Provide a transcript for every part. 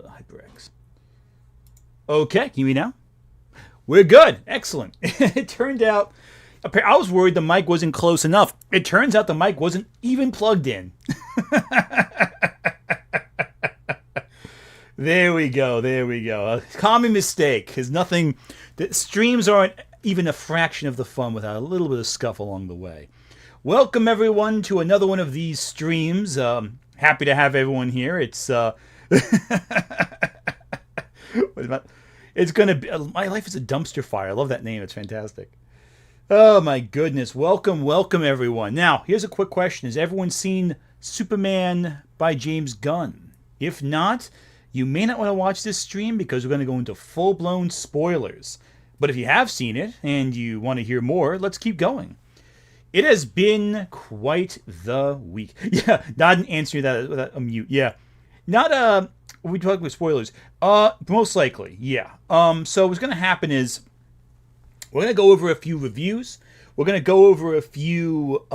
HyperX. Okay, can you hear me now? We're good. Excellent. It turned out, I was worried the mic wasn't close enough. It turns out the mic wasn't even plugged in. There we go. There we go. A common mistake. There's nothing. The streams aren't even a fraction of the fun without a little bit of scuff along the way. Welcome everyone to another one of these streams. Happy to have everyone here. It's it's gonna be. My life is a dumpster fire. I love that name. It's fantastic. Oh my goodness. Welcome, welcome everyone. Now, here's a quick question. Has everyone seen Superman by James Gunn? If not, you may not want to watch this stream because we're going to go into full-blown spoilers. But if you have seen it and you want to hear more, let's keep going. It has been quite the week. Yeah, not answering that without a mute. Yeah. Not, we talk about spoilers. Most likely, yeah. So what's going to happen is we're going to go over a few reviews. We're going to go over a few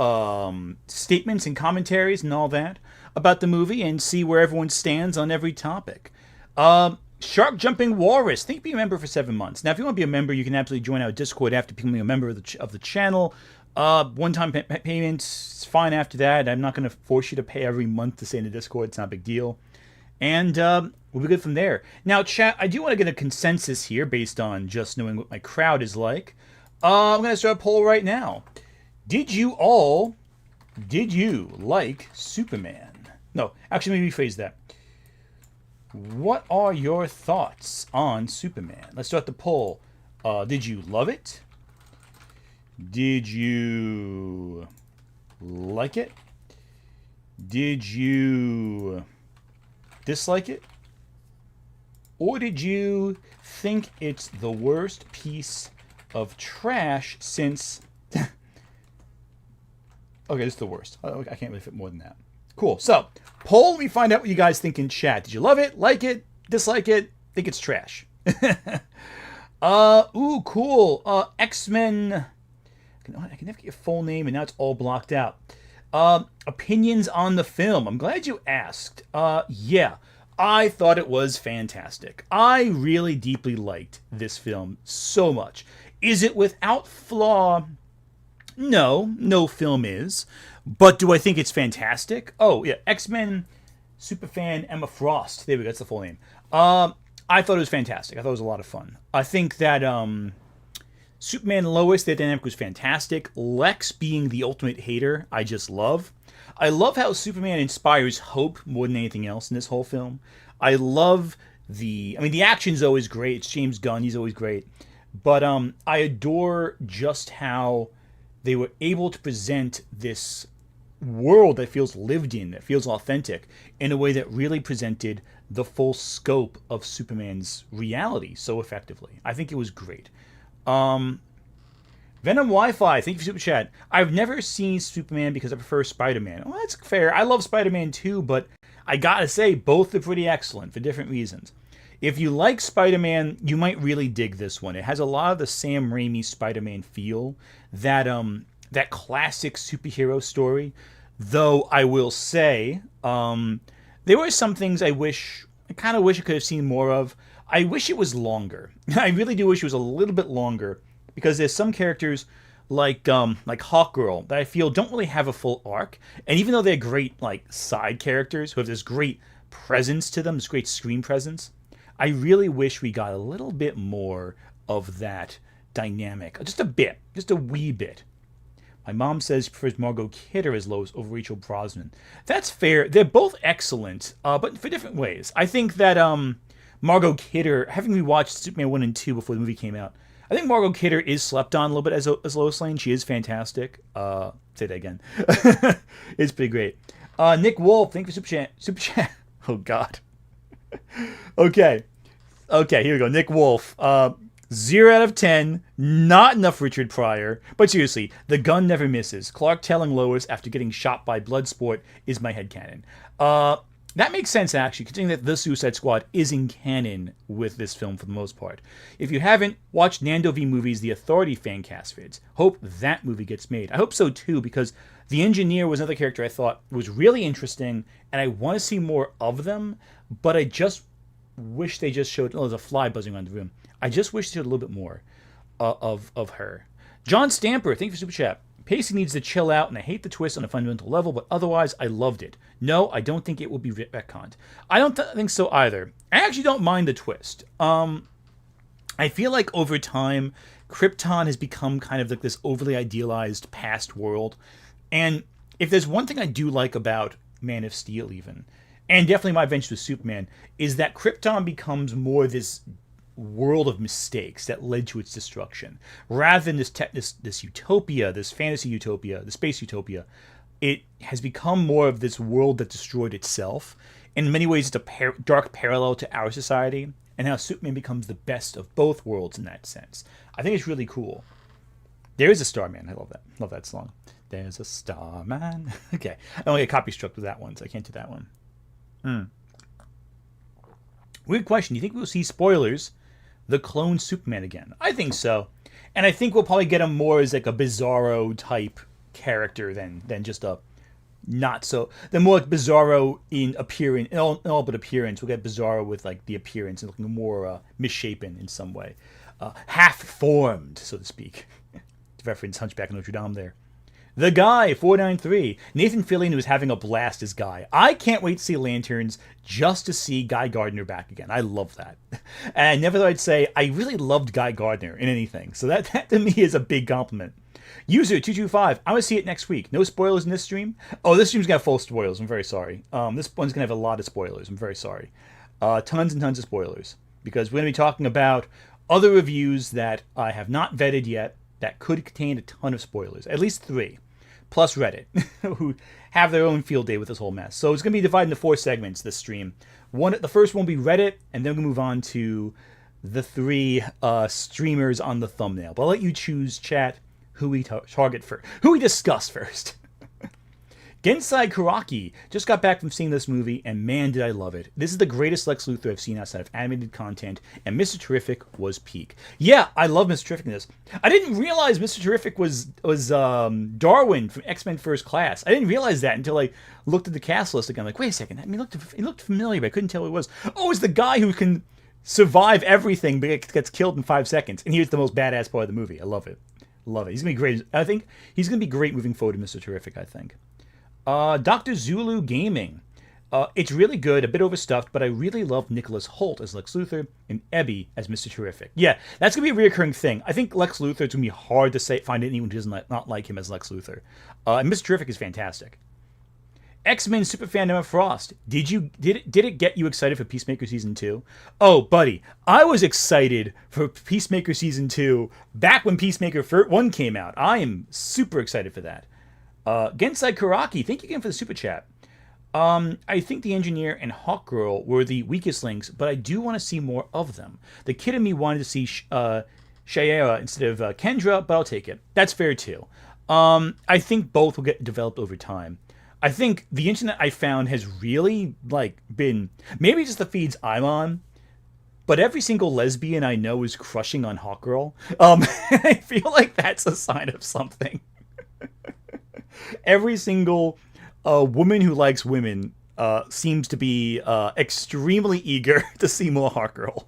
statements and commentaries and all that about the movie and see where everyone stands on every topic. Shark Jumping Walrus. Think be a member for 7 months. Now, if you want to be a member, you can absolutely join our Discord after becoming a member of the channel. One-time payments, it's fine after that. I'm not going to force you to pay every month to stay in the Discord. It's not a big deal. And we'll be good from there. Now, chat, I do want to get a consensus here based on just knowing what my crowd is like. I'm going to start a poll right now. Did you like Superman? No, actually, let me rephrase that. What are your thoughts on Superman? Let's start the poll. Did you love it? Did you like it? Did you dislike it? Or did you think it's the worst piece of trash since... Okay, it's the worst. I can't really fit more than that. Cool. So, poll, let me find out what you guys think in chat. Did you love it? Like it? Dislike it? Think it's trash? Ooh, cool. X-Men... I can never get your full name, and now it's all blocked out. Opinions on the film. I'm glad you asked. Yeah, I thought it was fantastic. I really deeply liked this film so much. Is it without flaw? No, no film is. But do I think it's fantastic? Oh, yeah, X-Men superfan Emma Frost. There we go, that's the full name. I thought it was fantastic. I thought it was a lot of fun. I think that Superman and Lois, their dynamic was fantastic. Lex being the ultimate hater, I just love. I love how Superman inspires hope more than anything else in this whole film. I love the action's always great. It's James Gunn, he's always great. But I adore just how they were able to present this world that feels lived in, that feels authentic, in a way that really presented the full scope of Superman's reality so effectively. I think it was great. Venom Wi-Fi, thank you for Super Chat. I've never seen Superman because I prefer Spider-Man. Well, that's fair. I love Spider-Man too, but I gotta say, both are pretty excellent for different reasons. If you like Spider-Man, you might really dig this one. It has a lot of the Sam Raimi Spider-Man feel, that classic superhero story. Though I will say, there were some things I kind of wish I could have seen more of. I wish it was longer. I really do wish it was a little bit longer, because there's some characters like Hawkgirl that I feel don't really have a full arc, and even though they're great like side characters who have this great presence to them, this great screen presence, I really wish we got a little bit more of that dynamic, just a bit, just a wee bit. My mom says she prefers Margot Kidder as Lois over Rachel Brosnan. That's fair. They're both excellent, but for different ways. I think that Margot Kidder, having rewatched Superman 1 and 2 before the movie came out, I think Margot Kidder is slept on a little bit as Lois Lane. She is fantastic. Say that again. It's pretty great. Nick Wolf, thank you for Super Chat. Oh, God. Okay, here we go. Nick Wolf. 0 out of 10. Not enough Richard Pryor. But seriously, the gun never misses. Clark telling Lois after getting shot by Bloodsport is my headcanon. That makes sense, actually, considering that The Suicide Squad is in canon with this film for the most part. If you haven't, watch Nando V Movies The Authority fan cast vids. Hope that movie gets made. I hope so, too, because the engineer was another character I thought was really interesting, and I want to see more of them, but I just wish they just showed... Oh, there's a fly buzzing around the room. I just wish they showed a little bit more of her. John Stamper, thank you for Super Chat. Pacing needs to chill out, and I hate the twist on a fundamental level, but otherwise, I loved it. No, I don't think it will be retconned. I don't think so either. I actually don't mind the twist. I feel like over time, Krypton has become kind of like this overly idealized past world. And if there's one thing I do like about Man of Steel even, and definitely my adventure with Superman, is that Krypton becomes more this world of mistakes that led to its destruction. Rather than this utopia, this fantasy utopia, the space utopia, it has become more of this world that destroyed itself. In many ways, it's a dark parallel to our society, and how Superman becomes the best of both worlds in that sense. I think it's really cool. There is a Starman. I love that. Love that song. There's a Starman. Okay. I only get copy struck with that one, so I can't do that one. Weird question. Do you think we'll see spoilers? The clone Superman again? I think so. And I think we'll probably get him more as like a Bizarro type character than just a not so... Then more like Bizarro in appearance, in all but appearance. We'll get Bizarro with like the appearance and looking more misshapen in some way. Half-formed, so to speak. To reference Hunchback of Notre Dame there. The Guy, 493. Nathan Fillion was having a blast as Guy. I can't wait to see Lanterns just to see Guy Gardner back again. I love that. And I never thought I'd say I really loved Guy Gardner in anything. So that to me is a big compliment. User225, I want to see it next week. No spoilers in this stream? Oh, this stream's got full spoilers. I'm very sorry. This one's going to have a lot of spoilers. I'm very sorry. Tons and tons of spoilers. Because we're going to be talking about other reviews that I have not vetted yet that could contain a ton of spoilers. At least 3. Plus Reddit, who have their own field day with this whole mess. So it's going to be divided into 4 segments, this stream. The first one will be Reddit, and then we'll move on to the 3 streamers on the thumbnail. But I'll let you choose, chat, who we target first. Who we discuss first. Gensai Karaki just got back from seeing this movie, and man, did I love it. This is the greatest Lex Luthor I've seen outside of animated content, and Mr. Terrific was peak. Yeah, I love Mr. Terrific in this. I didn't realize Mr. Terrific was Darwin from X-Men First Class. I didn't realize that until I looked at the cast list again. I'm like, wait a second, I mean, it looked familiar, but I couldn't tell who it was. Oh, it's the guy who can survive everything, but gets killed in 5 seconds, and here's the most badass part of the movie. I love it. Love it. He's going to be great. I think he's going to be great moving forward to Mr. Terrific, I think. Dr. Zulu Gaming. It's really good, a bit overstuffed, but I really love Nicholas Hoult as Lex Luthor and Ebby as Mr. Terrific. Yeah, that's going to be a reoccurring thing. I think Lex Luthor, it's going to be hard to find anyone who doesn't not like him as Lex Luthor. And Mr. Terrific is fantastic. X-Men Superfan Emma Frost. Did it get you excited for Peacemaker Season 2? Oh, buddy, I was excited for Peacemaker Season 2 back when Peacemaker 1 came out. I am super excited for that. Gensai Karaki, thank you again for the super chat. I think the engineer and Hawkgirl were the weakest links, but I do want to see more of them. The kid in me wanted to see Shayera instead of Kendra, but I'll take it. That's fair too. I think both will get developed over time. I think the internet I found has really been maybe just the feeds I'm on, but every single lesbian I know is crushing on Hawkgirl. I feel like that's a sign of something. Every single woman who likes women seems to be extremely eager to see more Hawkgirl.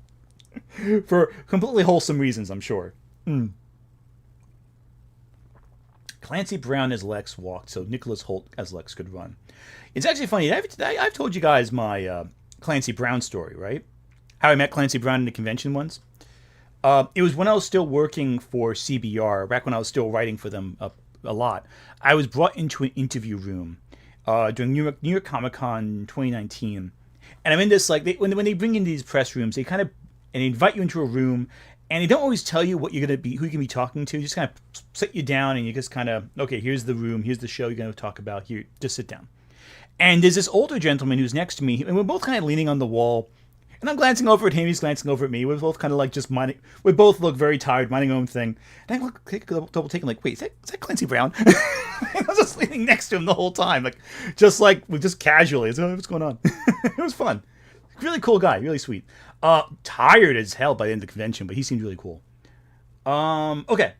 For completely wholesome reasons, I'm sure. Clancy Brown as Lex walked, so Nicholas Hoult as Lex could run. It's actually funny. I've told you guys my Clancy Brown story, right? How I met Clancy Brown in the convention once. It was when I was still working for CBR, back when I was still writing for them a lot. I was brought into an interview room during New York Comic Con 2019, and I'm in this like when they bring in these press rooms, they invite you into a room, and they don't always tell you what you're gonna be, who you're gonna be talking to. They just kind of sit you down, and you just kind of, okay, here's the room, here's the show you're gonna talk about. Here, just sit down. And there's this older gentleman who's next to me, and we're both kind of leaning on the wall. And I'm glancing over at him, he's glancing over at me. We're both kind of like just minding, we both look very tired, minding our own thing. And I look, take a double take, I'm like, wait, is that Clancy Brown? And I was just leaning next to him the whole time, just casually. It's, what's going on? It was fun. Really cool guy, really sweet. Tired as hell by the end of the convention, but he seemed really cool. Okay.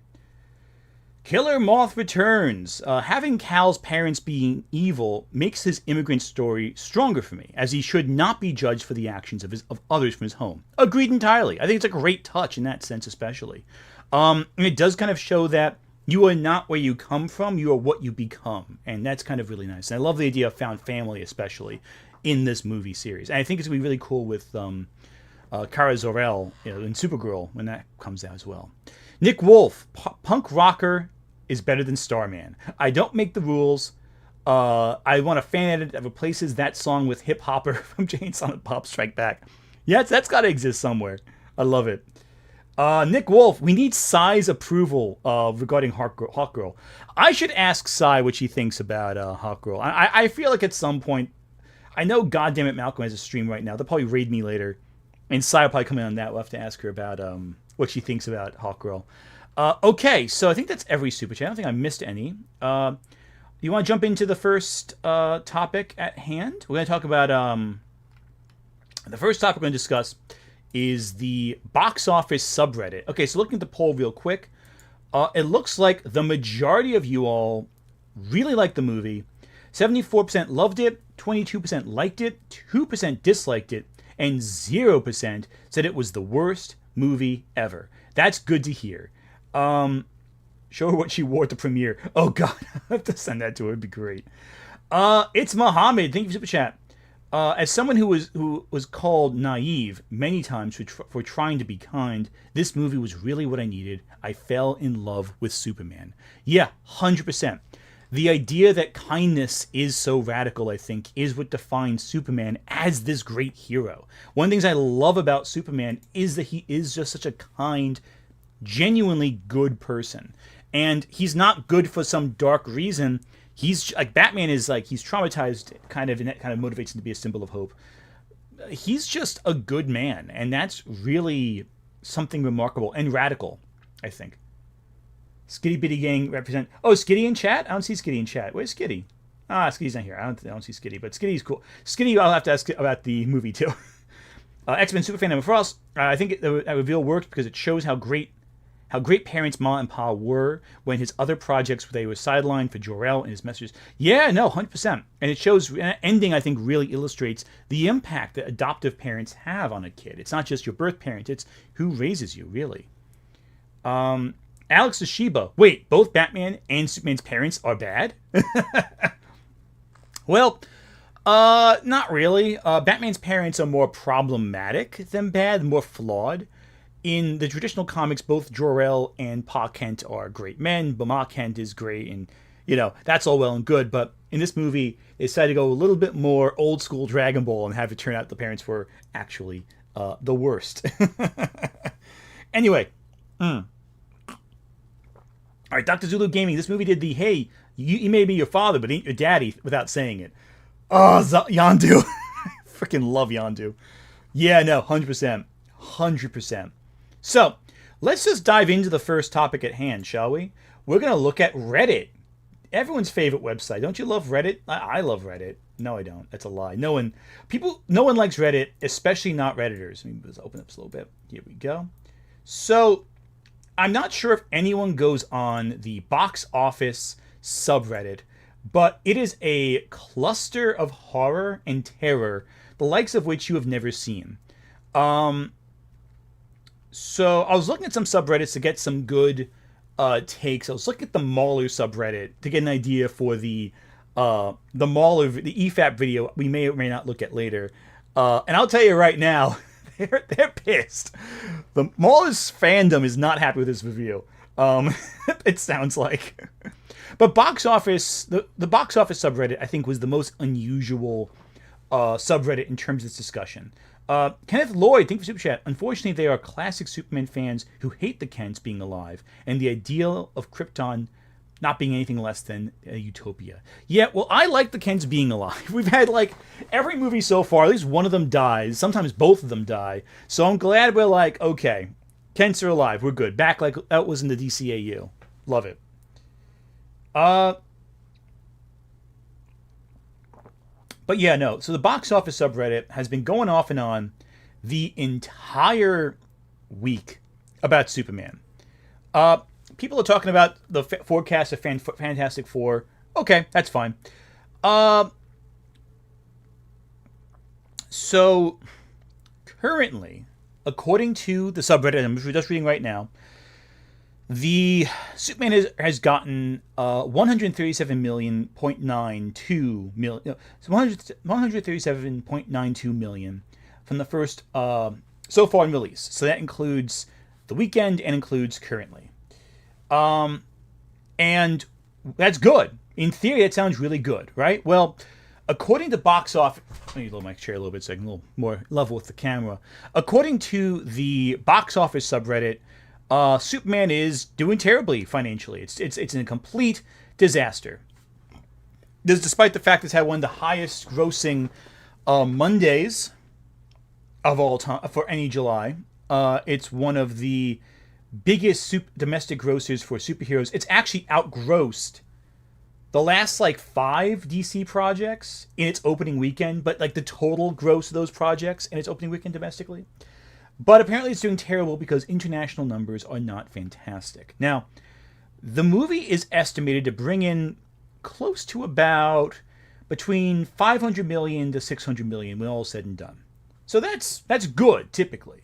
Killer Moth returns. Having Cal's parents being evil makes his immigrant story stronger for me, as he should not be judged for the actions of others from his home. Agreed entirely. I think it's a great touch in that sense, especially. And it does kind of show that you are not where you come from, you are what you become. And that's kind of really nice. And I love the idea of found family, especially in this movie series. And I think it's going to be really cool with Kara Zor-El in Supergirl when that comes out as well. Nick Wolf, punk rocker is better than Starman. I don't make the rules. I want a fan edit that replaces that song with Hip Hopper from Jane Silent Bob Strike Back. Yes, that's got to exist somewhere. I love it. Nick Wolf, we need Psy's approval regarding Hawkgirl. I should ask Psy what she thinks about Hawkgirl. I feel like at some point, I know Goddammit Malcolm has a stream right now. They'll probably raid me later. And Psy will probably come in on that. We'll have to ask her about what she thinks about Hawkgirl. Okay, so I think that's every super chat. I don't think I missed any. You want to jump into the first topic at hand? We're going to talk about the first topic we're going to discuss is the box office subreddit. Okay, so looking at the poll real quick, it looks like the majority of you all really liked the movie. 74% loved it, 22% liked it, 2% disliked it, and 0% said it was the worst movie ever. That's good to hear. Show her what she wore at the premiere. Oh god, I have to send that to her. It'd be great. It's Mohammed. Thank you for super chat. As someone who was called naive many times for trying to be kind, this movie was really what I needed. I fell in love with Superman. Yeah, 100%. The idea that kindness is so radical, I think, is what defines Superman as this great hero. One of the things I love about Superman is that he is just such a kind, genuinely good person. And he's not good for some dark reason. He's like, Batman is like, he's traumatized kind of, and that kind of motivates him to be a symbol of hope. He's just a good man, and that's really something remarkable and radical, I think. Skitty Bitty Gang represent. Oh, Skitty in chat? I don't see Skitty in chat. Where's Skitty? Skitty's not here. I don't see Skitty, but Skitty's cool. Skitty, I'll have to ask about the movie too. X-Men Superfan number for us. I think that reveal worked because it shows how great parents Ma and Pa were when his other projects they were sidelined for Jor-El and his messages. Yeah, no, 100%. And it shows, ending I think really illustrates the impact that adoptive parents have on a kid. It's not just your birth parent, it's who raises you, really. Alex Toshiba. Wait, both Batman and Superman's parents are bad? Well, not really. Batman's parents are more problematic than bad, more flawed. In the traditional comics, both Jor-El and Pa Kent are great men, but Ma Kent is great, and, that's all well and good. But in this movie, they decided to go a little bit more old school Dragon Ball and have it turn out the parents were actually the worst. Anyway. All right, Dr. Zulu Gaming. This movie did the, hey, you may be your father, but ain't your daddy, without saying it. Oh, Yondu. Freaking love Yondu. Yeah, no, 100%. 100%. So, let's just dive into the first topic at hand, shall we? We're going to look at Reddit. Everyone's favorite website. Don't you love Reddit? I love Reddit. No, I don't. That's a lie. No one likes Reddit, especially not Redditors. Let me just open up a little bit. Here we go. So, I'm not sure if anyone goes on the box office subreddit, but it is a cluster of horror and terror, the likes of which you have never seen. So I was looking at some subreddits to get some good takes. I was looking at the Mauler subreddit to get an idea for the Mauler, the EFAP video we may or may not look at later. And I'll tell you right now, they're pissed. The Mauler's fandom is not happy with this review. It sounds like. But box office, the box office subreddit, I think, was the most unusual subreddit in terms of this discussion. Kenneth Lloyd, thank you for Super Chat. Unfortunately, there are classic Superman fans who hate the Kents being alive and the ideal of Krypton not being anything less than a utopia. Yeah, well, I like the Kents being alive. We've had, like, every movie so far, at least one of them dies. Sometimes both of them die. So I'm glad we're like, okay, Kents are alive. We're good. Back like that was in the DCAU. Love it. But yeah, no. So the box office subreddit has been going off and on the entire week about Superman. People are talking about the forecast of Fantastic Four. Okay, that's fine. So currently, according to the subreddit I'm just reading right now, the Superman has gotten 137.92 million, 137.92 million from the first so far in release. So that includes the weekend and includes currently. And that's good. In theory, that sounds really good, right? Well, according to box office, let me lower my chair a little bit so I can a little more level with the camera. According to the box office subreddit, Superman is doing terribly financially. It's in a complete disaster. This, despite the fact it's had one of the highest grossing Mondays of all time for any July. It's one of the biggest domestic grossers for superheroes. It's actually outgrossed the last like 5 DC projects in its opening weekend, but like the total gross of those projects in its opening weekend domestically. But apparently it's doing terrible because international numbers are not fantastic. Now, the movie is estimated to bring in close to about between 500 million to 600 million when all is said and done. So that's good, typically.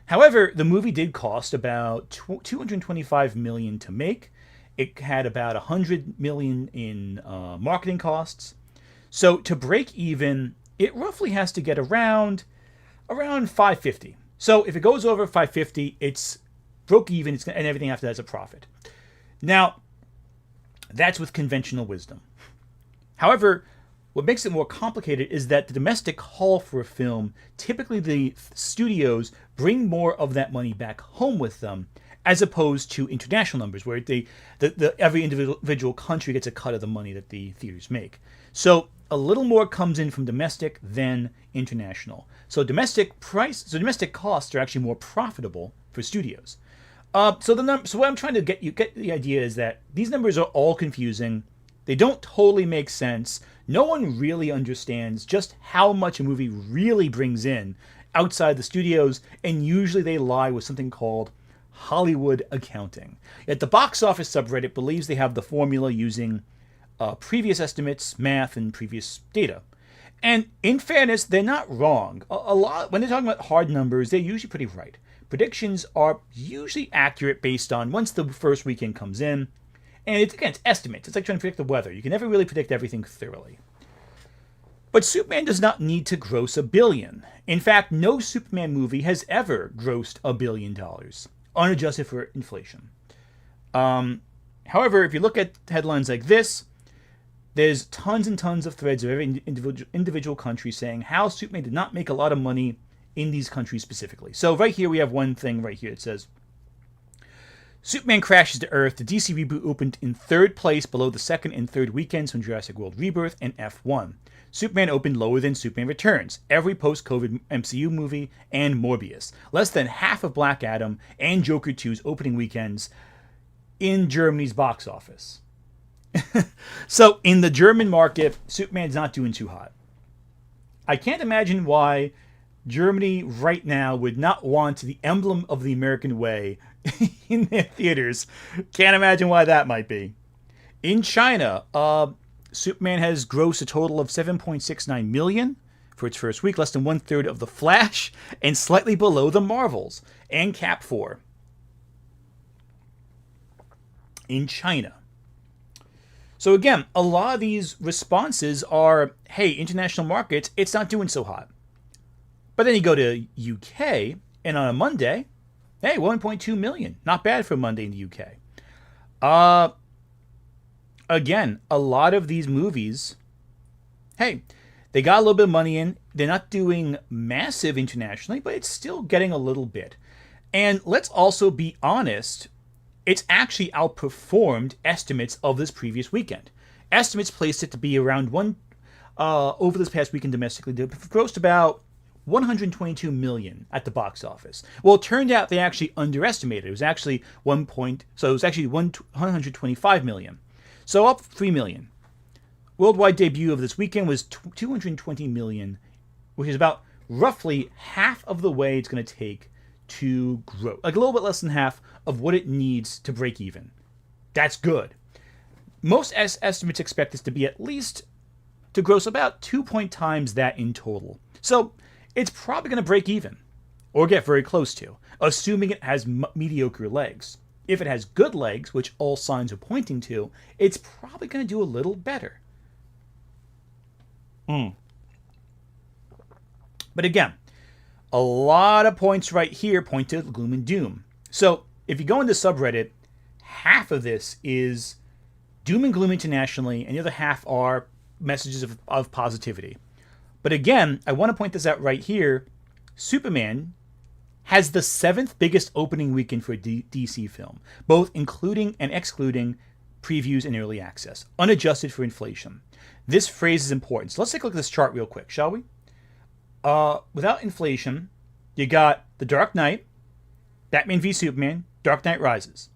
However, the movie did cost about 225 million to make. It had about 100 million in marketing costs. So to break even, it roughly has to get around 550. So if it goes over 550, it's broke even, and everything after that's a profit. Now, that's with conventional wisdom. However, what makes it more complicated is that the domestic haul for a film, typically the studios bring more of that money back home with them, as opposed to international numbers, where every individual country gets a cut of the money that the theaters make. So a little more comes in from domestic than international. So domestic costs are actually more profitable for studios. So what I'm trying to get the idea is that these numbers are all confusing. They don't totally make sense. No one really understands just how much a movie really brings in outside the studios, and usually they lie with something called Hollywood accounting. Yet the box office subreddit believes they have the formula using previous estimates, math, and previous data. And in fairness, they're not wrong. A lot when they're talking about hard numbers, they're usually pretty right. Predictions are usually accurate based on once the first weekend comes in. And it's estimates. It's like trying to predict the weather. You can never really predict everything thoroughly. But Superman does not need to gross $1 billion. In fact, no Superman movie has ever grossed $1 billion, unadjusted for inflation. However, if you look at headlines like this, there's tons and tons of threads of every individual country saying how Superman did not make a lot of money in these countries specifically. So right here we have one thing right here that says, Superman crashes to Earth. The DC reboot opened in 3rd place below the 2nd and 3rd weekends from Jurassic World Rebirth and F1. Superman opened lower than Superman Returns, every post-COVID MCU movie, and Morbius. Less than half of Black Adam and Joker 2's opening weekends in Germany's box office. So in the German market, Superman's not doing too hot. I can't imagine why Germany right now would not want the emblem of the American way in their theaters. Can't imagine why that might be. In China, Superman has grossed a total of 7.69 million for its first week, less than 1/3 of The Flash, and slightly below The Marvels and Cap 4 in China. So again, a lot of these responses are, hey, international markets, it's not doing so hot. But then you go to UK, and on a Monday, hey, 1.2 million. Not bad for a Monday in the UK. Again, a lot of these movies, hey, they got a little bit of money in. They're not doing massive internationally, but it's still getting a little bit. And let's also be honest, it's actually outperformed estimates of this previous weekend. Estimates placed it to be around over this past weekend domestically, they grossed about 122 million at the box office. Well, it turned out they actually underestimated. It was actually 125 million. So up 3 million. Worldwide debut of this weekend was 220 million, which is about roughly half of the way it's going to take to grow. Like a little bit less than half of what it needs to break even. That's good. Most estimates expect this to be at least to gross about 2 times that in total. So it's probably going to break even or get very close to, assuming it has mediocre legs. If it has good legs, which all signs are pointing to, it's probably going to do a little better. But again, a lot of points right here point to gloom and doom. So if you go into subreddit, half of this is doom and gloom internationally, and the other half are messages of positivity. But again, I want to point this out right here. Superman has the 7th biggest opening weekend for a DC film, both including and excluding previews and early access, unadjusted for inflation. This phrase is important. So let's take a look at this chart real quick, shall we? Without inflation, you got The Dark Knight, Batman v Superman, Dark Knight Rises.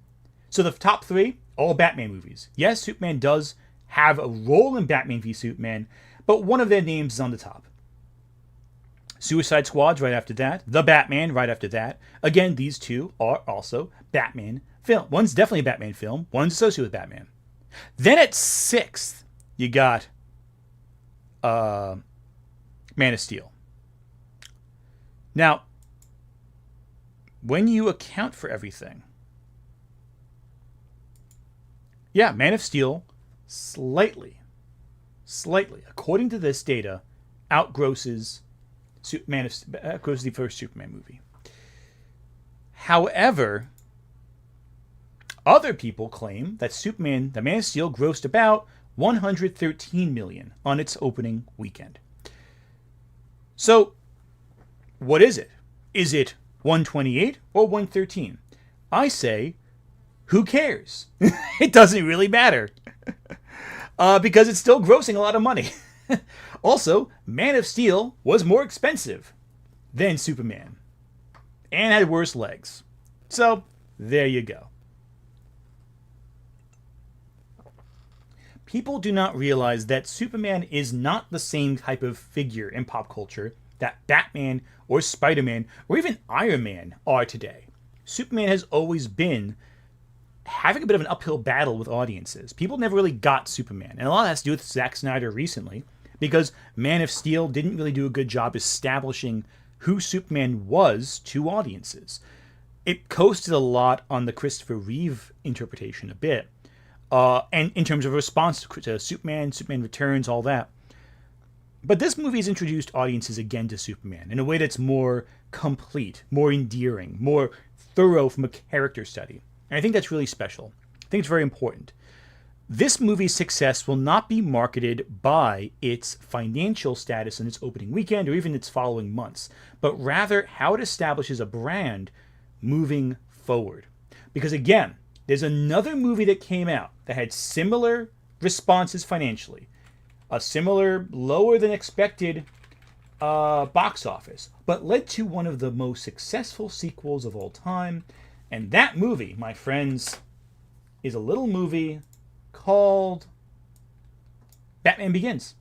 So the top 3, all Batman movies. Yes, Superman does have a role in Batman v Superman, but one of their names is on the top. Suicide Squad's right after that. The Batman right after that. Again, these two are also Batman film. One's definitely a Batman film. One's associated with Batman. Then at 6th, you got Man of Steel. Now, when you account for everything, yeah, Man of Steel slightly, according to this data, outgrosses the first Superman movie. However, other people claim that the Man of Steel grossed about 113 million on its opening weekend. So, what is it? Is it 128 or 113? I say, who cares? It doesn't really matter. Because it's still grossing a lot of money. Also, Man of Steel was more expensive than Superman and had worse legs. So, there you go. People do not realize that Superman is not the same type of figure in pop culture that Batman or Spider-Man or even Iron Man are today. Superman has always been having a bit of an uphill battle with audiences. People never really got Superman, and a lot of that has to do with Zack Snyder recently, because Man of Steel didn't really do a good job establishing who Superman was to audiences. It coasted a lot on the Christopher Reeve interpretation a bit, and in terms of response to Superman Returns, all that. But this movie has introduced audiences again to Superman in a way that's more complete, more endearing, more thorough from a character study. And I think that's really special. I think it's very important. This movie's success will not be marketed by its financial status in its opening weekend or even its following months, but rather how it establishes a brand moving forward. Because again, there's another movie that came out that had similar responses financially, a similar lower than expected box office, but led to one of the most successful sequels of all time. And that movie, my friends, is a little movie called Batman Begins.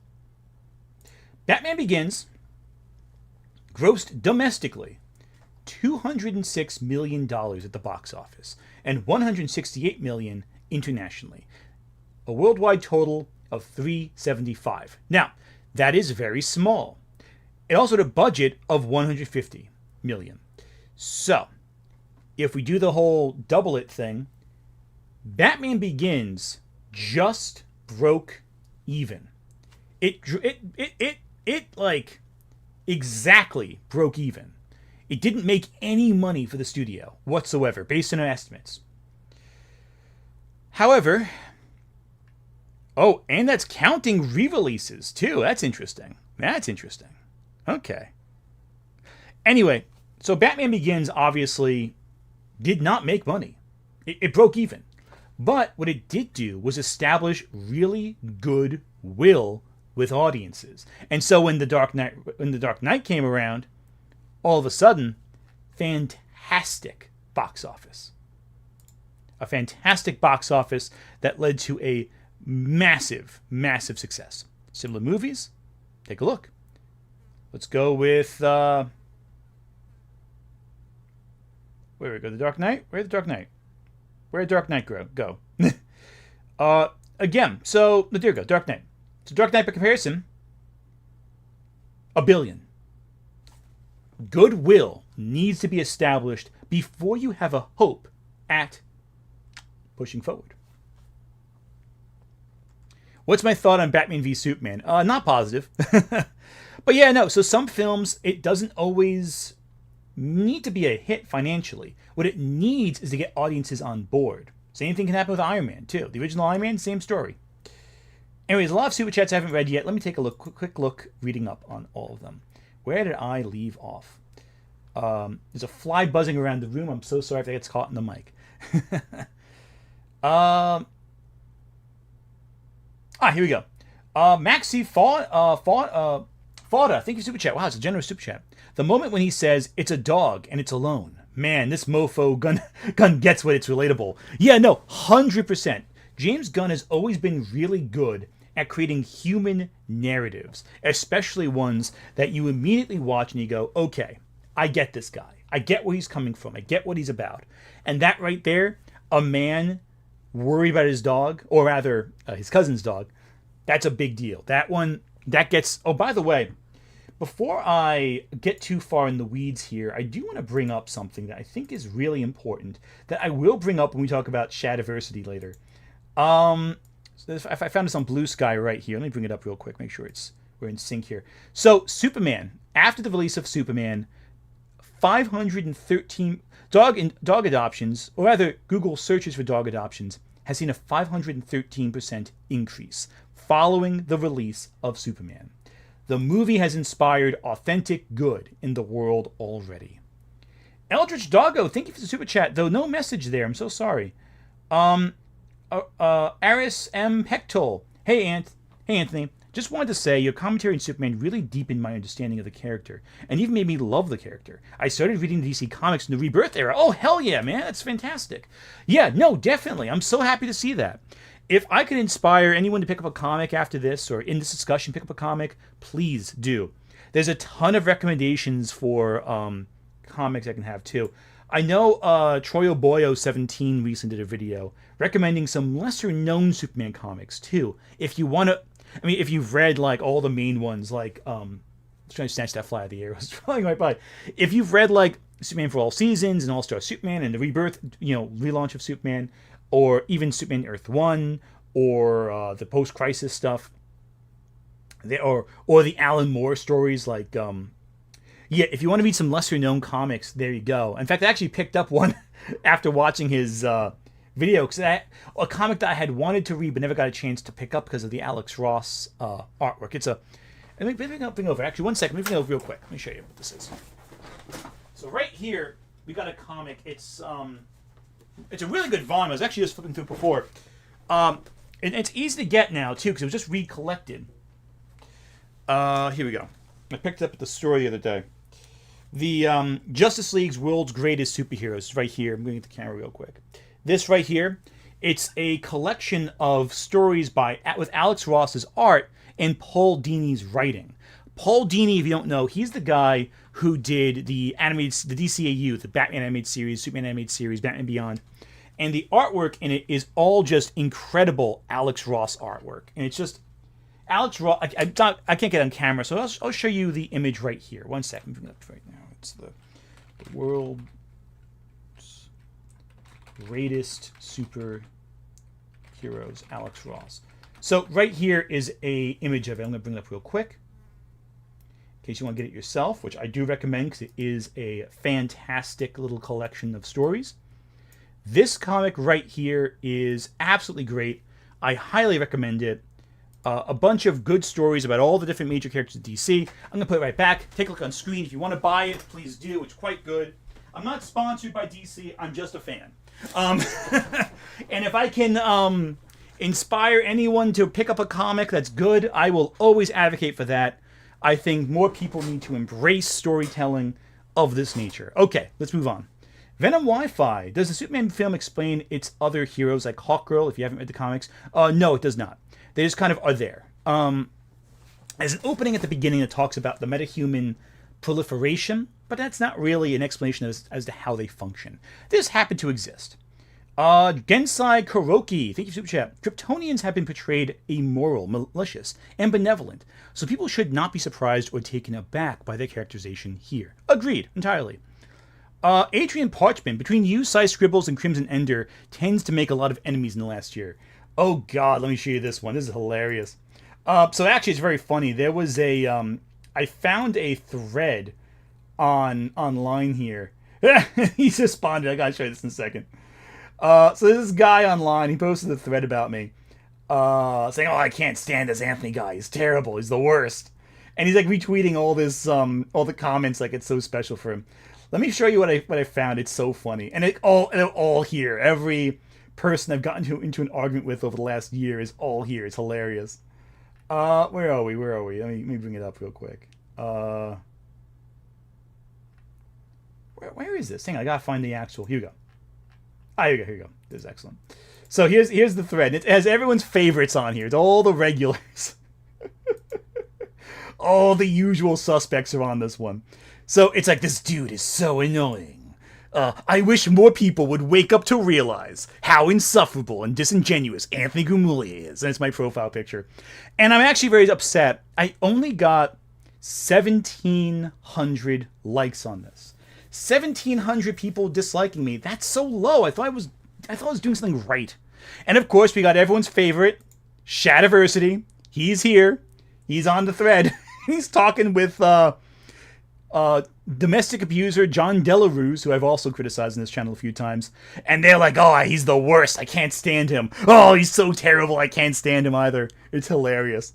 Batman Begins grossed domestically $206 million at the box office and $168 million internationally. A worldwide total of $375. Now, that is very small. It also had a budget of 150 million. So, if we do the whole double it thing, Batman Begins just broke even. It like exactly broke even. It didn't make any money for the studio whatsoever, based on our estimates. However, oh, and that's counting re-releases too. That's interesting. Okay. Anyway, so Batman Begins obviously did not make money. It broke even. But what it did do was establish really good will with audiences. And so when the Dark Knight came around, all of a sudden, fantastic box office. A fantastic box office that led to a massive, massive success. Similar movies? Take a look. Let's go with where we go? The Dark Knight? Where'd the Dark Knight? Where'd Dark Knight go? Again, so there you go, Dark Knight. So Dark Knight by comparison, $1 billion. Goodwill needs to be established before you have a hope at pushing forward. What's my thought on Batman v Superman? Not positive. But yeah, no, so some films, it doesn't always need to be a hit financially. What it needs is to get audiences on board. Same thing can happen with Iron Man, too. The original Iron Man, same story. Anyways, a lot of Super Chats I haven't read yet. Let me take a quick look, reading up on all of them. Where did I leave off? There's a fly buzzing around the room. I'm so sorry if that gets caught in the mic. Here we go. Maxi Fauda, thank you, Super Chat. Wow, it's a generous Super Chat. The moment when he says, it's a dog and it's alone. Man, this mofo Gunn gets what it's relatable. Yeah, no, 100%. James Gunn has always been really good at creating human narratives, especially ones that you immediately watch and you go, okay, I get this guy. I get where he's coming from. I get what he's about. And that right there, a man worried about his dog, or rather his cousin's dog, that's a big deal. That one, that gets... Oh, by the way, before I get too far in the weeds here, I do want to bring up something that I think is really important, that I will bring up when we talk about Shadiversity later. So I found this on Blue Sky right here. Let me bring it up real quick, make sure we're in sync here. So Superman, after the release of Superman, 513 dog adoptions, or rather Google searches for dog adoptions, has seen a 513% increase following the release of Superman. The movie has inspired authentic good in the world already. Eldritch Doggo, thank you for the super chat, though no message there. I'm so sorry. Aris M. Pectol. Hey, Anthony. Just wanted to say your commentary on Superman really deepened my understanding of the character, and even made me love the character. I started reading the DC Comics in the Rebirth era. Oh, hell yeah, man. That's fantastic. Yeah, no, definitely. I'm so happy to see that. If I could inspire anyone to pick up a comic after this, or in this discussion, pick up a comic, please do. There's a ton of recommendations for comics I can have, too. I know Troy Oboyo 17 recently did a video recommending some lesser-known Superman comics, too. If you want to... I mean, if you've read, like, all the main ones, like, I was trying to snatch that fly out of the air. I was flying right by. If you've read, like, Superman for All Seasons and All-Star Superman and the Rebirth, relaunch of Superman, or even Superman Earth 1, or the post-crisis stuff, or the Alan Moore stories, like, if you want to read some lesser-known comics, there you go. In fact, I actually picked up one after watching his... video, because a comic that I had wanted to read but never got a chance to pick up because of the Alex Ross artwork. It's a... Let me bring over. Actually, one second. Let me bring over real quick. Let me show you what this is. So right here, we got a comic. It's a really good volume. I was actually just flipping through it before. And it's easy to get now, too, because it was just recollected. Here we go. I picked it up at the store the other day. The Justice League's World's Greatest Superheroes right here. I'm going to get the camera real quick. This right here, it's a collection of stories with Alex Ross's art and Paul Dini's writing. Paul Dini, if you don't know, he's the guy who did the DCAU, the Batman animated series, Superman animated series, Batman Beyond. And the artwork in it is all just incredible Alex Ross artwork. And Alex Ross. I can't get on camera, so I'll show you the image right here. 1 second. Right now, it's the world's greatest superheroes, Alex Ross. So right here is a image of it. I'm going to bring it up real quick in case you want to get it yourself, which I do recommend because it is a fantastic little collection of stories. This comic right here is absolutely great. I highly recommend it. A bunch of good stories about all the different major characters of DC. I'm going to put it right back. Take a look on screen. If you want to buy it, please do. It's quite good. I'm not sponsored by DC. I'm just a fan. And if I can inspire anyone to pick up a comic that's good, I will always advocate for that. I think more people need to embrace storytelling of this nature. Okay, let's move on. Venom Wi-Fi. Does the Superman film explain its other heroes like Hawkgirl if you haven't read the comics? No, it does not. They just kind of are there. There's an opening at the beginning that talks about the metahuman proliferation, but that's not really an explanation as to how they function. They just happen to exist. Gensai Kuroki, thank you for Super Chat. Kryptonians have been portrayed immoral, malicious, and benevolent, so people should not be surprised or taken aback by their characterization here. Agreed, entirely. Adrian Parchman, between you, Scribbles, and Crimson Ender, tends to make a lot of enemies in the last year. Oh God, let me show you this one. This is hilarious. So actually, it's very funny. There was a, I found a thread online here. He's responded. I gotta show you this in a second. So this guy online, he posted a thread about me, saying, "Oh, I can't stand this Anthony guy. He's terrible. He's the worst." And he's like retweeting all this, all the comments like it's so special for him. Let me show you what I found. It's so funny, and they're all here. Every person I've gotten into an argument with over the last year is all here. It's hilarious. Where are we? Let me bring it up real quick. Where is this? Hang on, I gotta find the actual. Here we go. Here we go. This is excellent. So here's the thread. It has everyone's favorites on here. It's all the regulars. All the usual suspects are on this one. So it's like, this dude is so annoying. I wish more people would wake up to realize how insufferable and disingenuous Anthony Gumuli is. And it's my profile picture. And I'm actually very upset. I only got 1,700 likes on this. 1,700 people disliking me. That's so low. I thought I was doing something right. And of course, we got everyone's favorite, Shadiversity. He's here. He's on the thread. He's talking with domestic abuser John Delarue, who I've also criticized in this channel a few times, and they're like, "Oh, he's the worst. I can't stand him. Oh, he's so terrible. I can't stand him either." It's hilarious.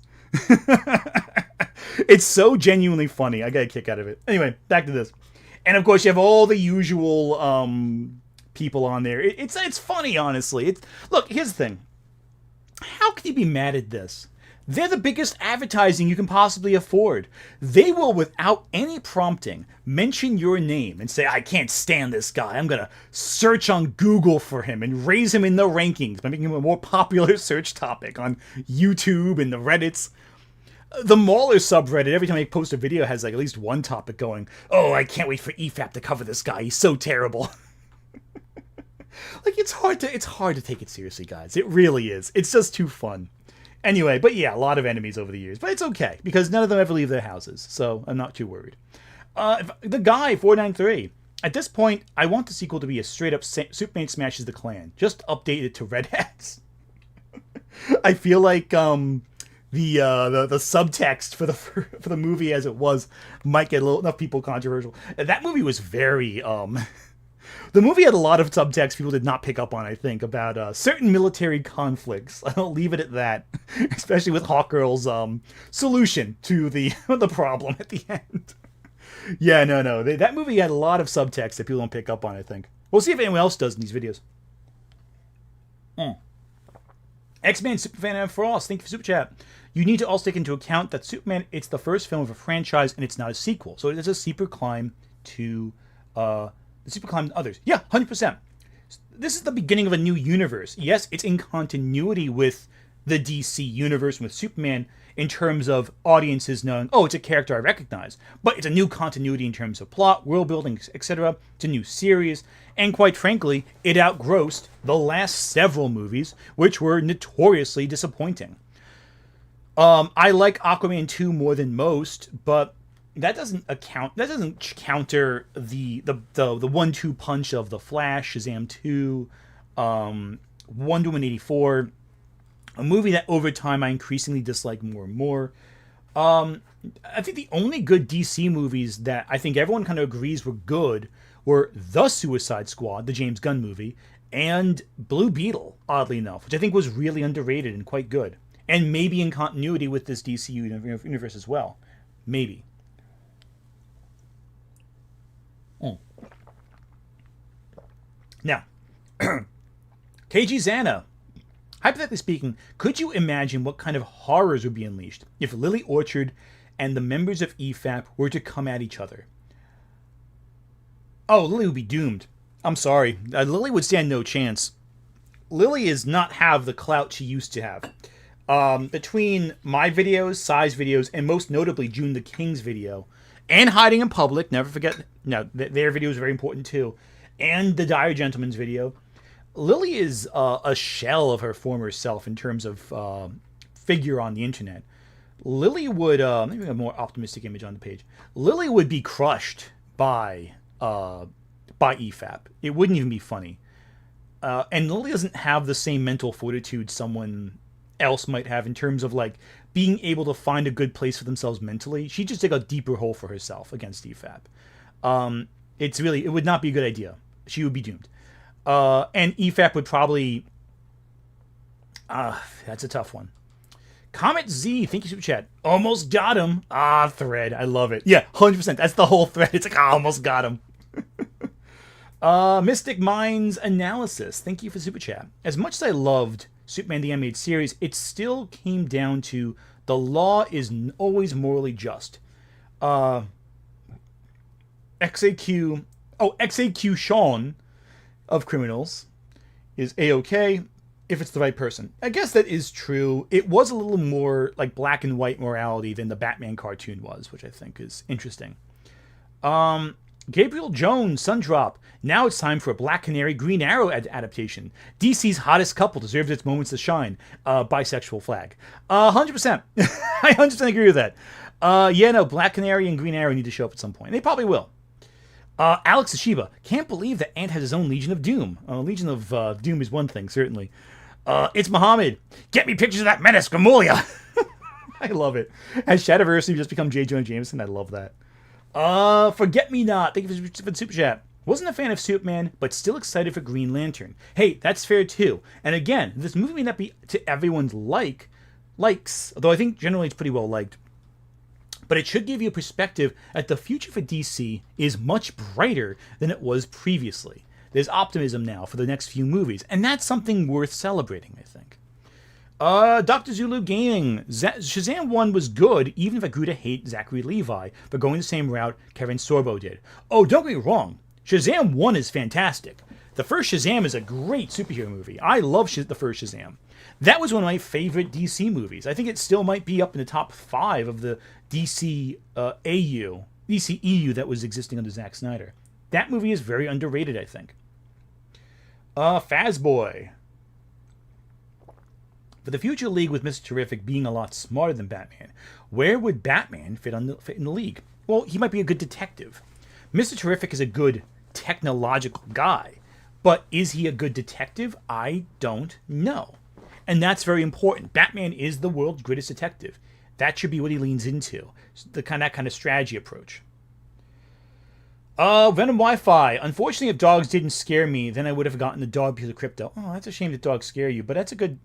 It's so genuinely funny. I got a kick out of it. Anyway, back to this. And of course, you have all the usual people on there. It's funny, honestly. Look, here's the thing. How can you be mad at this? They're the biggest advertising you can possibly afford. They will, without any prompting, mention your name and say, "I can't stand this guy. I'm going to search on Google for him and raise him in the rankings by making him a more popular search topic on YouTube and the Reddits." The Mauler subreddit, every time I post a video, has like at least one topic going, "Oh, I can't wait for EFAP to cover this guy. He's so terrible." Like, it's hard to take it seriously, guys. It really is. It's just too fun. Anyway, but yeah, a lot of enemies over the years. But it's okay, because none of them ever leave their houses, so I'm not too worried. The guy, 493. At this point, I want the sequel to be a straight-up Superman smashes the Klan. Just update it to red hats. I feel like the subtext for the movie as it was might get enough people controversial. That movie was very the movie had a lot of subtext people did not pick up on, I think, about certain military conflicts. I'll leave it at that, especially with Hawkgirl's solution to the problem at the end. Yeah, no. That movie had a lot of subtext that people don't pick up on, I think. We'll see if anyone else does in these videos. X-Men Superfan and Frost, thank you for Super Chat. You need to also take into account that Superman, it's the first film of a franchise, and it's not a sequel. So it is a steeper climb to others. Yeah, 100%. This is the beginning of a new universe. Yes, it's in continuity with the DC universe, with Superman, in terms of audiences knowing, oh, it's a character I recognize. But it's a new continuity in terms of plot, world building, etc. It's a new series. And quite frankly, it outgrossed the last several movies, which were notoriously disappointing. I like Aquaman 2 more than most, but that doesn't counter the 1-2 punch of The Flash, Shazam 2, Wonder Woman 84, a movie that over time I increasingly dislike more and more. I think the only good DC movies that I think everyone kind of agrees were good were The Suicide Squad, the James Gunn movie, and Blue Beetle, oddly enough, which I think was really underrated and quite good. And maybe in continuity with this DC universe as well. Maybe. Now, KG Zana. Hypothetically speaking, could you imagine what kind of horrors would be unleashed if Lily Orchard and the members of EFAP were to come at each other? Oh, Lily would be doomed. I'm sorry. Lily would stand no chance. Lily does not have the clout she used to have. Between my videos, Sai's videos, and most notably June the King's video, and Hiding in Public, never forget, no, their video is very important too, and the Dire Gentleman's video, Lily is a shell of her former self in terms of figure on the internet. Lily would, maybe a more optimistic image on the page. Lily would be crushed by EFAP. It wouldn't even be funny. And Lily doesn't have the same mental fortitude someone else might have in terms of like being able to find a good place for themselves mentally. She'd just dig a deeper hole for herself against EFAP. It would not be a good idea. She would be doomed. And EFAP would probably... that's a tough one. Comet Z, thank you, Super Chat. Almost got him. Thread. I love it. Yeah, 100%. That's the whole thread. It's like, almost got him. Mystic Minds Analysis, thank you for Super Chat. As much as I loved Superman the Animated Series, it still came down to the law is always morally just. XAQ Sean of criminals is A-OK if it's the right person. I guess that is true. It was a little more like black and white morality than the Batman cartoon was, which I think is interesting. Gabriel Jones, Sundrop. Now it's time for a Black Canary Green Arrow adaptation. DC's hottest couple deserves its moments to shine. Bisexual flag. 100%. I 100% agree with that. Black Canary and Green Arrow need to show up at some point. They probably will. Alex Ashiba. Can't believe that Ant has his own Legion of Doom. Legion of Doom is one thing, certainly. It's Muhammad. Get me pictures of that menace, Gamulia. I love it. Has Shadiversity just become J. Jonah Jameson? I love that. Forget Me Not. Thank you for the super chat. Wasn't a fan of Superman, but still excited for Green Lantern. Hey, that's fair too. And again, this movie may not be to everyone's likes, although I think generally it's pretty well liked. But it should give you a perspective that the future for DC is much brighter than it was previously. There's optimism now for the next few movies, and that's something worth celebrating, I think. Dr. Zulu Gaming. Shazam 1 was good, even if I grew to hate Zachary Levi for going the same route Kevin Sorbo did. Oh, don't get me wrong. Shazam 1 is fantastic. The first Shazam is a great superhero movie. I love the first Shazam. That was one of my favorite DC movies. I think it still might be up in the top 5 of the DC EU that was existing under Zack Snyder. That movie is very underrated, I think. Fazboy. For the future league with Mr. Terrific being a lot smarter than Batman, where would Batman fit in the league? Well, he might be a good detective. Mr. Terrific is a good technological guy, but is he a good detective? I don't know. And that's very important. Batman is the world's greatest detective. That should be what he leans into. That kind of strategy approach. Venom Wi-Fi. Unfortunately, if dogs didn't scare me, then I would have gotten the dog piece of crypto. Oh, that's a shame that dogs scare you, but that's a good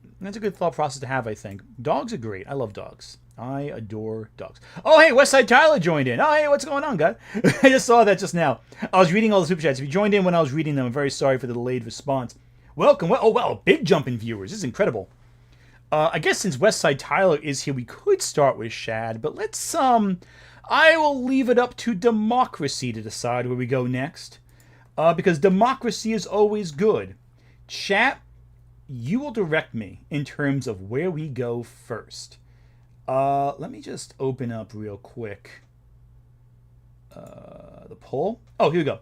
thought process to have, I think. Dogs are great. I love dogs. I adore dogs. Oh, hey, Westside Tyler joined in. Oh, hey, what's going on, guys? I just saw that just now. I was reading all the super chats. If you joined in when I was reading them, I'm very sorry for the delayed response. Welcome. Oh, wow, big jump in viewers. This is incredible. I guess since Westside Tyler is here, we could start with Shad, but let's, I will leave it up to democracy to decide where we go next. Because democracy is always good. Chat, you will direct me in terms of where we go first. Let me just open up real quick the poll. Oh, here we go.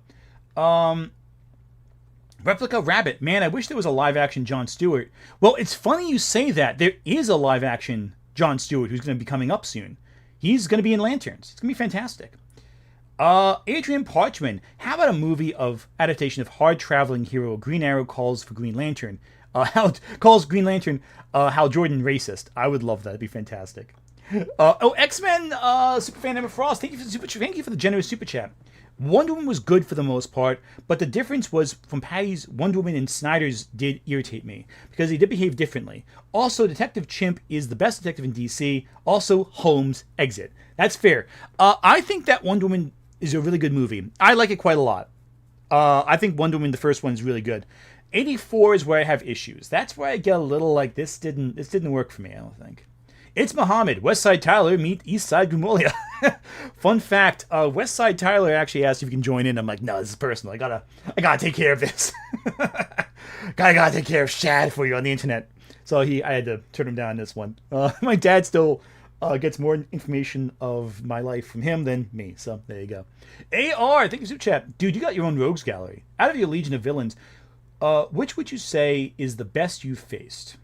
Replica Rabbit. Man, I wish there was a live-action Jon Stewart. Well, it's funny you say that. There is a live-action Jon Stewart, who's going to be coming up soon. He's going to be in Lanterns. It's going to be fantastic. Adrian Parchman, how about a movie of adaptation of hard traveling hero Green Arrow calls for Green Lantern? Calls Green Lantern Hal Jordan racist. I would love that. It'd be fantastic. X-Men Superfan Emma Frost, thank you for the generous super chat. Wonder Woman was good for the most part, but the difference was from Patty's Wonder Woman and Snyder's did irritate me, because they did behave differently. Also, Detective Chimp is the best detective in DC. Also, Holmes, exit. That's fair. I think that Wonder Woman is a really good movie. I like it quite a lot. I think Wonder Woman, the first one, is really good. 84 is where I have issues. That's where I get a little like, this didn't work for me, I don't think. It's Muhammad. West Side Tyler meet East Side Gumolia. Fun fact, West Side Tyler actually asked if you can join in. I'm like, no, this is personal. I gotta take care of this. gotta take care of Shad for you on the internet. So I had to turn him down this one. My dad still gets more information of my life from him than me. So there you go. AR, thank you, Super Chat. Dude, you got your own rogues gallery. Out of your legion of villains, which would you say is the best you've faced?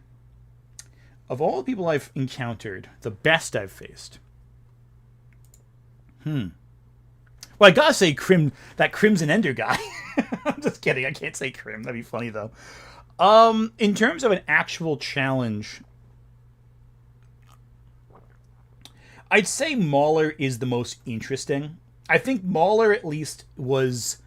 Of all the people I've encountered, the best I've faced. Well, I gotta say that Crimson Ender guy. I'm just kidding. I can't say Crim. That'd be funny, though. In terms of an actual challenge, I'd say Mauler is the most interesting. I think Mauler, at least, was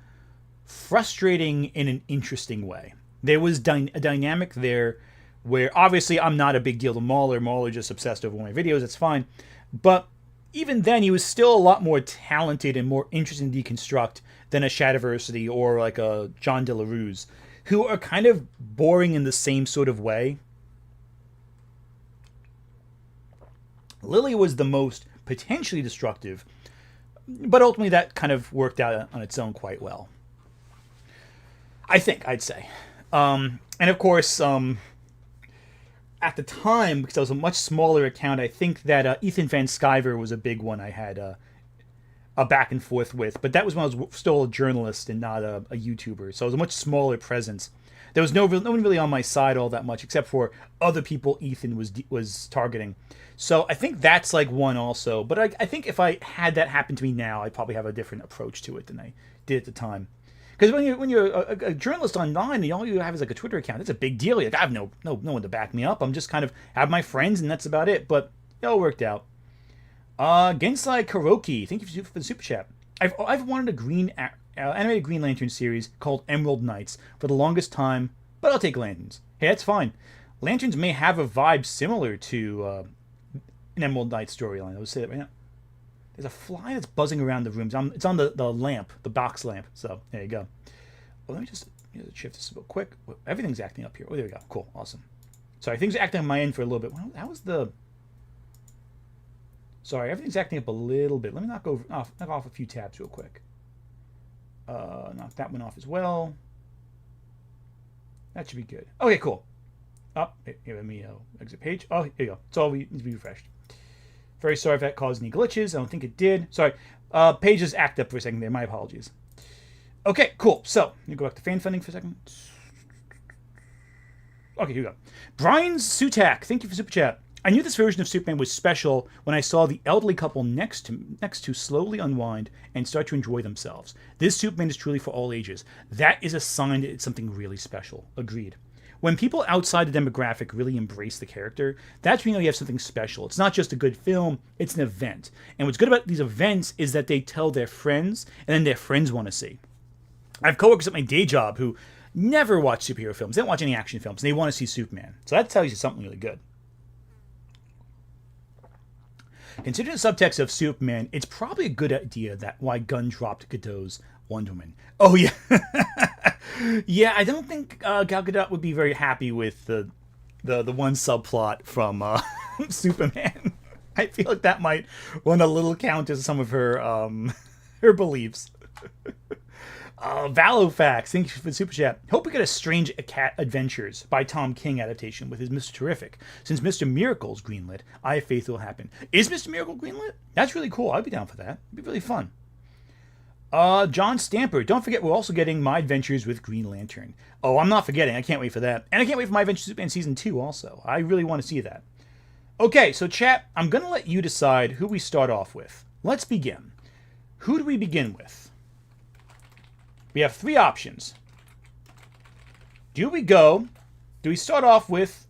frustrating in an interesting way. There was a dynamic there where, obviously, I'm not a big deal to Mauler. Mauler just obsessed over my videos. That's fine. But even then, he was still a lot more talented and more interesting to deconstruct than a Shadiversity or like a John De La Ruse, who are kind of boring in the same sort of way. Lily was the most potentially destructive, but ultimately that kind of worked out on its own quite well. I'd say. And of course, at the time, because I was a much smaller account, I think that Ethan Van Sciver was a big one I had a back and forth with. But that was when I was still a journalist and not a YouTuber. So it was a much smaller presence. There was no one really on my side all that much, except for other people Ethan was targeting. So I think that's like one also. But I think if I had that happen to me now, I'd probably have a different approach to it than I did at the time. Because when you're a journalist online, all you have is like a Twitter account. It's a big deal. Like, I have no one to back me up. I'm just kind of have my friends, and that's about it. But it all worked out. Gensai Karoki, thank you for the super chat. I've wanted a animated Green Lantern series called Emerald Knights for the longest time, but I'll take Lanterns. Hey, that's fine. Lanterns may have a vibe similar to an Emerald Knights storyline. I would say that right now. There's a fly that's buzzing around the room. It's on the lamp, the box lamp. So there you go. Well, let me just shift this real quick. Everything's acting up here. Oh, there we go. Cool. Awesome. Sorry, things are acting on my end for a little bit. Well, that was the... Sorry, everything's acting up a little bit. Let me knock off a few tabs real quick. Knock that one off as well. That should be good. Okay, cool. Here, let me exit page. Oh, here you go. It's all we need to be refreshed. Very sorry if that caused any glitches. I don't think it did. Sorry. Pages act up for a second there. My apologies. Okay, cool. So, let me go back to fan funding for a second. Okay, here we go. Brian Sutak, thank you for super chat. I knew this version of Superman was special when I saw the elderly couple next to slowly unwind and start to enjoy themselves. This Superman is truly for all ages. That is a sign that it's something really special. Agreed. When people outside the demographic really embrace the character, that's when you know you have something special. It's not just a good film, it's an event. And what's good about these events is that they tell their friends, and then their friends want to see. I have coworkers at my day job who never watch superhero films. They don't watch any action films, and they want to see Superman. So that tells you something really good. Considering the subtext of Superman, it's probably a good idea that why Gunn dropped Godot's Wonder Woman. Oh, yeah. Yeah, I don't think Gal Gadot would be very happy with the one subplot from Superman. I feel like that might run a little counter to some of her her beliefs. Valofax, thank you for the super chat. Hope we get a Strange Cat Adventures by Tom King adaptation with his Mr. Terrific. Since Mr. Miracle's greenlit, I have faith it will happen. Is Mr. Miracle greenlit? That's really cool. I'd be down for that. It'd be really fun. John Stamper, don't forget we're also getting My Adventures with Green Lantern. Oh, I'm not forgetting. I can't wait for that. And I can't wait for My Adventures Superman Season 2 also. I really want to see that. Okay, so chat, I'm going to let you decide who we start off with. Let's begin. Who do we begin with? We have three options. Do we start off with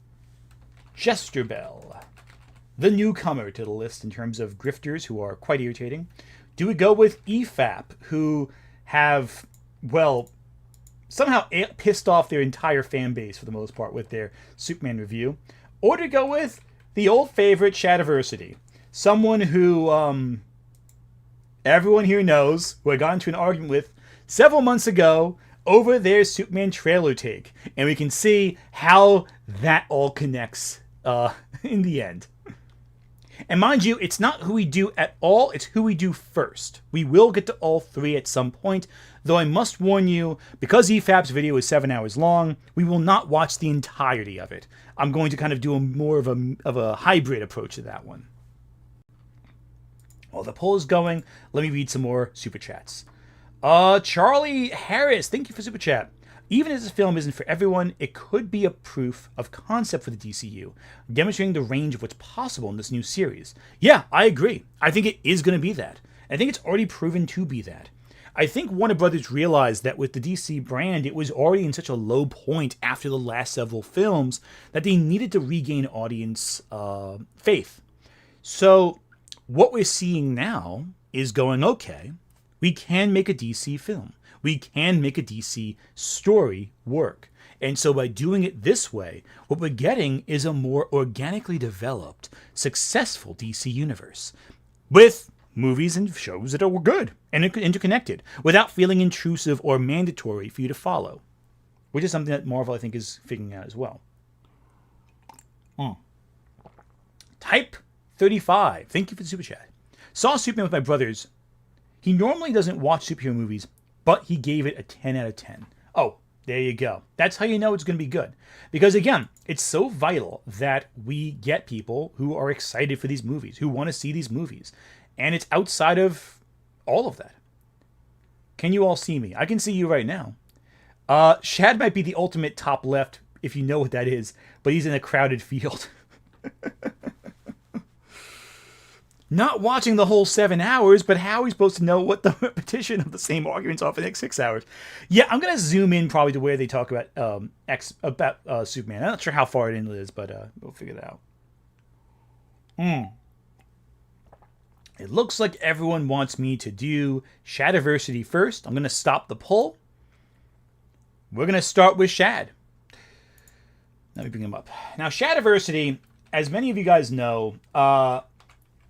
JesterBell, the newcomer to the list in terms of grifters who are quite irritating? Do we go with EFAP, who have, well, somehow pissed off their entire fan base for the most part with their Superman review? Or do we go with the old favorite Shadiversity, someone who everyone here knows, who I got into an argument with several months ago over their Superman trailer take, and we can see how that all connects in the end. And mind you, it's not who we do at all, it's who we do first. We will get to all three at some point, though I must warn you, because EFAP's video is 7 hours long, we will not watch the entirety of it. I'm going to kind of do more of a hybrid approach to that one. While the poll is going, let me read some more Super Chats. Charlie Harris, thank you for Super Chat. Even as this film isn't for everyone, it could be a proof of concept for the DCU, demonstrating the range of what's possible in this new series. Yeah, I agree. I think it is going to be that. I think it's already proven to be that. I think Warner Brothers realized that with the DC brand, it was already in such a low point after the last several films that they needed to regain audience faith. So what we're seeing now is going, okay, we can make a DC film. We can make a DC story work. And so by doing it this way, what we're getting is a more organically developed, successful DC universe with movies and shows that are good and interconnected without feeling intrusive or mandatory for you to follow, which is something that Marvel, I think, is figuring out as well. Type 35. Thank you for the super chat. Saw Superman with my brothers. He normally doesn't watch superhero movies, but he gave it a 10 out of 10. Oh, there you go. That's how you know it's going to be good. Because again, it's so vital that we get people who are excited for these movies, who want to see these movies. And it's outside of all of that. Can you all see me? I can see you right now. Shad might be the ultimate top left, if you know what that is, but he's in a crowded field. Not watching the whole 7 hours, but how are we supposed to know what the repetition of the same arguments are for the next 6 hours? Yeah, I'm going to zoom in probably to where they talk about Superman. I'm not sure how far it is, but we'll figure that out. It looks like everyone wants me to do Shadiversity first. I'm going to stop the poll. We're going to start with Shad. Let me bring him up. Now, Shadiversity, as many of you guys know,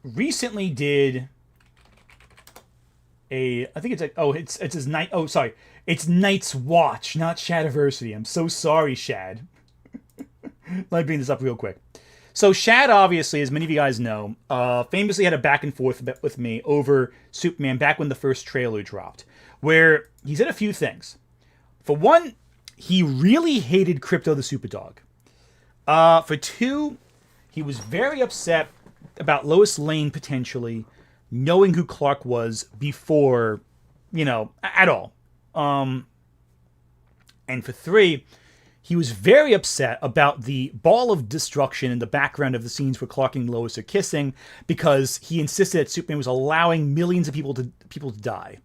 recently did I think it's it's his night. Oh, sorry. It's Night's Watch, not Shadiversity. I'm so sorry, Shad. Let me bring this up real quick. So Shad, obviously, as many of you guys know, famously had a back and forth with me over Superman back when the first trailer dropped, where he said a few things. For one, he really hated Krypto the Superdog. For two, he was very upset about Lois Lane potentially knowing who Clark was before, at all. And for three, he was very upset about the ball of destruction in the background of the scenes where Clark and Lois are kissing because he insisted that Superman was allowing millions of people to die.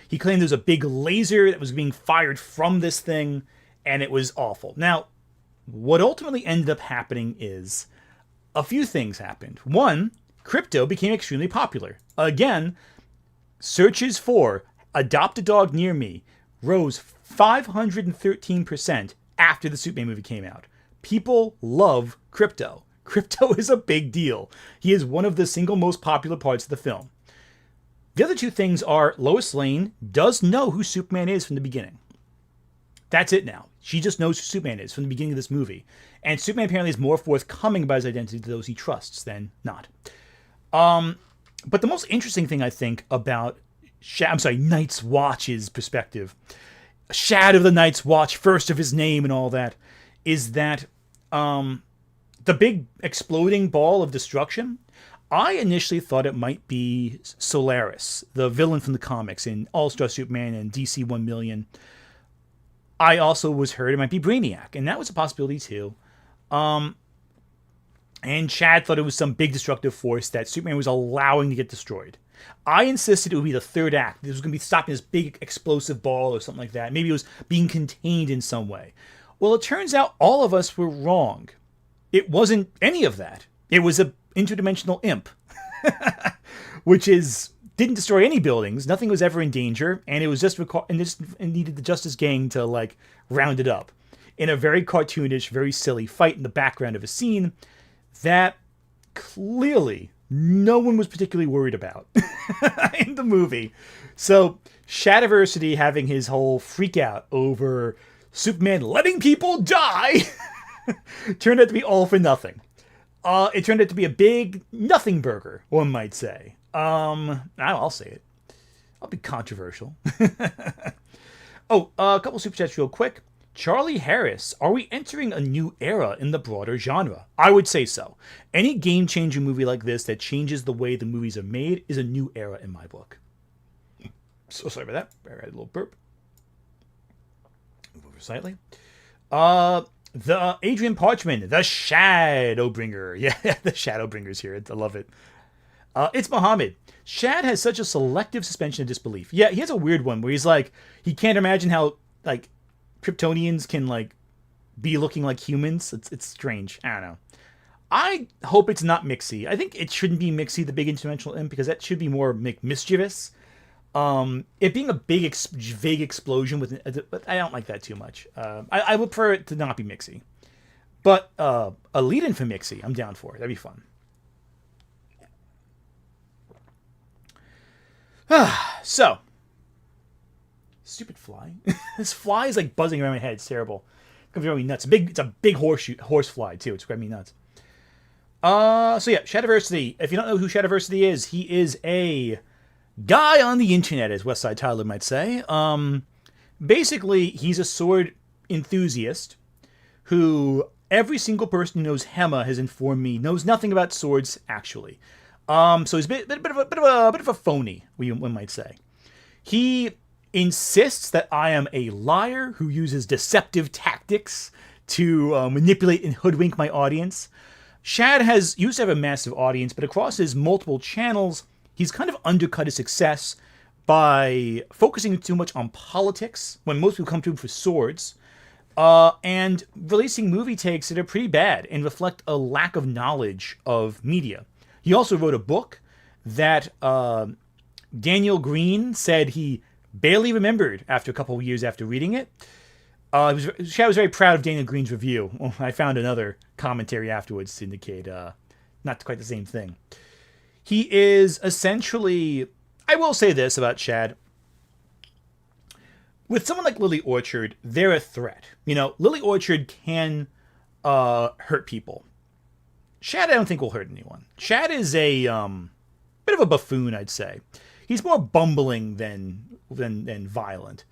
He claimed there was a big laser that was being fired from this thing, and it was awful. Now, what ultimately ended up happening is a few things happened. One, Krypto became extremely popular. Again, searches for adopt a dog near me rose 513% after the Superman movie came out. People love Krypto. Krypto is a big deal. He is one of the single most popular parts of the film. The other two things are Lois Lane does know who Superman is from the beginning. That's it now. She just knows who Superman is from the beginning of this movie. And Superman apparently is more forthcoming about his identity to those he trusts than not. But the most interesting thing I think about Night's Watch's perspective, Shad of the Night's Watch, first of his name and all that, is that the big exploding ball of destruction, I initially thought it might be Solaris, the villain from the comics in All-Star Superman and DC 1 Million. I also was heard it might be Brainiac, and that was a possibility too. And Chad thought it was some big destructive force that Superman was allowing to get destroyed. I insisted it would be the third act. This was going to be stopping this big explosive ball or something like that. Maybe it was being contained in some way. Well, it turns out all of us were wrong. It wasn't any of that. It was an interdimensional imp, which didn't destroy any buildings. Nothing was ever in danger, and it was just needed the Justice Gang to like round it up in a very cartoonish, very silly fight in the background of a scene that clearly no one was particularly worried about in the movie. So Shadiversity having his whole freak out over Superman letting people die turned out to be all for nothing. It turned out to be a big nothing burger, one might say. I'll say it. I'll be controversial. A couple super chats real quick. Charlie Harris, are we entering a new era in the broader genre? I would say so. Any game-changing movie like this that changes the way the movies are made is a new era in my book. So sorry about that. I had a little burp. Move over slightly. The Adrian Parchman, the Shadowbringer. Yeah, the Shadowbringer's here. I love it. It's Muhammad. Shad has such a selective suspension of disbelief. Yeah, he has a weird one where he's like, he can't imagine how, like, Kryptonians can, like, be looking like humans. It's strange. I don't know. I hope it's not Mixie. I think it shouldn't be Mixie, the big interdimensional imp, because that should be more mischievous. It being a big, vague explosion but I don't like that too much. I would prefer it to not be Mixie. But a lead-in for Mixie, I'm down for it. That'd be fun. So, stupid fly. This fly is like buzzing around my head. It's terrible. It's gonna drive me nuts. It's a big horse fly too. It's driving me nuts. So yeah, Shadiversity. If you don't know who Shadiversity is, he is a guy on the internet, as Westside Tyler might say. Basically, he's a sword enthusiast who every single person who knows Hema has informed me knows nothing about swords actually. So he's a bit of a phony, one might say. He insists that I am a liar who uses deceptive tactics to manipulate and hoodwink my audience. Shad used to have a massive audience, but across his multiple channels, he's kind of undercut his success by focusing too much on politics when most people come to him for swords, and releasing movie takes that are pretty bad and reflect a lack of knowledge of media. He also wrote a book that Daniel Green said he barely remembered after a couple of years after reading it. Shad was very proud of Daniel Green's review. I found another commentary afterwards to indicate not quite the same thing. He is essentially... I will say this about Shad. With someone like Lily Orchard, they're a threat. You know, Lily Orchard can hurt people. Shad, I don't think will hurt anyone. Shad is a bit of a buffoon, I'd say. He's more bumbling than violent.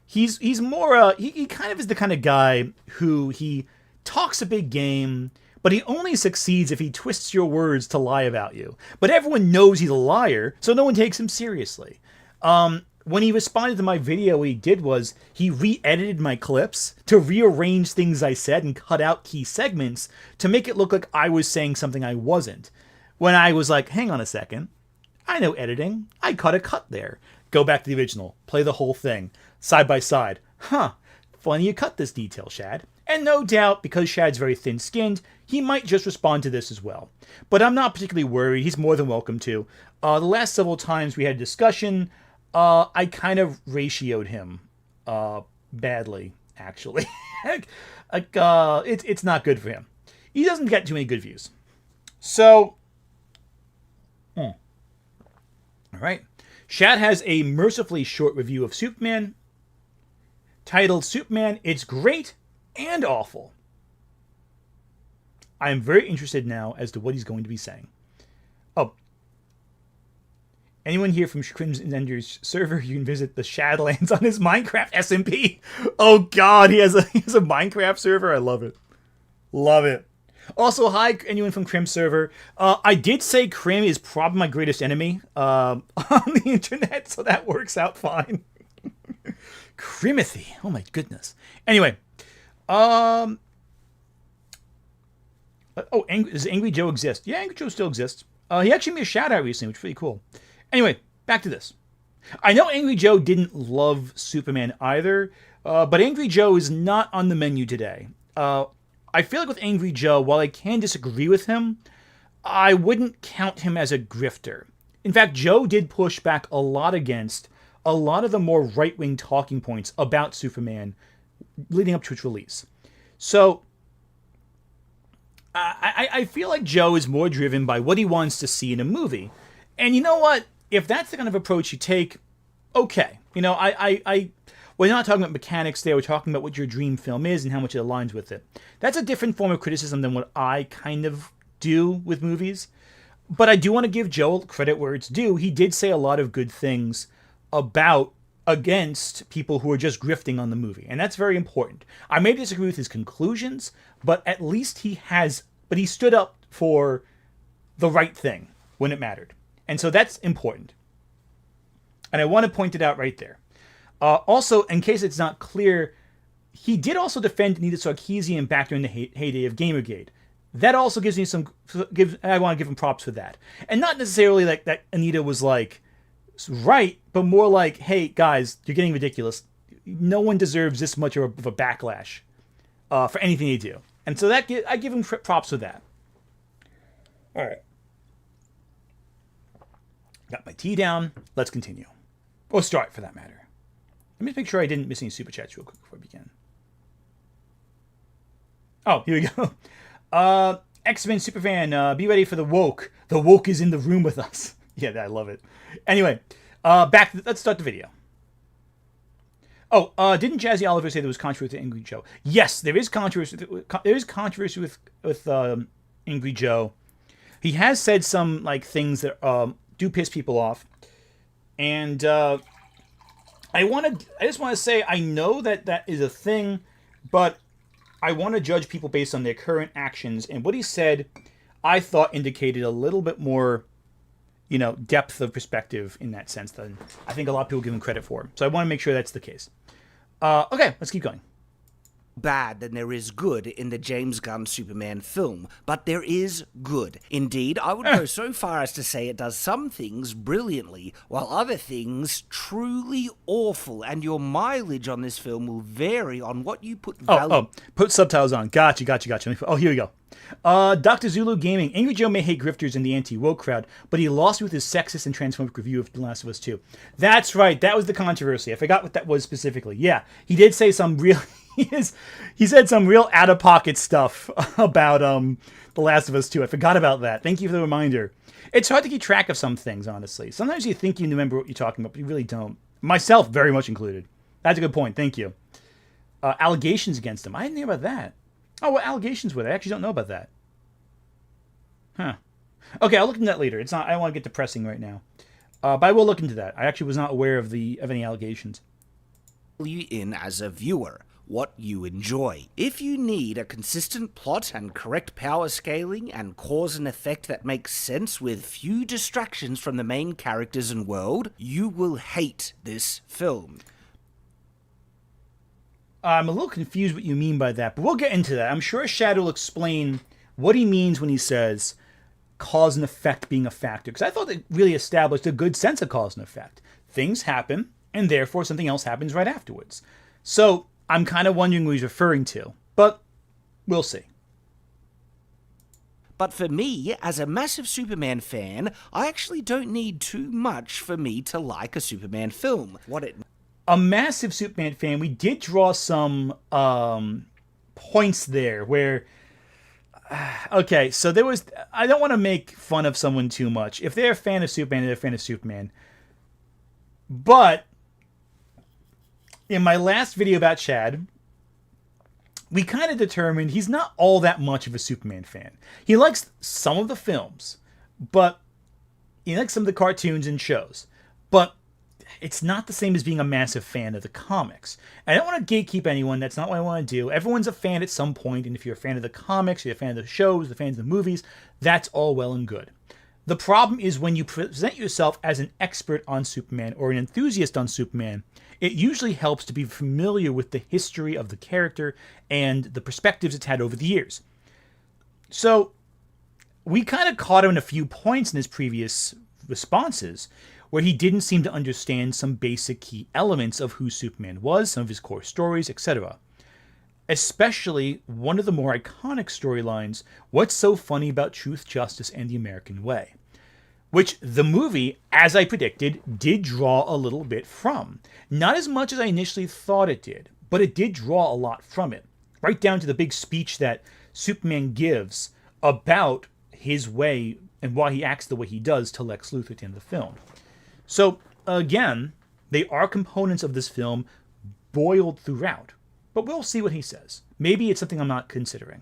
He's more he kind of is the kind of guy who he talks a big game, but he only succeeds if he twists your words to lie about you. But everyone knows he's a liar, so no one takes him seriously. When he responded to my video, what he did was he re-edited my clips to rearrange things I said and cut out key segments to make it look like I was saying something I wasn't. When I was like, hang on a second, I know editing. I cut a cut there. Go back to the original. Play the whole thing. Side by side. Huh. Funny you cut this detail, Shad. And no doubt, because Shad's very thin-skinned, he might just respond to this as well. But I'm not particularly worried. He's more than welcome to. The last several times we had a discussion, I kind of ratioed him badly, actually. It's not good for him. He doesn't get too many good views. So, all right. Shad has a mercifully short review of Superman, titled Superman, It's Great and Awful. I am very interested now as to what he's going to be saying. Oh. Anyone here from Crimson Ender's server, you can visit the Shadlands on his Minecraft SMP. Oh god, he has a Minecraft server. I love it. Love it. Also, hi, anyone from Crim server. I did say Crim is probably my greatest enemy on the internet, so that works out fine. Crimothy. Oh my goodness. Anyway, Does Angry Joe exist? Yeah, Angry Joe still exists. He actually made a shout out recently, which is pretty cool. Anyway, back to this. I know Angry Joe didn't love Superman either, but Angry Joe is not on the menu today. I feel like with Angry Joe, while I can disagree with him, I wouldn't count him as a grifter. In fact, Joe did push back a lot against a lot of the more right-wing talking points about Superman leading up to its release. So, I feel like Joe is more driven by what he wants to see in a movie. And you know what? If that's the kind of approach you take, okay. You know, we're not talking about mechanics there. We're talking about what your dream film is and how much it aligns with it. That's a different form of criticism than what I kind of do with movies. But I do want to give Joe credit where it's due. He did say a lot of good things against people who are just grifting on the movie. And that's very important. I may disagree with his conclusions, but at least he stood up for the right thing when it mattered. And so that's important. And I want to point it out right there. Also, in case it's not clear, he did also defend Anita Sarkeesian back during the heyday of Gamergate. That also gives me I want to give him props for that. And not necessarily like that Anita was like right, but more like, hey guys, you're getting ridiculous. No one deserves this much of a backlash for anything they do. And so I give him props for that. All right. Got my tea down. Let's continue. Or start, for that matter. Let me make sure I didn't miss any super chats real quick before we begin. Oh, here we go. X-Men Superfan, be ready for the woke. The woke is in the room with us. Yeah, I love it. Anyway, let's start the video. Oh, didn't Jazzy Oliver say there was controversy with Angry Joe? Yes, there is controversy. There is controversy with Angry Joe. He has said some things that do piss people off, and I just want to say I know that is a thing, but I want to judge people based on their current actions. And what he said, I thought indicated a little bit more, depth of perspective in that sense than I think a lot of people give him credit for. So I want to make sure that's the case. Okay, let's keep going. Bad than there is good in the James Gunn Superman film, but there is good. Indeed, I would go so far as to say it does some things brilliantly, while other things truly awful, and your mileage on this film will vary on what you put value... Put subtitles on. Gotcha. Oh, here we go. Dr. Zulu Gaming. Angry Joe may hate grifters in the anti-woke crowd, but he lost with his sexist and transphobic review of The Last of Us 2. That's right. That was the controversy. I forgot what that was specifically. Yeah, he did say some real... he said some real out-of-pocket stuff about The Last of Us 2. I forgot about that. Thank you for the reminder. It's hard to keep track of some things, honestly. Sometimes you think you remember what you're talking about, but you really don't. Myself, very much included. That's a good point. Thank you. Allegations against him. I didn't hear about that. Oh, what allegations were there? I actually don't know about that. Huh. Okay, I'll look into that later. I don't want to get depressing right now. But I will look into that. I actually was not aware of any allegations. You in as a viewer. What you enjoy. If you need a consistent plot and correct power scaling and cause and effect that makes sense with few distractions from the main characters and world, you will hate this film. I'm a little confused what you mean by that, but we'll get into that. I'm sure Shad will explain what he means when he says cause and effect being a factor, because I thought it really established a good sense of cause and effect. Things happen, and therefore something else happens right afterwards. So I'm kind of wondering what he's referring to, but we'll see. But for me, as a massive Superman fan, I actually don't need too much for me to like a Superman film. A massive Superman fan, we did draw some points there where... Okay, so there was... I don't want to make fun of someone too much. If they're a fan of Superman, they're a fan of Superman. But in my last video about Chad, we kind of determined he's not all that much of a Superman fan. He likes some of the films, but he likes some of the cartoons and shows. But it's not the same as being a massive fan of the comics. And I don't want to gatekeep anyone. That's not what I want to do. Everyone's a fan at some point, and if you're a fan of the comics, you're a fan of the shows, the fans of the movies, that's all well and good. The problem is when you present yourself as an expert on Superman or an enthusiast on Superman, it usually helps to be familiar with the history of the character and the perspectives it's had over the years. So we kind of caught him in a few points in his previous responses where he didn't seem to understand some basic key elements of who Superman was, some of his core stories, etc. Especially one of the more iconic storylines, What's So Funny About Truth, Justice, and the American Way, which the movie, as I predicted, did draw a little bit from. Not as much as I initially thought it did, but it did draw a lot from it. Right down to the big speech that Superman gives about his way and why he acts the way he does to Lex Luthor at the end of the film. So, again, they are components of this film boiled throughout. But we'll see what he says. Maybe it's something I'm not considering.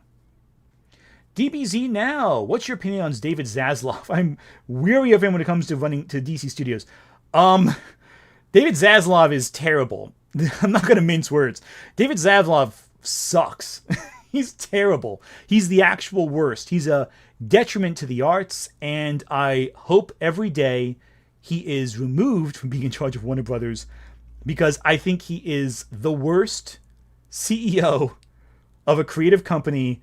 DBZ Now, what's your opinion on David Zaslav? I'm weary of him when it comes to running to DC Studios. David Zaslav is terrible. I'm not going to mince words. David Zaslav sucks. He's terrible. He's the actual worst. He's a detriment to the arts, and I hope every day he is removed from being in charge of Warner Brothers, because I think he is the worst CEO of a creative company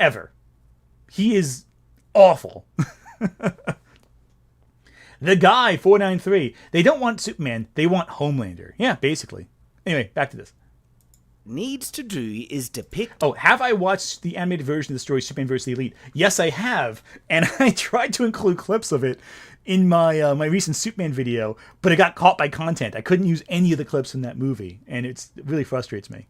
ever. He is awful. The guy, 493. They don't want Superman. They want Homelander. Yeah, basically. Anyway, back to this. Needs to do is depict... Oh, have I watched the animated version of the story Superman vs. the Elite? Yes, I have. And I tried to include clips of it in my my recent Superman video, but it got caught by content. I couldn't use any of the clips from that movie, and it really frustrates me.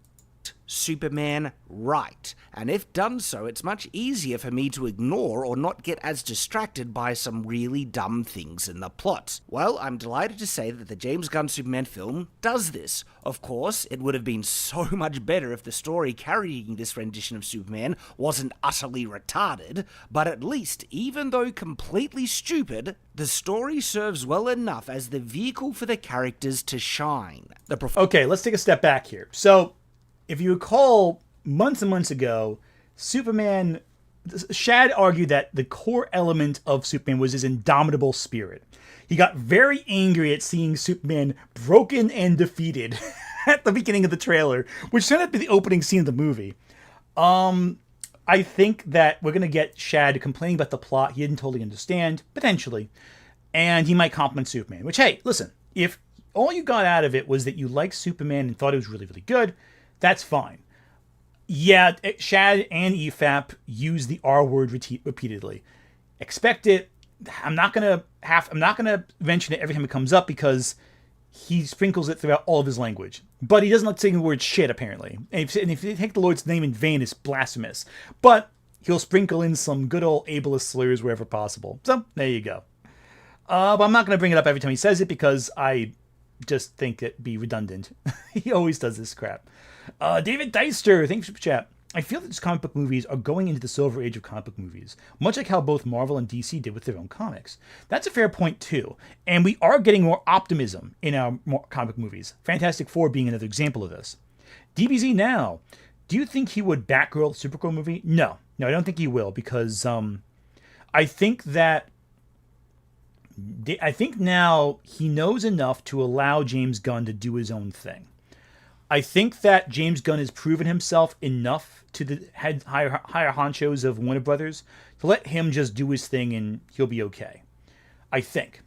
Superman right, and if done so, it's much easier for me to ignore or not get as distracted by some really dumb things in the plot. Well, I'm delighted to say that the James Gunn Superman film does this. Of course, it would have been so much better if the story carrying this rendition of Superman wasn't utterly retarded, but at least, even though completely stupid, the story serves well enough as the vehicle for the characters to shine. Okay, let's take a step back here. So, if you recall, months and months ago, Shad argued that the core element of Superman was his indomitable spirit. He got very angry at seeing Superman broken and defeated at the beginning of the trailer, which turned out to be the opening scene of the movie. I think that we're going to get Shad complaining about the plot he didn't totally understand, potentially, and he might compliment Superman, which, hey, listen, if all you got out of it was that you liked Superman and thought it was really, really good, that's fine. Yeah, Shad and EFAP use the R word repeatedly. Expect it. I'm not gonna mention it every time it comes up because he sprinkles it throughout all of his language. But he doesn't like saying the word shit, apparently. And if you take the Lord's name in vain, it's blasphemous. But he'll sprinkle in some good old ableist slurs wherever possible. So there you go. But I'm not gonna bring it up every time he says it because I just think it'd be redundant. He always does this crap. David Deister, thanks for the chat. I feel that these comic book movies are going into the silver age of comic book movies, much like how both Marvel and DC did with their own comics. That's a fair point too, and we are getting more optimism in our comic movies. Fantastic Four being another example of this. DBZ Now, do you think he would Batgirl the Supergirl movie? No, I don't think he will, because I think now he knows enough to allow James Gunn to do his own thing. I think that James Gunn has proven himself enough to the higher honchos of Warner Brothers to let him just do his thing and he'll be okay. I think.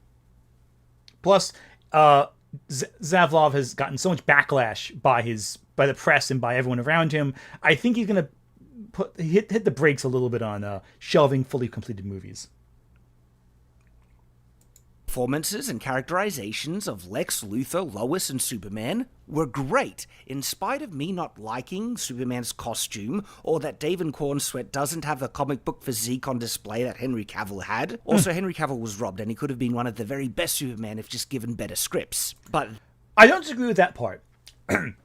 Plus, Zaslav has gotten so much backlash by the press and by everyone around him. I think he's going to hit the brakes a little bit on shelving fully completed movies. Performances and characterizations of Lex Luthor, Lois, and Superman were great, in spite of me not liking Superman's costume, or that Dave and Cornsweat doesn't have the comic book physique on display that Henry Cavill had. Also, Henry Cavill was robbed, and he could have been one of the very best Superman if just given better scripts. But I don't disagree with that part. Henry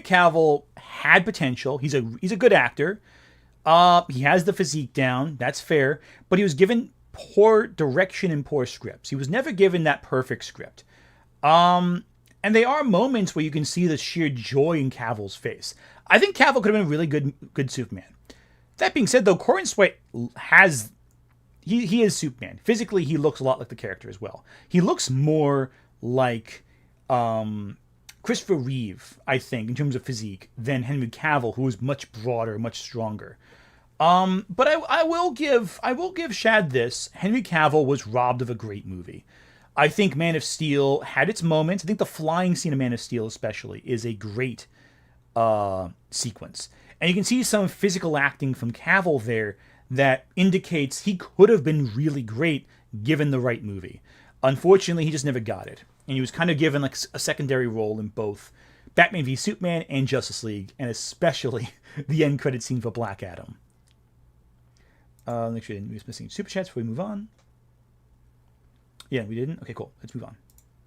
Cavill had potential. He's a good actor. He has the physique down. That's fair. But he was given poor direction and poor scripts. He was never given that perfect script. And there are moments where you can see the sheer joy in Cavill's face. I think Cavill could have been a really good Superman. That being said, though, Cornsweat has... He is Superman. Physically, he looks a lot like the character as well. He looks more like Christopher Reeve, I think, in terms of physique, than Henry Cavill, who is much broader, much stronger. But I will give Shad this. Henry Cavill was robbed of a great movie. I think Man of Steel had its moments. I think the flying scene of Man of Steel especially is a great sequence. And you can see some physical acting from Cavill there that indicates he could have been really great given the right movie. Unfortunately, he just never got it. And he was kind of given like a secondary role in both Batman v Superman and Justice League, and especially the end credit scene for Black Adam. Make sure we was missing super chats before we move on. Yeah, we didn't? Okay, cool. Let's move on.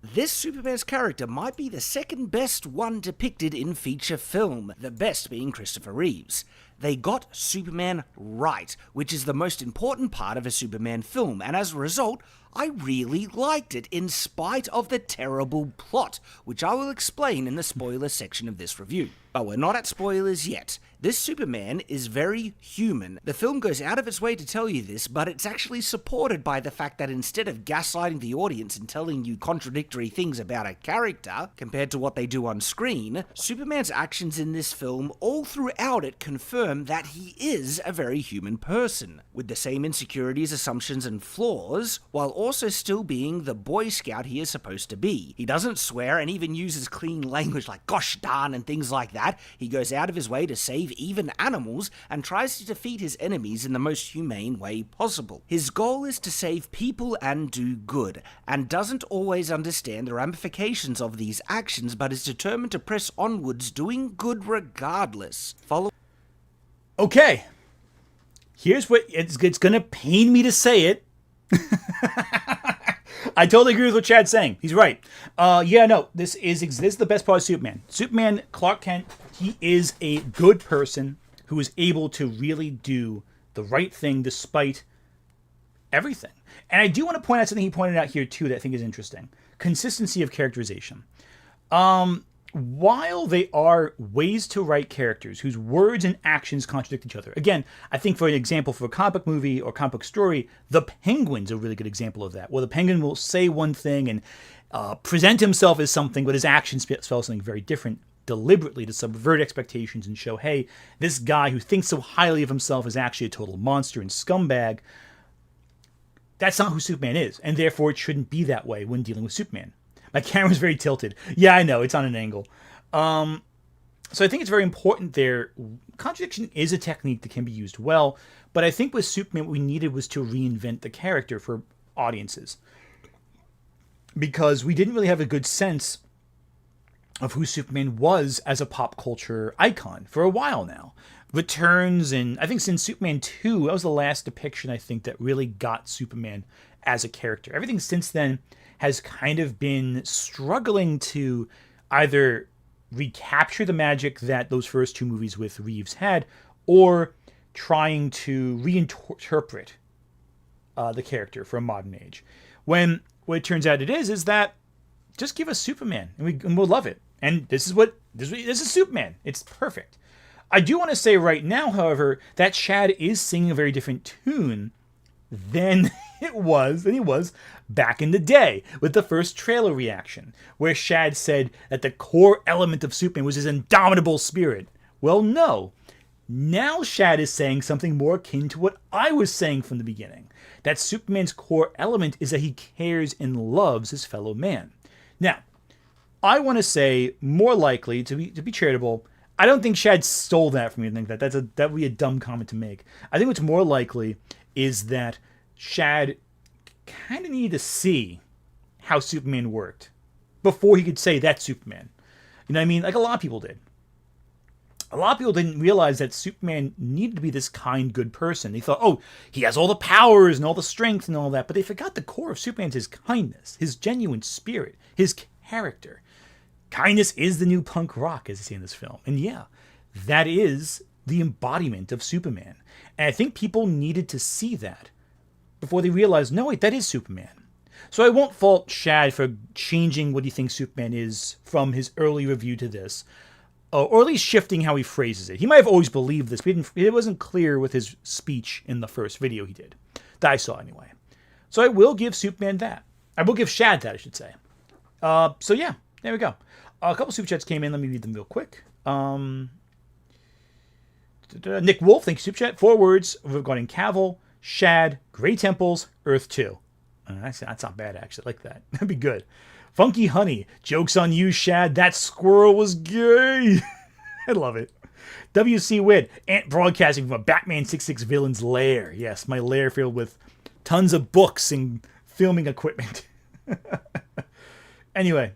This Superman's character might be the second best one depicted in feature film, the best being Christopher Reeves. They got Superman right, which is the most important part of a Superman film, and as a result, I really liked it in spite of the terrible plot, which I will explain in the spoiler section of this review. But we're not at spoilers yet. This Superman is very human. The film goes out of its way to tell you this, but it's actually supported by the fact that instead of gaslighting the audience and telling you contradictory things about a character compared to what they do on screen, Superman's actions in this film all throughout it confirm that he is a very human person, with the same insecurities, assumptions, and flaws, while also still being the Boy Scout he is supposed to be. He doesn't swear and even uses clean language like gosh darn and things like that. He goes out of his way to save even animals and tries to defeat his enemies in the most humane way possible. His goal is to save people and do good, and doesn't always understand the ramifications of these actions, but is determined to press onwards doing good regardless. Okay. Here's what it's going to pain me to say it. I totally agree with what Chad's saying. He's right. This is the best part of Superman. Superman, Clark Kent, he is a good person who is able to really do the right thing despite everything. And I do want to point out something he pointed out here too that I think is interesting. Consistency of characterization. While they are ways to write characters whose words and actions contradict each other. Again, I think for an example for a comic book movie or comic book story, the Penguin's a really good example of that. Where the Penguin will say one thing and present himself as something, but his actions spell something very different, deliberately to subvert expectations and show, hey, this guy who thinks so highly of himself is actually a total monster and scumbag. That's not who Superman is, and therefore it shouldn't be that way when dealing with Superman. My camera's very tilted. Yeah, I know, it's on an angle. So I think it's very important there. Contradiction is a technique that can be used well, but I think with Superman what we needed was to reinvent the character for audiences. Because we didn't really have a good sense of who Superman was as a pop culture icon for a while now. Returns, and I think since Superman 2, that was the last depiction I think that really got Superman as a character. Everything since then has kind of been struggling to either recapture the magic that those first two movies with Reeves had, or trying to reinterpret the character for a modern age. When what it turns out it is that just give us Superman and we'll love it. And this is Superman. It's perfect. I do want to say right now, however, that Shad is singing a very different tune than he was back in the day with the first trailer reaction, where Shad said that the core element of Superman was his indomitable spirit. Well, no. Now Shad is saying something more akin to what I was saying from the beginning. That Superman's core element is that he cares and loves his fellow man. Now, I want to say, more likely, to be charitable, I don't think Shad stole that from me. I think that would be a dumb comment to make. I think what's more likely is that Shad kind of needed to see how Superman worked before he could say that's Superman. You know what I mean? Like a lot of people did. A lot of people didn't realize that Superman needed to be this kind, good person. They thought, oh, he has all the powers and all the strength and all that. But they forgot the core of Superman's his kindness, his genuine spirit, his character. Kindness is the new punk rock, as you see in this film. And yeah, that is the embodiment of Superman. And I think people needed to see that before they realized, no, wait, that is Superman. So I won't fault Shad for changing what he thinks Superman is from his early review to this, or at least shifting how he phrases it. He might have always believed this, but it wasn't clear with his speech in the first video he did, that I saw anyway. So I will give Superman that. I will give Shad that, I should say. So yeah, there we go. A couple super chats came in. Let me read them real quick. Nick Wolf, thank you, Super Chat. 4 words regarding Cavill, Shad, Grey Temples, Earth 2. That's not bad, actually. I like that. That'd be good. Funky Honey, joke's on you, Shad. That squirrel was gay. I love it. WC Wid, Ant broadcasting from a Batman 66 villain's lair. Yes, my lair filled with tons of books and filming equipment. Anyway.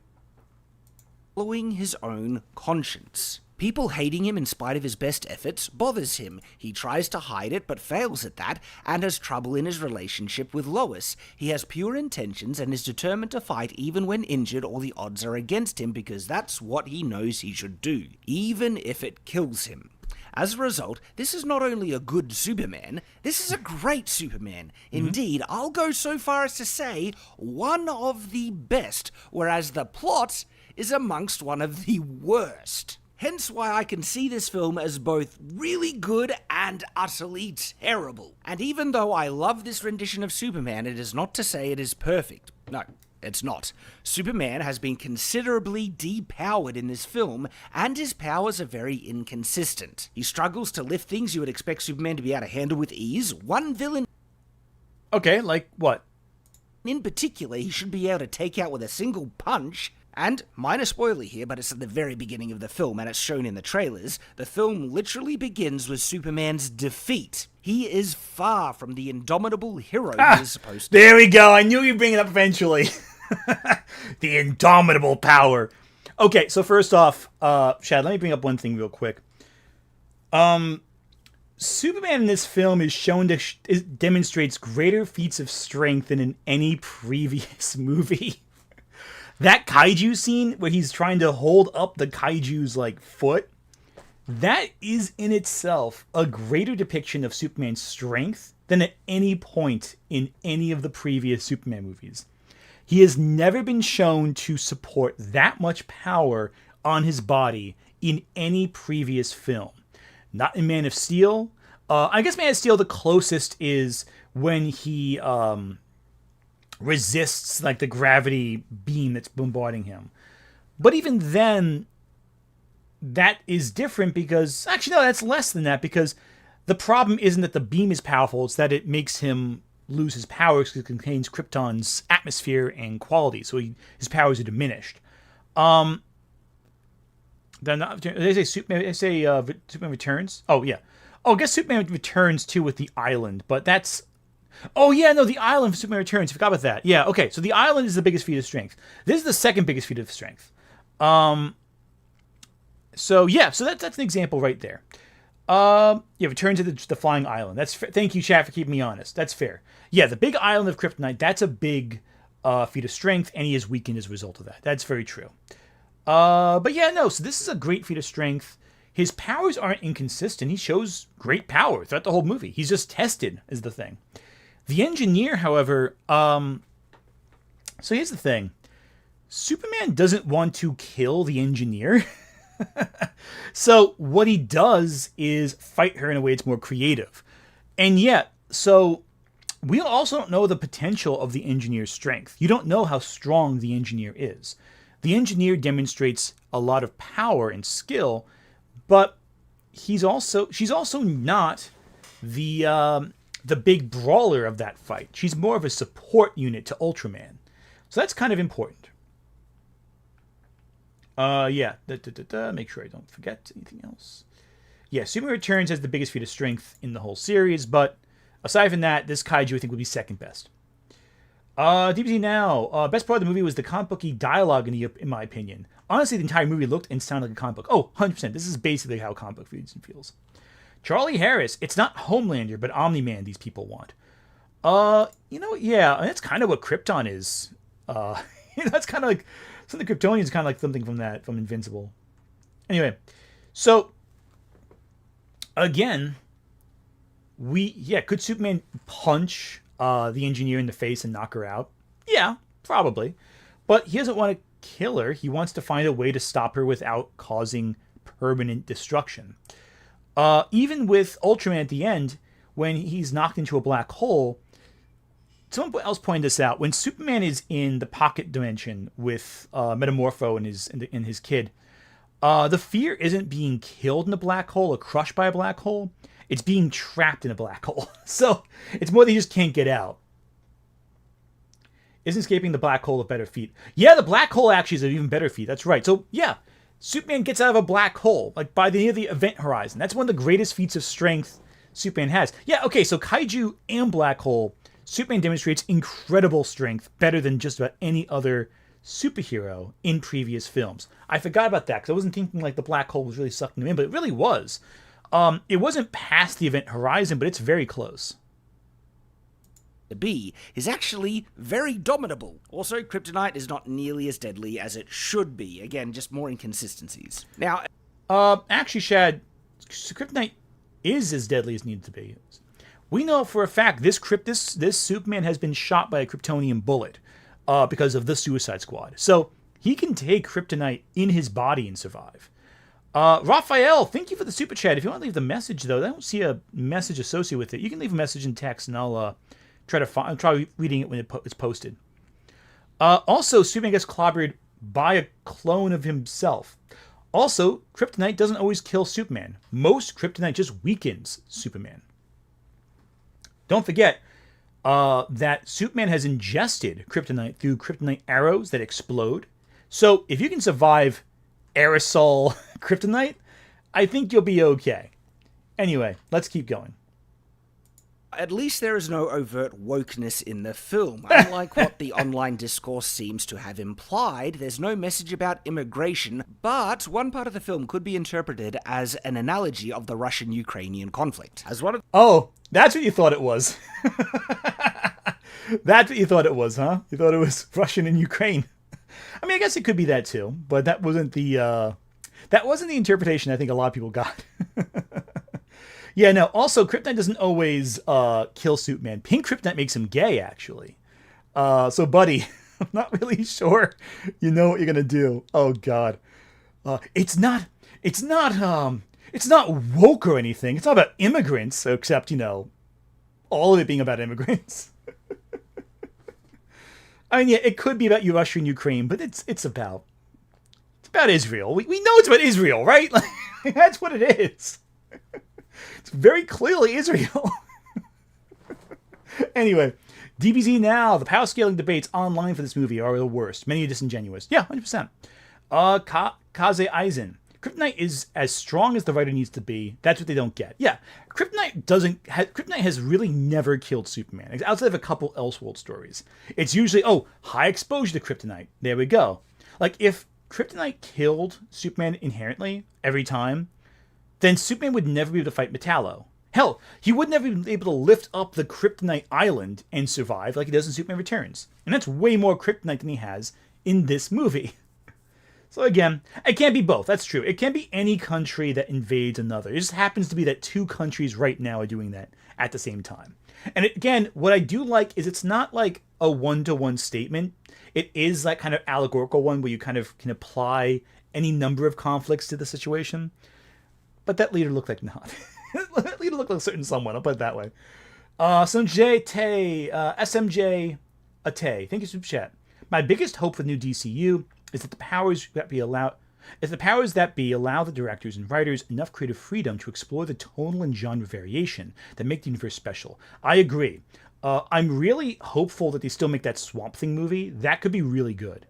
Following his own conscience. People hating him in spite of his best efforts bothers him. He tries to hide it but fails at that and has trouble in his relationship with Lois. He has pure intentions and is determined to fight even when injured or the odds are against him because that's what he knows he should do, even if it kills him. As a result, this is not only a good Superman, this is a great Superman. Indeed, I'll go so far as to say one of the best, whereas the plot is amongst one of the worst. Hence why I can see this film as both really good and utterly terrible. And even though I love this rendition of Superman, it is not to say it is perfect. No, it's not. Superman has been considerably depowered in this film, and his powers are very inconsistent. He struggles to lift things you would expect Superman to be able to handle with ease. One villain... Okay, like what? In particular, he should be able to take out with a single punch. And, minor spoiler here, but it's at the very beginning of the film, and it's shown in the trailers, the film literally begins with Superman's defeat. He is far from the indomitable hero he is supposed to be. There we go, I knew you'd bring it up eventually. The indomitable power. Okay, so first off, Shad, let me bring up one thing real quick. Superman in this film is shown to demonstrates greater feats of strength than in any previous movie. That kaiju scene where he's trying to hold up the kaiju's foot, that is in itself a greater depiction of Superman's strength than at any point in any of the previous Superman movies. He has never been shown to support that much power on his body in any previous film. Not in Man of Steel. I guess Man of Steel, the closest is when he resists the gravity beam that's bombarding him. But even then, that is different because... Actually, no, that's less than that because the problem isn't that the beam is powerful, it's that it makes him lose his powers because it contains Krypton's atmosphere and quality, so his powers are diminished. They say Superman Returns? Oh, yeah. Oh, I guess Superman Returns, too, with the island, but that's... Oh, yeah, no, the island for Superman Returns. I forgot about that. Yeah, okay, so the island is the biggest feat of strength. This is the second biggest feat of strength. So that's an example right there. Return to the flying island. That's thank you, chat, for keeping me honest. That's fair. Yeah, the big island of Kryptonite, that's a big feat of strength, and he is weakened as a result of that. That's very true. But yeah, no, so this is a great feat of strength. His powers aren't inconsistent. He shows great power throughout the whole movie. He's just tested, is the thing. The engineer, however, so here's the thing. Superman doesn't want to kill the engineer. So what he does is fight her in a way that's more creative. And yet, so we also don't know the potential of the engineer's strength. You don't know how strong the engineer is. The engineer demonstrates a lot of power and skill, but she's also not the big brawler of that fight. She's more of a support unit to Ultraman. So that's kind of important. Make sure I don't forget anything else. Yeah, Superman Returns has the biggest feat of strength in the whole series, but aside from that, this kaiju I think would be second best. DBZ Now, best part of the movie was the comic booky dialogue in my opinion. Honestly, the entire movie looked and sounded like a comic book. Oh, 100%. This is basically how a comic book reads and feels. Charlie Harris, it's not Homelander, but Omni-Man these people want. Yeah, and that's kind of what Krypton is. That's kind of like... So the Kryptonians kind of like something from Invincible. Anyway, so again, could Superman punch the engineer in the face and knock her out? Yeah, probably. But he doesn't want to kill her. He wants to find a way to stop her without causing permanent destruction. Even with Ultraman at the end, when he's knocked into a black hole, someone else pointed this out. When Superman is in the pocket dimension with Metamorpho and his kid, The fear isn't being killed in a black hole or crushed by a black hole. It's being trapped in a black hole. So it's more that you just can't get out. Isn't escaping the black hole a better feat? Yeah, the black hole actually is an even better feat. That's right. So yeah, Superman gets out of a black hole, like by the end of the event horizon. That's one of the greatest feats of strength Superman has. Yeah, okay, so Kaiju and black hole, Superman demonstrates incredible strength, better than just about any other superhero in previous films. I forgot about that because I wasn't thinking like the black hole was really sucking him in, but it really was. It wasn't past the event horizon, but it's very close. The B is actually very dominable. Also, kryptonite is not nearly as deadly as it should be. Again, just more inconsistencies. Now, actually, Shad, kryptonite is as deadly as needed to be. We know for a fact this Superman has been shot by a Kryptonian bullet because of the Suicide Squad. So he can take kryptonite in his body and survive. Raphael, thank you for the super chat. If you want to leave the message, though, I don't see a message associated with it. You can leave a message in text, and I'll try reading it when it's posted. Also, Superman gets clobbered by a clone of himself. Also, kryptonite doesn't always kill Superman. Most kryptonite just weakens Superman. Don't forget that Superman has ingested kryptonite through kryptonite arrows that explode. So if you can survive aerosol kryptonite, I think you'll be okay. Anyway, let's keep going. At least there is no overt wokeness in the film. Unlike what the online discourse seems to have implied, there's no message about immigration, but one part of the film could be interpreted as an analogy of the Russian-Ukrainian conflict. As one of Oh, that's what you thought it was. That's what you thought it was, huh? You thought it was Russian and Ukraine. I mean, I guess it could be that too, but that wasn't the interpretation I think a lot of people got. Yeah, no, also, kryptonite doesn't always kill Superman. Pink kryptonite makes him gay, actually. So, buddy, I'm not really sure you know what you're going to do. Oh, God. It's not woke or anything. It's not about immigrants, except, all of it being about immigrants. I mean, yeah, it could be about Russia and Ukraine, but it's about Israel. We know it's about Israel, right? Like, that's what it is. It's very clearly Israel. Anyway, DBZ now. The power scaling debates online for this movie are the worst. Many are disingenuous. Yeah, 100%. Kaze Eisen. Kryptonite is as strong as the writer needs to be. That's what they don't get. Yeah, Kryptonite has really never killed Superman, outside of a couple Elseworld stories. It's usually, high exposure to kryptonite. There we go. Like, if kryptonite killed Superman inherently every time, then Superman would never be able to fight Metallo. Hell, he would never be able to lift up the Kryptonite Island and survive like he does in Superman Returns. And that's way more kryptonite than he has in this movie. So again, it can't be both. That's true. It can't be any country that invades another. It just happens to be that two countries right now are doing that at the same time. And again, what I do like is it's not like a one-to-one statement. It is that kind of allegorical one where you kind of can apply any number of conflicts to the situation. But that leader looked like not. That leader looked like a certain someone, I'll put it that way. SMJ Ate, thank you, Super Chat. My biggest hope for the new DCU is that the powers that be allow the directors and writers enough creative freedom to explore the tonal and genre variation that make the universe special. I agree. I'm really hopeful that they still make that Swamp Thing movie. That could be really good.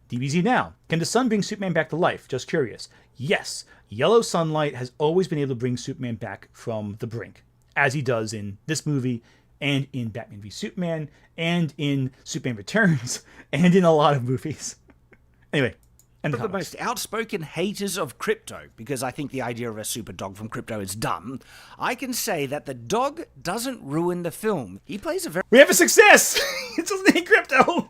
DBZ now. Can the sun bring Superman back to life? Just curious. Yes. Yellow sunlight has always been able to bring Superman back from the brink, as he does in this movie, and in Batman v Superman, and in Superman Returns, and in a lot of movies. Anyway, one of the most outspoken haters of Krypto, because I think the idea of a super dog from Krypto is dumb, I can say that the dog doesn't ruin the film. He plays a very... We have a success! It's his name, Krypto!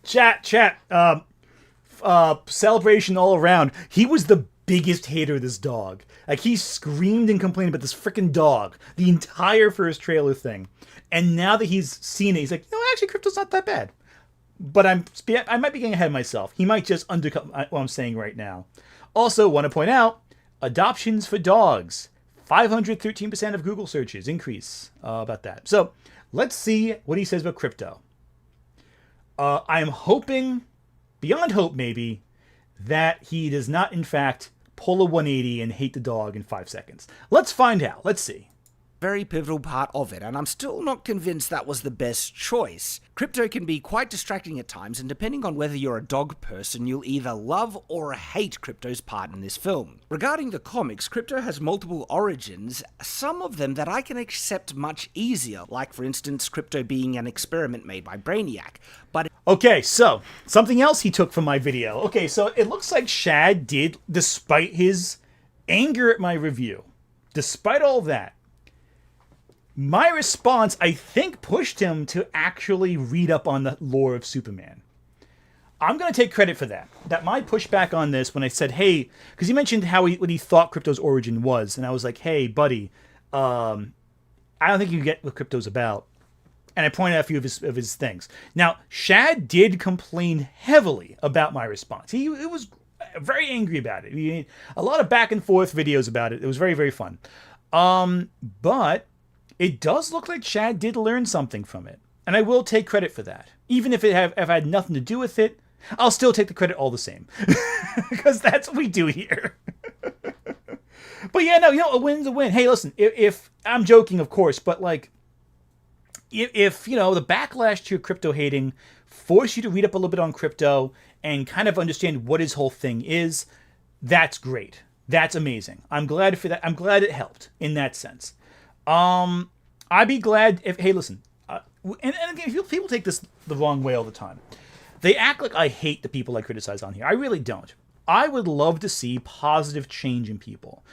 Chat. Celebration all around. He was the biggest hater of this dog. Like, he screamed and complained about this freaking dog the entire first trailer thing. And now that he's seen it, he's like, actually, Krypto's not that bad. But I might be getting ahead of myself. He might just undercut what I'm saying right now. Also, want to point out, adoptions for dogs. 513% of Google searches increase about that. So, let's see what he says about Krypto. I'm hoping, beyond hope maybe, that he does not, in fact, pull a 180 and hate the dog in 5 seconds. Let's find out. Let's see. Very pivotal part of it, and I'm still not convinced that was the best choice. Crypto can be quite distracting at times, and depending on whether you're a dog person, you'll either love or hate Crypto's part in this film. Regarding the comics, Crypto has multiple origins, some of them that I can accept much easier, like for instance Crypto being an experiment made by Brainiac, but Okay, so something else he took from my video. Okay, so it looks like Shad did, despite his anger at my review, despite all that, my response, I think, pushed him to actually read up on the lore of Superman. I'm going to take credit for that. That my pushback on this, when I said, hey, because he mentioned what he thought Crypto's origin was, and I was like, hey, buddy, I don't think you get what Crypto's about. And I pointed out a few of his things. Now, Shad did complain heavily about my response. He was very angry about it. We made a lot of back and forth videos about it. It was very, very fun. But it does look like Shad did learn something from it. And I will take credit for that. Even if it had nothing to do with it, I'll still take the credit all the same. Because that's what we do here. But yeah, no, a win's a win. Hey, listen, if I'm joking, of course, but like, if the backlash to your crypto hating force you to read up a little bit on crypto and kind of understand what his whole thing is, that's great. That's amazing. I'm glad for that. I'm glad it helped in that sense. I'd be glad if, hey, listen, and again, people take this the wrong way all the time. They act like I hate the people I criticize on here. I really don't. I would love to see positive change in people.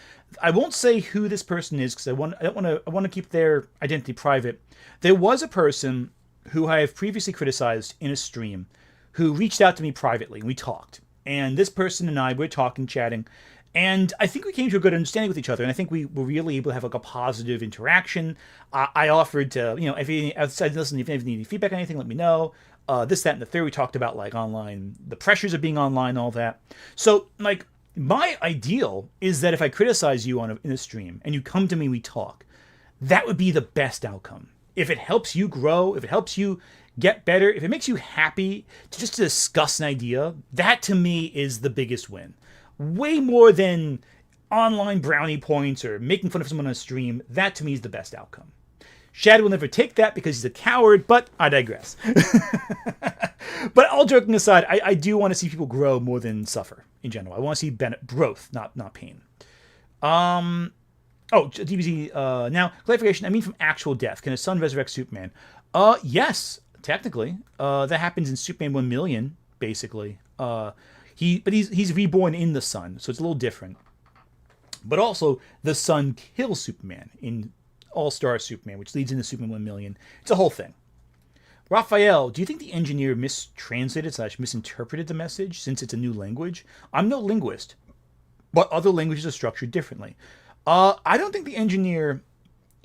I won't say who this person is because I want to keep their identity private. There was a person who I have previously criticized in a stream who reached out to me privately and we talked. And this person and I were talking, chatting, and I think we came to a good understanding with each other. And I think we were really able to have like a positive interaction. I offered to, if you said, listen, if you need any feedback on anything, let me know. This, that, and the third. We talked about like online, the pressures of being online, all that. So like my ideal is that if I criticize you in a stream and you come to me, we talk, that would be the best outcome. If it helps you grow, if it helps you get better, if it makes you happy to just discuss an idea, that to me is the biggest win. Way more than online brownie points or making fun of someone on a stream. That to me is the best outcome. Shad will never take that because he's a coward, but I digress. But all joking aside, I do want to see people grow more than suffer in general. I want to see growth, not pain. DBZ, now, clarification, I mean from actual death. Can a son resurrect Superman? Yes, technically. That happens in Superman 1 million, basically. He's reborn in the sun, so it's a little different. But also, the sun kills Superman in All-Star Superman, which leads into Superman 1 million. It's a whole thing. Raphael, do you think the engineer mistranslated/misinterpreted the message since it's a new language? I'm no linguist, but other languages are structured differently. I don't think the engineer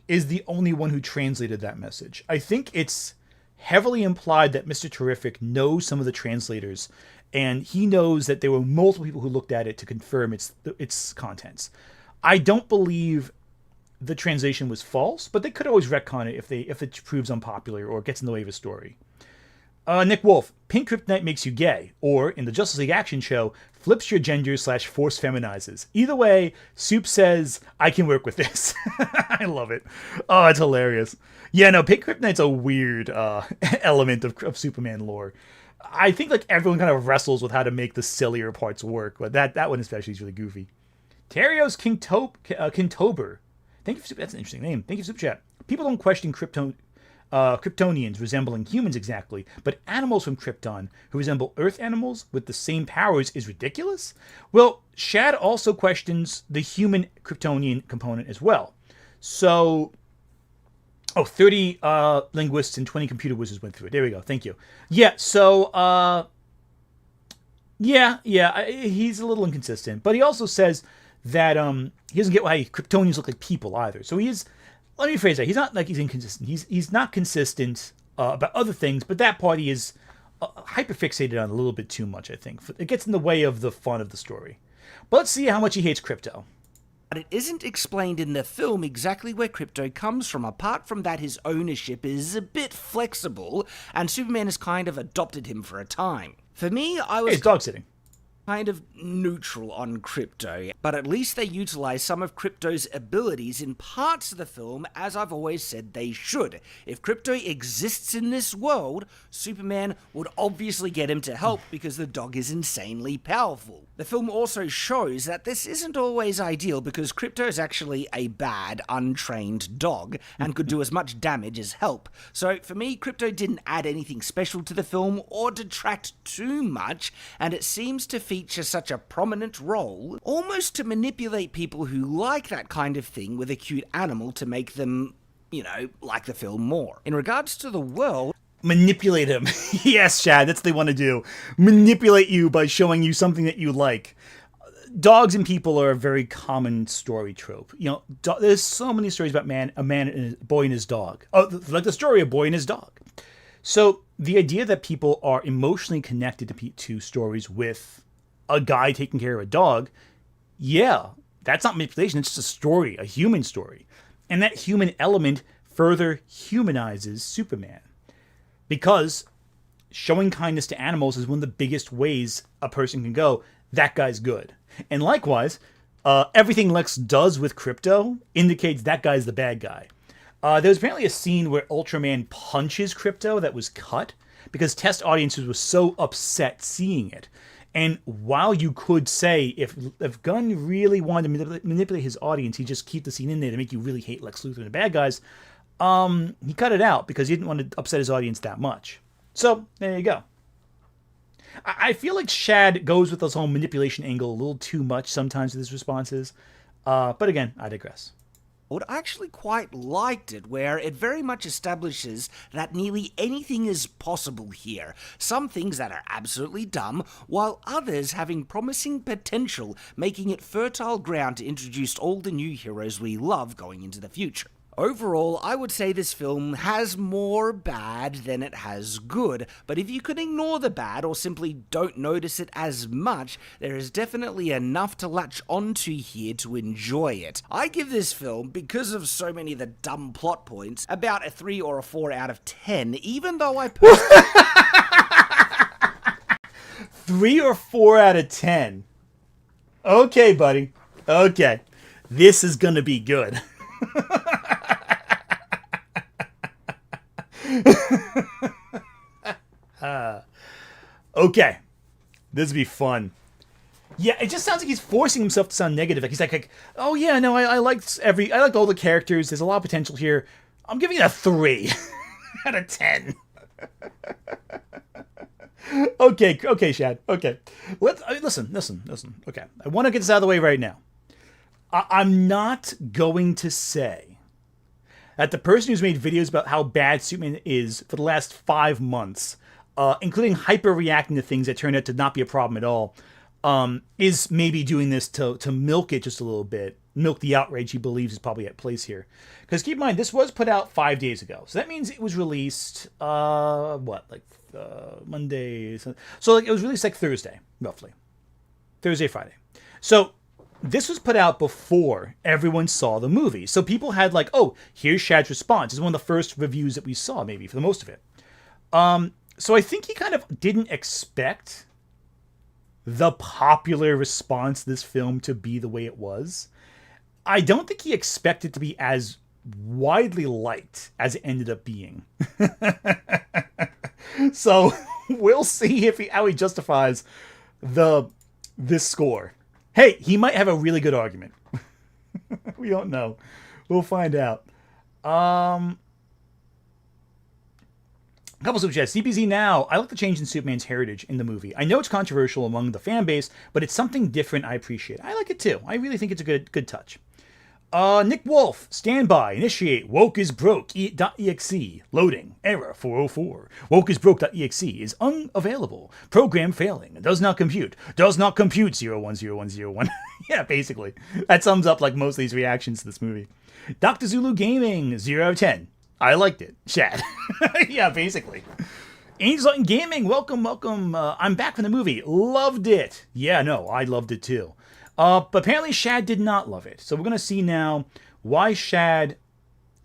is the only one who translated that message. I think it's heavily implied that Mr. Terrific knows some of the translators, and he knows that there were multiple people who looked at it to confirm its contents. I don't believe the translation was false, but they could always retcon it if it proves unpopular or gets in the way of a story. Nick Wolf, pink kryptonite makes you gay, or in the Justice League action show, flips your gender / force feminizes. Either way, Soup says, I can work with this. I love it. Oh, it's hilarious. Yeah, no, pink kryptonite's a weird element of Superman lore. I think like everyone kind of wrestles with how to make the sillier parts work, but that one especially is really goofy. Terrios Kingtober. Thank you for that's an interesting name. Thank you for Super Chat. People don't question Kryptonians resembling humans exactly, but animals from Krypton who resemble Earth animals with the same powers is ridiculous? Well, Shad also questions the human Kryptonian component as well. So, 30 linguists and 20 computer wizards went through it. There we go. Thank you. Yeah, so, he's a little inconsistent, but he also says that he doesn't get why Kryptonians look like people either. So he is, let me phrase that, he's not like he's inconsistent. He's not consistent about other things, but that part he is hyperfixated on a little bit too much, I think. It gets in the way of the fun of the story. But let's see how much he hates Krypto. But it isn't explained in the film exactly where Krypto comes from. Apart from that, his ownership is a bit flexible, and Superman has kind of adopted him for a time. For me, I was... Hey, it's dog sitting. kind of neutral on Crypto, but at least they utilize some of Crypto's abilities in parts of the film, as I've always said they should. If Crypto exists in this world, Superman would obviously get him to help because the dog is insanely powerful. The film also shows that this isn't always ideal because Crypto is actually a bad, untrained dog and could do as much damage as help. So for me, Crypto didn't add anything special to the film or detract too much, and it seems to feature such a prominent role, almost to manipulate people who like that kind of thing with a cute animal to make them, like the film more. In regards to the world, manipulate him. Yes, Shad, that's what they want to do. Manipulate you by showing you something that you like. Dogs and people are a very common story trope. There's so many stories about a boy and his dog. Oh, like the story of Boy and His Dog. So the idea that people are emotionally connected to stories with a guy taking care of a dog, yeah, that's not manipulation. It's just a story, a human story. And that human element further humanizes Superman. Because showing kindness to animals is one of the biggest ways a person can go, that guy's good. And likewise, everything Lex does with Crypto indicates that guy's the bad guy. There was apparently a scene where Ultraman punches Crypto that was cut because test audiences were so upset seeing it. And while you could say, if Gunn really wanted to manipulate his audience, he'd just keep the scene in there to make you really hate Lex Luthor and the bad guys, he cut it out because he didn't want to upset his audience that much. So, there you go. I feel like Shad goes with this whole manipulation angle a little too much sometimes with his responses. But again, I digress. I actually quite liked it, where it very much establishes that nearly anything is possible here. Some things that are absolutely dumb, while others having promising potential, making it fertile ground to introduce all the new heroes we love going into the future. Overall, I would say this film has more bad than it has good, but if you can ignore the bad or simply don't notice it as much, there is definitely enough to latch onto here to enjoy it. I give this film, because of so many of the dumb plot points, about a 3 or a 4 out of 10, even though I personally... 3 or 4 out of 10. Okay, buddy. Okay. This is gonna be good. Okay, this would be fun. Yeah, it just sounds like he's forcing himself to sound negative. Like he's like, oh yeah, no, I liked all the characters. There's a lot of potential here. I'm giving it a 3 out of 10. Okay, Shad. Okay, listen. Okay, I want to get this out of the way right now. I'm not going to say that the person who's made videos about how bad Superman is for the last 5 months, including hyper-reacting to things that turned out to not be a problem at all, is maybe doing this to milk it just a little bit, milk the outrage he believes is probably at place here. Because keep in mind, this was put out 5 days ago. So that means it was released, Monday? So it was released like Thursday, roughly. Thursday, Friday. So this was put out before everyone saw the movie. So people had like, oh, here's Shad's response. It's one of the first reviews that we saw, maybe, for the most of it. So I think he kind of didn't expect the popular response to this film to be the way it was. I don't think he expected it to be as widely liked as it ended up being. So we'll see how he justifies this score. Hey, he might have a really good argument. We don't know. We'll find out. Couple super chats. CPZ now. I like the change in Superman's heritage in the movie. I know it's controversial among the fan base, but it's something different I appreciate. I like it too. I really think it's a good touch. Nick Wolf, standby, initiate, woke is broke.exe, loading, error 404, woke is broke.exe is unavailable, program failing, does not compute 010101. Yeah, basically. That sums up like most of these reactions to this movie. Dr. Zulu Gaming, 0 out of 10. I liked it. Shad. Yeah, basically. Angels Light Gaming, welcome. I'm back from the movie. Loved it. Yeah, no, I loved it too. But apparently Shad did not love it. So we're going to see now why Shad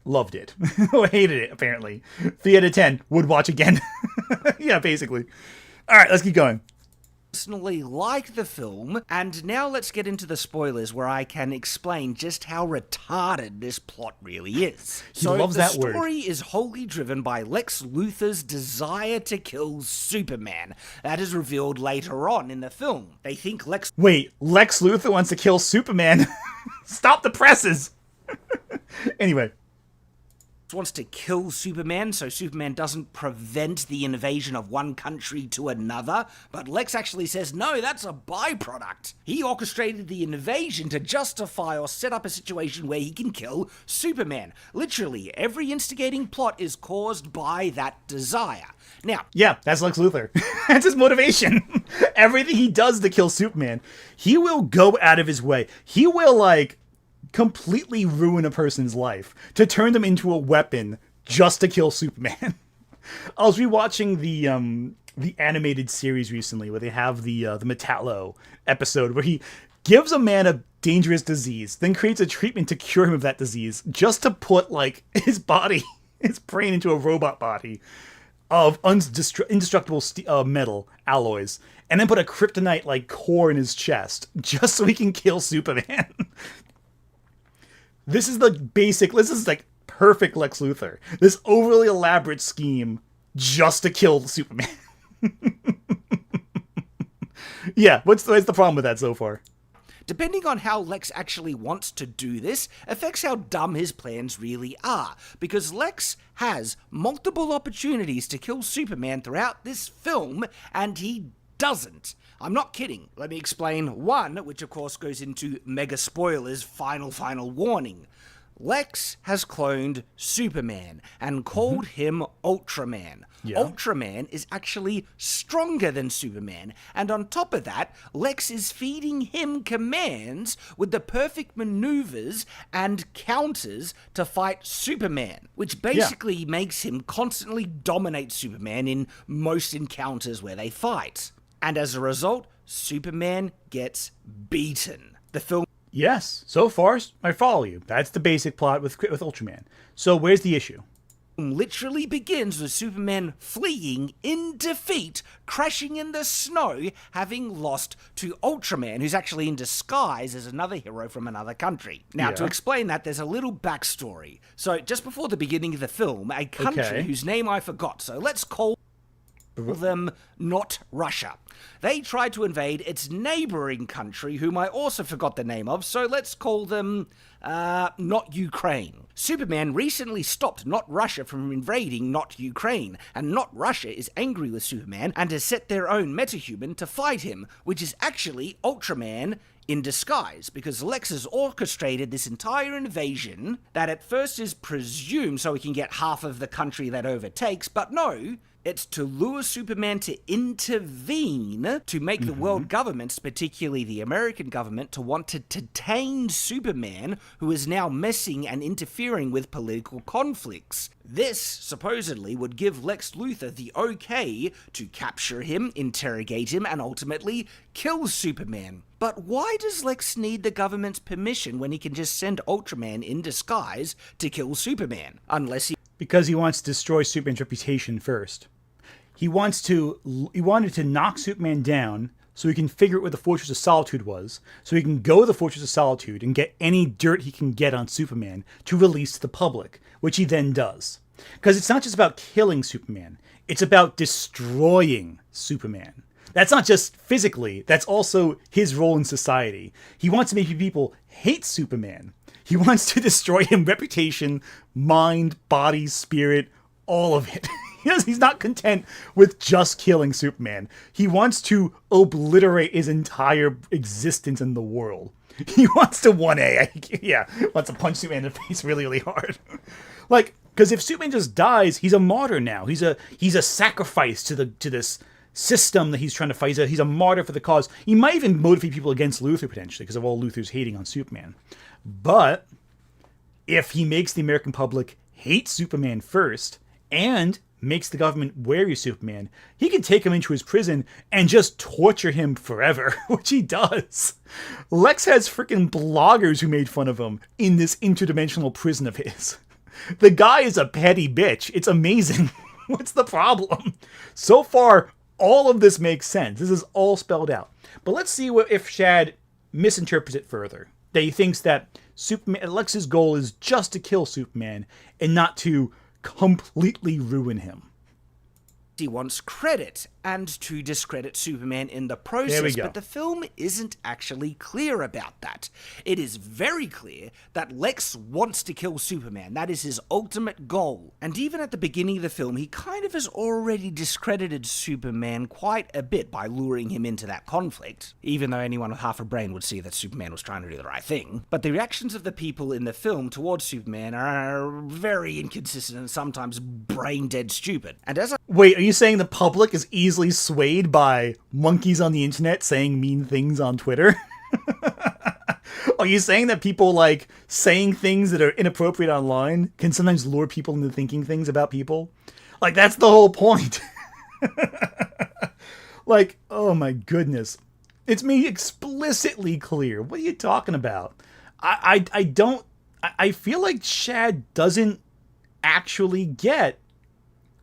loved it. Or hated it, apparently. 3 out of 10. Would watch again. Yeah, basically. All right, let's keep going. personally like the film, and now let's get into the spoilers where I can explain just how retarded this plot really is. He loves that word. The story is wholly driven by Lex Luthor's desire to kill Superman. That is revealed later on in the film. They think Wait, Lex Luthor wants to kill Superman? Stop the presses! Anyway. wants to kill Superman so Superman doesn't prevent the invasion of one country to another, but Lex actually says, no, that's a byproduct. He orchestrated the invasion to justify or set up a situation where he can kill Superman. Literally, every instigating plot is caused by that desire. Now, yeah, that's Lex Luthor. That's his motivation. Everything he does to kill Superman, he will go out of his way. He will, completely ruin a person's life to turn them into a weapon just to kill Superman. I was rewatching the animated series recently where they have the Metallo episode where he gives a man a dangerous disease, then creates a treatment to cure him of that disease just to put his body, his brain into a robot body of indestructible metal alloys, and then put a kryptonite core in his chest just so he can kill Superman. This is perfect Lex Luthor. This overly elaborate scheme just to kill Superman. Yeah, what's the problem with that so far? Depending on how Lex actually wants to do this, affects how dumb his plans really are, because Lex has multiple opportunities to kill Superman throughout this film, and he doesn't. I'm not kidding. Let me explain one, which of course goes into mega spoilers, final warning. Lex has cloned Superman and called him Ultraman. Yeah. Ultraman is actually stronger than Superman, and on top of that, Lex is feeding him commands with the perfect maneuvers and counters to fight Superman, which basically makes him constantly dominate Superman in most encounters where they fight. And as a result, Superman gets beaten. The film... Yes, so far, I follow you. That's the basic plot with Ultraman. So where's the issue? Literally begins with Superman fleeing in defeat, crashing in the snow, having lost to Ultraman, who's actually in disguise as another hero from another country. Now, to explain that, there's a little backstory. So, just before the beginning of the film, a country whose name I forgot, so let's call them not Russia. They tried to invade its neighboring country, whom I also forgot the name of, so let's call them, not Ukraine. Superman recently stopped Not Russia from invading Not Ukraine, and Not Russia is angry with Superman and has set their own metahuman to fight him, which is actually Ultraman in disguise, because Lex has orchestrated this entire invasion that at first is presumed so he can get half of the country that overtakes, but no, it's to lure Superman to intervene to make the world governments, particularly the American government, to want to detain Superman, who is now messing and interfering with political conflicts. This, supposedly, would give Lex Luthor the okay to capture him, interrogate him, and ultimately kill Superman. But why does Lex need the government's permission when he can just send Ultraman in disguise to kill Superman? Because he wants to destroy Superman's reputation first. He wanted to knock Superman down so he can figure out where the Fortress of Solitude was, so he can go to the Fortress of Solitude and get any dirt he can get on Superman to release to the public, which he then does. Because it's not just about killing Superman, it's about destroying Superman. That's not just physically, that's also his role in society. He wants to make people hate Superman. He wants to destroy him, reputation, mind, body, spirit, all of it. He's not content with just killing Superman. He wants to obliterate his entire existence in the world. He wants to 1A. Wants to punch Superman in the face really, really hard. Because if Superman just dies, he's a martyr now. He's a sacrifice to this system that he's trying to fight. He's a martyr for the cause. He might even motivate people against Luthor potentially because of all Luthor's hating on Superman. But if he makes the American public hate Superman first and makes the government wary of Superman, he can take him into his prison and just torture him forever, which he does. Lex has freaking bloggers who made fun of him in this interdimensional prison of his. The guy is a petty bitch. It's amazing. What's the problem? So far, all of this makes sense. This is all spelled out. But let's see if Shad misinterprets it further. That he thinks that Lex's goal is just to kill Superman and not to completely ruin him. He wants credit and to discredit Superman in the process, There we go. but the film isn't actually clear about that. It is very clear that Lex wants to kill Superman. That is his ultimate goal. And even at the beginning of the film, he kind of has already discredited Superman quite a bit by luring him into that conflict, even though anyone with half a brain would see that Superman was trying to do the right thing. But the reactions of the people in the film towards Superman are very inconsistent and sometimes brain-dead stupid. And as I Wait, are you saying the public is easily swayed by monkeys on the internet saying mean things on Twitter? Are you saying that people like saying things that are inappropriate online can sometimes lure people into thinking things about people? Like, that's the whole point. Like, oh my goodness. It's made explicitly clear. What are you talking about? I feel like Shad doesn't actually get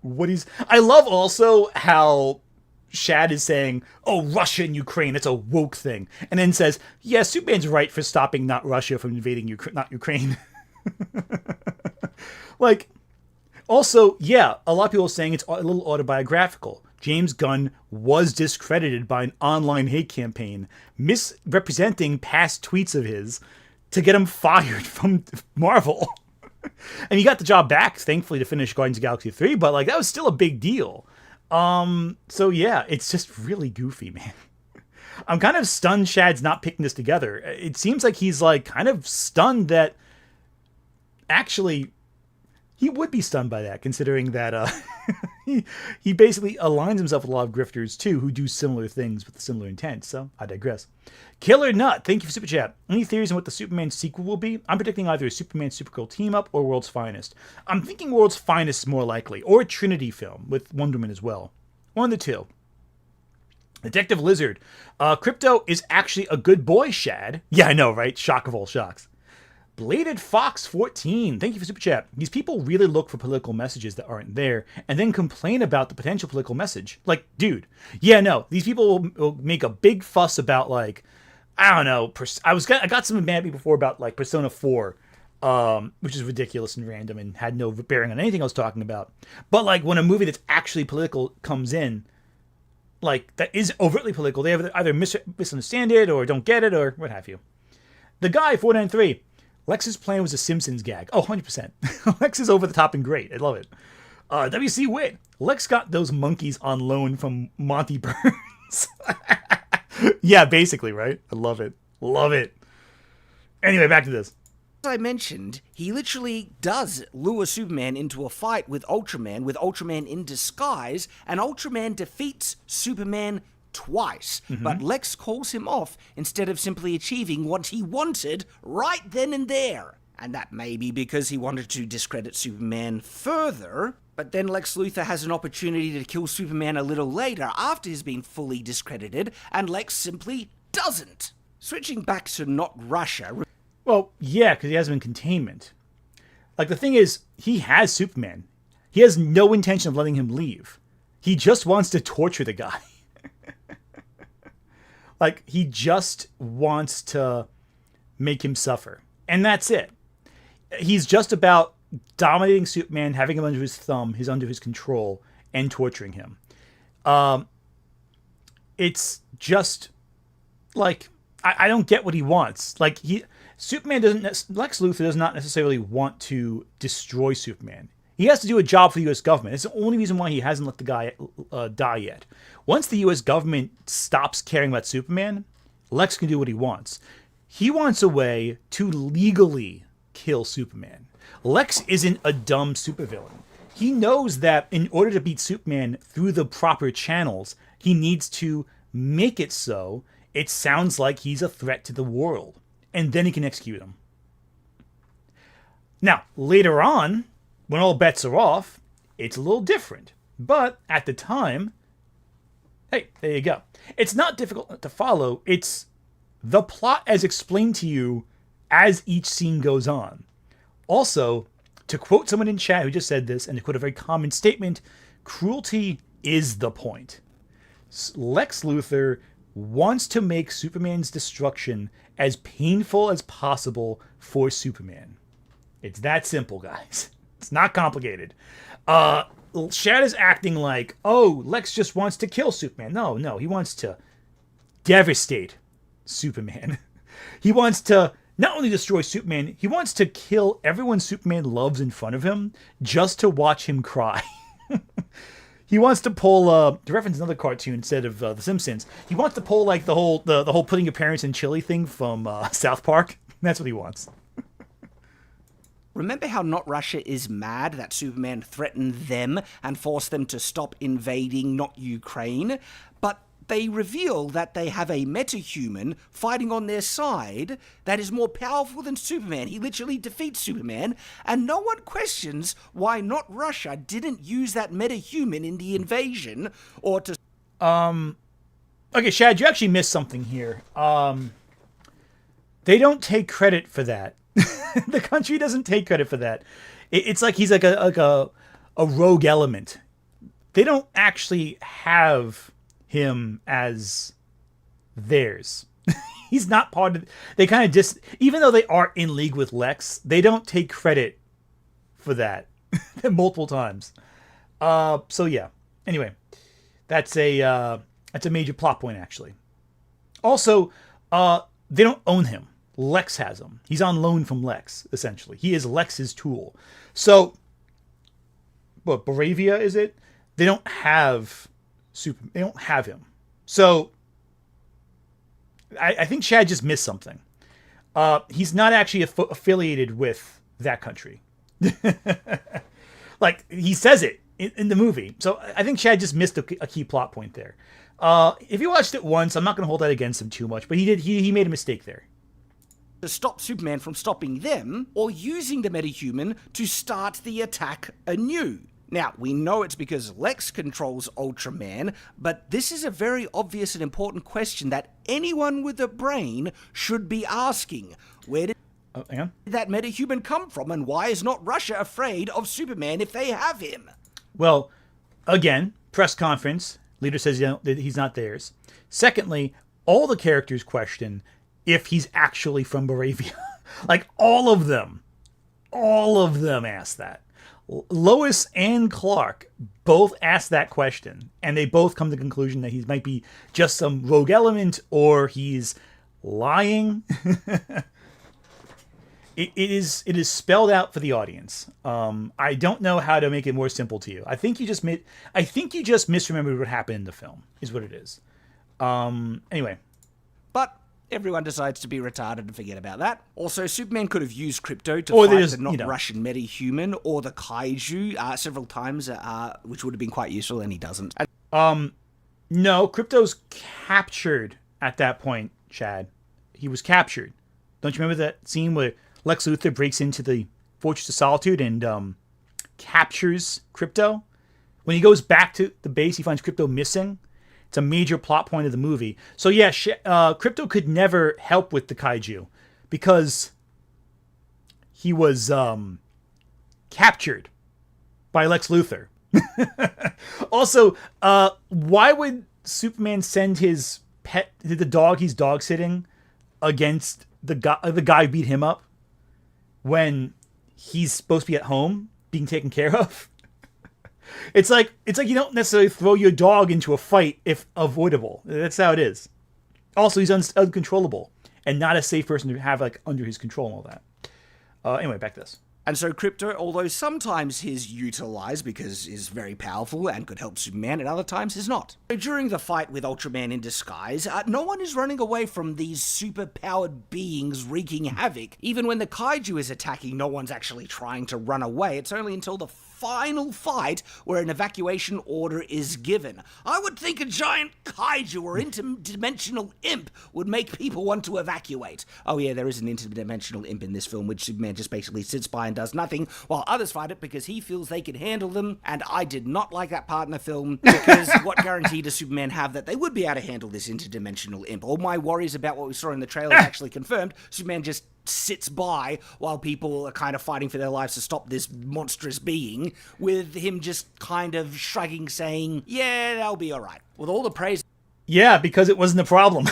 what he's... I love also how Shad is saying, oh, Russia and Ukraine, it's a woke thing. And then says, yeah, Superman's right for stopping not Russia from invading not Ukraine. Like, also, yeah, a lot of people are saying it's a little autobiographical. James Gunn was discredited by an online hate campaign, misrepresenting past tweets of his to get him fired from Marvel. And he got the job back, thankfully, to finish Guardians of the Galaxy 3, but like that was still a big deal. So yeah, it's just really goofy, man. I'm kind of stunned Shad's not picking this together. It seems like he's like kind of stunned that actually he would be stunned by that, considering that he basically aligns himself with a lot of grifters too, who do similar things with similar intent. So I digress. Killer Nut, thank you for Super Chat. Any theories on what the Superman sequel will be? I'm predicting either a Superman Supergirl team up or World's Finest. I'm thinking World's Finest is more likely, or a Trinity film with Wonder Woman as well. One of the two. Detective Lizard, Crypto is actually a good boy, Shad. Yeah, I know, right? Shock of all shocks. Bladed Fox 14, thank you for Super Chat. These people really look for political messages that aren't there and then complain about the potential political message. Like, dude, yeah, no, these people will make a big fuss about, like, I don't know, I got some mad at me before about, like, Persona 4, which is ridiculous and random and had no bearing on anything I was talking about. But, like, when a movie that's actually political comes in, like, that is overtly political, they either misunderstand it or don't get it or what have you. The Guy, 493, Lex's plan was a Simpsons gag. Oh, 100%. Lex is over the top and great. I love it. WC Wit. Lex got those monkeys on loan from Monty Burns. Yeah, basically, right? I love it. Love it. Anyway, back to this. As I mentioned, he literally does lure Superman into a fight with Ultraman in disguise, and Ultraman defeats Superman twice, but Lex calls him off instead of simply achieving what he wanted right then and there. And that may be because he wanted to discredit Superman further, but then Lex Luthor has an opportunity to kill Superman a little later after he's been fully discredited, and Lex simply doesn't. Switching back to not Russia... Well, yeah, because he has him in containment. Like, the thing is, he has Superman. He has no intention of letting him leave. He just wants to torture the guy. Like, he just wants to make him suffer. And that's it. He's just about dominating Superman, having him under his thumb, under his control, and torturing him. It's just, like, I don't get what he wants. Like, Lex Luthor does not necessarily want to destroy Superman. He has to do a job for the U.S. government. It's the only reason why he hasn't let the guy die yet. Once the U.S. government stops caring about Superman, Lex can do what he wants. He wants a way to legally kill Superman. Lex isn't a dumb supervillain. He knows that in order to beat Superman through the proper channels, he needs to make it so it sounds like he's a threat to the world. And then he can execute him. Now, later on, when all bets are off, it's a little different. But at the time, hey, there you go. It's not difficult to follow. It's the plot as explained to you as each scene goes on. Also, to quote someone in chat who just said this, and to quote a very common statement, cruelty is the point. Lex Luthor wants to make Superman's destruction as painful as possible for Superman. It's that simple, guys. It's not complicated. Shad is acting like, oh, Lex just wants to kill Superman. No, he wants to devastate Superman. He wants to not only destroy Superman, he wants to kill everyone Superman loves in front of him just to watch him cry. He wants to pull, to reference another cartoon instead of The Simpsons, he wants to pull like the whole putting your parents in chili thing from South Park. That's what he wants. Remember how Not Russia is mad that Superman threatened them and forced them to stop invading not Ukraine? But they reveal that they have a metahuman fighting on their side that is more powerful than Superman. He literally defeats Superman, and no one questions why Not Russia didn't use that metahuman in the invasion or to... Okay, Shad, you actually missed something here. They don't take credit for that. The country doesn't take credit for that. It's like he's like a rogue element. They don't actually have him as theirs. He's not part of... They kind of even though they are in league with Lex, they don't take credit for that multiple times. So yeah. Anyway, that's a major plot point, actually. Also, they don't own him. Lex has him. He's on loan from Lex, essentially. He is Lex's tool. So, what, Baravia, is it? They don't have They don't have him. So, I think Shad just missed something. He's not actually affiliated with that country. Like, he says it in the movie. So, I think Shad just missed a key plot point there. If you watched it once, I'm not going to hold that against him too much, but he made a mistake there. To stop Superman from stopping them, or using the metahuman to start the attack anew. Now, we know it's because Lex controls Ultraman, but this is a very obvious and important question that anyone with a brain should be asking. Where did that metahuman come from, and why is Not Russia afraid of Superman if they have him? Well, again, press conference. Leader says that he's not theirs. Secondly, all the characters question if he's actually from Baravia. Like, all of them ask that. Lois and Clark both ask that question, and they both come to the conclusion that he might be just some rogue element, or he's lying. It is spelled out for the audience. I don't know how to make it more simple to you. I think you just misremembered what happened in the film, is what it is. Anyway. But everyone decides to be retarded and forget about that. Also, Superman could have used Krypto to fight the not Russian metahuman or the kaiju several times, which would have been quite useful, and he doesn't. No, Krypto's captured at that point, Chad. He was captured. Don't you remember that scene where Lex Luthor breaks into the Fortress of Solitude and captures Krypto? When he goes back to the base, he finds Krypto missing. It's a major plot point of the movie. So yeah, Krypto could never help with the kaiju because he was captured by Lex Luthor. Also, why would Superman send his pet, the dog he's dog sitting, against the guy beat him up when he's supposed to be at home being taken care of? It's like you don't necessarily throw your dog into a fight if avoidable. That's how it is. Also, he's uncontrollable and not a safe person to have like under his control and all that. Anyway, back to this. And so Krypto, although sometimes he's utilized because he's very powerful and could help Superman, and other times he's not. So during the fight with Ultraman in disguise, no one is running away from these super-powered beings wreaking havoc. Even when the kaiju is attacking, no one's actually trying to run away. It's only until the final fight where an evacuation order is given. I would think a giant kaiju or interdimensional imp would make people want to evacuate. Oh yeah, there is an interdimensional imp in this film, which Superman just basically sits by and does nothing, while others fight it because he feels they can handle them, and I did not like that part in the film, because what guarantee does Superman have that they would be able to handle this interdimensional imp? All my worries about what we saw in the trailer is actually confirmed. Superman just sits by while people are kind of fighting for their lives to stop this monstrous being, with him just kind of shrugging, saying, yeah, that'll be all right. With all the praise. Yeah, because it wasn't a problem.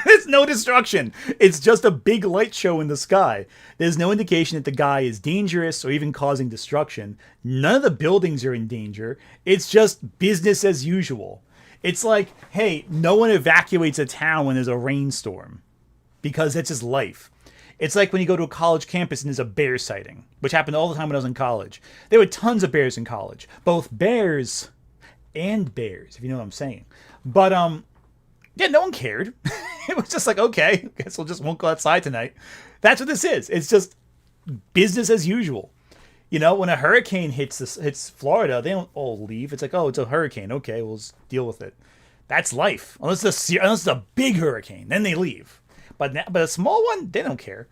There's no destruction. It's just a big light show in the sky. There's no indication that the guy is dangerous or even causing destruction. None of the buildings are in danger. It's just business as usual. It's like, hey, no one evacuates a town when there's a rainstorm, because that's just life. It's like when you go to a college campus and there's a bear sighting, which happened all the time when I was in college. There were tons of bears in college, both bears and bears, if you know what I'm saying. But yeah, no one cared. It was just like, okay, I guess we'll just won't go outside tonight. That's what this is. It's just business as usual. You know, when a hurricane hits Florida, they don't all leave. It's like, oh, it's a hurricane. Okay, we'll just deal with it. That's life. Unless it's a big hurricane, then they leave. But a small one, they don't care.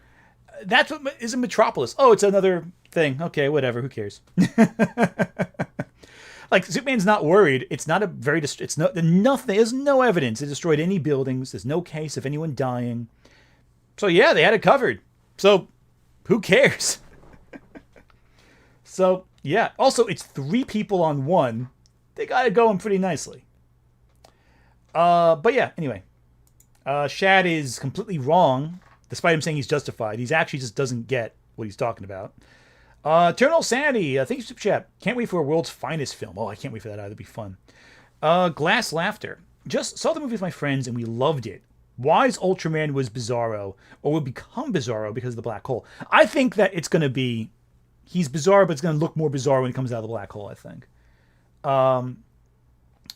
That's what is a metropolis. Oh, it's another thing. Okay, whatever. Who cares? Like, Superman's not worried. It's not a very... It's nothing. There's no evidence it destroyed any buildings. There's no case of anyone dying. So, yeah, they had it covered. So, who cares? So, yeah. Also, it's 3 people on 1. They got it going pretty nicely. But, yeah, anyway. Shad is completely wrong, despite him saying he's justified. He's actually just doesn't get what he's talking about. Eternal Sanity, thank you, Super Chat. Can't wait for a world's finest film. Oh, I can't wait for that either. It'll be fun. Glass Laughter. Just saw the movie with my friends and we loved it. Wise Ultraman was Bizarro, or will become Bizarro because of the black hole. I think that it's going to be... He's bizarre, but it's going to look more bizarre when he comes out of the black hole, I think.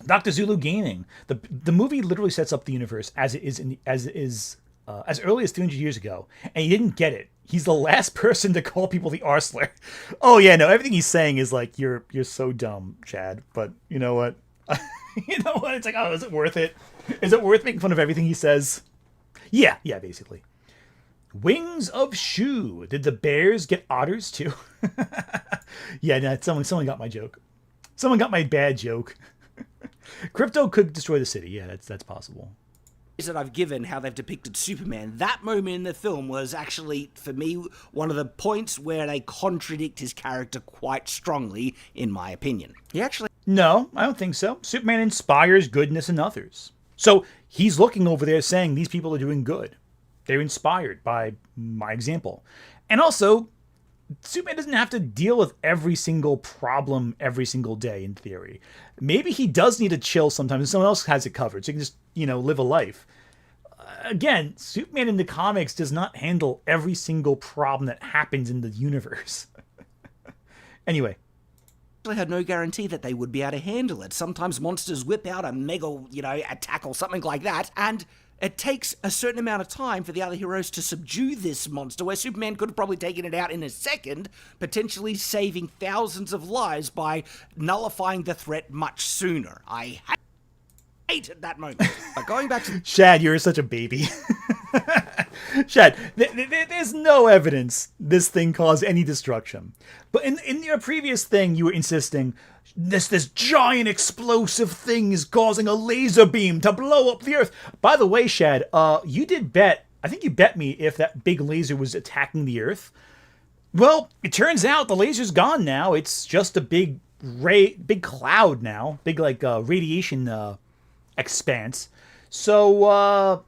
Dr. Zulu Gaming. The movie literally sets up the universe as it is as early as 300 years ago, and he didn't get it. He's the last person to call people the Arsler. Oh yeah, no, everything he's saying is like, you're so dumb, Chad. But you know what? You know what? It's like, oh, is it worth it? Is it worth making fun of everything he says? Yeah, basically. Wings of Shu. Did the bears get otters too? Yeah, no, someone got my joke. Someone got my bad joke. Crypto could destroy the city. Yeah, that's possible. That I've given how they've depicted Superman, that moment in the film was actually, for me, one of the points where they contradict his character quite strongly, in my opinion. No, I don't think so. Superman inspires goodness in others. So he's looking over there saying these people are doing good. They're inspired by my example. And also, Superman doesn't have to deal with every single problem every single day, in theory. Maybe he does need to chill sometimes and someone else has it covered, so he can just, live a life. Again, Superman in the comics does not handle every single problem that happens in the universe. Anyway. I had no guarantee that they would be able to handle it. Sometimes monsters whip out a mega, attack or something like that, and it takes a certain amount of time for the other heroes to subdue this monster, where Superman could have probably taken it out in a second, potentially saving thousands of lives by nullifying the threat much sooner. I hated that moment. But going back to... Shad, you're such a baby. Shad, there's no evidence this thing caused any destruction. But in your previous thing, you were insisting this giant explosive thing is causing a laser beam to blow up the Earth. By the way, Shad, you did bet, I think you bet me if that big laser was attacking the Earth. Well, it turns out the laser's gone now. It's just a big cloud now. Big, radiation expanse. So,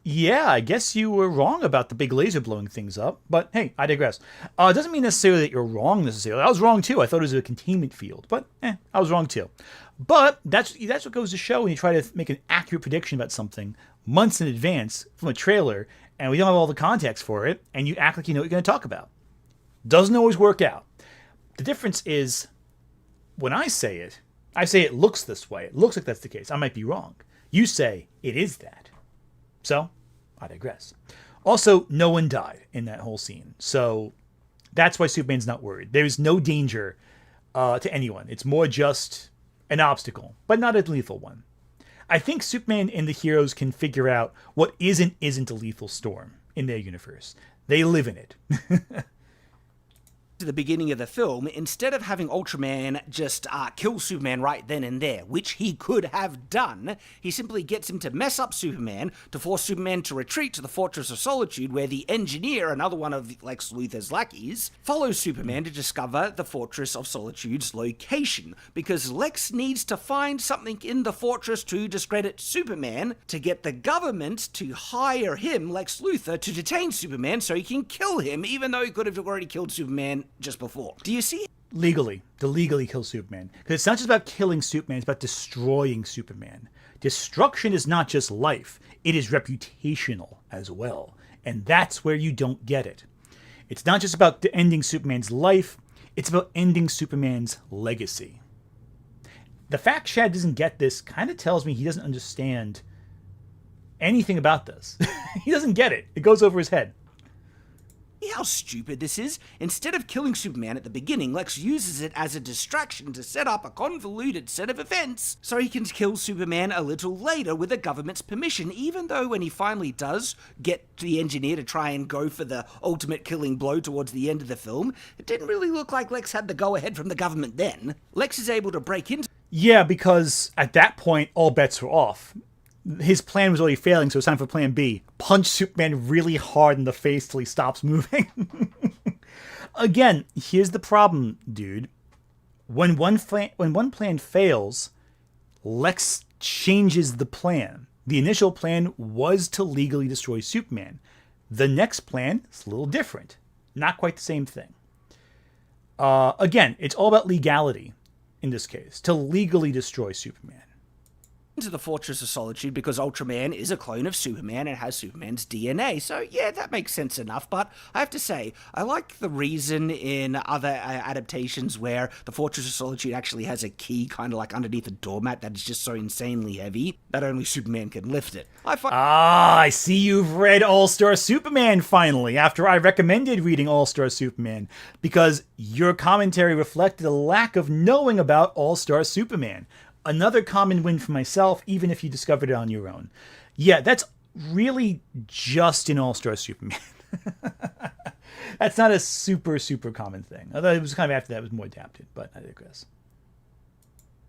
yeah, I guess you were wrong about the big laser blowing things up. But hey, I digress. It doesn't mean necessarily that you're wrong necessarily. I was wrong too. I thought it was a containment field. But I was wrong too. But that's what goes to show when you try to make an accurate prediction about something months in advance from a trailer, and we don't have all the context for it, and you act like you know what you're going to talk about. Doesn't always work out. The difference is, when I say it looks this way. It looks like that's the case. I might be wrong. You say it is that. So, I digress. Also, no one died in that whole scene. So, that's why Superman's not worried. There's no danger to anyone. It's more just an obstacle, but not a lethal one. I think Superman and the heroes can figure out what isn't a lethal storm in their universe. They live in it. to the beginning of the film, instead of having Ultraman just kill Superman right then and there, which he could have done, he simply gets him to mess up Superman, to force Superman to retreat to the Fortress of Solitude, where the engineer, another one of Lex Luthor's lackeys, follows Superman to discover the Fortress of Solitude's location, because Lex needs to find something in the fortress to discredit Superman, to get the government to hire him, Lex Luthor, to detain Superman so he can kill him, even though he could have already killed Superman just before. Do you see? To legally kill Superman. Because it's not just about killing Superman, it's about destroying Superman. Destruction is not just life, it is reputational as well. And that's where you don't get it. It's not just about ending Superman's life, it's about ending Superman's legacy. The fact Shad doesn't get this kind of tells me he doesn't understand anything about this. He doesn't get it. It goes over his head. See how stupid this is? Instead of killing Superman at the beginning, Lex uses it as a distraction to set up a convoluted set of events so he can kill Superman a little later with the government's permission, even though when he finally does get the engineer to try and go for the ultimate killing blow towards the end of the film, it didn't really look like Lex had the go-ahead from the government then. Lex is able to break into... Yeah, because at that point, all bets were off. His plan was already failing, so it's time for plan B. Punch Superman really hard in the face till he stops moving. Again, here's the problem, dude. When one plan fails, Lex changes the plan. The initial plan was to legally destroy Superman. The next plan is a little different. Not quite the same thing. Again, it's all about legality in this case, to legally destroy Superman. Into the Fortress of Solitude because Ultraman is a clone of Superman and has Superman's DNA. So yeah, that makes sense enough, but I have to say, I like the reason in other adaptations where the Fortress of Solitude actually has a key kind of like underneath a doormat that is just so insanely heavy that only Superman can lift it. I see you've read All-Star Superman finally, after I recommended reading All-Star Superman, because your commentary reflected a lack of knowing about All-Star Superman. Another common win for myself, even if you discovered it on your own. Yeah, that's really just in All-Star Superman. That's not a super common thing. Although it was kind of after that, it was more adapted, but I digress.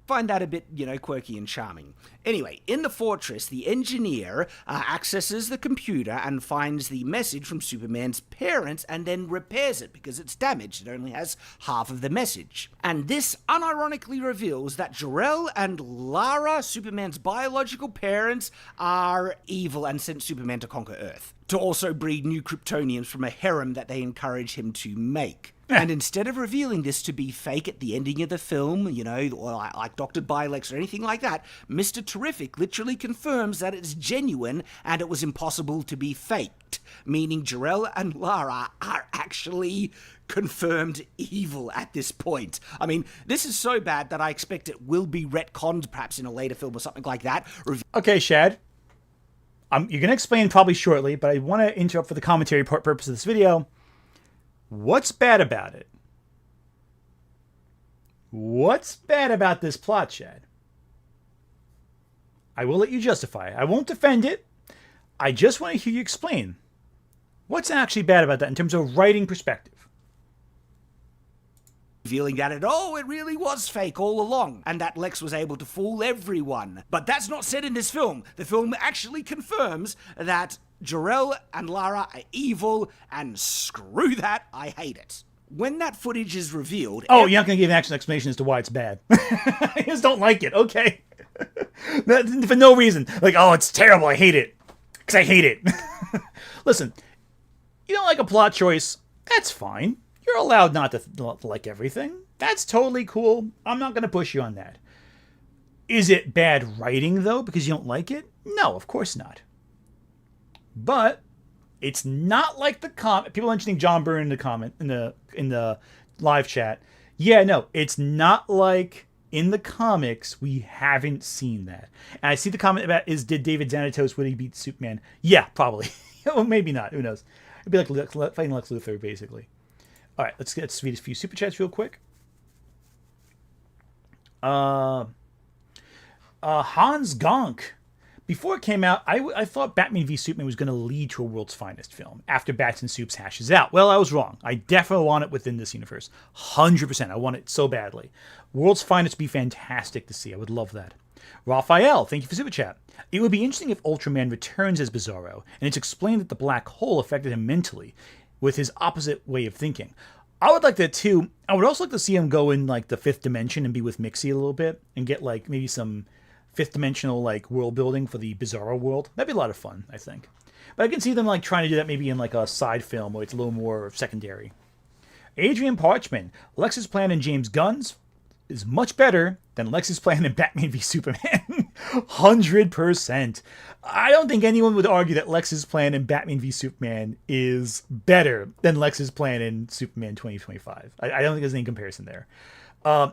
Find that a bit, quirky and charming. Anyway, in the fortress, the engineer accesses the computer and finds the message from Superman's parents and then repairs it because it's damaged. It only has half of the message. And this unironically reveals that Jor-El and Lara, Superman's biological parents, are evil and sent Superman to conquer Earth, to also breed new Kryptonians from a harem that they encourage him to make. And instead of revealing this to be fake at the ending of the film, or like doctored by Lex or anything like that, Mr. Terrific literally confirms that it's genuine and it was impossible to be faked, meaning Jor-El and Lara are actually confirmed evil at this point. I mean, this is so bad that I expect it will be retconned perhaps in a later film or something like that. Okay, Shad. You're going to explain probably shortly, but I want to interrupt for the commentary purpose of this video. What's bad about it? What's bad about this plot, Shad? I will let you justify it. I won't defend it. I just want to hear you explain. What's actually bad about that in terms of writing perspective? Revealing that it really was fake all along, and that Lex was able to fool everyone. But that's not said in this film. The film actually confirms that Jor-El and Lara are evil, and screw that, I hate it. When that footage is revealed... Oh, you're not going to give an actual explanation as to why it's bad. I just don't like it, okay. For no reason. Like, oh, it's terrible, I hate it. Because I hate it. Listen, you don't like a plot choice, that's fine. You're allowed not to like everything. That's totally cool. I'm not going to push you on that. Is it bad writing, though, because you don't like it? No, of course not. But it's not like the people mentioning John Byrne in the comment in the live chat. Yeah, no, it's not like in the comics. We haven't seen that. And I see the comment about did David Xanatos really beat Superman? Yeah, probably. Well, maybe not. Who knows? It'd be like fighting Lex Luthor, basically. All right, let's read a few super chats real quick. Hans Gonk. Before it came out, I thought Batman v Superman was going to lead to a World's Finest film after Bats and Soups hashes out. Well, I was wrong. I definitely want it within this universe. 100%. I want it so badly. World's Finest would be fantastic to see. I would love that. Raphael, thank you for Super Chat. It would be interesting if Ultraman returns as Bizarro, and it's explained that the black hole affected him mentally with his opposite way of thinking. I would like that too. I would also like to see him go in like the fifth dimension and be with Mixie a little bit and get like maybe some fifth dimensional like world building for the Bizarro world. That'd be a lot of fun, I think. But I can see them like trying to do that maybe in like a side film where it's a little more secondary. Adrian Parchman, Lex's plan in James Gunn's is much better than Lex's plan in Batman v Superman. 100%. I don't think anyone would argue that Lex's plan in Batman v Superman is better than Lex's plan in Superman 2025. I don't think there's any comparison there.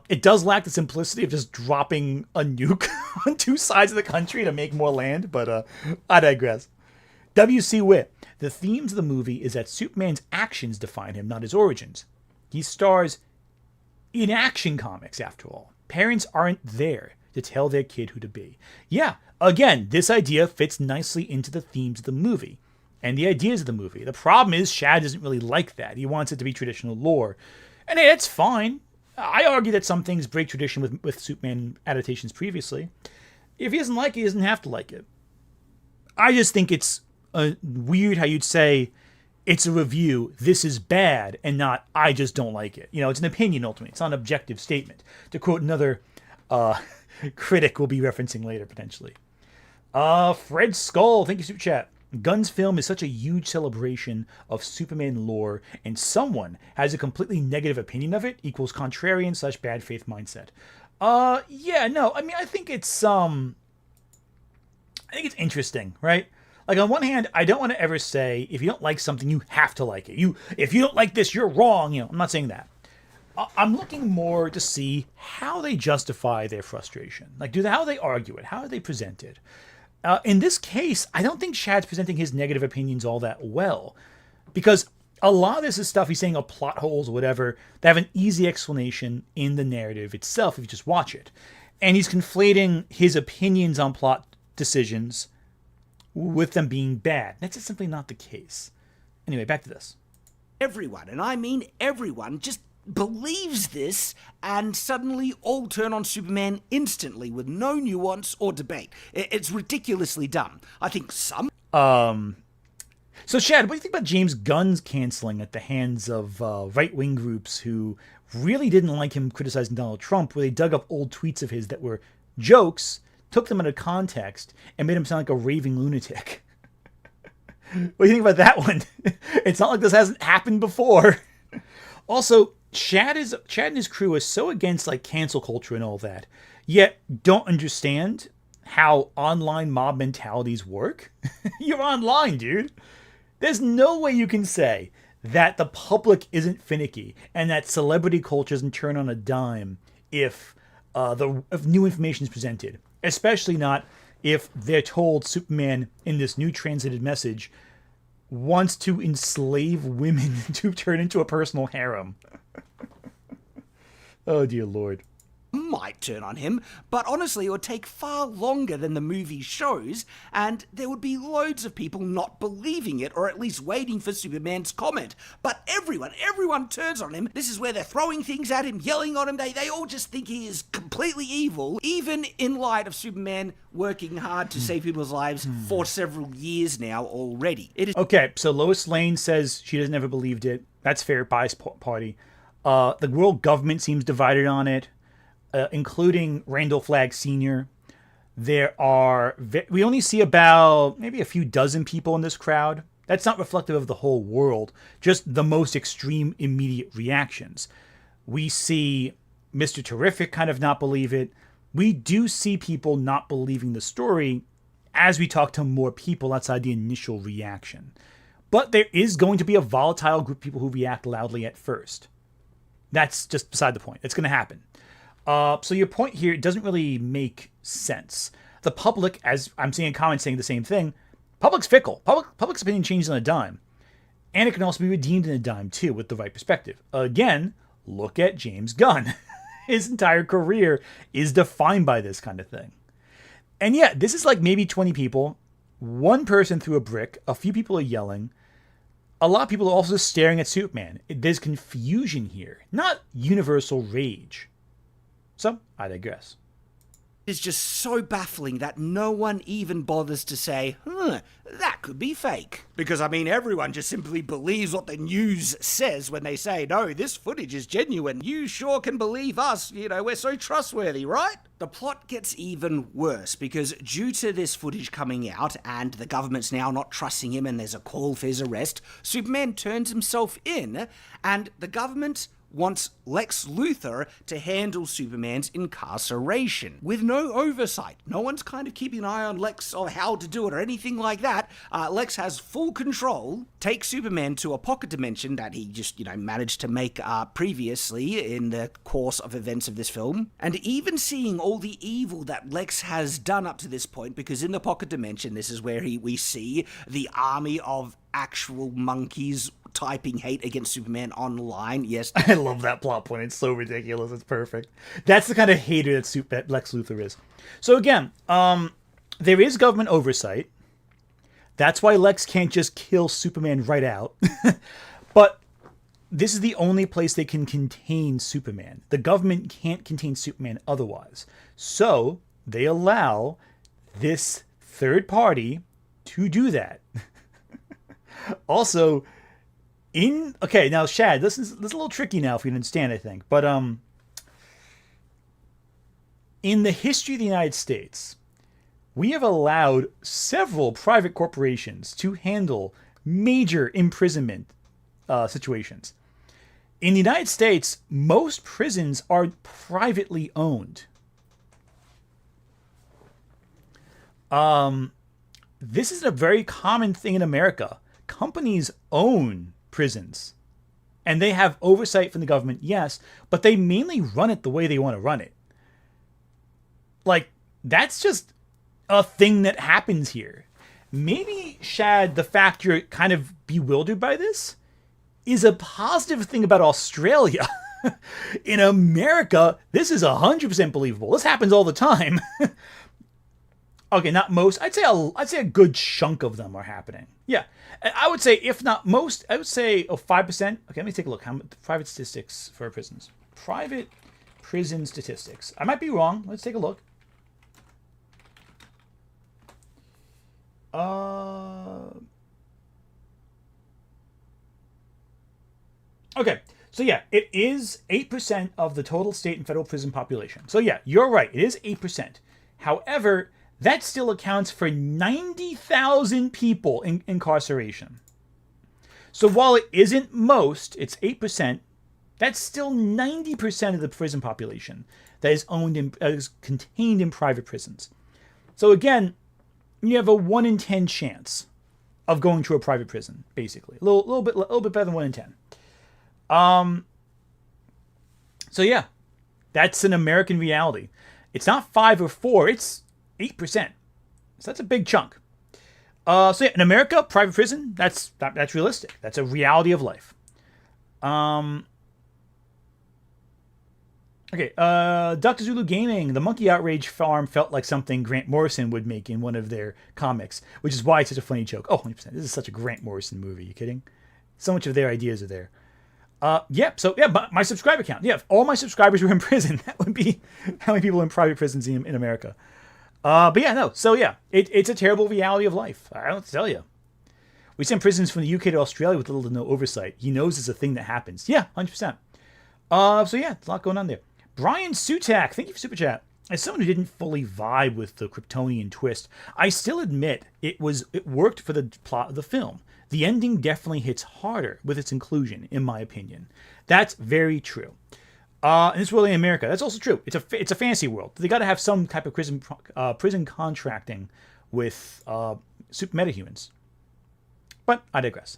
It does lack the simplicity of just dropping a nuke on two sides of the country to make more land, but I digress. W.C. Witt, the themes of the movie is that Superman's actions define him, not his origins. He stars in action comics, after all. Parents aren't there to tell their kid who to be. Yeah, again, this idea fits nicely into the themes of the movie and the ideas of the movie. The problem is Shad doesn't really like that. He wants it to be traditional lore. And hey, it's fine. I argue that some things break tradition with Superman adaptations previously. If he doesn't like it, he doesn't have to like it. I just think it's weird how you'd say it's a review, this is bad, and not, I just don't like it. You know, it's an opinion ultimately. It's not an objective statement. To quote another critic we'll be referencing later, potentially. Fred Skull, thank you, Super Chat. Gunn's film is such a huge celebration of Superman lore, and someone has a completely negative opinion of it equals contrarian / bad faith mindset. Yeah, no, I mean, I think it's interesting, right? Like, on one hand, I don't want to ever say, if you don't like something, you have to like it. If you don't like this, you're wrong. You know, I'm not saying that. I'm looking more to see how they justify their frustration. Like, how they argue it? How do they present it? In this case, I don't think Shad's presenting his negative opinions all that well. Because a lot of this is stuff he's saying are plot holes or whatever that have an easy explanation in the narrative itself if you just watch it. And he's conflating his opinions on plot decisions with them being bad. That's just simply not the case. Anyway, back to this. Everyone, and I mean everyone, just believes this and suddenly all turn on Superman instantly with no nuance or debate. It's ridiculously dumb. I think some... So, Shad, what do you think about James Gunn's canceling at the hands of right-wing groups who really didn't like him criticizing Donald Trump, where they dug up old tweets of his that were jokes, took them out of context, and made him sound like a raving lunatic? What do you think about that one? It's not like this hasn't happened before. Also, Chad and his crew are so against like cancel culture and all that, yet don't understand how online mob mentalities work. You're online, dude. There's no way you can say that the public isn't finicky and that celebrity culture doesn't turn on a dime if new information is presented. Especially not if they're told Superman in this new translated message wants to enslave women to turn into a personal harem. Oh, dear Lord. Might turn on him, but honestly it would take far longer than the movie shows, and there would be loads of people not believing it, or at least waiting for Superman's comment. But everyone turns on him. This is where they're throwing things at him, yelling on him. They all just think he is completely evil, even in light of Superman working hard to save people's lives for several years now already. Okay, so Lois Lane says she doesn't ever believed it. That's fair, bias party. The world government seems divided on it. Including Randall Flagg Sr. We only see about maybe a few dozen people in this crowd. That's not reflective of the whole world, just the most extreme immediate reactions. We see Mr. Terrific kind of not believe it. We do see people not believing the story as we talk to more people outside the initial reaction. But there is going to be a volatile group of people who react loudly at first. That's just beside the point. It's going to happen. So your point here doesn't really make sense. The public, as I'm seeing comments saying the same thing, public's fickle. Public's opinion changes on a dime. And it can also be redeemed in a dime, too, with the right perspective. Again, look at James Gunn. His entire career is defined by this kind of thing. And yeah, this is like maybe 20 people. One person threw a brick. A few people are yelling. A lot of people are also staring at Superman. There's confusion here, not universal rage. So, I digress. It's just so baffling that no one even bothers to say, that could be fake. Because, I mean, everyone just simply believes what the news says when they say, no, this footage is genuine. You sure can believe us. You know, we're so trustworthy, right? The plot gets even worse because due to this footage coming out and the government's now not trusting him and there's a call for his arrest, Superman turns himself in and the government wants Lex Luthor to handle Superman's incarceration with no oversight. No one's kind of keeping an eye on Lex or how to do it or anything like that. Lex has full control, takes Superman to a pocket dimension that he just, managed to make previously in the course of events of this film. And even seeing all the evil that Lex has done up to this point, because in the pocket dimension, this is where we see the army of actual monkeys typing hate against Superman online. Yes. I love that plot point. It's so ridiculous. It's perfect. That's the kind of hater that Lex Luthor is. So again, there is government oversight. That's why Lex can't just kill Superman right out. But this is the only place they can contain Superman. The government can't contain Superman otherwise. So they allow this third party to do that. Also, now Shad, this is a little tricky now for you to understand, I think. But in the history of the United States, we have allowed several private corporations to handle major imprisonment situations. In the United States, most prisons are privately owned. This is a very common thing in America. Companies own prisons. And they have oversight from the government, yes, but they mainly run it the way they want to run it. Like, that's just a thing that happens here. Maybe, Shad, the fact you're kind of bewildered by this is a positive thing about Australia. In America, this is 100% believable. This happens all the time. Okay, not most. I'd say a good chunk of them are happening. Yeah, I would say if not most, I would say 5%. Okay, let me take a look. How much private statistics for prisons? Private prison statistics. I might be wrong. Let's take a look. Okay, so yeah, it is 8% of the total state and federal prison population. So yeah, you're right. It is 8%. However, that still accounts for 90,000 people in incarceration. So while it isn't most, it's 8%, that's still 90% of the prison population that is contained in private prisons. So again, you have a 1 in 10 chance of going to a private prison, basically. A little bit better than 1 in 10. So yeah, that's an American reality. It's not 5 or 4, it's 8%. So that's a big chunk. So yeah, in America, private prison, that's realistic. That's a reality of life. Okay, Dr. Zulu Gaming, the Monkey Outrage farm felt like something Grant Morrison would make in one of their comics, which is why it's such a funny joke. Oh, 100%. This is such a Grant Morrison movie. Are you kidding? So much of their ideas are there. My subscriber count. Yeah, if all my subscribers were in prison, that would be how many people in private prisons in America. It's a terrible reality of life. I don't tell you. We send prisoners from the UK to Australia with little to no oversight. He knows it's a thing that happens. Yeah, 100%. There's a lot going on there. Brian Sutak, thank you for Super Chat. As someone who didn't fully vibe with the Kryptonian twist, I still admit it worked for the plot of the film. The ending definitely hits harder with its inclusion, in my opinion. That's very true. And it's really in America. That's also true. It's a fantasy world. They got to have some type of prison contracting with super metahumans. But I digress.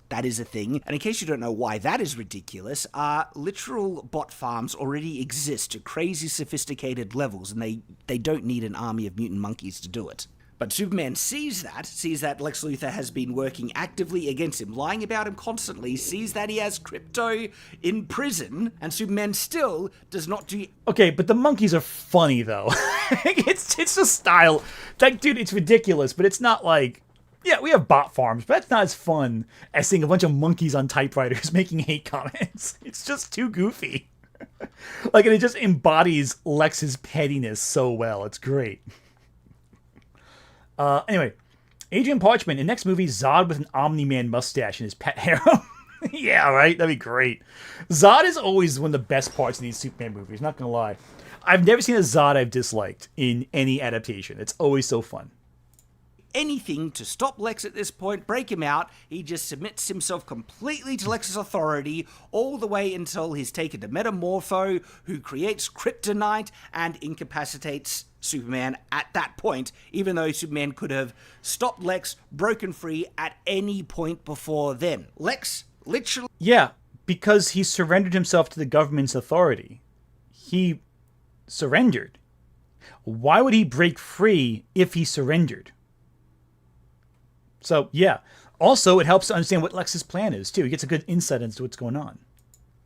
That is a thing. And in case you don't know why that is ridiculous, literal bot farms already exist to crazy sophisticated levels, and they don't need an army of mutant monkeys to do it. But Superman sees that Lex Luthor has been working actively against him, lying about him constantly, sees that he has Krypto in prison, and Superman still does not do... Okay, but the monkeys are funny, though. it's a style. Like, dude, it's ridiculous, but it's not like... Yeah, we have bot farms, but that's not as fun as seeing a bunch of monkeys on typewriters making hate comments. It's just too goofy. Like, and it just embodies Lex's pettiness so well. It's great. Anyway, Adrian Parchment, in next movie, Zod with an Omni-Man mustache and his pet harem. Yeah, right? That'd be great. Zod is always one of the best parts of these Superman movies, not gonna lie. I've never seen a Zod I've disliked in any adaptation. It's always so fun. Anything to stop Lex at this point, break him out. He just submits himself completely to Lex's authority all the way until he's taken to Metamorpho, who creates kryptonite and incapacitates Superman at that point, even though Superman could have stopped Lex, broken free at any point before then. Lex literally... Yeah, because he surrendered himself to the government's authority. He surrendered. Why would he break free if he surrendered? So, yeah. Also, it helps to understand what Lex's plan is, too. He gets a good insight into what's going on.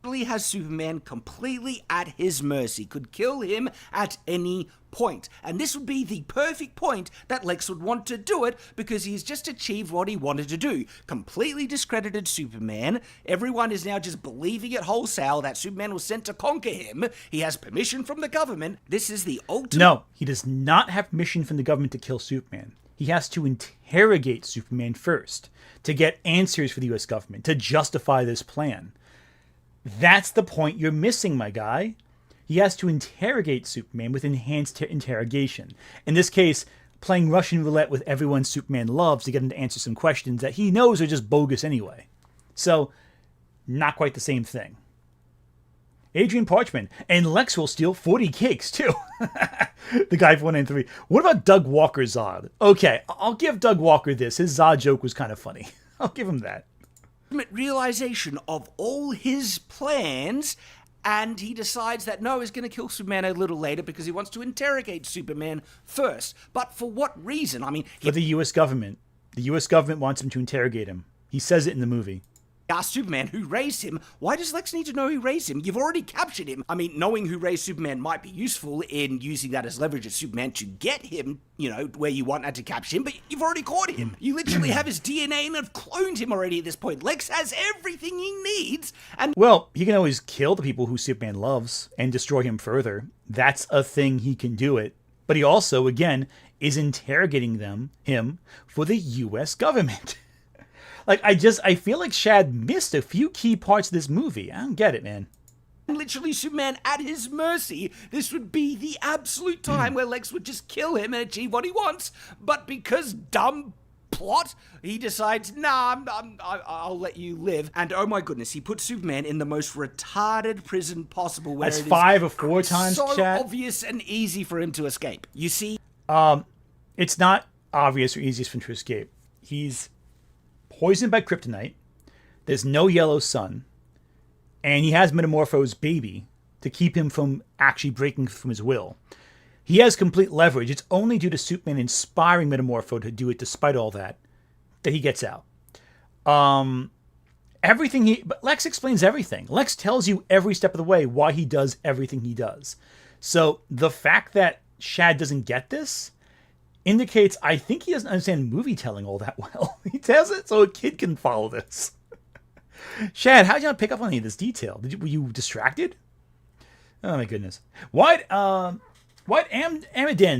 Has Superman completely at his mercy, could kill him at any point. And this would be the perfect point that Lex would want to do it, because he's just achieved what he wanted to do. Completely discredited Superman. Everyone is now just believing it wholesale that Superman was sent to conquer him. He has permission from the government. This is the ultimate... No, he does not have permission from the government to kill Superman. He has to interrogate Superman first to get answers for the U.S. government, to justify this plan. That's the point you're missing, my guy. He has to interrogate Superman with enhanced interrogation. In this case, playing Russian roulette with everyone Superman loves to get him to answer some questions that he knows are just bogus anyway. So, not quite the same thing. Adrian Parchment. And Lex will steal 40 cakes, too. The guy from 1 and 3. What about Doug Walker's Zod? Okay, I'll give Doug Walker this. His Zod joke was kind of funny. I'll give him that. Realization of all his plans, and he decides that no, he's going to kill Superman a little later because he wants to interrogate Superman first. But for what reason? I mean... For the U.S. government. The U.S. government wants him to interrogate him. He says it in the movie. Asked Superman who raised him. Why does Lex need to know who raised him? You've already captured him. I mean, knowing who raised Superman might be useful in using that as leverage at Superman to get him, you know, where you want to capture him, but you've already caught him. You literally have his DNA and have cloned him already at this point. Lex has everything he needs, and... Well, he can always kill the people who Superman loves and destroy him further. That's a thing he can do it. But he also, again, is interrogating him for the U.S. government. Like, I feel like Shad missed a few key parts of this movie. I don't get it, man. Literally Superman at his mercy. This would be the absolute time where Lex would just kill him and achieve what he wants. But because dumb plot, he decides, nah, I'll let you live. And oh my goodness, he puts Superman in the most retarded prison possible. Where That's 5 or 4 times, so Chad. Obvious and easy for him to escape. You see? It's not obvious or easiest for him to escape. He's poisoned by kryptonite. There's no yellow sun. And he has Metamorpho's baby to keep him from actually breaking from his will. He has complete leverage. It's only due to Superman inspiring Metamorpho to do it despite all that he gets out. But Lex explains everything. Lex tells you every step of the way why he does everything he does. So the fact that Shad doesn't get this indicates I think he doesn't understand movie telling all that well. He tells it so a kid can follow this. Shad, how did you not pick up on any of this detail? Were you distracted? Oh my goodness. Amaden,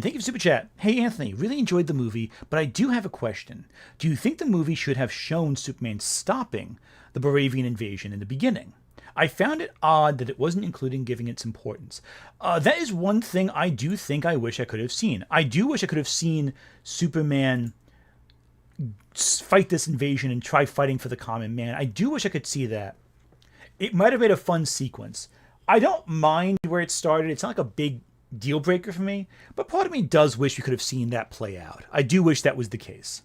thank you for Super Chat. Hey Anthony, really enjoyed the movie, but I do have a question. Do you think the movie should have shown Superman stopping the Baravian invasion in the beginning? I found it odd that it wasn't included in giving its importance. That is one thing I do think I wish I could have seen. I do wish I could have seen Superman fight this invasion and try fighting for the common man. I do wish I could see that. It might have made a fun sequence. I don't mind where it started. It's not like a big deal breaker for me, but part of me does wish we could have seen that play out. I do wish that was the case.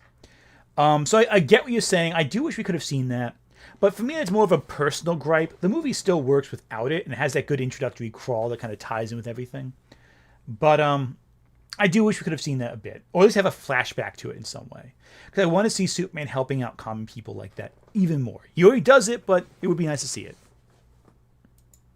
So I get what you're saying. I do wish we could have seen that. But for me, it's more of a personal gripe. The movie still works without it, and it has that good introductory crawl that kind of ties in with everything. But I do wish we could have seen that a bit, or at least have a flashback to it in some way. Because I want to see Superman helping out common people like that even more. He already does it, but it would be nice to see it.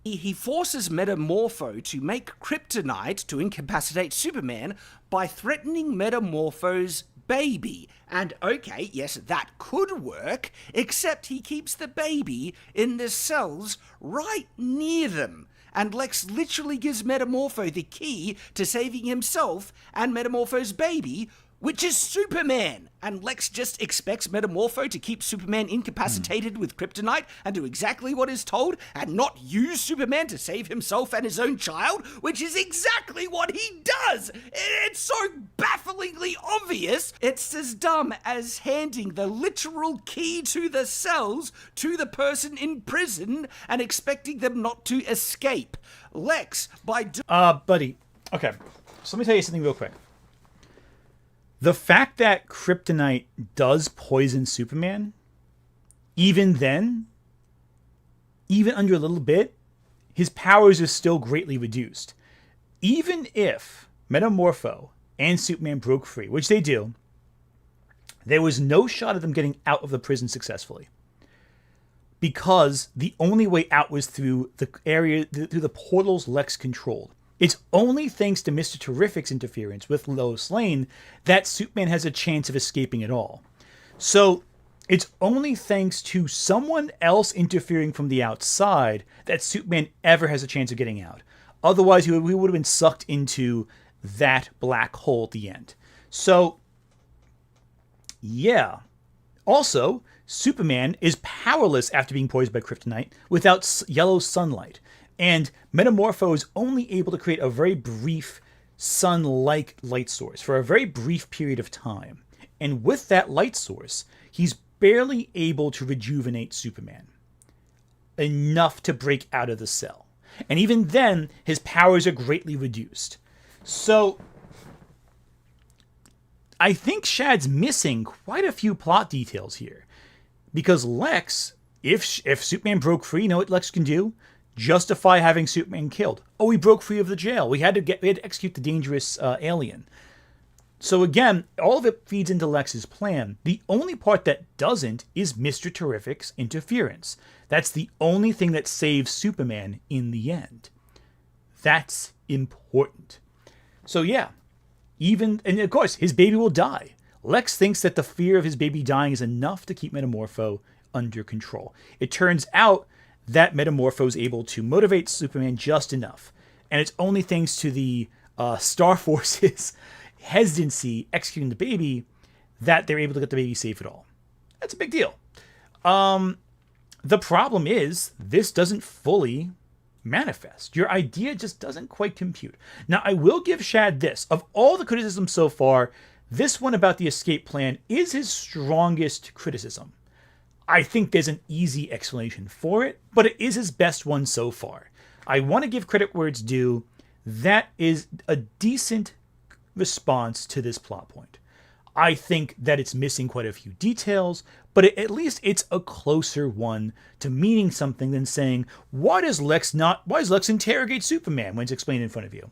He forces Metamorpho to make kryptonite to incapacitate Superman by threatening Metamorpho's baby. And okay, yes, that could work, except he keeps the baby in the cells right near them. And Lex literally gives Metamorpho the key to saving himself and Metamorpho's baby, which is Superman. And Lex just expects Metamorpho to keep Superman incapacitated with kryptonite and do exactly what is told and not use Superman to save himself and his own child, which is exactly what he does. It's so bafflingly obvious. It's as dumb as handing the literal key to the cells to the person in prison and expecting them not to escape. Lex, by buddy. Okay, so let me tell you something real quick. The fact that kryptonite does poison Superman, even then, even under a little bit, his powers are still greatly reduced. Even if Metamorpho and Superman broke free, which they do, there was no shot of them getting out of the prison successfully. Because the only way out was through the portals Lex controlled. It's only thanks to Mr. Terrific's interference with Lois Lane that Superman has a chance of escaping at all. So it's only thanks to someone else interfering from the outside that Superman ever has a chance of getting out. Otherwise, he would have been sucked into that black hole at the end. So, yeah. Also, Superman is powerless after being poisoned by kryptonite without yellow sunlight. And Metamorpho is only able to create a very brief sun-like light source for a very brief period of time. And with that light source, he's barely able to rejuvenate Superman. Enough to break out of the cell. And even then, his powers are greatly reduced. So, I think Shad's missing quite a few plot details here. Because Lex, if Superman broke free, you know what Lex can do? Justify having Superman killed. Oh, he broke free of the jail. We had to execute the dangerous alien. So again, all of it feeds into Lex's plan. The only part that doesn't is Mr. Terrific's interference. That's the only thing that saves Superman in the end. That's important. So yeah, and of course, his baby will die. Lex thinks that the fear of his baby dying is enough to keep Metamorpho under control. It turns out that Metamorpho is able to motivate Superman just enough. And it's only thanks to the Star Force's hesitancy executing the baby that they're able to get the baby safe at all. That's a big deal. The problem is, this doesn't fully manifest. Your idea just doesn't quite compute. Now, I will give Shad this. Of all the criticisms so far, this one about the escape plan is his strongest criticism. I think there's an easy explanation for it, but it is his best one so far. I want to give credit where it's due. That is a decent response to this plot point. I think that it's missing quite a few details, but at least it's a closer one to meaning something than saying, why does Lex interrogate Superman when it's explained in front of you?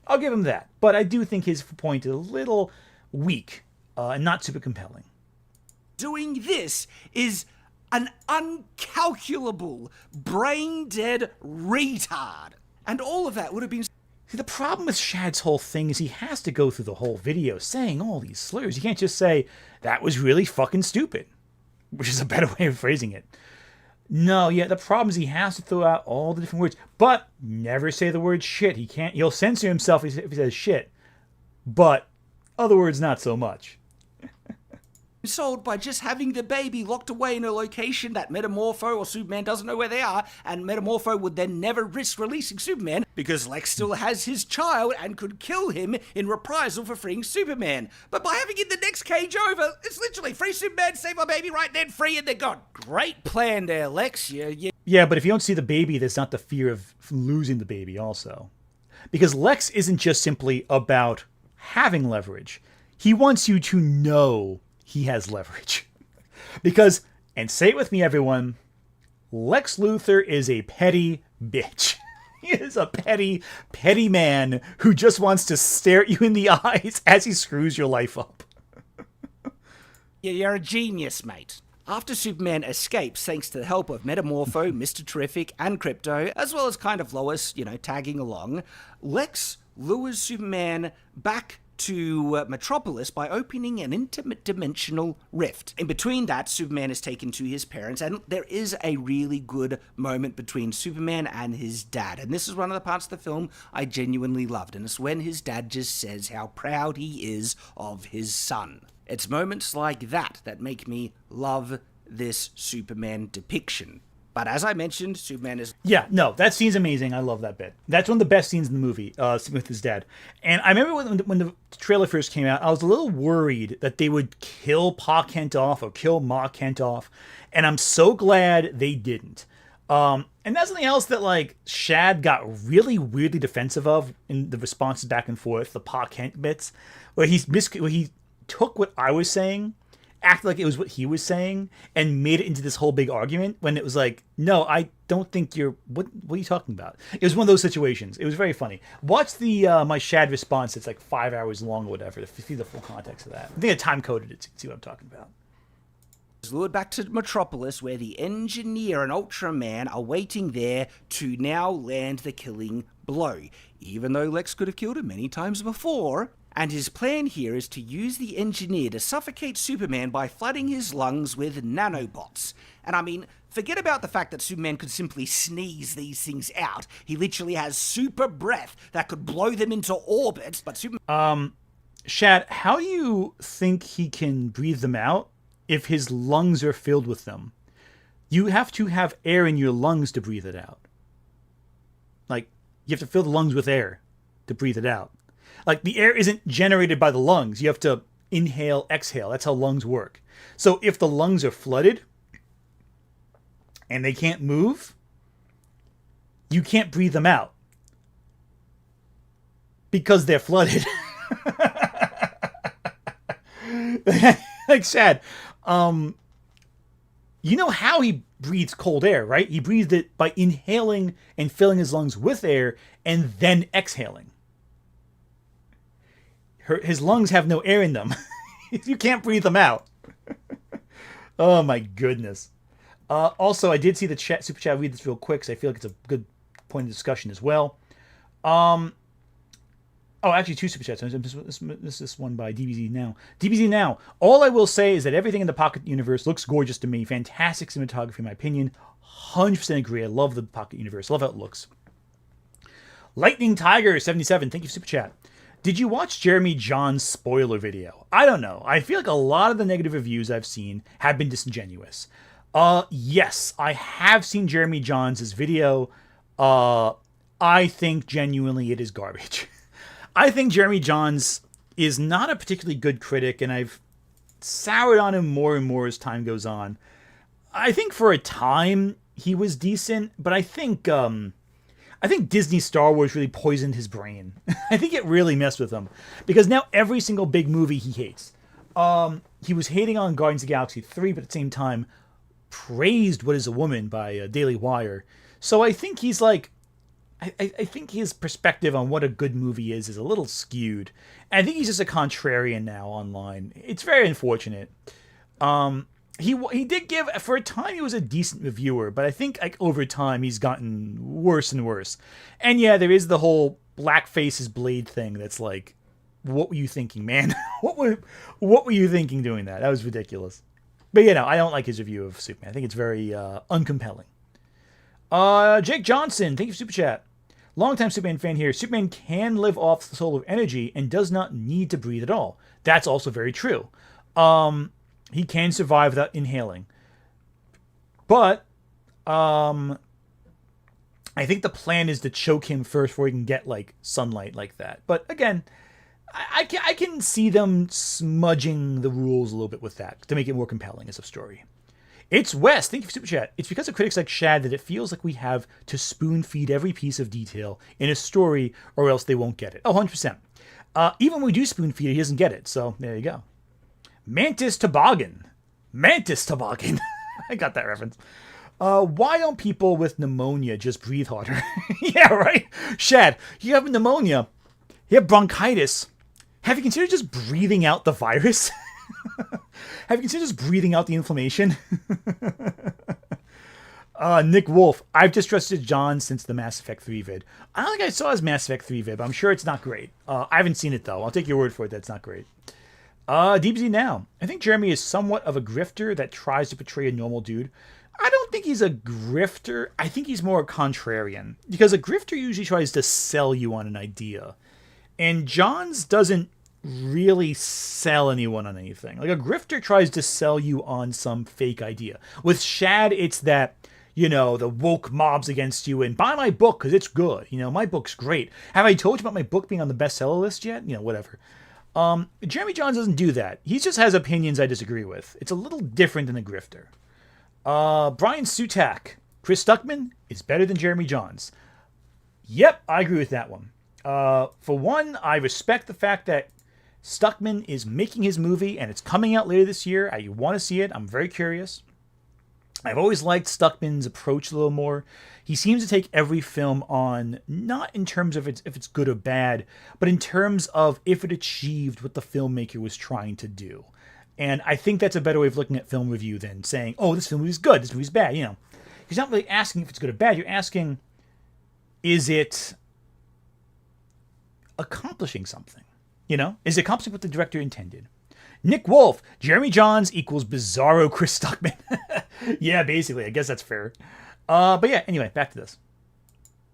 I'll give him that, but I do think his point is a little weak and not super compelling. Doing this is an uncalculable, brain-dead retard. And all of that would have been... See, the problem with Shad's whole thing is he has to go through the whole video saying all these slurs. You can't just say, that was really fucking stupid, which is a better way of phrasing it. No, yeah, the problem is he has to throw out all the different words, but never say the word shit. He'll censor himself if he says shit, but other words, not so much. Solved by just having the baby locked away in a location that Metamorpho or Superman doesn't know where they are, and Metamorpho would then never risk releasing Superman because Lex still has his child and could kill him in reprisal for freeing Superman. But by having it the next cage over, it's literally free Superman, save my baby right then, free, and they're gone. Great plan there, Lex. Yeah, but if you don't see the baby, there's not the fear of losing the baby also. Because Lex isn't just simply about having leverage. He wants you to know he has leverage. Because, and say it with me everyone, Lex Luthor is a petty bitch. He is a petty, petty man who just wants to stare at you in the eyes as he screws your life up. Yeah, you're a genius, mate. After Superman escapes thanks to the help of Metamorpho, Mr. Terrific, and Krypto, as well as kind of Lois, tagging along, Lex lures Superman back to Metropolis by opening an interdimensional rift. In between that, Superman is taken to his parents, and there is a really good moment between Superman and his dad. And this is one of the parts of the film I genuinely loved, and it's when his dad just says how proud he is of his son. It's moments like that that make me love this Superman depiction. But as I mentioned, Superman is... Yeah, no, that scene's amazing. I love that bit. That's one of the best scenes in the movie, with his dad. And I remember when the trailer first came out, I was a little worried that they would kill Pa Kent off or kill Ma Kent off. And I'm so glad they didn't. And that's something else that, Shad got really weirdly defensive of in the responses back and forth, the Pa Kent bits, where he took what I was saying, acted like it was what he was saying, and made it into this whole big argument when it was like, no, I don't think you're... What are you talking about? It was one of those situations. It was very funny. Watch the my Shad response. It's 5 hours long or whatever to see the full context of that. I think I time-coded it to see what I'm talking about. Is lured back to Metropolis, where the Engineer and Ultraman are waiting there to now land the killing blow, even though Lex could have killed him many times before. And his plan here is to use the Engineer to suffocate Superman by flooding his lungs with nanobots. And I mean, forget about the fact that Superman could simply sneeze these things out. He literally has super breath that could blow them into orbit, but Superman... Shad, how do you think he can breathe them out if his lungs are filled with them? You have to have air in your lungs to breathe it out. You have to fill the lungs with air to breathe it out. The air isn't generated by the lungs. You have to inhale, exhale. That's how lungs work. So if the lungs are flooded and they can't move, you can't breathe them out because they're flooded. Shad, you know how he breathes cold air, right? He breathed it by inhaling and filling his lungs with air and then exhaling. His lungs have no air in them. You can't breathe them out. Oh my goodness. Also, I did see the super chat. I'll read this real quick because I feel like it's a good point of discussion as well. Actually, two super chats. This is one by DBZ Now. DBZ Now. All I will say is that everything in the Pocket Universe looks gorgeous to me. Fantastic cinematography, in my opinion. 100% agree. I love the Pocket Universe. I love how it looks. Lightning Tiger 77. Thank you for super chat. Did you watch Jeremy John's spoiler video? I don't know. I feel like a lot of the negative reviews I've seen have been disingenuous. Yes, I have seen Jeremy John's video. I think genuinely it is garbage. I think Jeremy Johns is not a particularly good critic, and I've soured on him more and more as time goes on. I think for a time he was decent, but I think Disney Star Wars really poisoned his brain. I think it really messed with him. Because now every single big movie he hates. He was hating on Guardians of the Galaxy 3, but at the same time praised What Is a Woman by Daily Wire. So I think he's I think his perspective on what a good movie is a little skewed. And I think he's just a contrarian now online. It's very unfortunate. He did give, for a time, he was a decent reviewer, but I think over time he's gotten worse and worse. And yeah, there is the whole blackface is Blade thing. That's what were you thinking, man? what were you thinking doing that? That was ridiculous. But I don't like his review of Superman. I think it's very uncompelling. Jake Johnson, thank you for super chat. Longtime Superman fan here. Superman can live off the solar energy and does not need to breathe at all. That's also very true. He can survive without inhaling. But I think the plan is to choke him first before he can get sunlight like that. But again, I can see them smudging the rules a little bit with that to make it more compelling as a story. It's Wes. Thank you for super chat. It's because of critics like Shad that it feels like we have to spoon feed every piece of detail in a story or else they won't get it. Oh, 100%. Even when we do spoon feed it, he doesn't get it. So there you go. Mantis Toboggan. I got that reference. Why don't people with pneumonia just breathe harder? Yeah, right? Shad, you have pneumonia. You have bronchitis. Have you considered just breathing out the virus? Have you considered just breathing out the inflammation? Nick Wolf, I've just trusted John since the Mass Effect 3 vid. I don't think I saw his Mass Effect 3 vid, but I'm sure it's not great. I haven't seen it, though. I'll take your word for it that it's not great. DBZ Now. I think Jeremy is somewhat of a grifter that tries to portray a normal dude. I don't think he's a grifter. I think he's more a contrarian. Because a grifter usually tries to sell you on an idea. And John's doesn't really sell anyone on anything. Like, a grifter tries to sell you on some fake idea. With Shad, it's that, you know, the woke mob's against you and buy my book because it's good. You know, my book's great. Have I told you about my book being on the bestseller list yet? You know, whatever. Jeremy Johns doesn't do that. He just has opinions I disagree with. It's a little different than a grifter. Brian Sutak. Chris Stuckman is better than Jeremy Johns. Yep, I agree with that one. For one, I respect the fact that Stuckman is making his movie and it's coming out later this year. I want to see it. I'm very curious. I've always liked Stuckman's approach a little more. He seems to take every film on, not in terms of if it's good or bad, but in terms of if it achieved what the filmmaker was trying to do. And I think that's a better way of looking at film review than saying, oh, this film is good, this movie's bad. You know, he's not really asking if it's good or bad. You're asking, is it accomplishing something? You know, is it accomplishing what the director intended? Nick Wolf, Jeremy Johns equals bizarro Chris Stuckman. Yeah, basically, I guess that's fair. But yeah, anyway, back to this.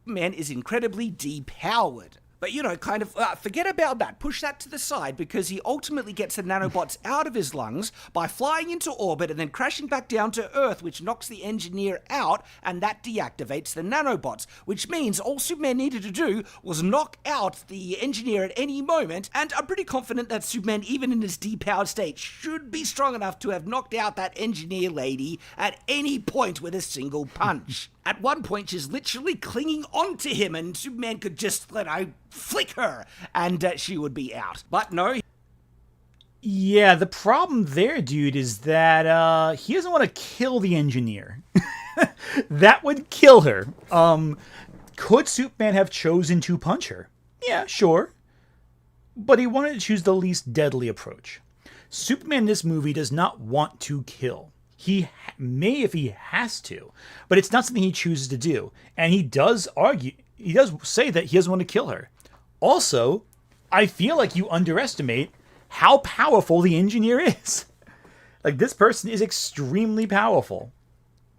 Man is incredibly depowered. But, you know, kind of, forget about that. Push that to the side, because he ultimately gets the nanobots out of his lungs by flying into orbit and then crashing back down to Earth, which knocks the engineer out, and that deactivates the nanobots, which means all Superman needed to do was knock out the engineer at any moment, and I'm pretty confident that Superman, even in his depowered state, should be strong enough to have knocked out that engineer lady at any point with a single punch. At one point, she's literally clinging onto him, and Superman could just, flick her, and she would be out. But no. Yeah, the problem there, dude, is that he doesn't want to kill the engineer. That would kill her. Could Superman have chosen to punch her? Yeah, sure. But he wanted to choose the least deadly approach. Superman in this movie does not want to kill. He may if he has to, but it's not something he chooses to do. And he does say that he doesn't want to kill her. Also, I feel like you underestimate how powerful the engineer is. Like, this person is extremely powerful.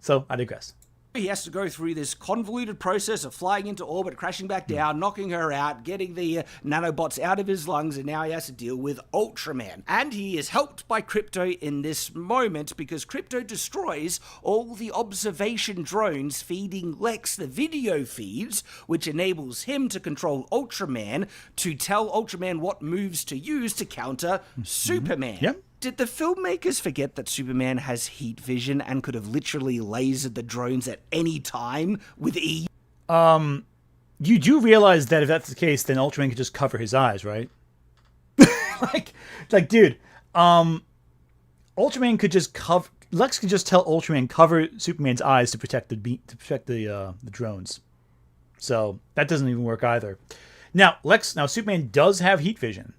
So, I digress. He has to go through this convoluted process of flying into orbit, crashing back down, knocking her out, getting the nanobots out of his lungs, and now he has to deal with Ultraman. And he is helped by Crypto in this moment, because Crypto destroys all the observation drones feeding Lex the video feeds, which enables him to control Ultraman to tell Ultraman what moves to use to counter Superman. Yep. Did the filmmakers forget that Superman has heat vision and could have literally lasered the drones at any time with ease? You do realize that if that's the case, then Ultraman could just cover his eyes, right? like, dude, Ultraman could just cover. Lex could just tell Ultraman cover Superman's eyes to protect the drones. So that doesn't even work either. Now Superman does have heat vision,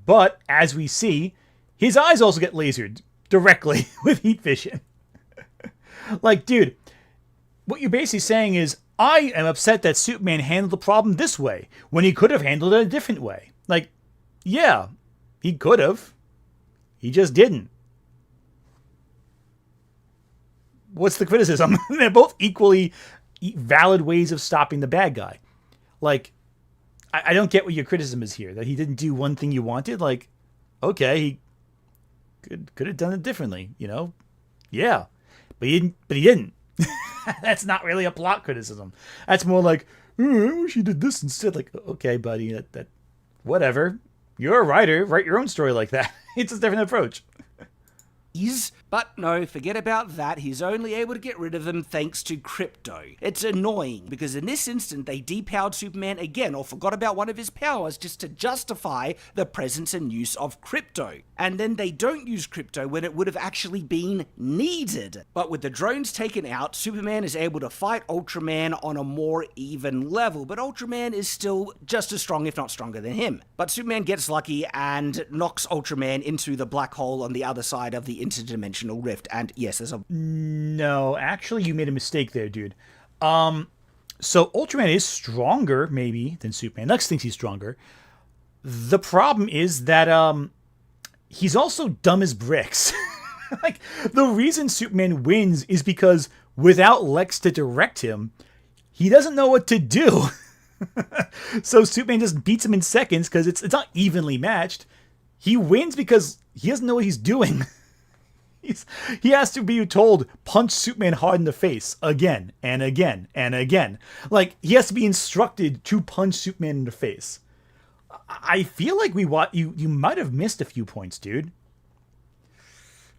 but as we see, his eyes also get lasered directly with heat vision. Like, dude, what you're basically saying is, I am upset that Superman handled the problem this way when he could have handled it a different way. Like, yeah, he could have. He just didn't. What's the criticism? They're both equally valid ways of stopping the bad guy. Like, I don't get what your criticism is here. That he didn't do one thing you wanted. Like, okay, he could have done it differently, you know? Yeah. But he didn't. That's not really a plot criticism. That's more like, I wish he did this instead. Like, okay, buddy, that whatever. You're a writer. Write your own story like that. It's a different approach. But no, forget about that. He's only able to get rid of them thanks to crypto. It's annoying because in this instant they depowered Superman again or forgot about one of his powers just to justify the presence and use of crypto. And then they don't use crypto when it would have actually been needed. But with the drones taken out, Superman is able to fight Ultraman on a more even level. But Ultraman is still just as strong, if not stronger than him. But Superman gets lucky and knocks Ultraman into the black hole on the other side of the interdimensional rift. And yes, there's a... No, actually, you made a mistake there, dude. So Ultraman is stronger, maybe, than Superman. Lex thinks he's stronger. The problem is that he's also dumb as bricks. Like, the reason Superman wins is because without Lex to direct him, he doesn't know what to do. So Superman just beats him in seconds because it's not evenly matched. He wins because he doesn't know what he's doing. He has to be told, punch Superman hard in the face again and again and again. Like, he has to be instructed to punch Superman in the face. I feel like you might have missed a few points, dude.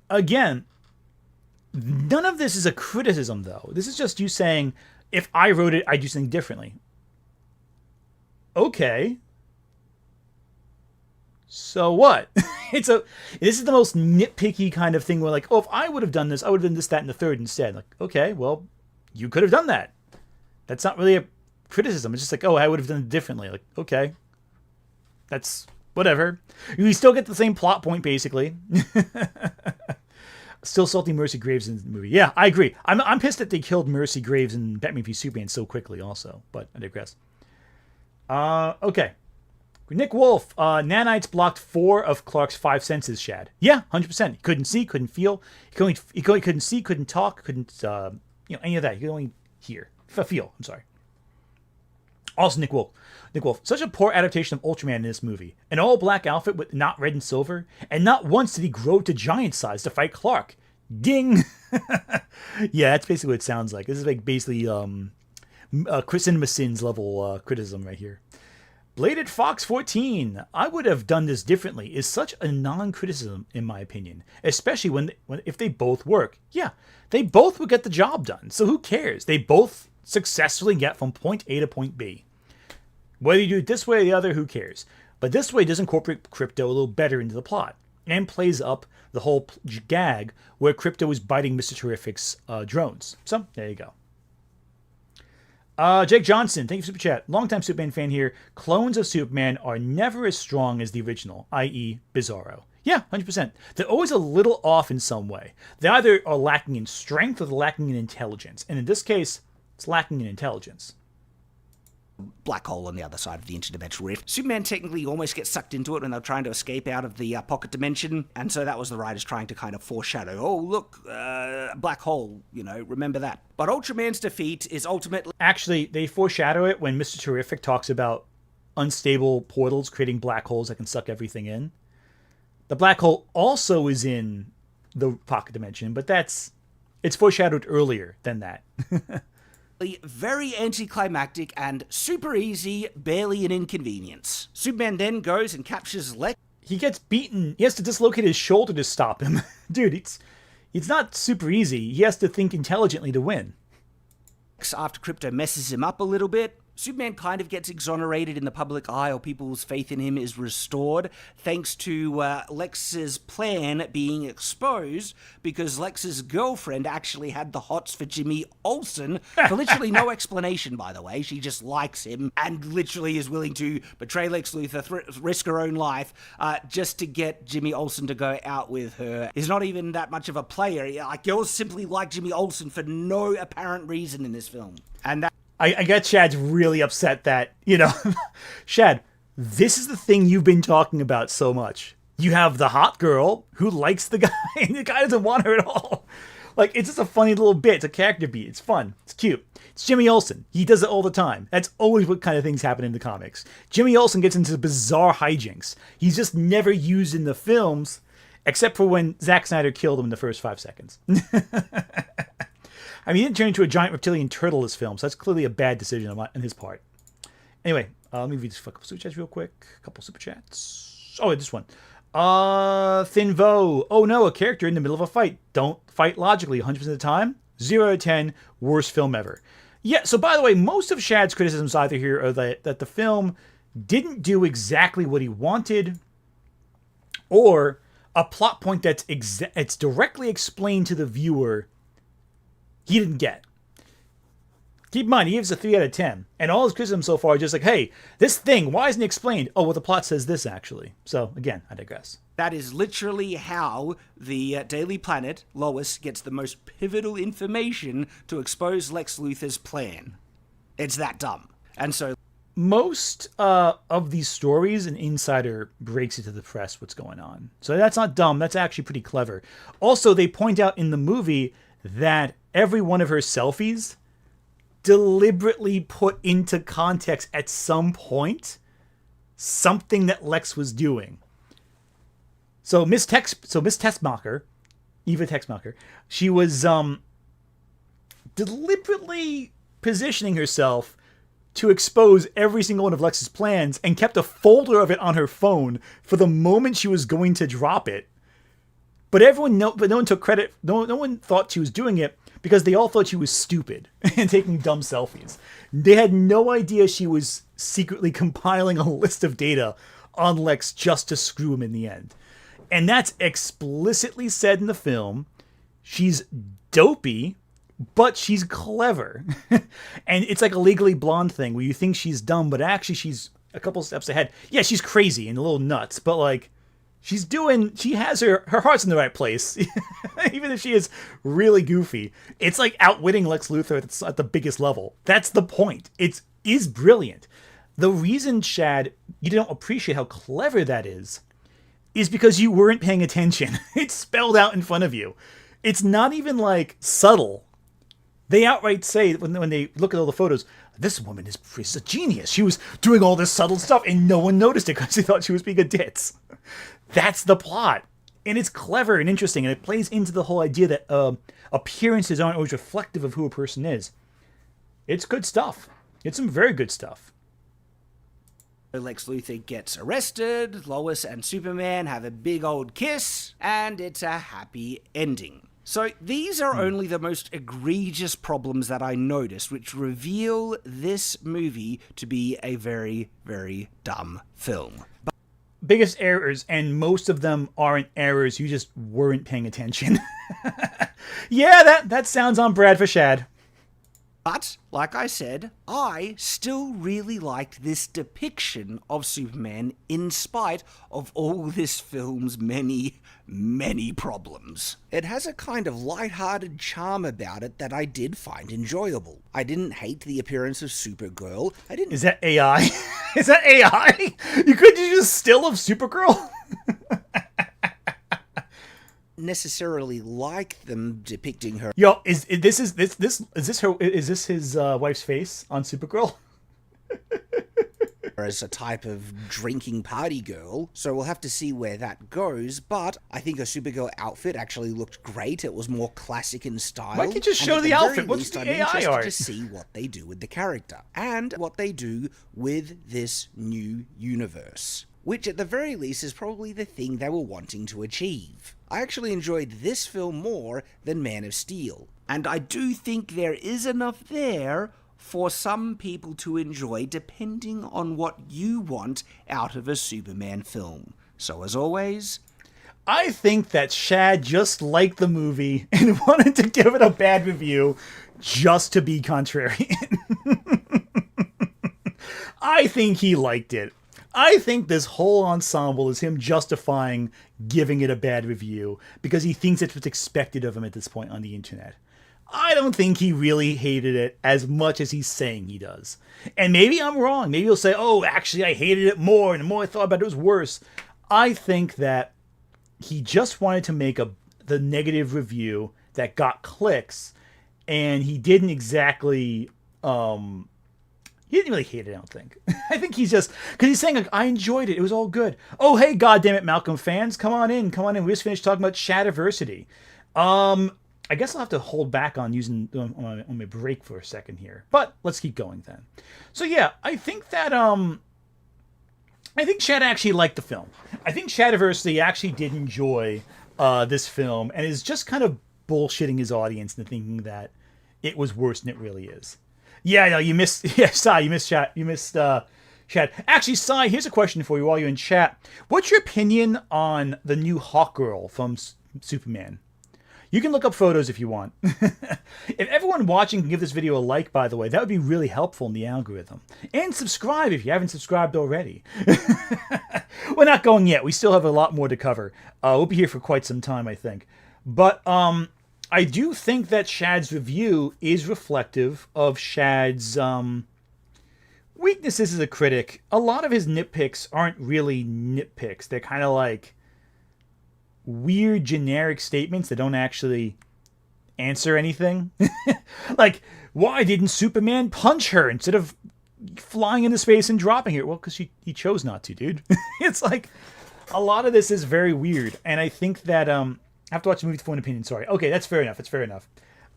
Again, none of this is a criticism, though. This is just you saying, if I wrote it, I'd do something differently. Okay. So what? This is the most nitpicky kind of thing where, like, oh, if I would have done this, I would have done this, that, and the third instead. Like, okay, well, you could have done that. That's not really a criticism. It's just like, oh, I would have done it differently. Like, okay. That's whatever. We still get the same plot point, basically. Still salty Mercy Graves in the movie. Yeah, I agree. I'm pissed that they killed Mercy Graves in Batman v Superman so quickly also, but I digress. Okay. Nick Wolf, nanites blocked 4 of Clark's 5 senses, Shad. Yeah, 100%. He couldn't see, couldn't feel. He couldn't see, couldn't talk, couldn't, any of that. He could only hear. Feel, I'm sorry. Also, Nick Wolf, such a poor adaptation of Ultraman in this movie. An all-black outfit with not red and silver, and not once did he grow to giant size to fight Clark. Ding! Yeah, that's basically what it sounds like. This is like basically Cinema Sins level criticism right here. Bladed Fox 14. I would have done this differently is such a non-criticism in my opinion, especially if they both work. Yeah, they both would get the job done. So who cares? They both successfully get from point A to point B. Whether you do it this way or the other, who cares? But this way does incorporate Crypto a little better into the plot and plays up the whole gag where Crypto is biting Mr. Terrific's drones. So there you go. Jake Johnson, thank you for Super Chat. Longtime Superman fan here. Clones of Superman are never as strong as the original, i.e. Bizarro. Yeah, 100%. They're always a little off in some way. They either are lacking in strength or they're lacking in intelligence. And in this case, it's lacking in intelligence. Black hole on the other side of the interdimensional rift. Superman technically almost gets sucked into it when they're trying to escape out of the pocket dimension, and so that was the writers trying to kind of foreshadow, oh, look, black hole, remember that. But Ultraman's defeat is ultimately... Actually, they foreshadow it when Mr. Terrific talks about unstable portals creating black holes that can suck everything in. The black hole also is in the pocket dimension, but it's foreshadowed earlier than that. Very anticlimactic and super easy, barely an inconvenience. Superman then goes and captures Lex. He gets beaten. He has to dislocate his shoulder to stop him. Dude, it's not super easy. He has to think intelligently to win. After Crypto messes him up a little bit, Superman kind of gets exonerated in the public eye, or people's faith in him is restored, thanks to Lex's plan being exposed, because Lex's girlfriend actually had the hots for Jimmy Olsen, for literally no explanation, by the way. She just likes him, and literally is willing to betray Lex Luthor, risk her own life, just to get Jimmy Olsen to go out with her. He's not even that much of a player. Like, girls simply like Jimmy Olsen for no apparent reason in this film. And that... I get Shad's really upset that, Shad, this is the thing you've been talking about so much. You have the hot girl who likes the guy, and the guy doesn't want her at all. Like, it's just a funny little bit. It's a character beat. It's fun. It's cute. It's Jimmy Olsen. He does it all the time. That's always what kind of things happen in the comics. Jimmy Olsen gets into bizarre hijinks. He's just never used in the films, except for when Zack Snyder killed him in the first 5 seconds. I mean, he didn't turn into a giant reptilian turtle this film, so that's clearly a bad decision on his part. Anyway, let me read this couple super chats real quick. A couple super chats. Oh, this one. Thinvo. Oh no, a character in the middle of a fight. Don't fight logically 100% of the time. 0 out of 10. Worst film ever. Yeah, so by the way, most of Shad's criticisms either here are that the film didn't do exactly what he wanted, or a plot point that's it's directly explained to the viewer he didn't get. Keep in mind, he gives a 3 out of 10. And all his criticisms so far are just like, hey, this thing, why isn't it explained? Oh, well, the plot says this, actually. So, again, I digress. That is literally how the Daily Planet, Lois, gets the most pivotal information to expose Lex Luthor's plan. It's that dumb. And so... Most of these stories, an insider breaks it to the press what's going on. So that's not dumb. That's actually pretty clever. Also, they point out in the movie that every one of her selfies deliberately put into context at some point something that Lex was doing. So Miss Textmacher, Eva Textmacher, she was deliberately positioning herself to expose every single one of Lex's plans and kept a folder of it on her phone for the moment she was going to drop it. But no one took credit. No one thought she was doing it because they all thought she was stupid and taking dumb selfies. They had no idea she was secretly compiling a list of data on Lex just to screw him in the end. And that's explicitly said in the film. She's dopey, but she's clever. And it's like a Legally Blonde thing where you think she's dumb, but actually she's a couple steps ahead. Yeah, she's crazy and a little nuts, but like she has her heart's in the right place. Even if she is really goofy. It's like outwitting Lex Luthor at the biggest level. That's the point. It is brilliant. The reason, Shad, you don't appreciate how clever that is because you weren't paying attention. It's spelled out in front of you. It's not even like subtle. They outright say when they look at all the photos, this woman is a genius. She was doing all this subtle stuff and no one noticed it because they thought she was being a ditz. That's the plot. And it's clever and interesting, and it plays into the whole idea that appearances aren't always reflective of who a person is. It's good stuff. It's some very good stuff. Lex Luthor gets arrested, Lois and Superman have a big old kiss, and it's a happy ending. So these are only the most egregious problems that I noticed, which reveal this movie to be a very, very dumb film. Biggest errors, and most of them aren't errors, you just weren't paying attention. Yeah, that sounds on brand for Shad. But, like I said, I still really liked this depiction of Superman in spite of all this film's many, many problems. It has a kind of light-hearted charm about it that I did find enjoyable. I didn't hate the appearance of Supergirl. Is that AI? Is that AI? You couldn't use a still of Supergirl? Necessarily like them depicting her. Yo, is this his wife's face on Supergirl? As a type of drinking party girl, so we'll have to see where that goes, but I think her Supergirl outfit actually looked great. It was more classic in style. Why can't you just show the outfit? What's the AI art? I'm interested to see what they do with the character, and what they do with this new universe, which at the very least is probably the thing they were wanting to achieve. I actually enjoyed this film more than Man of Steel, and I do think there is enough there for some people to enjoy depending on what you want out of a Superman film. So as always, I think that Shad just liked the movie and wanted to give it a bad review just to be contrarian. I think he liked it. I think this whole ensemble is him justifying giving it a bad review because he thinks it's what's expected of him at this point on the internet. I don't think he really hated it as much as he's saying he does. And maybe I'm wrong. Maybe he'll say, oh, actually I hated it more, and the more I thought about it, it was worse. I think that he just wanted to make the negative review that got clicks, and he didn't exactly... He didn't really hate it, I don't think. I think he's just... Because he's saying, like, I enjoyed it. It was all good. Oh, hey, goddammit, Malcolm fans. Come on in. We just finished talking about Shadiversity. I guess I'll have to hold back on using on my break for a second here. But let's keep going then. So, yeah, I think that... I think Shad actually liked the film. I think Shadiversity actually did enjoy this film and is just kind of bullshitting his audience into thinking that it was worse than it really is. Yeah, no, you missed. Yeah, Sai, you missed chat. You missed chat. Actually, Sai, here's a question for you while you're in chat. What's your opinion on the new Hawkgirl from Superman? You can look up photos if you want. If everyone watching can give this video a like, by the way, that would be really helpful in the algorithm. And subscribe if you haven't subscribed already. We're not going yet. We still have a lot more to cover. We'll be here for quite some time, I think. But I do think that Shad's review is reflective of Shad's weaknesses as a critic. A lot of his nitpicks aren't really nitpicks. They're kind of like weird generic statements that don't actually answer anything. Like, why didn't Superman punch her instead of flying into space and dropping her? Well, because he chose not to, dude. It's like, a lot of this is very weird. And I think that, I have to watch the movie to form an opinion, sorry. Okay, that's fair enough, it's fair enough.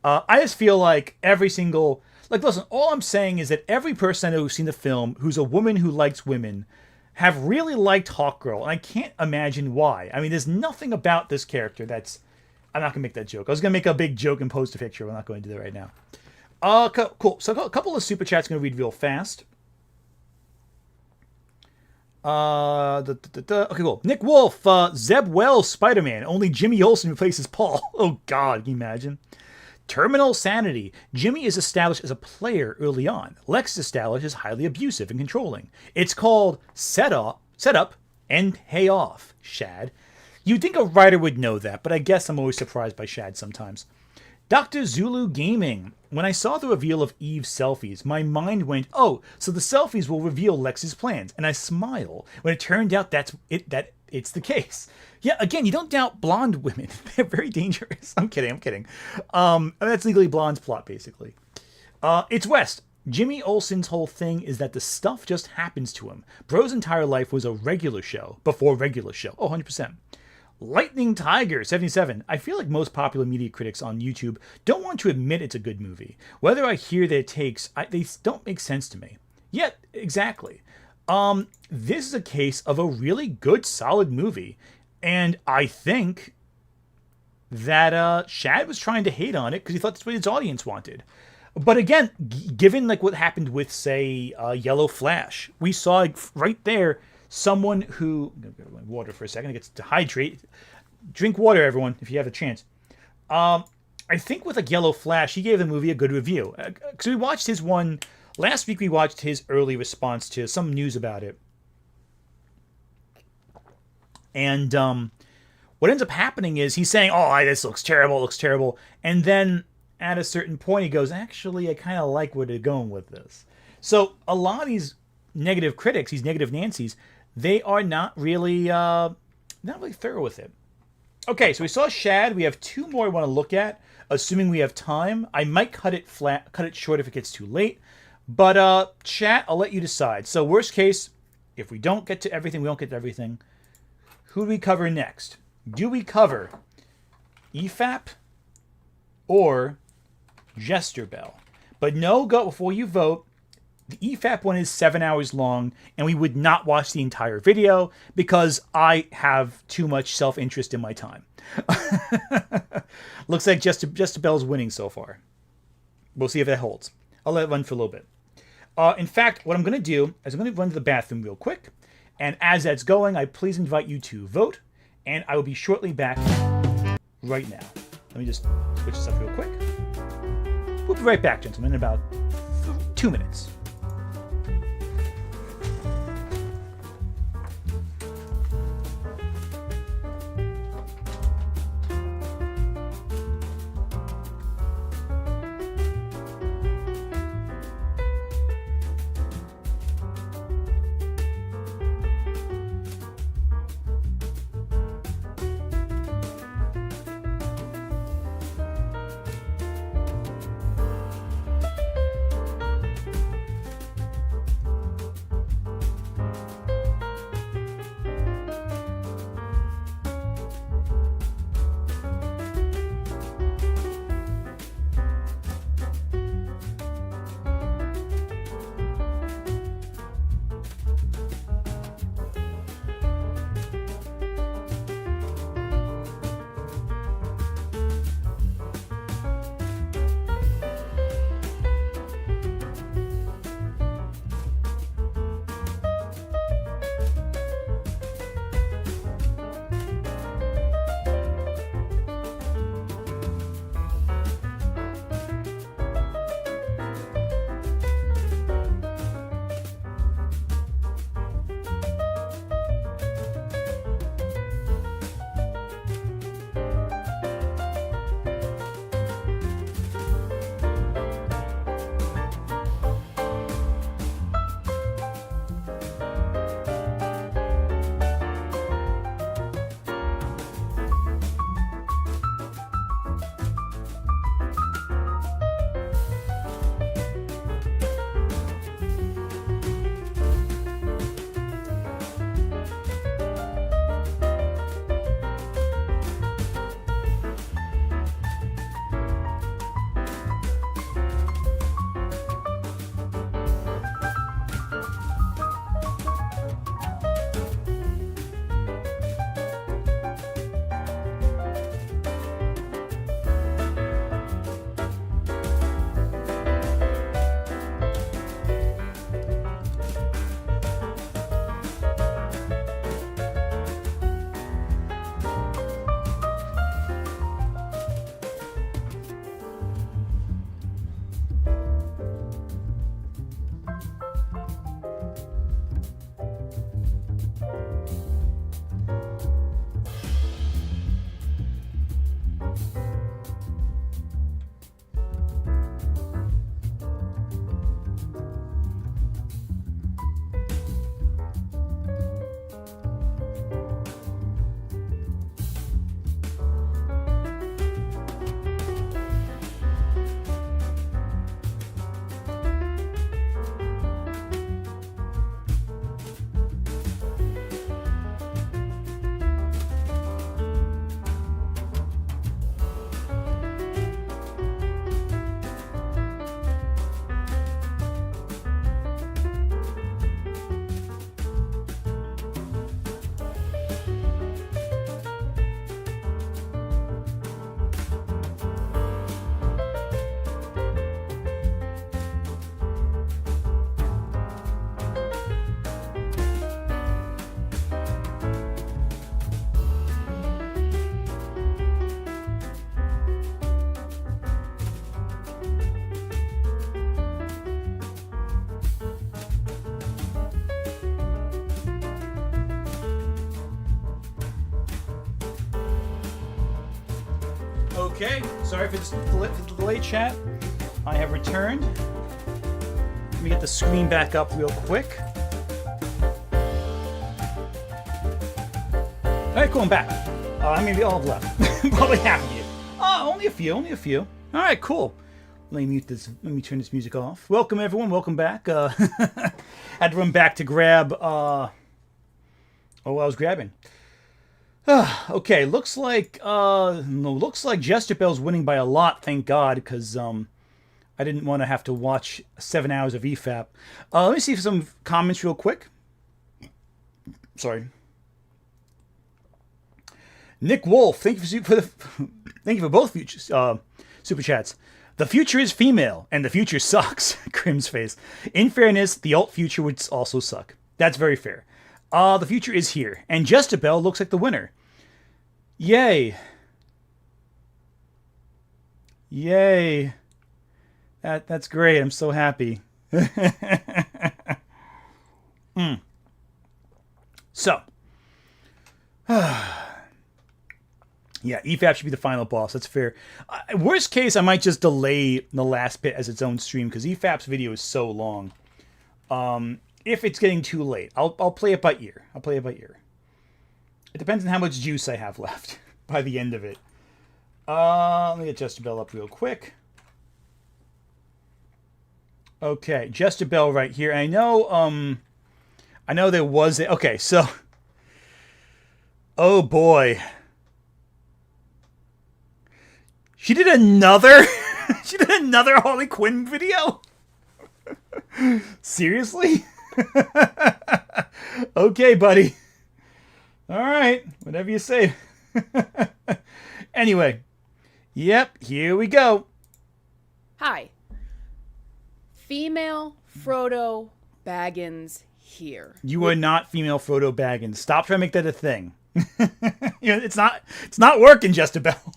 I just feel like every single, like, listen, all I'm saying is that every person I know who's seen the film, who's a woman who likes women, have really liked Hawkgirl, and I can't imagine why. I mean, there's nothing about this character that's... I'm not going to make that joke. I was going to make a big joke and post a picture. I'm not going to do that right now. Cool. So a couple of super chats I'm going to read real fast. Okay, cool. Nick Wolf, Zeb Wells, Spider-Man. Only Jimmy Olsen replaces Paul. Oh, God, can you imagine? Terminal sanity. Jimmy is established as a player early on. Lex is established as highly abusive and controlling. It's called set up, and pay off, Shad. You'd think a writer would know that, but I guess I'm always surprised by Shad sometimes. Dr. Zulu Gaming. When I saw the reveal of Eve's selfies, my mind went, oh, so the selfies will reveal Lex's plans. And I smile when it turned out that it's the case. Yeah, again, you don't doubt blonde women. They're very dangerous. I'm kidding. That's Legally Blonde's plot, basically. It's West. Jimmy Olsen's whole thing is that the stuff just happens to him. Bro's entire life was a regular show before regular show. Oh, 100%. Lightning Tiger 77. I feel like most popular media critics on YouTube don't want to admit it's a good movie. Whether I hear their takes, they don't make sense to me. Yet, exactly. This is a case of a really good, solid movie. And I think that Shad was trying to hate on it because he thought that's what his audience wanted. But again, given like what happened with, say, Yellow Flash, we saw right there someone who... I'm going to get my water for a second. I get to hydrate. Drink water, everyone, if you have a chance. I think with like Yellow Flash, he gave the movie a good review. Because we watched his one... Last week we watched his early response to some news about it. And what ends up happening is he's saying, oh, this looks terrible. And then at a certain point he goes, actually, I kind of like where they're going with this. So a lot of these negative critics, these negative Nancys, they are not really thorough with it. Okay, so we saw Shad. We have two more I want to look at, assuming we have time. I might cut it short if it gets too late. But chat, I'll let you decide. So worst case, if we don't get to everything, we don't get to everything. Who do we cover next? Do we cover EFAP or JesterBell? But no, go before you vote. The EFAP one is 7 hours long, and we would not watch the entire video because I have too much self-interest in my time. Looks like JesterBell's winning so far. We'll see if that holds. I'll let it run for a little bit. In fact, what I'm going to do is I'm going to run to the bathroom real quick. And as that's going, I please invite you to vote. And I will be shortly back right now. Let me just switch this up real quick. We'll be right back, gentlemen, in about 2 minutes. Okay, sorry for the delay, chat. I have returned. Let me get the screen back up real quick. Alright, cool, I'm back. I mean, we all have left. Probably half of you. Oh, only a few. Alright, cool. Let me mute this. Let me turn this music off. Welcome, everyone. Welcome back. Had to run back to grab... what I was grabbing. Okay, looks like JesterBell's winning by a lot, thank God, because I didn't want to have to watch 7 hours of EFAP. Let me see some comments real quick. Sorry. Nick Wolf, thank you for both super chats. The future is female, and the future sucks. Crim's face. In fairness, the alt future would also suck. That's very fair. The future is here, and JesterBell looks like the winner. Yay. Yay. That's great. I'm so happy. So. Yeah, EFAP should be the final boss. That's fair. Worst case, I might just delay the last bit as its own stream, because EFAP's video is so long. If it's getting too late, I'll play it by ear. It depends on how much juice I have left by the end of it. Let me get JesterBell up real quick. Okay, JesterBell right here. I know there was a... Okay, so... Oh, boy. She did another... She did another Harley Quinn video? Seriously? Okay, buddy. All right, whatever you say. Anyway, yep, here we go. Hi. Female Frodo Baggins here. You are not female Frodo Baggins. Stop trying to make that a thing. It's not working, JesterBell.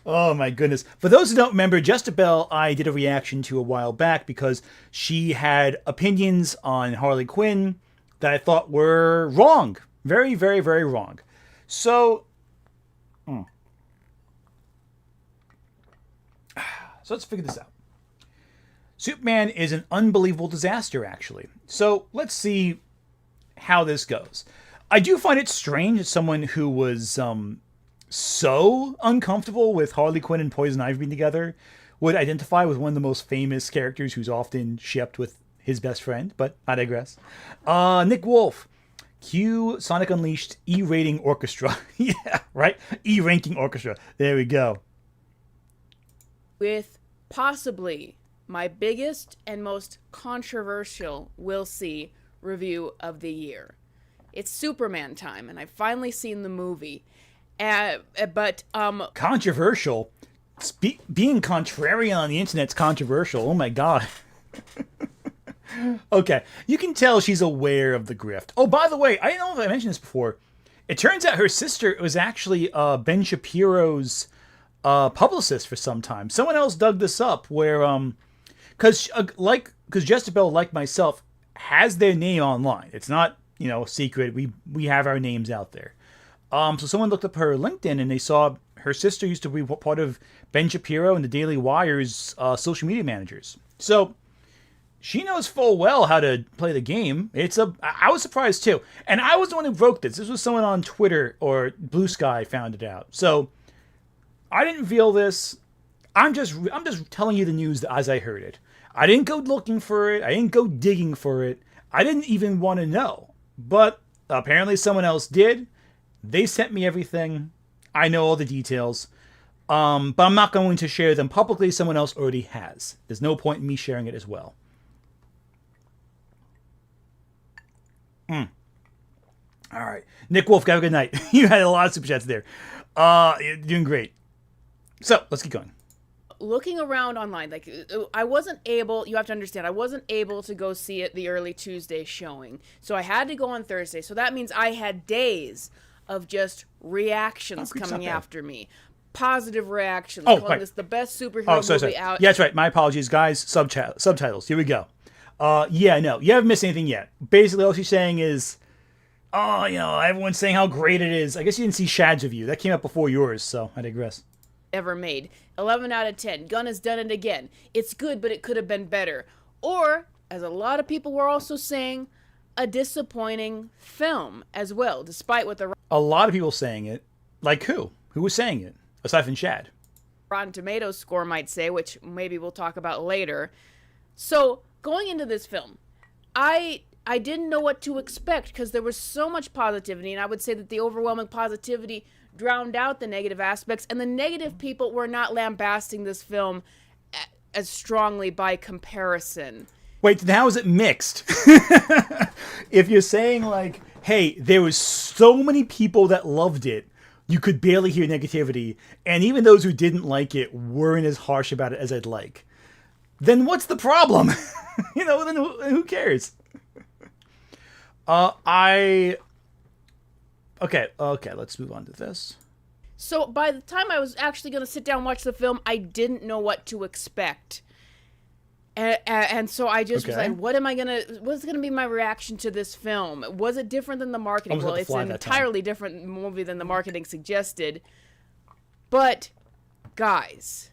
Oh my goodness. For those who don't remember, JesterBell I did a reaction to a while back because she had opinions on Harley Quinn that I thought were wrong. Very, very, very wrong. So let's figure this out. Superman is an unbelievable disaster, actually. So let's see how this goes. I do find it strange that someone who was so uncomfortable with Harley Quinn and Poison Ivy being together would identify with one of the most famous characters who's often shipped with his best friend, but I digress. Nick Wolf, cue Sonic Unleashed E-rating orchestra. Yeah, right? E-ranking orchestra. There we go. With possibly my biggest and most controversial we'll see review of the year. It's Superman time, and I've finally seen the movie. But controversial? Being contrarian on the internet's controversial. Oh my god. Okay, you can tell she's aware of the grift. Oh, by the way, I don't know if I mentioned this before. It turns out her sister was actually Ben Shapiro's publicist for some time. Someone else dug this up where, because JesterBell, like myself, has their name online. It's not, secret. We have our names out there. So someone looked up her LinkedIn and they saw her sister used to be part of Ben Shapiro and the Daily Wire's social media managers. So she knows full well how to play the game. I was surprised too. And I was the one who broke this. This was someone on Twitter or Blue Sky found it out. So I didn't feel this. I'm just telling you the news as I heard it. I didn't go looking for it. I didn't go digging for it. I didn't even want to know. But apparently someone else did. They sent me everything. I know all the details. But I'm not going to share them publicly. Someone else already has. There's no point in me sharing it as well. All right. Nick Wolf, have a good night. You had a lot of super chats there. You're doing great. So, let's keep going. Looking around online, I wasn't able, you have to understand, I wasn't able to go see it the early Tuesday showing. So I had to go on Thursday. So that means I had days of just reactions coming after me. Positive reactions. Calling this the best superhero movie out. Yeah, that's right. My apologies, guys. Subtitles. Here we go. Yeah, no. You haven't missed anything yet. Basically, all she's saying is Oh, everyone's saying how great it is. I guess you didn't see Shad's review. That came out before yours, so I digress. Ever made. 11 out of 10. Gunn has done it again. It's good, but it could have been better. Or, as a lot of people were also saying, a disappointing film as well, despite what the A lot of people saying it. Like who? Who was saying it? Aside from Shad. Rotten Tomatoes score might say, which maybe we'll talk about later. So, going into this film, I didn't know what to expect because there was so much positivity, and I would say that the overwhelming positivity drowned out the negative aspects, and the negative people were not lambasting this film as strongly by comparison. Wait, then how is it mixed? If you're saying, like, hey, there was so many people that loved it, you could barely hear negativity, and even those who didn't like it weren't as harsh about it as I'd like, then what's the problem? Then who cares? Okay, let's move on to this. So by the time I was actually going to sit down and watch the film, I didn't know what to expect. And so I just was like, what's going to be my reaction to this film? Was it different than the marketing? Well, it's an entirely different movie than the marketing suggested. But, guys,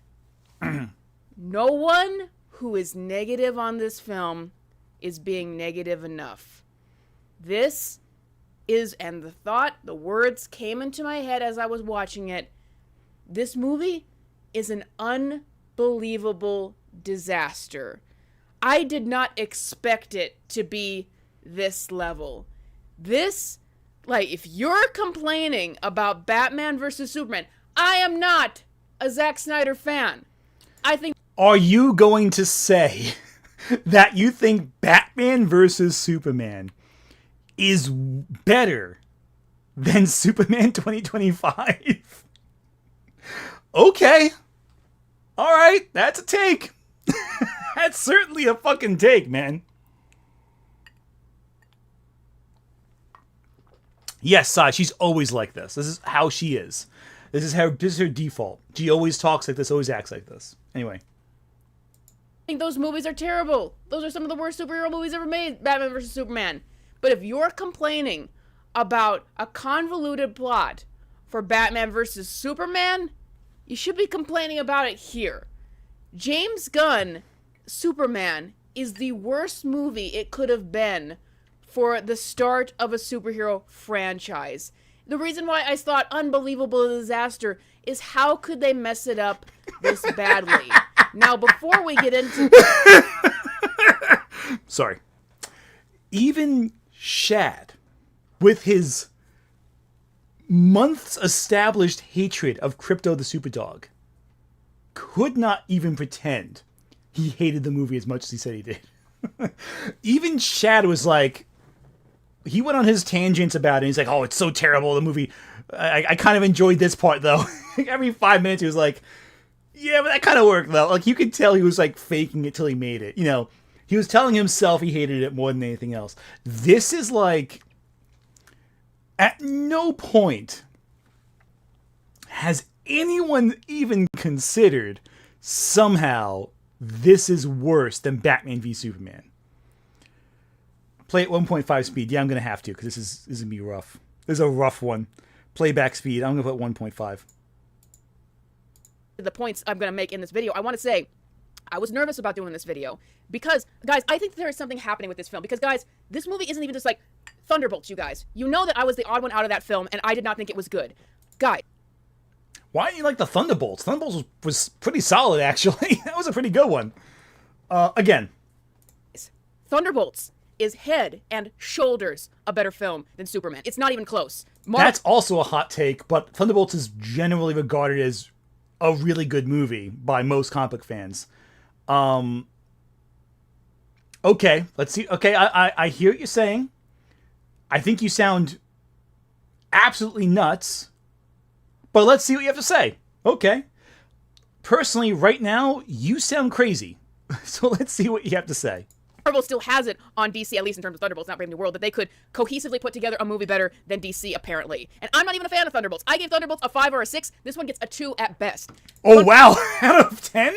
no one who is negative on this film is being negative enough. This is, and the words came into my head as I was watching it. This movie is an unbelievable disaster. I did not expect it to be this level. This, like, if you're complaining about Batman versus Superman, I am not a Zack Snyder fan. I think. Are you going to say that you think Batman versus Superman is better than Superman 2025? Okay. All right, that's a take. That's certainly a fucking take, man. Yes, Sai, she's always like this. This is how she is. This is her default. She always talks like this, always acts like this. Anyway. I think those movies are terrible. Those are some of the worst superhero movies ever made, Batman vs. Superman. But if you're complaining about a convoluted plot for Batman vs. Superman, you should be complaining about it here. James Gunn, Superman, is the worst movie it could have been for the start of a superhero franchise. The reason why I thought unbelievable disaster is how could they mess it up this badly? Now, before we get into... Sorry. Even Shad, with his months established hatred of Crypto the Superdog, could not even pretend he hated the movie as much as he said he did. Even Shad was like, he went on his tangents about it. He's like, oh, it's so terrible, the movie. I kind of enjoyed this part, though. Every 5 minutes, he was like, yeah, but that kind of worked, though. Like, you could tell he was, like, faking it till he made it. He was telling himself he hated it more than anything else. This is like, at no point has anyone even considered somehow this is worse than Batman v Superman. Play at 1.5 speed. Yeah, I'm going to have to because this is going to be rough. This is a rough one. Playback speed. I'm going to put 1.5. The points I'm going to make in this video, I want to say I was nervous about doing this video because, guys, I think there is something happening with this film because, guys, this movie isn't even just like Thunderbolts, you guys. You know that I was the odd one out of that film and I did not think it was good. Guys. Why didn't you like the Thunderbolts? Thunderbolts was pretty solid, actually. That was a pretty good one. Again. Thunderbolts is head and shoulders a better film than Superman. It's not even close. That's also a hot take, but Thunderbolts is generally regarded as a really good movie by most comic book fans. Okay, let's see. Okay, I hear what you're saying. I think you sound absolutely nuts, but let's see what you have to say. Okay. Personally, right now, you sound crazy. So let's see what you have to say. Marvel still has it on DC, at least in terms of Thunderbolts, not Brave New World, that they could cohesively put together a movie better than DC, apparently. And I'm not even a fan of Thunderbolts. I gave Thunderbolts a 5 or a 6. This one gets a 2 at best. Oh, wow. Out of 10?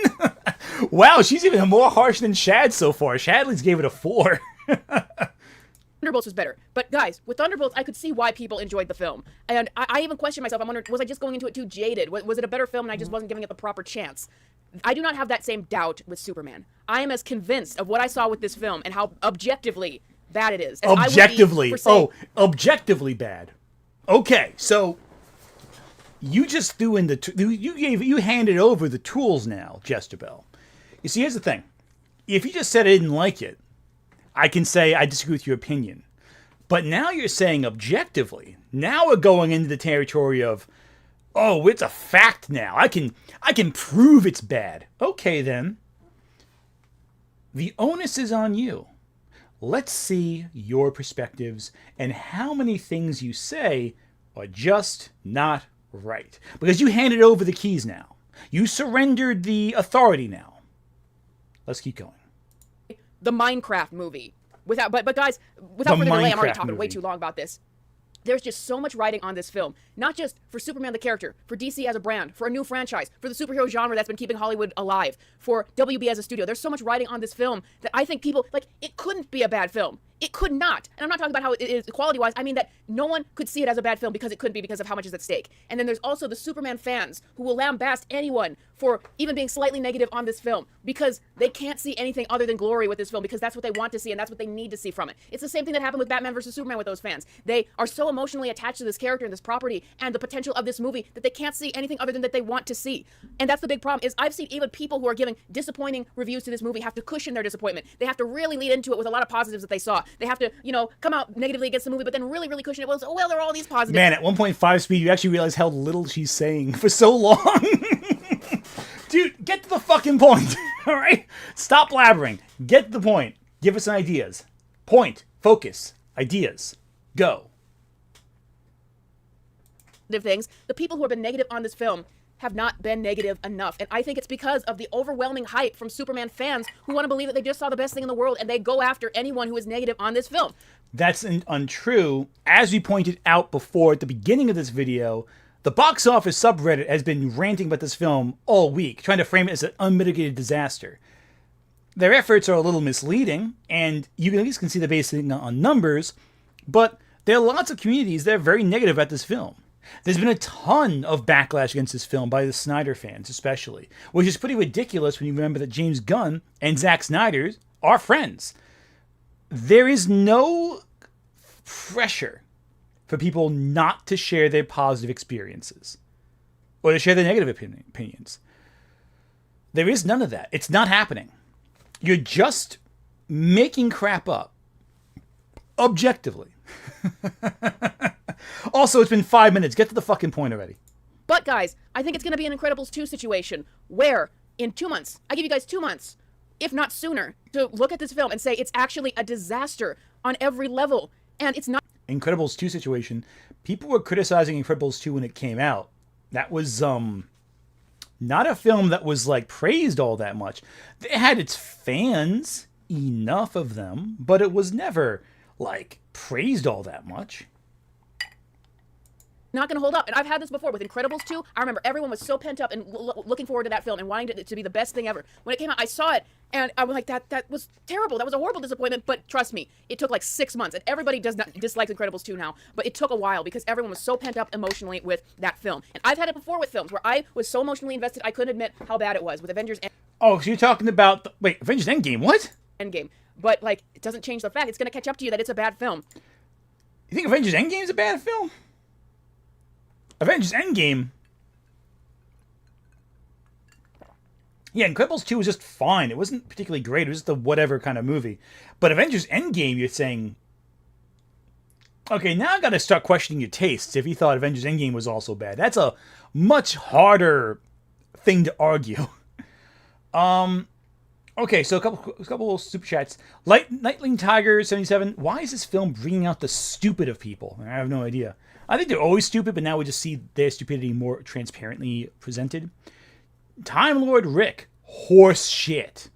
Wow, she's even more harsh than Shad so far. Shad at least gave it a 4. Thunderbolts was better. But guys, with Thunderbolts, I could see why people enjoyed the film. And I even questioned myself. I'm wondering, was I just going into it too jaded? Was it a better film and I just wasn't giving it the proper chance? I do not have that same doubt with Superman. I am as convinced of what I saw with this film and how objectively bad it is. Objectively? Objectively bad. Okay, so you just threw in you handed over the tools now, JesterBell. You see, here's the thing. If you just said I didn't like it, I can say I disagree with your opinion. But now you're saying objectively. Now we're going into the territory of, oh, it's a fact now. I can prove it's bad. Okay, then. The onus is on you. Let's see your perspectives and how many things you say are just not right. Because you handed over the keys now. You surrendered the authority now. Let's keep going. The Minecraft movie. But guys, without further delay, I'm already talking way too long about this. There's just so much writing on this film. Not just for Superman the character, for DC as a brand, for a new franchise, for the superhero genre that's been keeping Hollywood alive, for WB as a studio. There's so much writing on this film that I think people, it couldn't be a bad film. It could not. And I'm not talking about how it is quality-wise. I mean that no one could see it as a bad film because it couldn't be because of how much is at stake. And then there's also the Superman fans who will lambaste anyone for even being slightly negative on this film because they can't see anything other than glory with this film because that's what they want to see and that's what they need to see from it. It's the same thing that happened with Batman vs. Superman with those fans. They are so emotionally attached to this character and this property and the potential of this movie that they can't see anything other than that they want to see. And that's the big problem is I've seen even people who are giving disappointing reviews to this movie have to cushion their disappointment. They have to really lead into it with a lot of positives that they saw. They have to, come out negatively against the movie, but then really, really cushion it. Well, there are all these positives. Man, at 1.5 speed, you actually realize how little she's saying for so long. Dude, get to the fucking point, all right? Stop blabbering. Get to the point. Give us some ideas. Point. Focus. Ideas. Go. Things. The people who have been negative on this film have not been negative enough. And I think it's because of the overwhelming hype from Superman fans who want to believe that they just saw the best thing in the world and they go after anyone who is negative on this film. That's untrue. As we pointed out before at the beginning of this video, the box office subreddit has been ranting about this film all week, trying to frame it as an unmitigated disaster. Their efforts are a little misleading, and you at least can see the basing on numbers, but there are lots of communities that are very negative at this film. There's been a ton of backlash against this film by the Snyder fans, especially, which is pretty ridiculous when you remember that James Gunn and Zack Snyder are friends. There is no pressure for people not to share their positive experiences or to share their negative opinions. There is none of that. It's not happening. You're just making crap up objectively. Also, it's been 5 minutes. Get to the fucking point already. But guys, I think it's going to be an Incredibles 2 situation where in 2 months, I give you guys 2 months, if not sooner, to look at this film and say it's actually a disaster on every level. And it's not. Incredibles 2 situation. People were criticizing Incredibles 2 when it came out. That was not a film that was praised all that much. It had its fans, enough of them, but it was never praised all that much. Not going to hold up. And I've had this before with Incredibles 2. I remember everyone was so pent up and looking forward to that film and wanting it to be the best thing ever. When it came out, I saw it and I was like, that was terrible. That was a horrible disappointment. But trust me, it took 6 months. And everybody dislikes Incredibles 2 now. But it took a while because everyone was so pent up emotionally with that film. And I've had it before with films where I was so emotionally invested I couldn't admit how bad it was with Avengers. Oh, so you're talking about Avengers Endgame? What? Endgame. But it doesn't change the fact it's going to catch up to you that it's a bad film. You think Avengers Endgame is a bad film? Avengers Endgame. Yeah, Incredibles 2 was just fine. It wasn't particularly great. It was just a whatever kind of movie. But Avengers Endgame, you're saying... Okay, now I gotta start questioning your tastes if you thought Avengers Endgame was also bad. That's a much harder thing to argue. Okay, so a couple of super chats. Nightling Tiger 77. Why is this film bringing out the stupid of people? I have no idea. I think they're always stupid, but now we just see their stupidity more transparently presented. Time Lord Rick. Horse shit.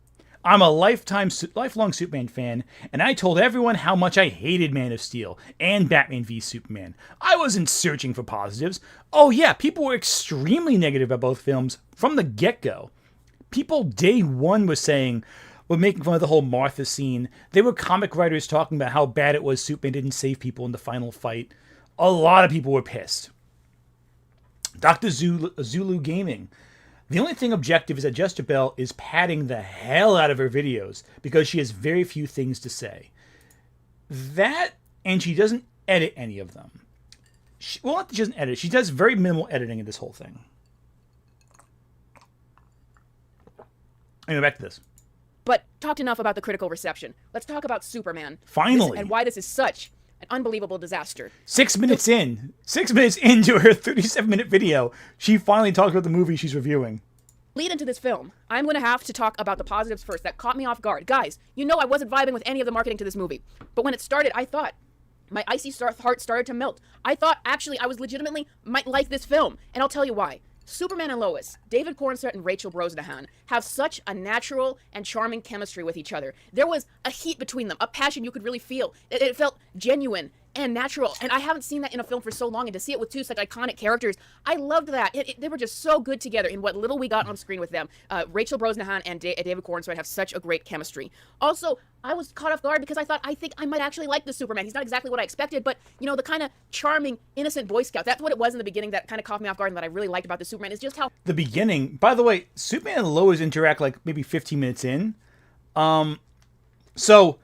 I'm a lifelong Superman fan, and I told everyone how much I hated Man of Steel and Batman v Superman. I wasn't searching for positives. Oh yeah, people were extremely negative about both films from the get-go. People day one were saying, were making fun of the whole Martha scene. They were comic writers talking about how bad it was Superman didn't save people in the final fight. A lot of people were pissed. Dr. Zulu Gaming. The only thing objective is that JesterBell is padding the hell out of her videos because she has very few things to say. That, and she doesn't edit any of them. She doesn't edit. She does very minimal editing in this whole thing. Anyway, back to this. But talked enough about the critical reception. Let's talk about Superman. Finally. And why this is such an unbelievable disaster. 6 minutes into her 37-minute video, she finally talked about the movie she's reviewing. Lead into this film, I'm going to have to talk about the positives first that caught me off guard. Guys, you know I wasn't vibing with any of the marketing to this movie. But when it started, I thought my icy heart started to melt. I thought actually I was legitimately might like this film. And I'll tell you why. Superman and Lois, David Cornsett and Rachel Brosnahan, have such a natural and charming chemistry with each other. There was a heat between them, a passion you could really feel. It felt genuine and natural, and I haven't seen that in a film for so long, and to see it with two such iconic characters, I loved that. They were just so good together in what little we got on screen with them. Rachel Brosnahan and David Cornsett have such a great chemistry. Also, I was caught off guard because I think I might actually like the Superman. He's not exactly what I expected, but, you know, the kind of charming, innocent Boy Scout, that's what it was in the beginning that kind of caught me off guard and that I really liked about the Superman, is just how... The beginning, by the way, Superman and Lois interact like maybe 15 minutes in. So,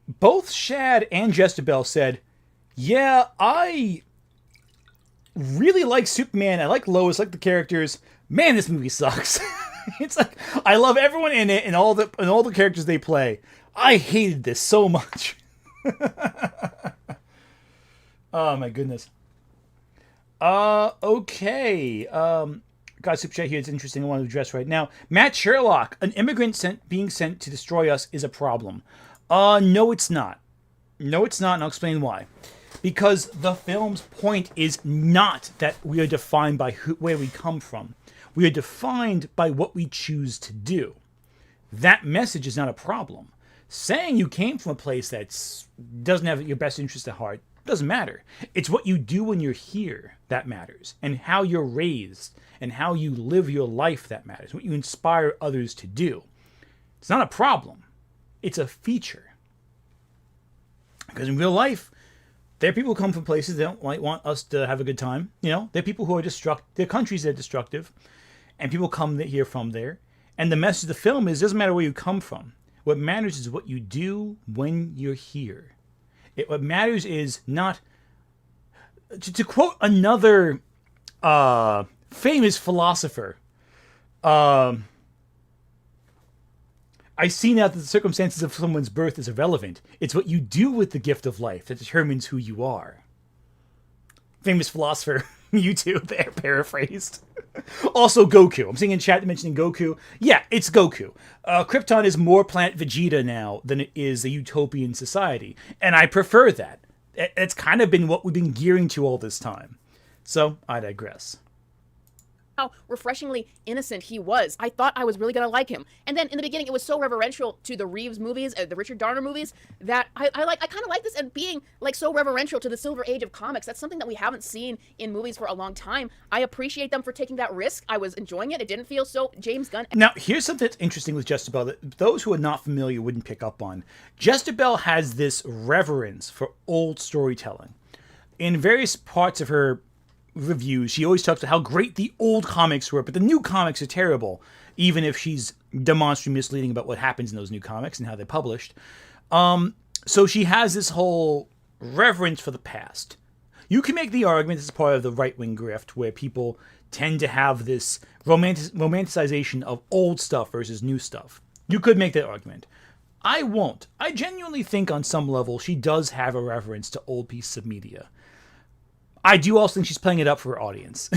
both Shad and JesterBell said, yeah, I really like Superman. I like Lois, like the characters. Man, this movie sucks. It's like I love everyone in it and all the characters they play. I hated this so much. Oh my goodness. Okay. Got a super chat here. It's interesting. I want to address right now. Matt Sherlock, an immigrant being sent to destroy us is a problem. No, it's not. No, it's not, and I'll explain why. Because the film's point is not that we are defined by where we come from. We are defined by what we choose to do. That message is not a problem. Saying you came from a place that doesn't have your best interest at heart doesn't matter. It's what you do when you're here that matters, and how you're raised, and how you live your life that matters, what you inspire others to do. It's not a problem. It's a feature. Because in real life, there are people who come from places that don't want us to have a good time. You know, there are people who are destructive. There are countries that are destructive, and people come here from there. And the message of the film is, it doesn't matter where you come from. What matters is what you do when you're here. What matters is not... To quote another famous philosopher, I see now that the circumstances of someone's birth is irrelevant. It's what you do with the gift of life that determines who you are. Famous philosopher, YouTube there, paraphrased. Also, Goku. I'm seeing in chat mentioning Goku. Yeah, it's Goku. Krypton is more Planet Vegeta now than it is a utopian society. And I prefer that. It's kind of been what we've been gearing to all this time. So, I digress. How refreshingly innocent he was. I thought I was really going to like him. And then in the beginning, it was so reverential to the Reeves movies, the Richard Donner movies, that I kind of like this, and being like so reverential to the Silver Age of comics. That's something that we haven't seen in movies for a long time. I appreciate them for taking that risk. I was enjoying it. It didn't feel so James Gunn. Now, here's something that's interesting with JesterBell that those who are not familiar wouldn't pick up on. JesterBell has this reverence for old storytelling. In various parts of her reviews, she always talks about how great the old comics were, but the new comics are terrible, even if she's demonstrably misleading about what happens in those new comics and how they're published. So she has this whole reverence for the past. You can make the argument this is part of the right-wing grift, where people tend to have this romanticization of old stuff versus new stuff. You could make that argument. I won't. I genuinely think on some level she does have a reverence to old pieces of media. I do also think she's playing it up for her audience.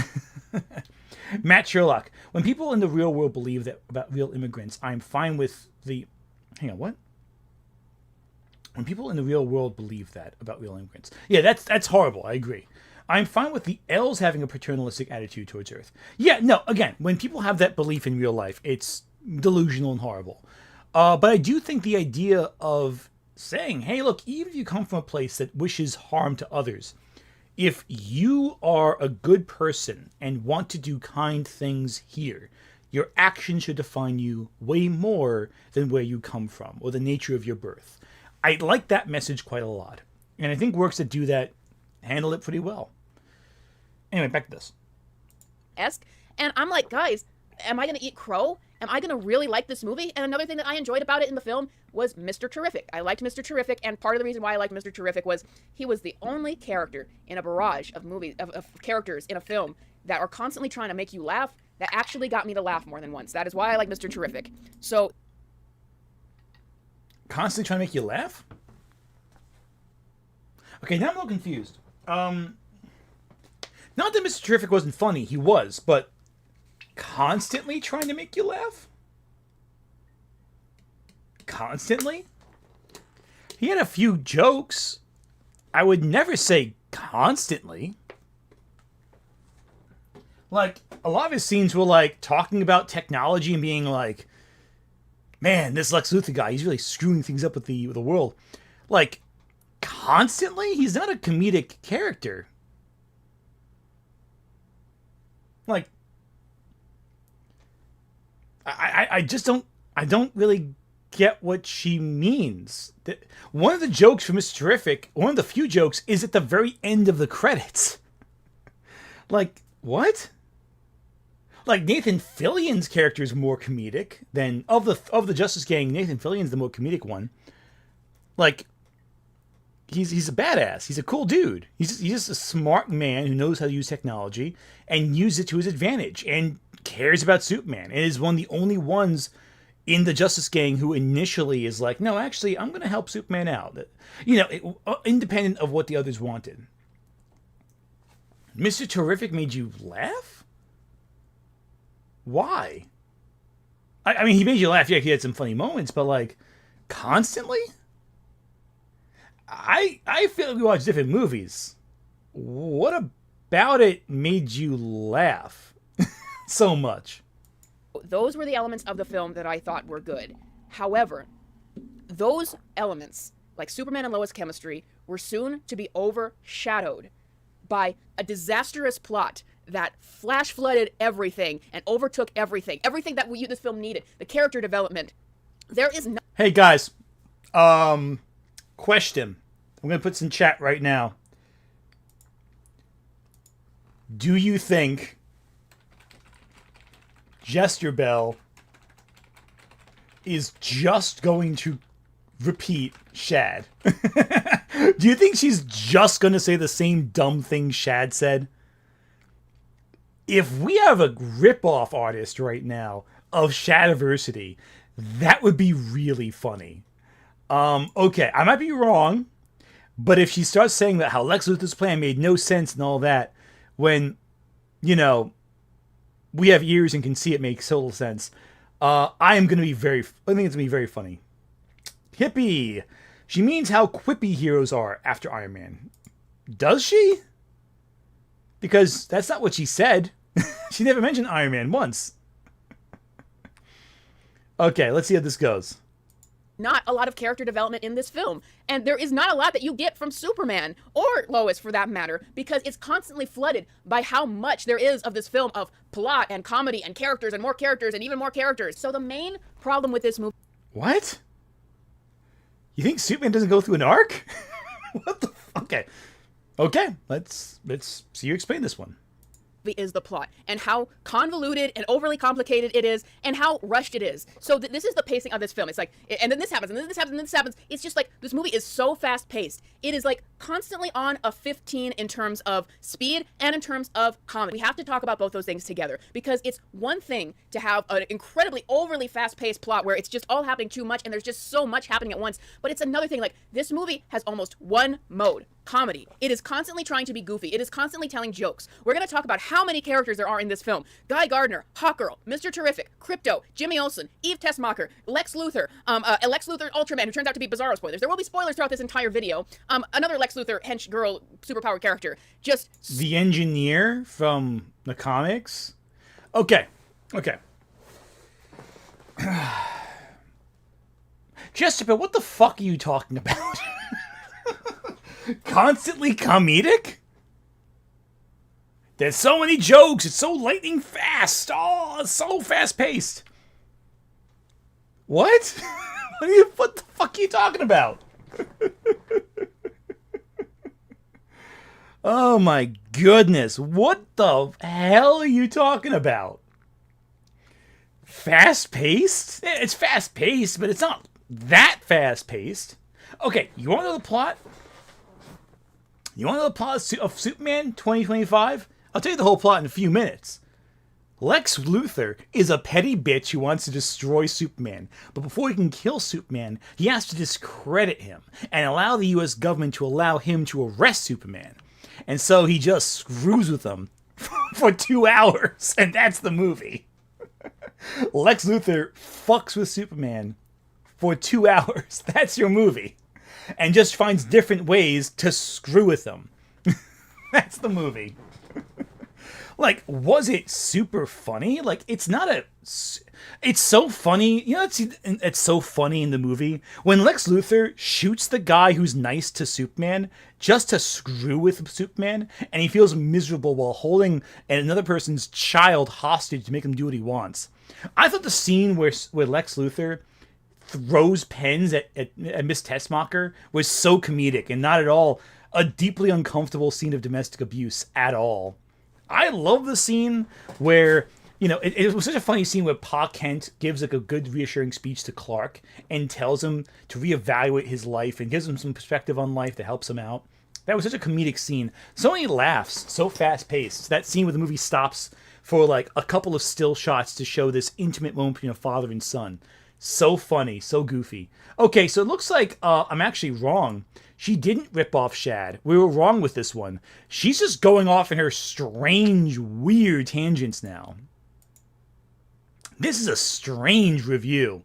Matt Sherlock. When people in the real world believe that about real immigrants, I'm fine with the... Hang on, what? When people in the real world believe that about real immigrants. Yeah, that's horrible. I agree. I'm fine with the elves having a paternalistic attitude towards Earth. Yeah, no, again, when people have that belief in real life, it's delusional and horrible. But I do think the idea of saying, hey, look, even if you come from a place that wishes harm to others... If you are a good person and want to do kind things here, Your actions should define you way more than where you come from or the nature of your birth. I like that message quite a lot. And I think works that do that handle it pretty well. Anyway, back to this. And I'm like, guys, am I going to eat crow? Am I going to really like this movie? And another thing that I enjoyed about it in the film was Mr. Terrific. I liked Mr. Terrific, and part of the reason why I liked Mr. Terrific was he was the only character in a barrage of movies, of characters in a film that are constantly trying to make you laugh, that actually got me to laugh more than once. That is why I like Mr. Terrific. So... Constantly trying to make you laugh? Okay, now I'm a little confused. Not that Mr. Terrific wasn't funny, he was, but constantly trying to make you laugh? Constantly? He had a few jokes. I would never say constantly. Like, a lot of his scenes were like talking about technology and being like, man, this Lex Luthor guy, he's really screwing things up with the world. Like, constantly? He's not a comedic character. Like, I just don't, I don't really get what she means. One of the jokes from Mr. Terrific, one of the few jokes, is at the very end of the credits. Like, what? Like, Nathan Fillion's character is more comedic than, of the Justice Gang, Nathan Fillion's the more comedic one. Like, he's a badass. He's a cool dude. He's just a smart man who knows how to use technology and use it to his advantage and cares about Superman and is one of the only ones in the Justice Gang who initially is like, no, actually, I'm going to help Superman out. You know, independent of what the others wanted. Mr. Terrific made you laugh? Why? I mean, he made you laugh. Yeah, he had some funny moments, but like, constantly? I feel like we watch different movies. What about it made you laugh so much? Those were the elements of the film that I thought were good. However, those elements, like Superman and Lois chemistry, were soon to be overshadowed by a disastrous plot that flash flooded everything and overtook everything. Everything that this film needed. The character development. There is no... Hey guys, question. I'm going to put this in chat right now. Do you think JesterBell is just going to repeat Shad? Do you think she's just going to say the same dumb thing Shad said? If we have a rip-off artist right now of Shadiversity, that would be really funny. Okay, I might be wrong, but if she starts saying that how Lex Luthor's plan made no sense and all that, when, you know, we have ears and can see it makes total sense, I think it's going to be very funny. Hippie! She means how quippy heroes are after Iron Man. Does she? Because that's not what she said. She never mentioned Iron Man once. Okay, let's see how this goes. Not a lot of character development in this film. And there is not a lot that you get from Superman, or Lois for that matter, because it's constantly flooded by how much there is of this film of plot and comedy and characters and more characters and even more characters. So the main problem with this movie... What? You think Superman doesn't go through an arc? What the Okay. Okay, let's see you explain this one. Is the plot and how convoluted and overly complicated it is and how rushed it is. So this is the pacing of this film. It's like, and then this happens, and then this happens, and then this happens. It's just like, this movie is so fast paced. It is like constantly on a 15 in terms of speed and in terms of comedy. We have to talk about both those things together, because it's one thing to have an incredibly overly fast paced plot where it's just all happening too much and there's just so much happening at once. But it's another thing, like, this movie has almost one mode: comedy. It is constantly trying to be goofy. It is constantly telling jokes. We're going to talk about how many characters there are in this film. Guy Gardner, Hawkgirl, Mr. Terrific, Crypto, Jimmy Olsen, Eve Tessmacher, Lex Luthor, Lex Luthor Ultraman, who turns out to be Bizarro spoilers. There will be spoilers throughout this entire video. Another Lex Luthor hench girl superpowered character. Just... The engineer from the comics? Okay. Jessica, what the fuck are you talking about? Constantly comedic? There's so many jokes. It's so lightning fast. Oh, it's so fast paced. What? What the fuck are you talking about? Oh my goodness. What the hell are you talking about? Fast paced? It's fast paced, but it's not that fast paced. Okay, you want to know the plot? You want to know the plot of Superman 2025? I'll tell you the whole plot in a few minutes. Lex Luthor is a petty bitch who wants to destroy Superman, but before he can kill Superman, he has to discredit him and allow the US government to allow him to arrest Superman. And so he just screws with them for 2 hours, and that's the movie. Lex Luthor fucks with Superman for 2 hours. That's your movie. And just finds different ways to screw with them. That's the movie. Like, was it super funny? Like, it's not a... It's so funny. You know, it's so funny in the movie. When Lex Luthor shoots the guy who's nice to Superman just to screw with Superman, and he feels miserable while holding another person's child hostage to make him do what he wants. I thought the scene where Lex Luthor throws pens at Miss Tessmacher was so comedic and not at all a deeply uncomfortable scene of domestic abuse at all. I love the scene where, you know, it was such a funny scene where Pa Kent gives like a good reassuring speech to Clark and tells him to reevaluate his life and gives him some perspective on life that helps him out. That was such a comedic scene. So many laughs, so fast-paced. That scene where the movie stops for like a couple of still shots to show this intimate moment between a father and son. So funny, so goofy. Okay, so it looks like I'm actually wrong. She didn't rip off Shad. We were wrong with this one. She's just going off in her strange, weird tangents now. This is a strange review.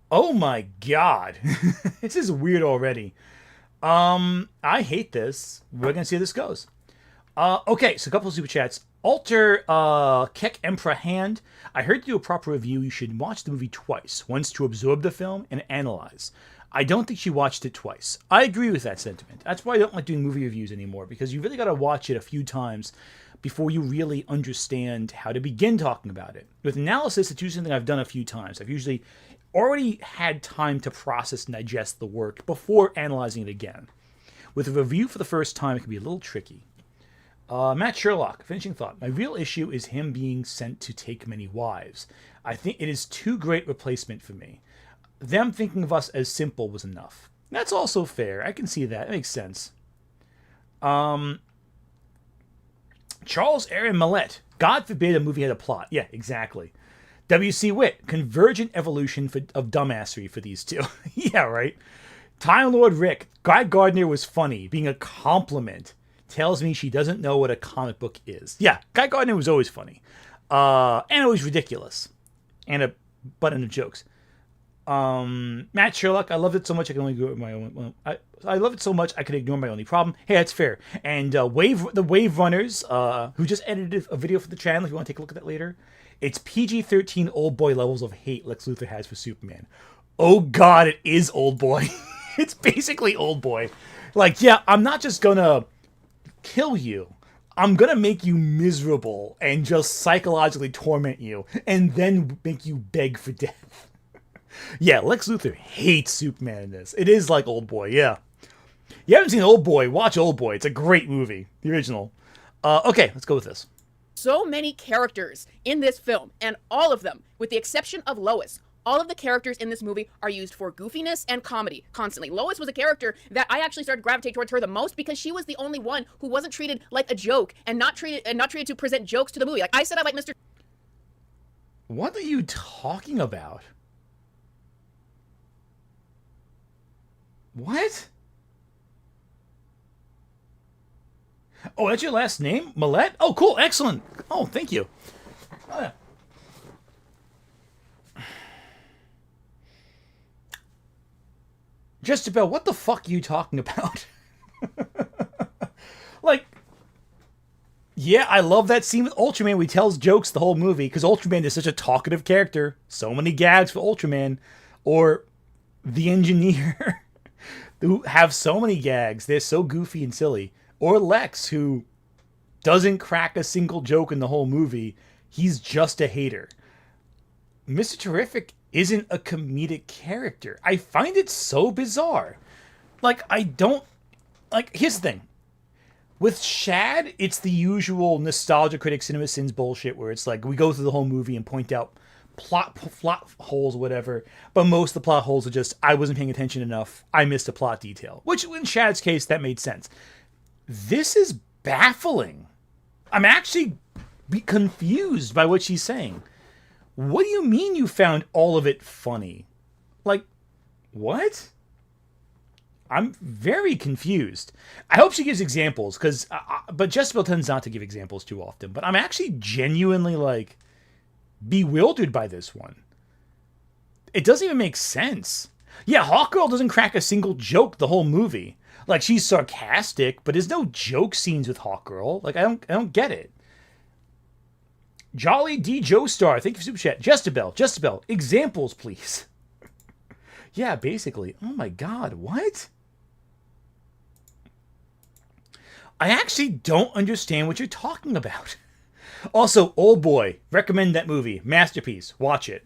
Oh my god. This is weird already. I hate this. We're gonna see how this goes. Okay, so a couple of super chats. Alter Keck Emperor Hand. I heard to do a proper review, you should watch the movie twice. Once to absorb the film and analyze. I don't think she watched it twice. I agree with that sentiment. That's why I don't like doing movie reviews anymore, because you really got to watch it a few times before you really understand how to begin talking about it. With analysis, it's usually something I've done a few times. I've usually already had time to process and digest the work before analyzing it again. With a review for the first time, it can be a little tricky. Matt Sherlock, finishing thought. My real issue is him being sent to take many wives. I think it is too great replacement for me. Them thinking of us as simple was enough. That's also fair. I can see that. It makes sense. Charles Aaron Millette. God forbid a movie had a plot. Yeah, exactly. W.C. Witt. Convergent evolution of dumbassery for these two. Yeah, right. Time Lord Rick. Guy Gardner was funny. Being a compliment. Tells me she doesn't know what a comic book is. Yeah, Guy Gardner was always funny. And always ridiculous. And a button of jokes. Matt Sherlock, I loved it so much I can only go with my own. I love it so much I could ignore my only problem. Hey, that's fair. And the Wave Runners, who just edited a video for the channel, if you want to take a look at that later. It's PG-13 old boy levels of hate Lex Luthor has for Superman. Oh god, it is old boy. It's basically old boy. Like, yeah, I'm not just gonna kill you. I'm gonna make you miserable and just psychologically torment you and then make you beg for death. Yeah, Lex Luthor hates Superman in this. It is like Old Boy, yeah. You haven't seen Old Boy, watch Old Boy. It's a great movie, the original. Okay, let's go with this. So many characters in this film, and all of them, with the exception of Lois, all of the characters in this movie are used for goofiness and comedy constantly. Lois was a character that I actually started to gravitate towards her the most because she was the only one who wasn't treated like a joke and not treated to present jokes to the movie. Like I said, I like Mr. What are you talking about? What? Oh, that's your last name? Millette? Oh, cool. Excellent. Oh, thank you. Oh, yeah. JesterBell, what the fuck are you talking about? Like, yeah, I love that scene with Ultraman where he tells jokes the whole movie, because Ultraman is such a talkative character. So many gags for Ultraman. Or the Engineer, who have so many gags. They're so goofy and silly. Or Lex, who doesn't crack a single joke in the whole movie. He's just a hater. Mr. Terrific isn't a comedic character. I find it so bizarre. Like, I don't... Like, here's the thing. With Shad, it's the usual nostalgia critic cinema sins bullshit where it's like, we go through the whole movie and point out plot holes, whatever. But most of the plot holes are just, I wasn't paying attention enough. I missed a plot detail. Which, in Shad's case, that made sense. This is baffling. I'm actually confused by what she's saying. What do you mean you found all of it funny? Like, what? I'm very confused. I hope she gives examples, but JesterBell tends not to give examples too often. But I'm actually genuinely, like, bewildered by this one. It doesn't even make sense. Yeah, Hawkgirl doesn't crack a single joke the whole movie. Like, she's sarcastic, but there's no joke scenes with Hawkgirl. Like, I don't get it. Jolly D. Joestar, thank you for Super Chat. JesterBell, examples, please. Yeah, basically. Oh my god, what? I actually don't understand what you're talking about. Also, Old Boy, recommend that movie. Masterpiece. Watch it.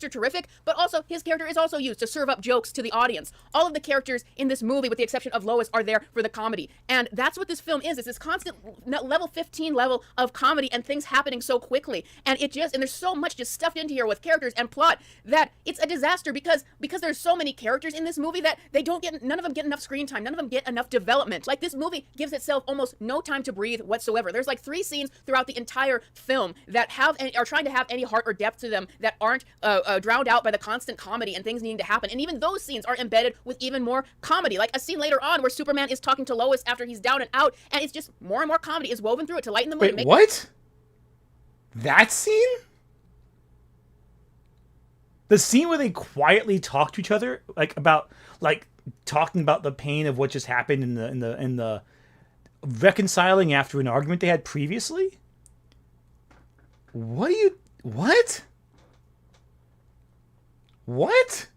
Terrific, but also his character is also used to serve up jokes to the audience. All of the characters in this movie, with the exception of Lois, are there for the comedy. And that's what this film is. It's this constant level 15 level of comedy and things happening so quickly. And there's so much just stuffed into here with characters and plot that it's a disaster because there's so many characters in this movie that none of them get enough screen time. None of them get enough development. Like, this movie gives itself almost no time to breathe whatsoever. There's like 3 scenes throughout the entire film that are trying to have any heart or depth to them that aren't drowned out by the constant comedy and things needing to happen. And even those scenes are embedded with even more comedy. Like a scene later on where Superman is talking to Lois after he's down and out, and it's just more and more comedy is woven through it to lighten the mood. Wait, what? That scene? The scene where they quietly talk to each other, talking about the pain of what just happened in the reconciling after an argument they had previously? What? What?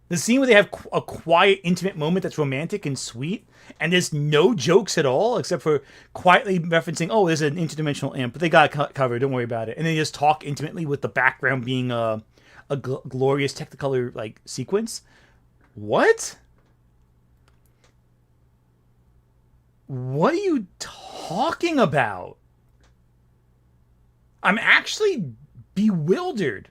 The scene where they have a quiet, intimate moment that's romantic and sweet, and there's no jokes at all, except for quietly referencing, oh, there's an interdimensional imp, but they got it covered, don't worry about it. And they just talk intimately with the background being a glorious Technicolor, like, sequence. What? What are you talking about? I'm actually bewildered.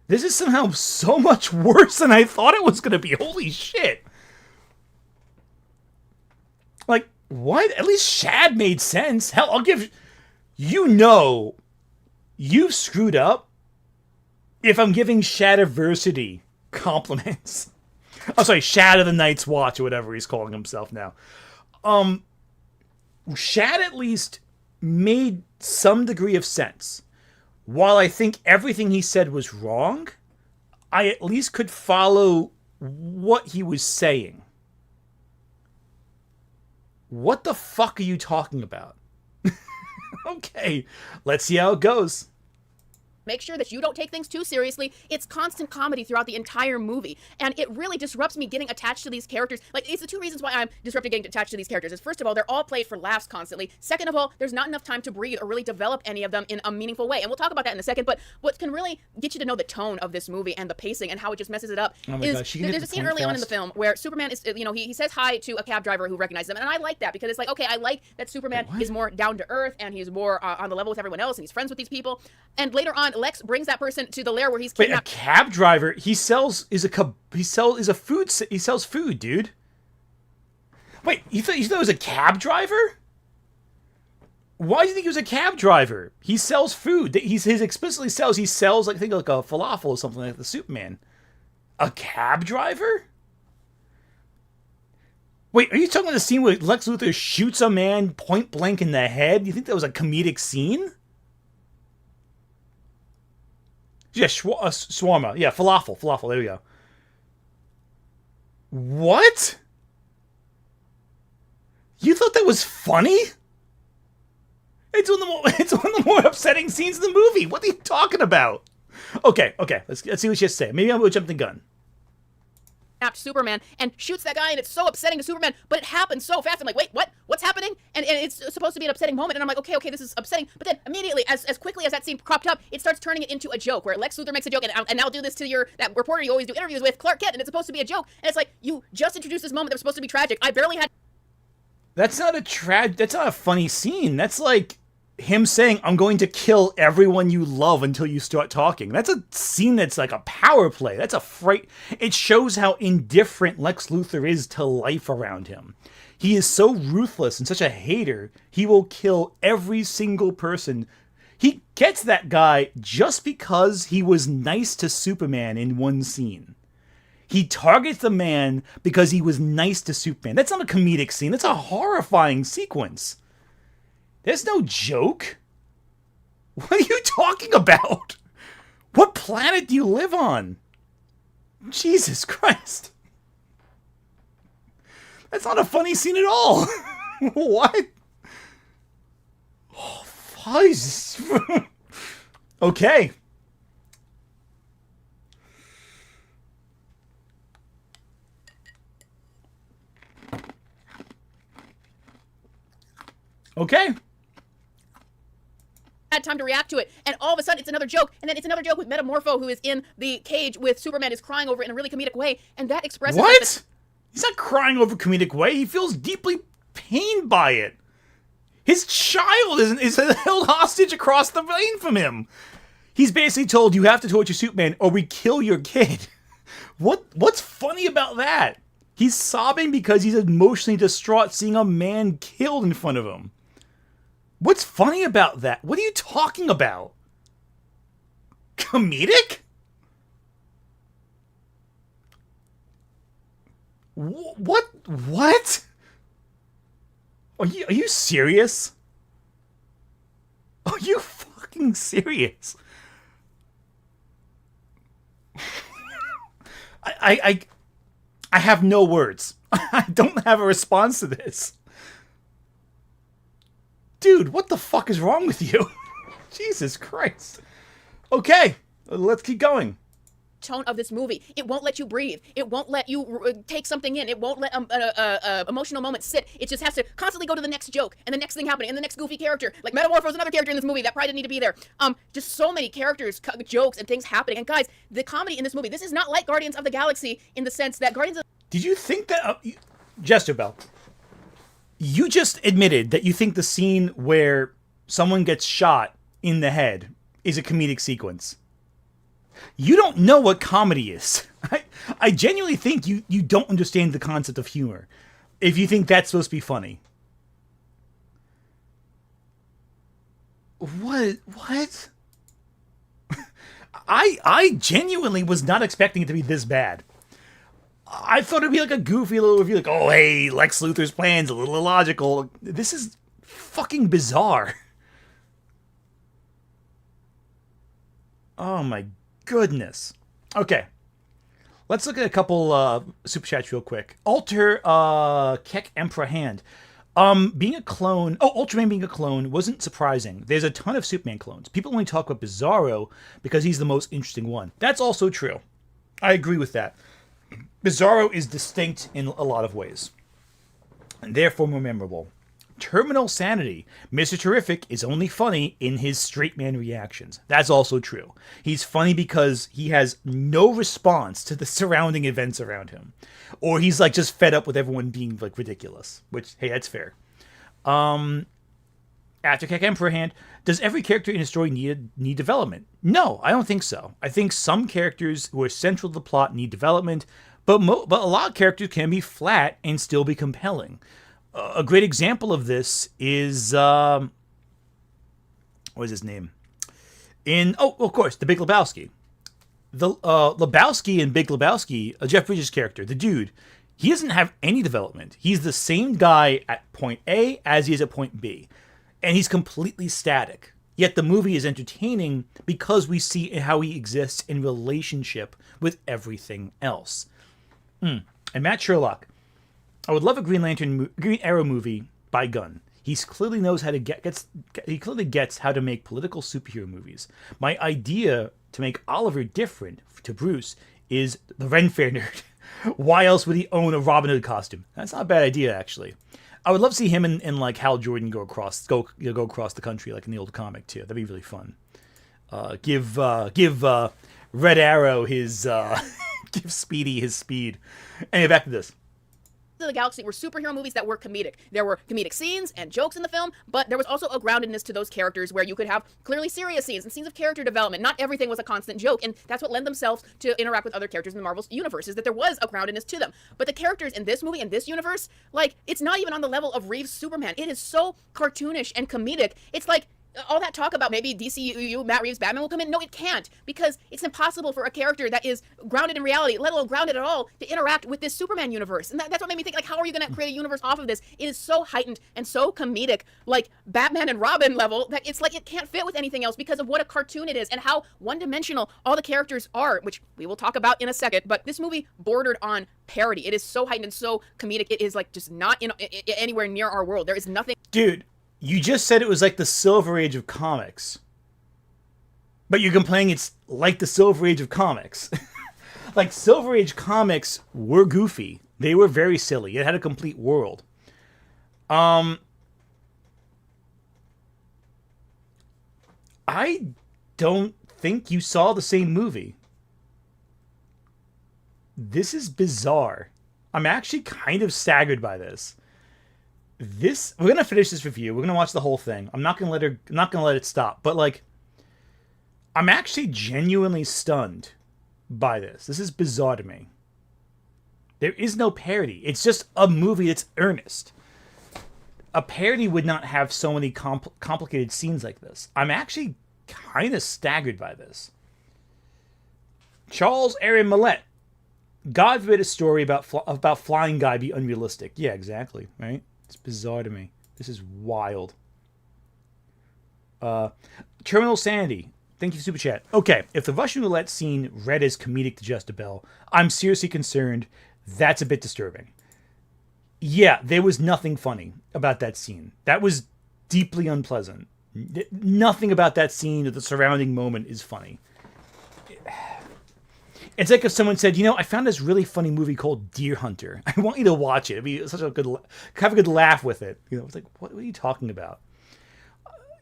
This is somehow so much worse than I thought it was going to be. Holy shit. Like, what? At least Shad made sense. Hell, I'll give... you've screwed up if I'm giving Shadiversity compliments. Oh, sorry, Shad of the Night's Watch, or whatever he's calling himself now. Shad at least made some degree of sense. While I think everything he said was wrong, I at least could follow what he was saying. What the fuck are you talking about? Okay, let's see how it goes. Make sure that you don't take things too seriously. It's constant comedy throughout the entire movie. And it really disrupts me getting attached to these characters. Like, it's the 2 reasons why I'm disrupted getting attached to these characters. Is first of all, they're all played for laughs constantly. Second of all, there's not enough time to breathe or really develop any of them in a meaningful way. And we'll talk about that in a second. But what can really get you to know the tone of this movie and the pacing and how it just messes it up is there's a scene early on in the film where Superman is, he says hi to a cab driver who recognizes him. And I like that because it's like, okay, I like that Superman is more down to earth and he's more on the level with everyone else and he's friends with these people. And later on, Lex brings that person to the lair where he's kidnapped. Wait, a cab driver? He sells food, dude. Wait, you thought it was a cab driver? Why do you think he was a cab driver? He sells food. He explicitly sells. He sells like a falafel or something like the Superman. A cab driver? Wait, are you talking about the scene where Lex Luthor shoots a man point blank in the head? You think that was a comedic scene? Yeah, shawarma. Yeah, falafel. There we go. What? You thought that was funny? It's one of the more upsetting scenes in the movie. What are you talking about? Okay. Let's see what she has to say. Maybe I'm going to jump the gun. Superman and shoots that guy, and it's so upsetting to Superman, but it happens so fast. I'm like, wait, what? What's happening? And it's supposed to be an upsetting moment, and I'm like, okay, this is upsetting. But then immediately, as quickly as that scene cropped up, it starts turning it into a joke, that Lex Luthor makes a joke, and I'll do this to that reporter you always do interviews with, Clark Kent, and it's supposed to be a joke. And it's like, you just introduced this moment that was supposed to be tragic. I barely had... That's not a funny scene. That's like him saying, I'm going to kill everyone you love until you start talking. That's a scene that's like a power play. That's a fright. It shows how indifferent Lex Luthor is to life around him. He is so ruthless and such a hater, he will kill every single person. He gets that guy just because he was nice to Superman in one scene. He targets the man because he was nice to Superman. That's not a comedic scene. That's a horrifying sequence. There's no joke. What are you talking about? What planet do you live on? Jesus Christ. That's not a funny scene at all. What? Oh, fuzz. Okay. Okay. Had time to react to it, and all of a sudden it's another joke, and then it's another joke with Metamorpho, who is in the cage with Superman, is crying over it in a really comedic way, and that expresses... What? He's not crying over comedic way. He feels deeply pained by it. His child is held hostage across the lane from him. He's basically told, you have to torture Superman or we kill your kid. What's funny about that? He's sobbing because he's emotionally distraught seeing a man killed in front of him. What's funny about that? What are you talking about? Comedic? What? Are you serious? Are you fucking serious? I have no words. I don't have a response to this. Dude, what the fuck is wrong with you? Jesus Christ. Okay, let's keep going. Tone of this movie. It won't let you breathe. It won't let you take something in. It won't let emotional moment sit. It just has to constantly go to the next joke and the next thing happening and the next goofy character. Like Metamorpho is another character in this movie that probably didn't need to be there. Just so many characters, jokes, and things happening. And guys, the comedy in this movie, this is not like Guardians of the Galaxy in the sense that Guardians of... Did you think that... JesterBell, you just admitted that you think the scene where someone gets shot in the head is a comedic sequence. You don't know what comedy is. I genuinely think you don't understand the concept of humor if you think that's supposed to be funny. What? I genuinely was not expecting it to be this bad. I thought it'd be like a goofy little review, like, oh, hey, Lex Luthor's plan's a little illogical. This is fucking bizarre. Oh my goodness. Okay. Let's look at a couple super chats real quick. Alter Keck Emperor Hand. Being a clone... Oh, Ultraman being a clone wasn't surprising. There's a ton of Superman clones. People only talk about Bizarro because he's the most interesting one. That's also true. I agree with that. Bizarro is distinct in a lot of ways, and therefore more memorable. Terminal Sanity. Mr. Terrific is only funny in his straight man reactions. That's also true. He's funny because he has no response to the surrounding events around him. Or he's like just fed up with everyone being like ridiculous, which, hey, that's fair. After Keck Emperor Hand, does every character in a story need development? No, I don't think so. I think some characters who are central to the plot need development, but a lot of characters can be flat and still be compelling. A great example of this is what is his name? Of course, The Big Lebowski. The Lebowski in Big Lebowski, Jeff Bridges' character, the dude, he doesn't have any development. He's the same guy at point A as he is at point B, and he's completely static. Yet the movie is entertaining because we see how he exists in relationship with everything else. And Matt Sherlock. I would love a Green Arrow movie by Gunn. He clearly knows how to he clearly gets how to make political superhero movies. My idea to make Oliver different to Bruce is the Ren Fair nerd. Why else would he own a Robin Hood costume? That's not a bad idea, actually. I would love to see him and like Hal Jordan go across the country like in the old comic too. That'd be really fun. Give Red Arrow his give Speedy his speed. Anyway, back to this. The Galaxy were superhero movies that were comedic. There were comedic scenes and jokes in the film, but there was also a groundedness to those characters where you could have clearly serious scenes and scenes of character development. Not everything was a constant joke, and that's what lent themselves to interact with other characters in the Marvel universe, is that there was a groundedness to them. But the characters in this movie, in this universe, like, it's not even on the level of Reeves' Superman. It is so cartoonish and comedic. It's like, all that talk about maybe DCU, Matt Reeves' Batman will come in. No, it can't, because it's impossible for a character that is grounded in reality, let alone grounded at all, to interact with this Superman universe. And that's what made me think, like, how are you going to create a universe off of this? It is so heightened and so comedic, like Batman and Robin level, that it's like it can't fit with anything else because of what a cartoon it is and how one-dimensional all the characters are, which we will talk about in a second. But this movie bordered on parody. It is so heightened and so comedic. It is like just not anywhere near our world. There is nothing. Dude. You just said it was like the Silver Age of comics. But you're complaining it's like the Silver Age of comics. Like, Silver Age comics were goofy. They were very silly. It had a complete world. I don't think you saw the same movie. This is bizarre. I'm actually kind of staggered by this. We're gonna finish this review. We're gonna watch the whole thing. I'm not gonna let it stop. But like, I'm actually genuinely stunned by this. This is bizarre to me. There is no parody. It's just a movie that's earnest. A parody would not have so many complicated scenes like this. I'm actually kind of staggered by this. Charles Aaron Millett. God forbid a story about Flying Guy be unrealistic. Yeah, exactly. Right. It's bizarre to me. This is wild. Terminal Sandy. Thank you for Super Chat. Okay, if the Russian roulette scene read as comedic to JesterBell, I'm seriously concerned. That's a bit disturbing. Yeah, there was nothing funny about that scene. That was deeply unpleasant. Nothing about that scene or the surrounding moment is funny. It's like if someone said, I found this really funny movie called Deer Hunter. I want you to watch it. It'd be such a good, have a good laugh with it. It's like, what are you talking about?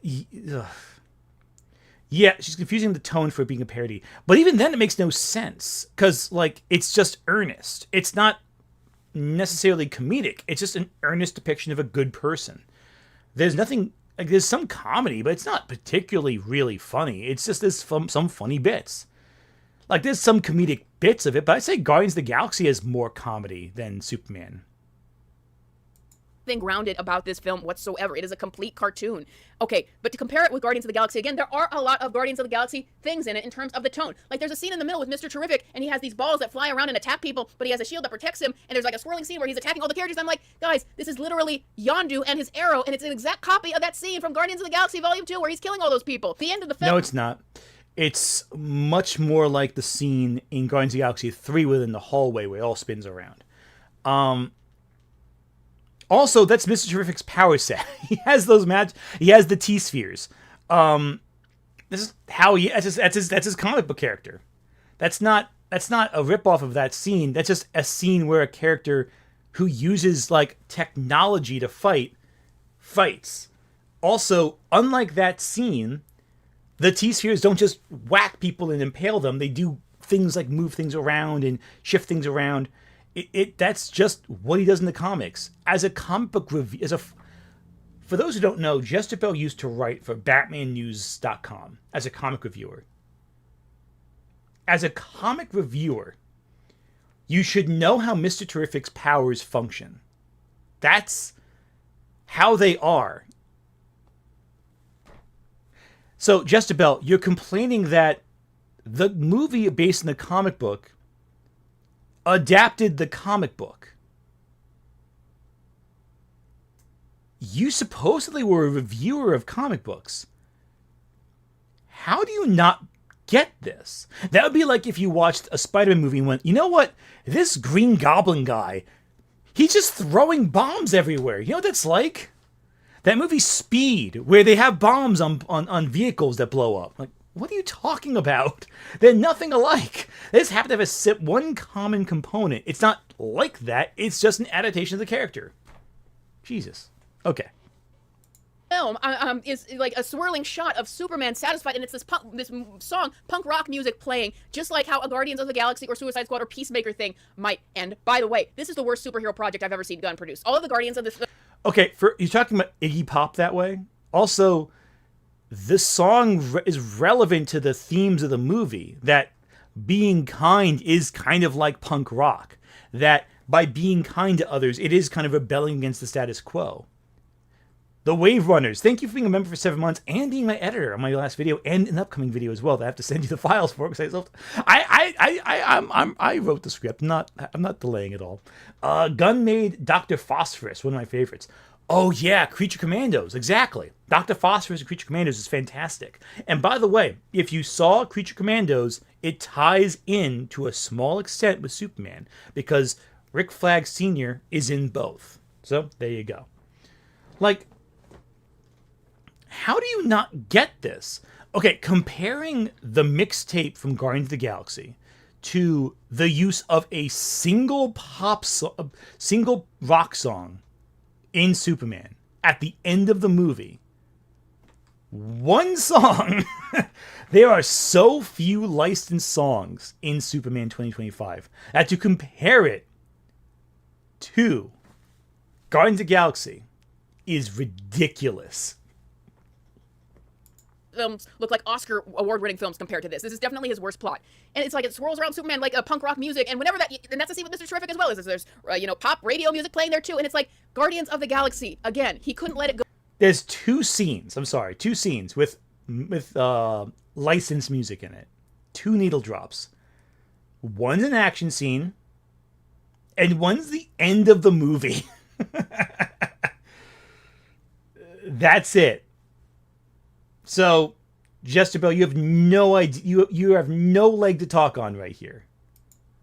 Yeah, she's confusing the tone for it being a parody. But even then, it makes no sense. Because, like, it's just earnest. It's not necessarily comedic. It's just an earnest depiction of a good person. There's nothing, like, there's some comedy, but it's not particularly really funny. It's just there's some funny bits. Like, there's some comedic bits of it, but I'd say Guardians of the Galaxy has more comedy than Superman. Thing grounded about this film whatsoever. It is a complete cartoon. Okay, but to compare it with Guardians of the Galaxy, again, there are a lot of Guardians of the Galaxy things in it in terms of the tone. Like, there's a scene in the middle with Mr. Terrific, and he has these balls that fly around and attack people, but he has a shield that protects him, and there's like a swirling scene where he's attacking all the characters. I'm like, guys, this is literally Yondu and his arrow, and it's an exact copy of that scene from Guardians of the Galaxy Volume 2 where he's killing all those people. The end of the film. No, it's not. It's much more like the scene in Guardians of the Galaxy 3 within the hallway where it all spins around. Also, that's Mr. Terrific's power set. He has those he has the T-spheres. This is how that's his comic book character. That's not a ripoff of that scene. That's just a scene where a character who uses like technology to fights. Also, unlike that scene, the T-spheres don't just whack people and impale them. They do things like move things around and shift things around. That's just what he does in the comics. As a comic book review, for those who don't know, JesterBell used to write for BatmanNews.com as a comic reviewer. As a comic reviewer, you should know how Mr. Terrific's powers function. That's how they are. So, JesterBell, you're complaining that the movie based on the comic book adapted the comic book. You supposedly were a reviewer of comic books. How do you not get this? That would be like if you watched a Spider-Man movie and went, you know what? This Green Goblin guy, he's just throwing bombs everywhere. You know what that's like? That movie Speed, where they have bombs on vehicles that blow up. Like, What are you talking about? They're nothing alike. They just happen to have one common component. It's not like that. It's just an adaptation of the character. Jesus. Okay. Film is like a swirling shot of Superman satisfied, and it's this song, punk rock music playing, just like how a Guardians of the Galaxy or Suicide Squad or Peacemaker thing might end. By the way, this is the worst superhero project I've ever seen Gunn produce. All of the Guardians of this. Okay, you're talking about Iggy Pop that way? Also, this song is relevant to the themes of the movie, that being kind is kind of like punk rock. That by being kind to others, it is kind of rebelling against the status quo. The Wave Runners, thank you for being a member for 7 months and being my editor on my last video and an upcoming video as well that I have to send you the files for because I wrote the script. I'm not delaying at all. Gunn made Dr. Phosphorus, one of my favorites. Oh yeah, Creature Commandos, exactly. Dr. Phosphorus and Creature Commandos is fantastic. And by the way, if you saw Creature Commandos, it ties in to a small extent with Superman because Rick Flag Sr. is in both. So there you go. Like, how do you not get this? Okay, comparing the mixtape from Guardians of the Galaxy to the use of a single rock song in Superman at the end of the movie. One song. There are so few licensed songs in Superman 2025 that to compare it to Guardians of the Galaxy is ridiculous. Films look like Oscar award-winning films compared to this. This is definitely his worst plot, and it's like it swirls around Superman like a punk rock music, and whenever and that's the scene with Mr. Terrific as well. Is there's pop radio music playing there too, and it's like Guardians of the Galaxy again. He couldn't let it go. There's two scenes with licensed music in it. 2 needle drops. One's an action scene, and one's the end of the movie. That's it. So, JesterBell, you have no idea. You have no leg to talk on right here.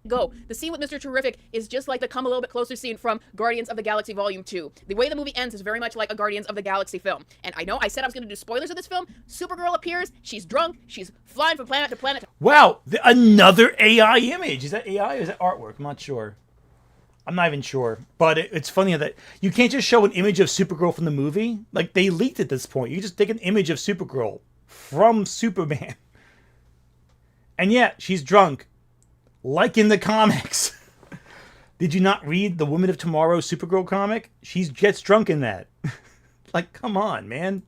Go. The scene with Mr. Terrific is just like the Come a Little Bit Closer scene from Guardians of the Galaxy Volume 2. The way the movie ends is very much like a Guardians of the Galaxy film. And I know I said I was going to do spoilers of this film. Supergirl appears. She's drunk. She's flying from planet to planet. Wow, another AI image. Is that AI or is that artwork? I'm not sure. I'm not even sure. But it's funny that you can't just show an image of Supergirl from the movie. Like, they leaked at this point. You just take an image of Supergirl from Superman. And yeah, she's drunk. Like in the comics. Did you not read the Women of Tomorrow Supergirl comic? She gets drunk in that. Like, come on, man.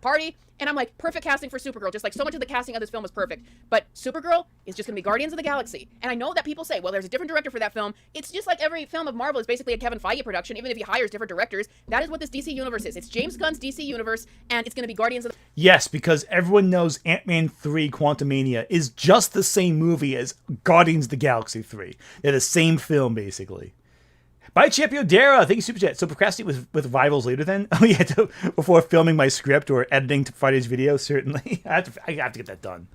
Party. And I'm like, perfect casting for Supergirl. Just like so much of the casting of this film is perfect. But Supergirl is just going to be Guardians of the Galaxy. And I know that people say, well, there's a different director for that film. It's just like every film of Marvel is basically a Kevin Feige production, even if he hires different directors. That is what this DC universe is. It's James Gunn's DC universe, and it's going to be Guardians of the... Yes, because everyone knows Ant-Man 3 Quantumania is just the same movie as Guardians of the Galaxy 3. They're the same film, basically. Bye, Champion Dara. Thank you, Super Chat. So procrastinate with rivals later then? Oh, yeah, before filming my script or editing Friday's video, certainly. I have to get that done.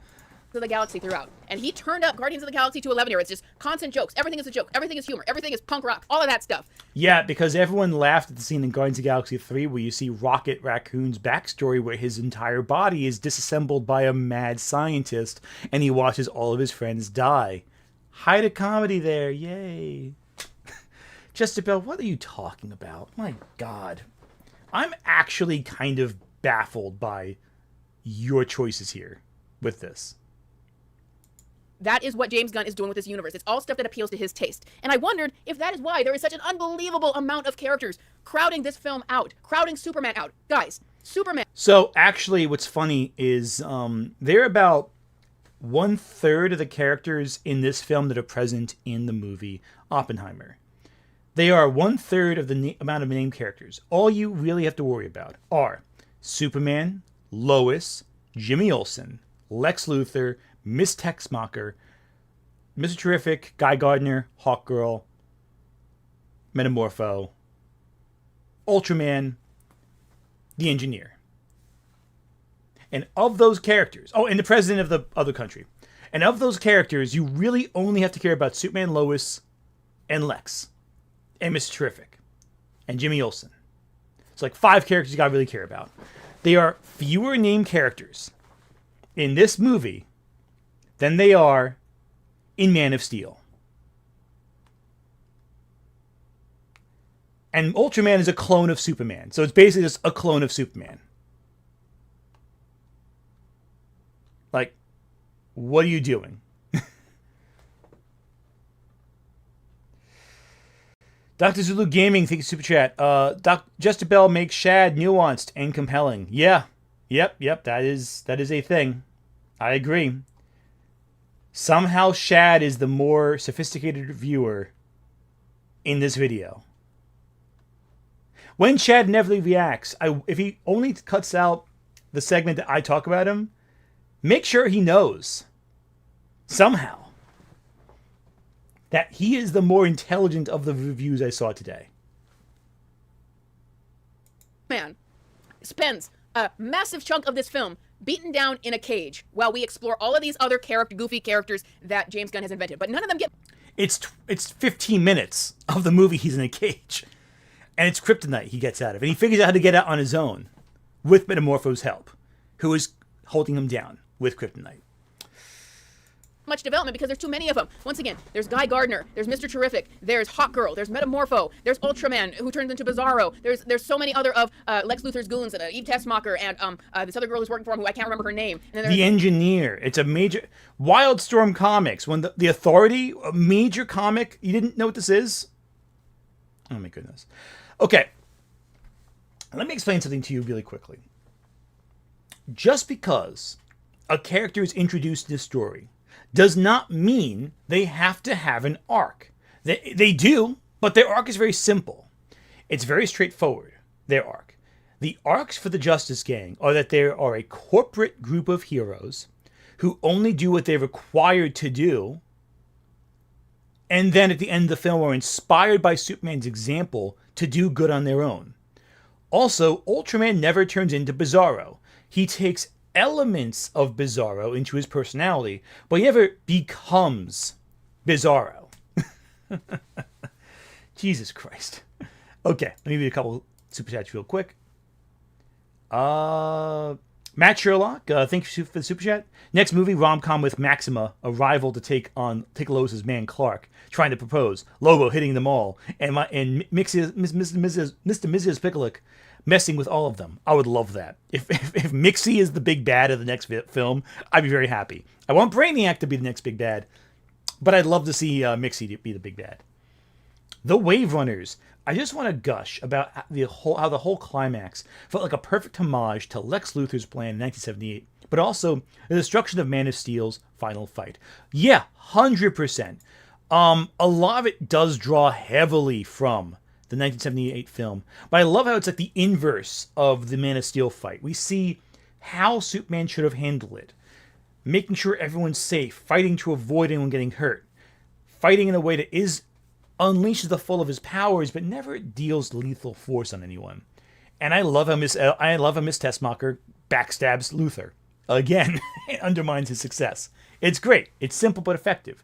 The Galaxy throughout. And he turned up Guardians of the Galaxy to 11 here. It's just constant jokes. Everything is a joke. Everything is humor. Everything is punk rock. All of that stuff. Yeah, because everyone laughed at the scene in Guardians of the Galaxy 3 where you see Rocket Raccoon's backstory where his entire body is disassembled by a mad scientist and he watches all of his friends die. Hide a comedy there. Yay. JesterBell, what are you talking about? My God. I'm actually kind of baffled by your choices here with this. That is what James Gunn is doing with this universe. It's all stuff that appeals to his taste. And I wondered if that is why there is such an unbelievable amount of characters crowding this film out, crowding Superman out. Guys, Superman. So actually what's funny is there are about 1/3 of the characters in this film that are present in the movie Oppenheimer. They are 1/3 of the amount of named characters. All you really have to worry about are Superman, Lois, Jimmy Olsen, Lex Luthor, Miss Texmacher, Mr. Terrific, Guy Gardner, Hawkgirl, Metamorpho, Ultraman, the Engineer. And of those characters, and the president of the other country. And of those characters, you really only have to care about Superman, Lois, and Lex. And Mr. Terrific. And Jimmy Olsen. It's like 5 characters you gotta really care about. They are fewer named characters in this movie than they are in Man of Steel. And Ultraman is a clone of Superman. So it's basically just a clone of Superman. Like, what are you doing? Dr. Zulu Gaming, thank you, Super Chat. JesterBell makes Shad nuanced and compelling. Yeah. Yep. That is a thing. I agree. Somehow Shad is the more sophisticated viewer in this video. When Shad inevitably reacts, if he only cuts out the segment that I talk about him, make sure he knows somehow that he is the more intelligent of the reviews I saw today. Man spends a massive chunk of this film beaten down in a cage while we explore all of these other goofy characters that James Gunn has invented. But none of them get... It's 15 minutes of the movie he's in a cage. And it's kryptonite he gets out of. And he figures out how to get out on his own with Metamorpho's help, who is holding him down with kryptonite. Much development because there's too many of them. Once again, there's Guy Gardner, there's Mr. Terrific, there's Hawkgirl, there's Metamorpho, there's Ultraman who turns into Bizarro. There's so many other of Lex Luthor's goons, Eve Tessmacher, and this other girl who's working for him who I can't remember her name. And then the Engineer. It's a major Wildstorm Comics. When the Authority, a major comic, you didn't know what this is? Oh my goodness. Okay. Let me explain something to you really quickly. Just because a character is introduced in this story does not mean they have to have an arc. They do, but their arc is very simple. It's very straightforward, their arc. The arcs for the Justice Gang are that there are a corporate group of heroes who only do what they're required to do, and then at the end of the film are inspired by Superman's example to do good on their own. Also, Ultraman never turns into Bizarro. He takes elements of Bizarro into his personality, but he never becomes Bizarro. Jesus Christ. Okay, let me read a couple super chats real quick. Matt Sherlock, thank you for the super chat. Next movie, rom-com with Maxima, a rival to take Lois's man Clark, trying to propose. Lobo hitting them all, and Mr. Mrs. Picklick messing with all of them. I would love that. If Mixie is the big bad of the next film, I'd be very happy. I want Brainiac to be the next big bad, but I'd love to see Mixie be the big bad. The Wave Runners. I just want to gush about how the whole climax felt like a perfect homage to Lex Luthor's plan in 1978, but also the destruction of Man of Steel's final fight. Yeah, 100%. A lot of it does draw heavily from the 1978 film, but I love how it's like the inverse of the Man of Steel fight. We see how Superman should have handled it, making sure everyone's safe, fighting to avoid anyone getting hurt, fighting in a way that unleashes the full of his powers, but never deals lethal force on anyone. And I love how Miss Tessmacher backstabs Luthor. Again, it undermines his success. It's great. It's simple but effective.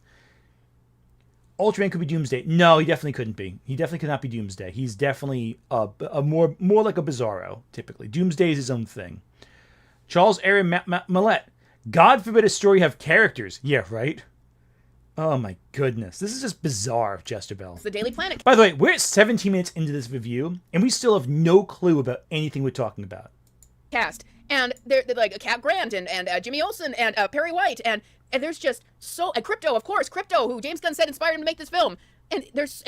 Ultraman could be Doomsday. No, he definitely couldn't be. He definitely could not be Doomsday. He's definitely a more like a Bizarro, typically. Doomsday is his own thing. Charles Aaron Millette. God forbid a story have characters. Yeah, right? Oh my goodness. This is just bizarre, JesterBell. It's the Daily Planet. By the way, we're at 17 minutes into this review, and we still have no clue about anything we're talking about. Cast. And they're like Cap Grant and Jimmy Olsen and Perry White and there's just and Crypto, of course, Crypto, who James Gunn said inspired him to make this film. And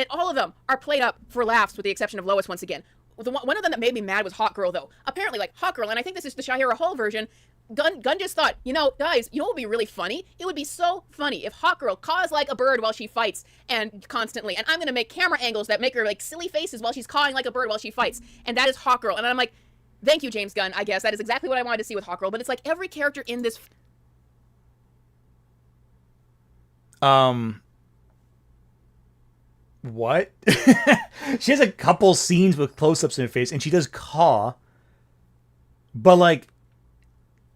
all of them are played up for laughs with the exception of Lois once again. One of them that made me mad was Hawkgirl, though. Apparently, like Hawkgirl, and I think this is the Shahira Hall version, Gunn just thought, guys, what would be really funny? It would be so funny if Hawkgirl caws like a bird while she fights and constantly, and I'm going to make camera angles that make her like silly faces while she's cawing like a bird while she fights. And that is Hawkgirl. And I'm like, thank you, James Gunn, I guess. That is exactly what I wanted to see with Hawkgirl. But it's like every character in this... What? She has a couple scenes with close-ups in her face, and she does caw. But, like,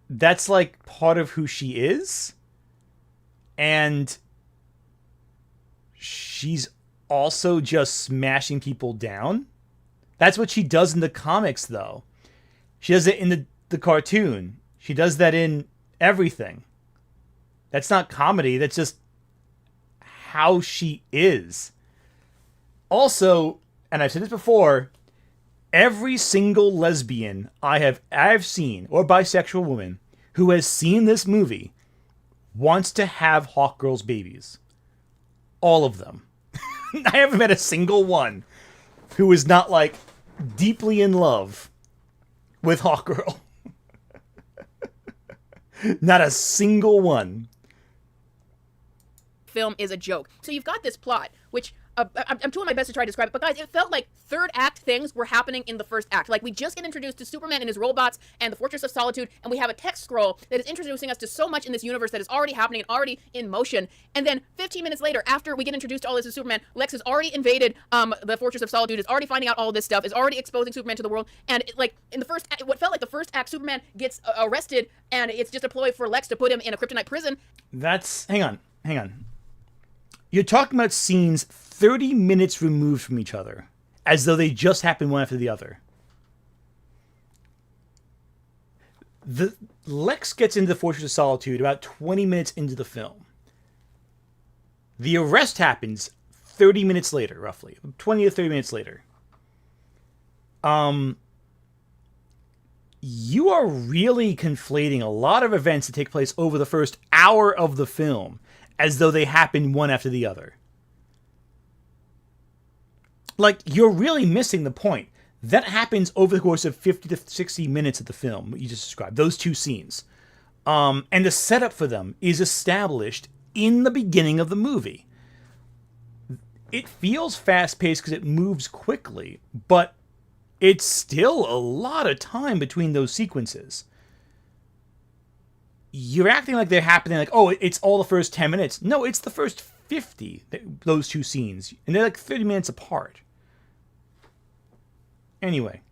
that's, like, part of who she is. And she's also just smashing people down. That's what she does in the comics, though. She does it in the cartoon. She does that in everything. That's not comedy. That's just how she is. Also, and I've said this before, every single lesbian I've seen, or bisexual woman, who has seen this movie wants to have Hawkgirl's babies. All of them. I haven't met a single one who is not, like, deeply in love with Hawkgirl. Not a single one. Film is a joke. So you've got this plot, which I'm doing my best to try to describe it, but guys, it felt like third act things were happening in the first act. Like, we just get introduced to Superman and his robots and the Fortress of Solitude, and we have a text scroll that is introducing us to so much in this universe that is already happening and already in motion. And then 15 minutes later, after we get introduced to all this as Superman, Lex has already invaded the Fortress of Solitude, is already finding out all this stuff, is already exposing Superman to the world, and like in the first act, what felt like the first act, Superman gets arrested, and it's just a ploy for Lex to put him in a kryptonite prison. Hang on. You're talking about scenes 30 minutes removed from each other, as though they just happened one after the other. The Lex gets into the Fortress of Solitude about 20 minutes into the film. The arrest happens 30 minutes later, roughly. 20 to 30 minutes later. You are really conflating a lot of events that take place over the first hour of the film as though they happen one after the other. Like, you're really missing the point. That happens over the course of 50 to 60 minutes of the film, what you just described, those two scenes. And the setup for them is established in the beginning of the movie. It feels fast-paced because it moves quickly, but it's still a lot of time between those sequences. You're acting like they're happening like, oh, it's all the first 10 minutes. No, it's the first 50, those two scenes. And they're like 30 minutes apart. Anyway.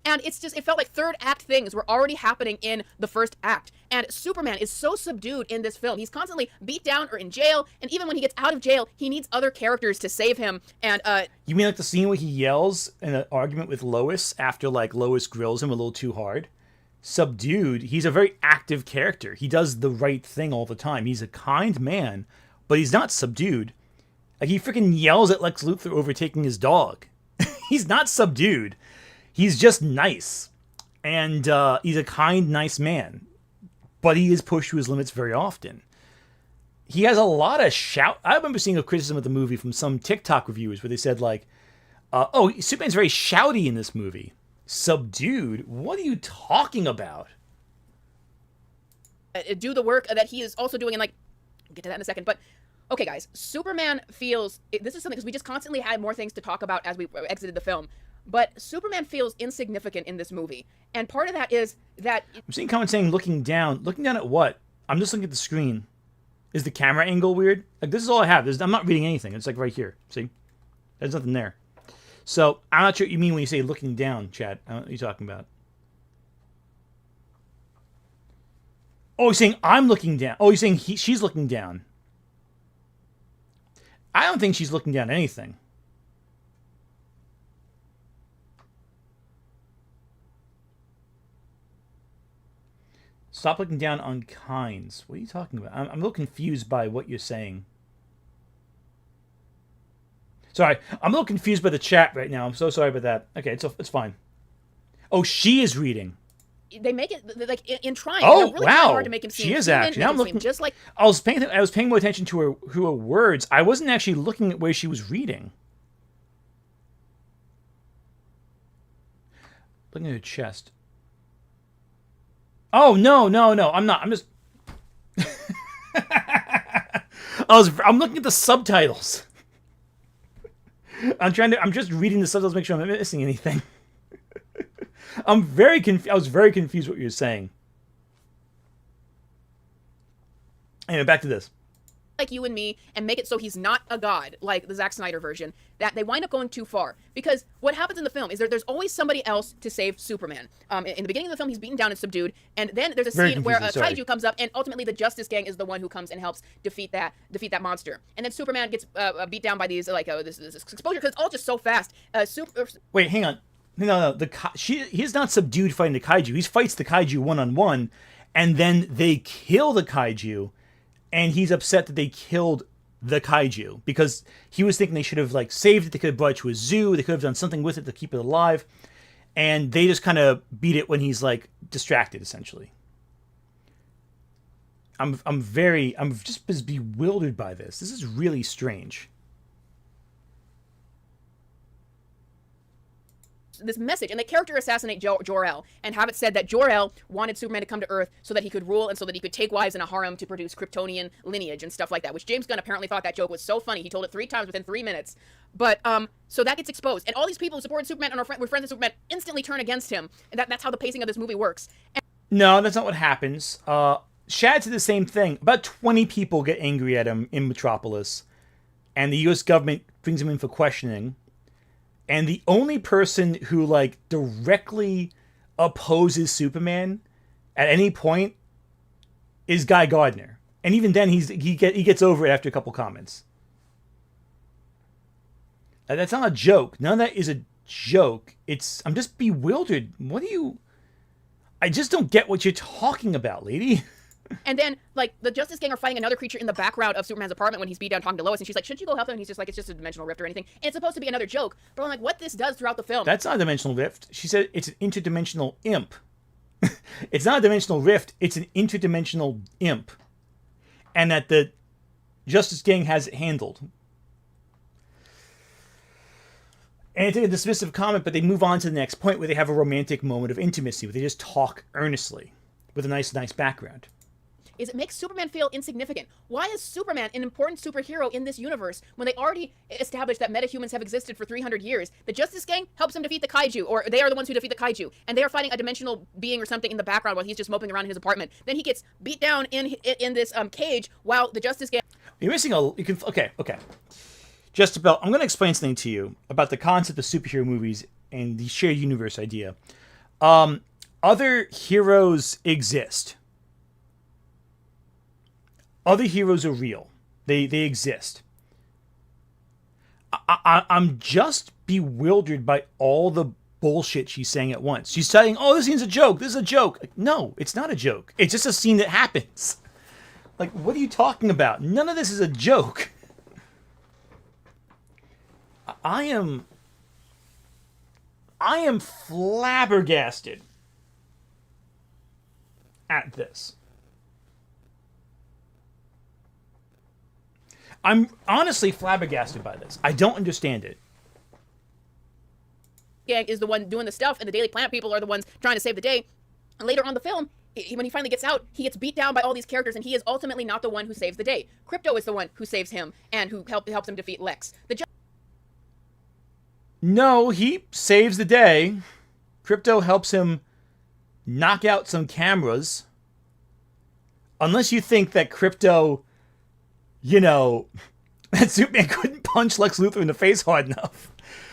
And it's just, it felt like third act things were already happening in the first act. And Superman is so subdued in this film. He's constantly beat down or in jail. And even when he gets out of jail, he needs other characters to save him. And, You mean like the scene where he yells in an argument with Lois after, like, Lois grills him a little too hard? Subdued, he's a very active character. He does the right thing all the time. He's a kind man, but he's not subdued. Like, he freaking yells at Lex Luthor overtaking his dog. He's not subdued. He's just nice. And he's a kind, nice man. But he is pushed to his limits very often. He has a lot of shout. I remember seeing a criticism of the movie from some TikTok reviewers where they said, like, oh, Superman's very shouty in this movie. Subdued? What are you talking about? do the work that he is also doing, and like, we'll get to that in a second, but okay, guys, Superman feels, this is something, because we just constantly had more things to talk about as we exited the film, but Superman feels insignificant in this movie, and part of that is that... I'm seeing comments saying looking down at what? I'm just looking at the screen. Is the camera angle weird? Like, this is all I have. I'm not reading anything. It's like right here. See? There's nothing there. So, I'm not sure what you mean when you say looking down, Chad. I don't know what you're talking about. Oh, you're saying I'm looking down. Oh, you're saying she's looking down. I don't think she's looking down at anything. Stop looking down on Kynes. What are you talking about? I'm a little confused by what you're saying. Sorry, I'm a little confused by the chat right now. I'm so sorry about that. Okay, it's fine. Oh, she is reading. They make it like in trying. Oh, really wow! Hard to make him seem she is human, actually. Now I'm looking. Just like I was paying more attention to her words. I wasn't actually looking at where she was reading. Looking at her chest. Oh no! I'm not. I'm just. I'm looking at the subtitles. I'm just reading the subtitles to make sure I'm not missing anything. I was very confused what you were saying. Anyway, back to this. Like you and me, and make it so he's not a god, like the Zack Snyder version, that they wind up going too far. Because what happens in the film is there's always somebody else to save Superman. In the beginning of the film, he's beaten down and subdued, and then there's a scene where a kaiju comes up, and ultimately the Justice Gang is the one who comes and helps defeat that monster. And then Superman gets beat down by these this exposure, because it's all just so fast. Wait, hang on. No. He's not subdued fighting the kaiju. He fights the kaiju one-on-one, and then they kill the kaiju, and he's upset that they killed the kaiju because he was thinking they should have like saved it. They could have brought it to a zoo. They could have done something with it to keep it alive, and they just kind of beat it when he's like distracted. Essentially, I'm just bewildered by this. This is really strange. This message, and the character assassinate Jor-El and have it said that Jor-El wanted Superman to come to Earth so that he could rule and so that he could take wives in a harem to produce Kryptonian lineage and stuff like that, which James Gunn apparently thought that joke was so funny he told it 3 times within 3 minutes. But so that gets exposed, and all these people who supported Superman and were friends of Superman instantly turn against him, and that's how the pacing of this movie works. No, that's not what happens. Shad said the same thing. About 20 people get angry at him in Metropolis, and the U.S. government brings him in for questioning. And the only person who like directly opposes Superman at any point is Guy Gardner, and even then he gets over it after a couple comments. That's not a joke. None of that is a joke. I'm just bewildered. I just don't get what you're talking about, lady. And then, like, the Justice Gang are fighting another creature in the background of Superman's apartment when he's beat down talking to Lois, and she's like, shouldn't you go help them? And he's just like, it's just a dimensional rift or anything. And it's supposed to be another joke. But I'm like, what this does throughout the film. That's not a dimensional rift. She said it's an interdimensional imp. It's not a dimensional rift. It's an interdimensional imp. And that the Justice Gang has it handled. And it's a dismissive comment, but they move on to the next point where they have a romantic moment of intimacy, where they just talk earnestly with a nice background. Is it makes Superman feel insignificant. Why is Superman an important superhero in this universe when they already established that metahumans have existed for 300 years? The Justice Gang helps him defeat the kaiju, or they are the ones who defeat the kaiju, and they are fighting a dimensional being or something in the background while he's just moping around in his apartment. Then he gets beat down in this cage while the Justice Gang... You're missing okay. JesterBell, I'm going to explain something to you about the concept of superhero movies and the shared universe idea. Other heroes exist. Other heroes are real. They exist. I'm just bewildered by all the bullshit she's saying at once. She's saying, oh, this scene's a joke. This is a joke. Like, no, it's not a joke. It's just a scene that happens. Like, what are you talking about? None of this is a joke. I am flabbergasted at this. I'm honestly flabbergasted by this. I don't understand it. Gang is the one doing the stuff, and the Daily Planet people are the ones trying to save the day. And later on in the film, when he finally gets out, he gets beat down by all these characters, and he is ultimately not the one who saves the day. Krypto is the one who saves him and who helps him defeat Lex. No, he saves the day. Krypto helps him knock out some cameras. Unless you think that Krypto, that Superman couldn't punch Lex Luthor in the face hard enough.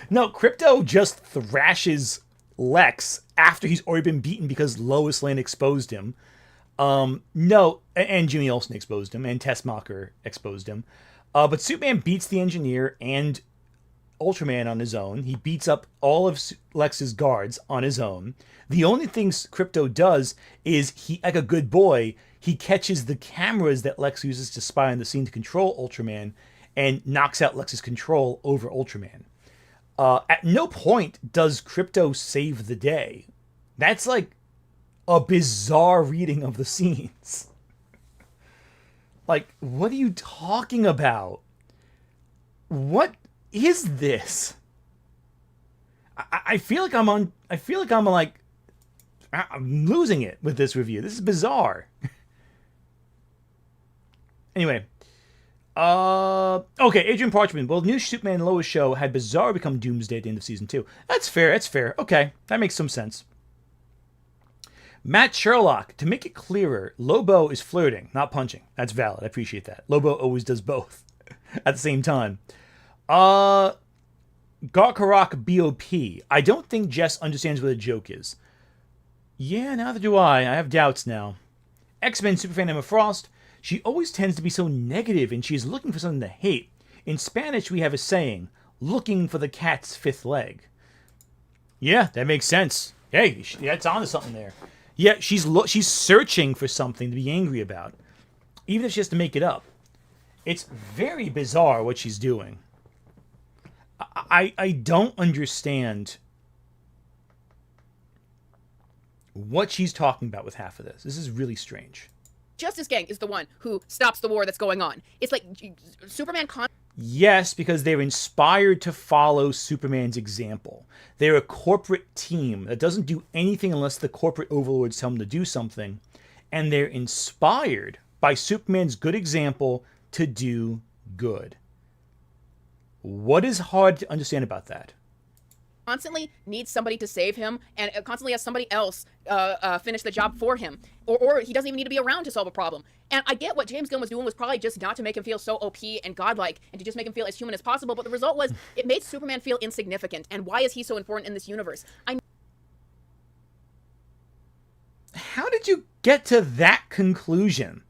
No, Krypto just thrashes Lex after he's already been beaten because Lois Lane exposed him. No, and Jimmy Olsen exposed him, and Tessmacher exposed him. But Superman beats the Engineer and Ultraman on his own. He beats up all of Lex's guards on his own. The only things Krypto does is he, like a good boy, he catches the cameras that Lex uses to spy on the scene to control Ultraman and knocks out Lex's control over Ultraman. At no point does Krypto save the day. That's like a bizarre reading of the scenes. Like, what are you talking about? What is this? I feel like I'm losing it with this review. This is bizarre. Anyway. Okay, Adrian Parchman. Well, the new Superman and Lois show had bizarre become Doomsday at the end of season 2. That's fair. Okay, that makes some sense. Matt Sherlock. To make it clearer, Lobo is flirting, not punching. That's valid. I appreciate that. Lobo always does both at the same time. Garkarak BOP. I don't think Jess understands what a joke is. Yeah, neither do I. I have doubts now. X-Men superfan Emma Frost. She always tends to be so negative and she's looking for something to hate. In Spanish, we have a saying, looking for the cat's fifth leg. Yeah, that makes sense. Hey, that's onto something there. Yeah, she's searching for something to be angry about, even if she has to make it up. It's very bizarre what she's doing. I don't understand what she's talking about with half of this. This is really strange. Justice Gang is the one who stops the war that's going on. It's like Superman. Yes, because they're inspired to follow Superman's example. They're a corporate team that doesn't do anything unless the corporate overlords tell them to do something. And they're inspired by Superman's good example to do good. What is hard to understand about that? Constantly needs somebody to save him, and constantly has somebody else finish the job for him, or he doesn't even need to be around to solve a problem. And I get what James Gunn was doing was probably just not to make him feel so OP and godlike, and to just make him feel as human as possible. But the result was it made Superman feel insignificant. And why is he so important in this universe? How did you get to that conclusion?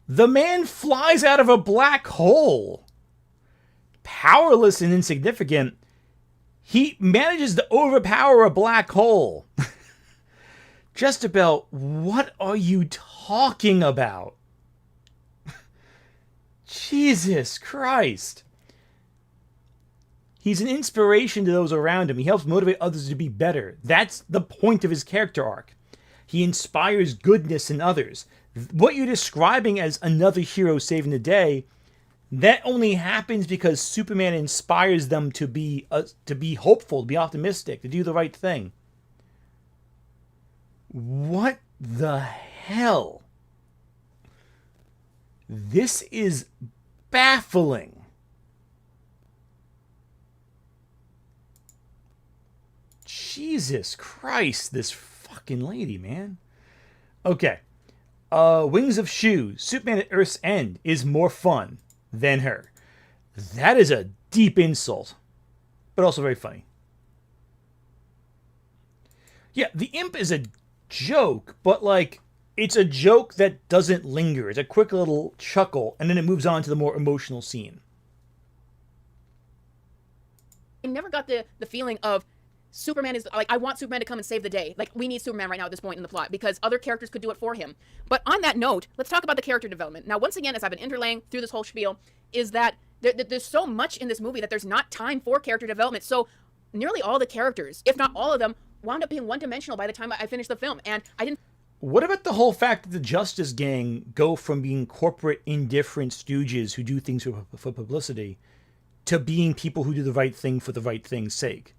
The man flies out of a black hole. Powerless and insignificant. He manages to overpower a black hole. JesterBell, what are you talking about? Jesus Christ. He's an inspiration to those around him. He helps motivate others to be better. That's the point of his character arc. He inspires goodness in others. What you're describing as another hero saving the day, that only happens because Superman inspires them to be hopeful, to be optimistic, to do the right thing. What the hell? This is baffling. Jesus Christ, this fucking lady, man. Okay. Wings of Shoes. Superman at Earth's End is more fun than her. That is a deep insult, but also very funny. Yeah, the imp is a joke, but like, it's a joke that doesn't linger. It's a quick little chuckle, and then it moves on to the more emotional scene. I never got the feeling of Superman is like, I want Superman to come and save the day. Like, we need Superman right now at this point in the plot because other characters could do it for him. But on that note, let's talk about the character development. Now, once again, as I've been interlaying through this whole spiel, is that there's so much in this movie that there's not time for character development. So nearly all the characters, if not all of them, wound up being one-dimensional by the time I finished the film. And I didn't... What about the whole fact that the Justice Gang go from being corporate, indifferent stooges who do things for publicity to being people who do the right thing for the right thing's sake?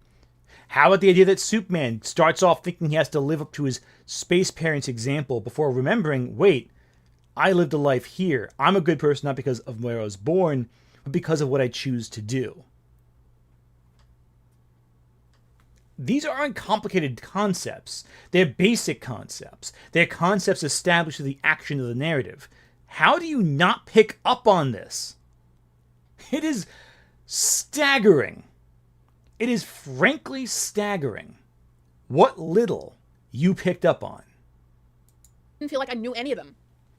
How about the idea that Superman starts off thinking he has to live up to his space parents' example before remembering, wait, I lived a life here. I'm a good person not because of where I was born, but because of what I choose to do. These aren't complicated concepts. They're basic concepts. They're concepts established through the action of the narrative. How do you not pick up on this? It is staggering. It is frankly staggering what little you picked up on. Didn't feel like I knew any of them.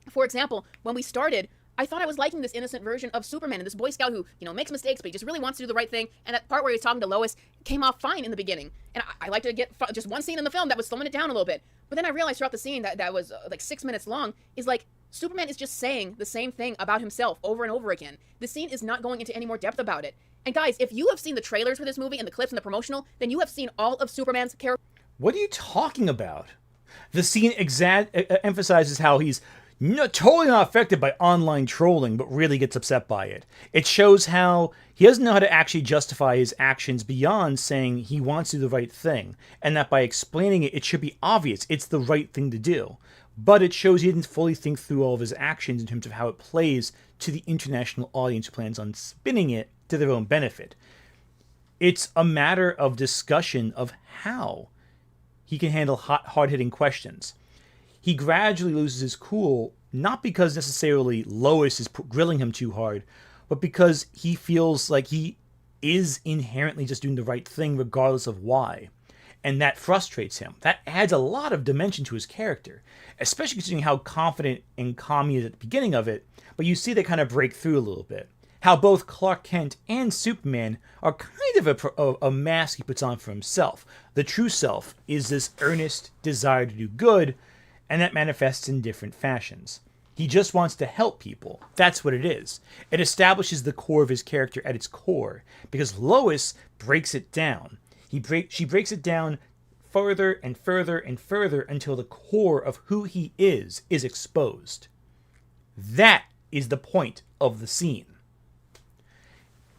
For example, when we started, I thought I was liking this innocent version of Superman and this Boy Scout who, makes mistakes, but he just really wants to do the right thing. And that part where he's talking to Lois came off fine in the beginning. And I like to get just one scene in the film that was slowing it down a little bit. But then I realized throughout the scene that was like 6 minutes long is like, Superman is just saying the same thing about himself over and over again. The scene is not going into any more depth about it. And guys, if you have seen the trailers for this movie and the clips and the promotional, then you have seen all of Superman's character. What are you talking about? The scene emphasizes how he's totally not affected by online trolling, but really gets upset by it. It shows how he doesn't know how to actually justify his actions beyond saying he wants to do the right thing, and that by explaining it, it should be obvious it's the right thing to do. But it shows he didn't fully think through all of his actions in terms of how it plays to the international audience who plans on spinning it to their own benefit. It's a matter of discussion of how he can handle hard-hitting questions. He gradually loses his cool, not because necessarily Lois is grilling him too hard, but because he feels like he is inherently just doing the right thing regardless of why. And that frustrates him. That adds a lot of dimension to his character, especially considering how confident and calm he is at the beginning of it, but you see that kind of break through a little bit. How both Clark Kent and Superman are kind of a mask he puts on for himself. The true self is this earnest desire to do good, and that manifests in different fashions. He just wants to help people. That's what it is. It establishes the core of his character at its core, because Lois breaks it down. She breaks it down further and further and further until the core of who he is exposed. That is the point of the scene.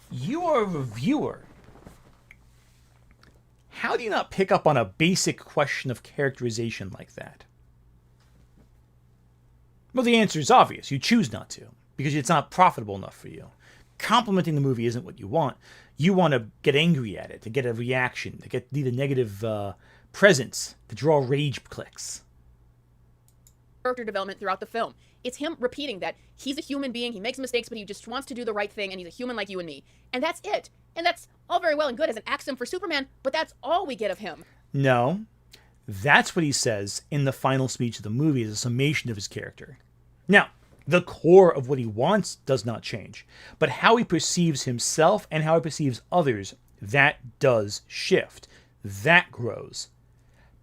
You are a reviewer. How do you not pick up on a basic question of characterization like that? Well, the answer is obvious. You choose not to, because it's not profitable enough for you. Complimenting the movie isn't what you want. You want to get angry at it, to get a reaction, to get the negative presence, to draw rage clicks. Character development throughout the film. It's him repeating that he's a human being, he makes mistakes, but he just wants to do the right thing, and he's a human like you and me. And that's it. And that's all very well and good as an axiom for Superman, but that's all we get of him. No. That's what he says in the final speech of the movie as a summation of his character. Now, the core of what he wants does not change, but how he perceives himself and how he perceives others, that does shift. That grows.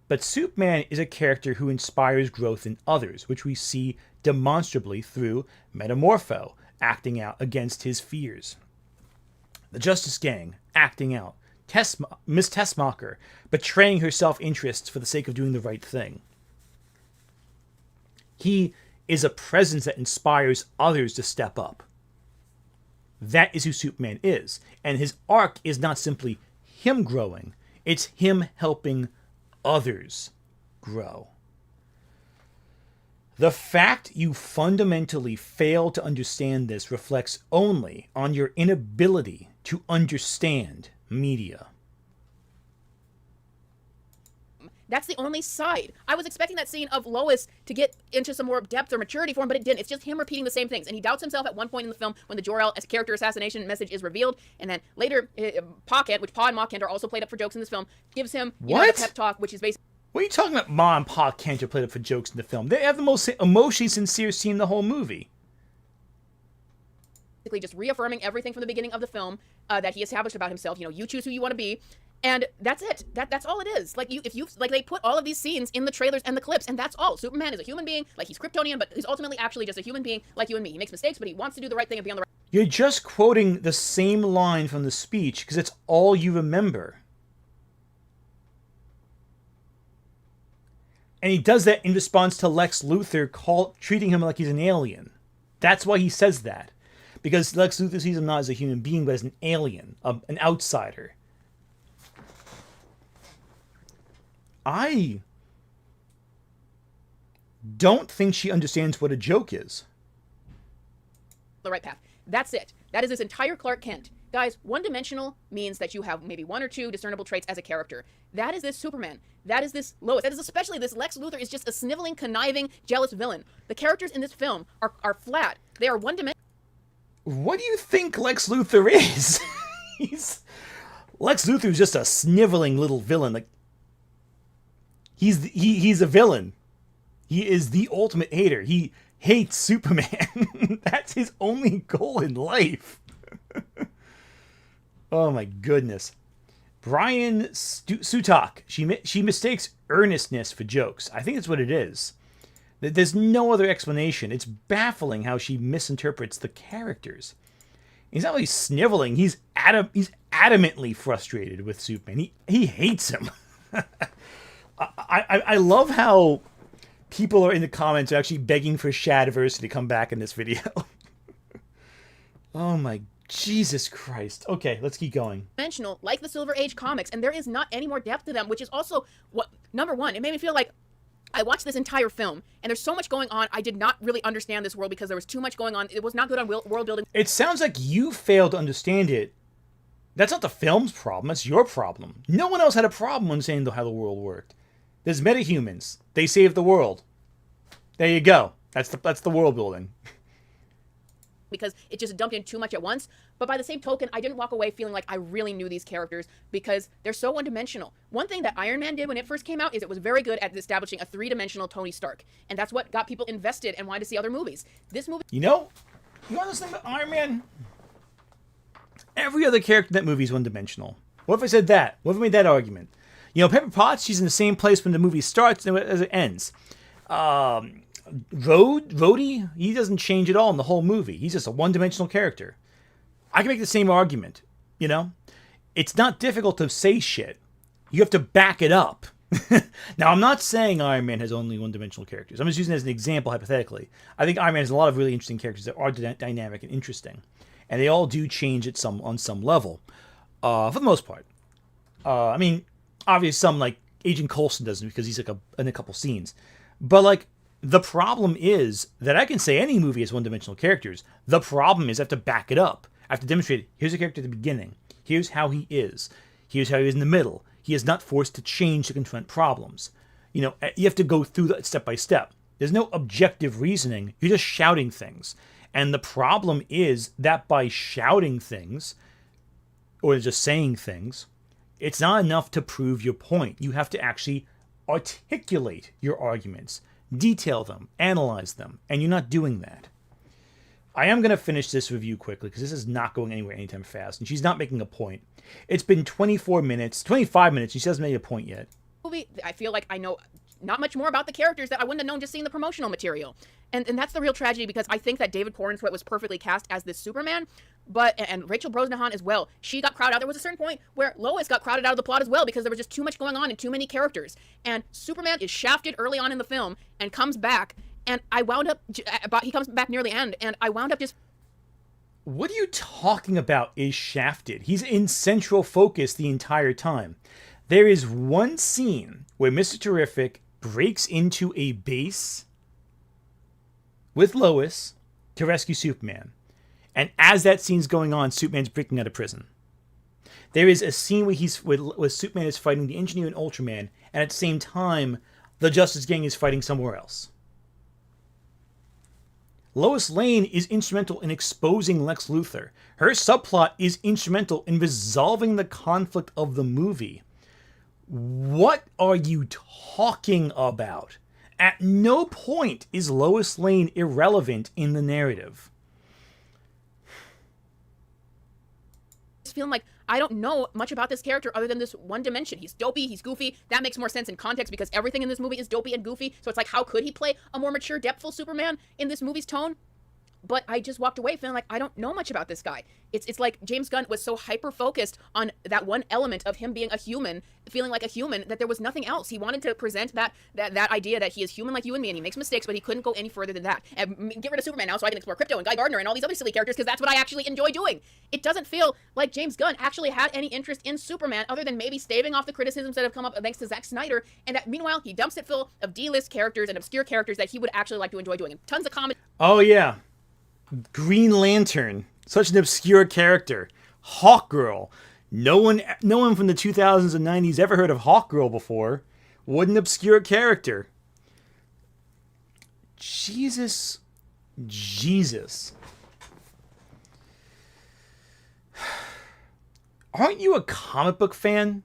But Superman is a character who inspires growth in others, which we see demonstrably through Metamorpho, acting out against his fears. The Justice Gang, acting out. Miss Tessmacher, betraying her self-interests for the sake of doing the right thing. He is a presence that inspires others to step up. That is who Superman is. And his arc is not simply him growing, it's him helping others grow. The fact you fundamentally fail to understand this reflects only on your inability to understand media. That's the only side. I was expecting that scene of Lois to get into some more depth or maturity for him, but it didn't. It's just him repeating the same things. And he doubts himself at one point in the film when the Jor-El as character assassination message is revealed. And then later, Pa Kent, which Pa and Ma Kent are also played up for jokes in this film, gives him the pep talk, which is basically... What are you talking about? Ma and Pa Kent are played up for jokes in the film. They have the most emotionally sincere scene in the whole movie. Just reaffirming everything from the beginning of the film that he established about himself. You know, you choose who you want to be. And that's it. That's all it is. Like they put all of these scenes in the trailers and the clips, and that's all. Superman is a human being, like he's Kryptonian, but he's ultimately actually just a human being like you and me. He makes mistakes, but he wants to do the right thing and be on the right. You're just quoting the same line from the speech because it's all you remember. And he does that in response to Lex Luthor treating him like he's an alien. That's why he says that. Because Lex Luthor sees him not as a human being, but as an alien, an outsider. I don't think she understands what a joke is. The right path. That's it. That is this entire Clark Kent. Guys, one-dimensional means that you have maybe one or two discernible traits as a character. That is this Superman. That is this Lois. That is especially this Lex Luthor is just a sniveling, conniving, jealous villain. The characters in this film are flat. They are one-dimensional. What do you think Lex Luthor is? Lex Luthor is just a sniveling little villain. Like he's a villain. He is the ultimate hater. He hates Superman. That's his only goal in life. Oh my goodness. Brian Sutak. She mistakes earnestness for jokes. I think that's what it is. There's no other explanation. It's baffling how she misinterprets the characters. He's not really sniveling. He's adamantly frustrated with Superman. He hates him. I love how people are in the comments actually begging for Shadiversity to come back in this video. Oh my Jesus Christ. Okay, let's keep going. Dimensional, like the Silver Age comics, and there is not any more depth to them, which is also what number one. It made me feel like I watched this entire film, and there's so much going on. I did not really understand this world because there was too much going on. It was not good on world building. It sounds like you failed to understand it. That's not the film's problem. That's your problem. No one else had a problem understanding how the world worked. There's metahumans. They saved the world. There you go. That's the world building. Because it just dumped in too much at once. But by the same token, I didn't walk away feeling like I really knew these characters because they're so one-dimensional. One thing that Iron Man did when it first came out is it was very good at establishing a three-dimensional Tony Stark. And that's what got people invested and wanted to see other movies. This movie... You know this thing about Iron Man? Every other character in that movie is one-dimensional. What if I said that? What if I made that argument? You know, Pepper Potts, she's in the same place when the movie starts and as it ends. Rhodey, he doesn't change at all in the whole movie. He's just a one-dimensional character. I can make the same argument, you know? It's not difficult to say shit. You have to back it up. Now, I'm not saying Iron Man has only one-dimensional characters. I'm just using it as an example, hypothetically. I think Iron Man has a lot of really interesting characters that are dynamic and interesting. And they all do change on some level, for the most part. I mean, obviously some, like, Agent Coulson doesn't because he's, like, in a couple scenes. But, like, the problem is that I can say any movie has one-dimensional characters. The problem is I have to back it up. I have to demonstrate, here's a character at the beginning. Here's how he is. Here's how he is in the middle. He is not forced to change to confront problems. You know, you have to go through that step by step. There's no objective reasoning. You're just shouting things. And the problem is that by shouting things, or just saying things, it's not enough to prove your point. You have to actually articulate your arguments, detail them, analyze them, and you're not doing that. I am going to finish this review quickly because this is not going anywhere anytime fast, and she's not making a point. It's been 25 minutes, and she hasn't made a point yet. I feel like I know not much more about the characters that I wouldn't have known just seeing the promotional material. And that's the real tragedy, because I think that David Corenswet was perfectly cast as this Superman, and Rachel Brosnahan as well. She got crowded out. There was a certain point where Lois got crowded out of the plot as well because there was just too much going on and too many characters. And Superman is shafted early on in the film and comes back, and I wound up, he comes back near the end, and I wound up just... What are you talking about is shafted? He's in central focus the entire time. There is one scene where Mr. Terrific breaks into a base with Lois to rescue Superman. And as that scene's going on, Superman's breaking out of prison. There is a scene where Superman is fighting the Engineer and Ultraman, and at the same time, the Justice Gang is fighting somewhere else. Lois Lane is instrumental in exposing Lex Luthor. Her subplot is instrumental in resolving the conflict of the movie. What are you talking about? At no point is Lois Lane irrelevant in the narrative. Feeling like I don't know much about this character other than this one dimension. He's dopey, he's goofy. That makes more sense in context because everything in this movie is dopey and goofy. So it's like, how could he play a more mature, depthful Superman in this movie's tone? But I just walked away feeling like I don't know much about this guy. It's like James Gunn was so hyper-focused on that one element of him being a human, feeling like a human, that there was nothing else. He wanted to present that idea that he is human like you and me, and he makes mistakes, but he couldn't go any further than that. And get rid of Superman now so I can explore Crypto and Guy Gardner and all these other silly characters because that's what I actually enjoy doing. It doesn't feel like James Gunn actually had any interest in Superman other than maybe staving off the criticisms that have come up thanks to Zack Snyder, and that meanwhile he dumps it full of D-list characters and obscure characters that he would actually like to enjoy doing. And tons of comedy. Oh, yeah. Green Lantern, such an obscure character. Hawkgirl, no one from the 2000s and 90s ever heard of Hawkgirl before. What an obscure character. Jesus. Aren't you a comic book fan?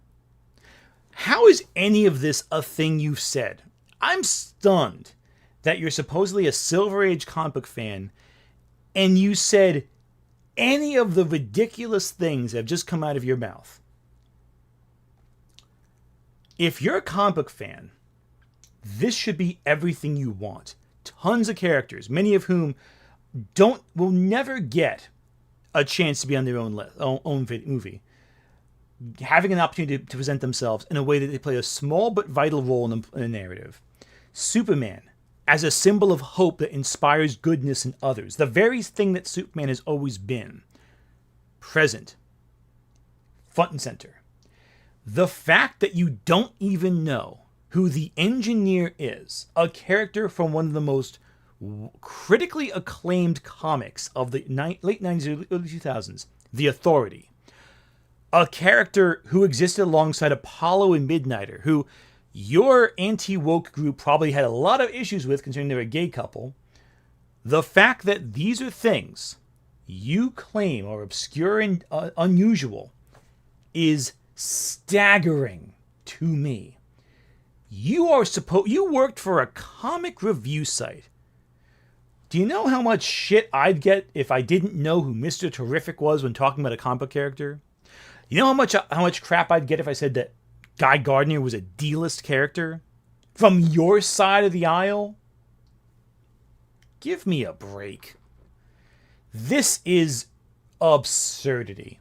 How is any of this a thing you've said? I'm stunned that you're supposedly a Silver Age comic book fan and you said any of the ridiculous things that have just come out of your mouth. If you're a comic book fan, this should be everything you want. Tons of characters, many of whom will never get a chance to be on their own movie. Having an opportunity to present themselves in a way that they play a small but vital role in the narrative. Superman, as a symbol of hope that inspires goodness in others. The very thing that Superman has always been. Present. Front and center. The fact that you don't even know who the Engineer is, a character from one of the most critically acclaimed comics of the late 90s, early 2000s, The Authority. A character who existed alongside Apollo and Midnighter, who your anti-woke group probably had a lot of issues with considering they're a gay couple. The fact that these are things you claim are obscure and unusual is staggering to me. You worked for a comic review site. Do you know how much shit I'd get if I didn't know who Mr. Terrific was when talking about a comic book character? You know how much crap I'd get if I said that Guy Gardner was a D-list character? from your side of the aisle? Give me a break. This is absurdity.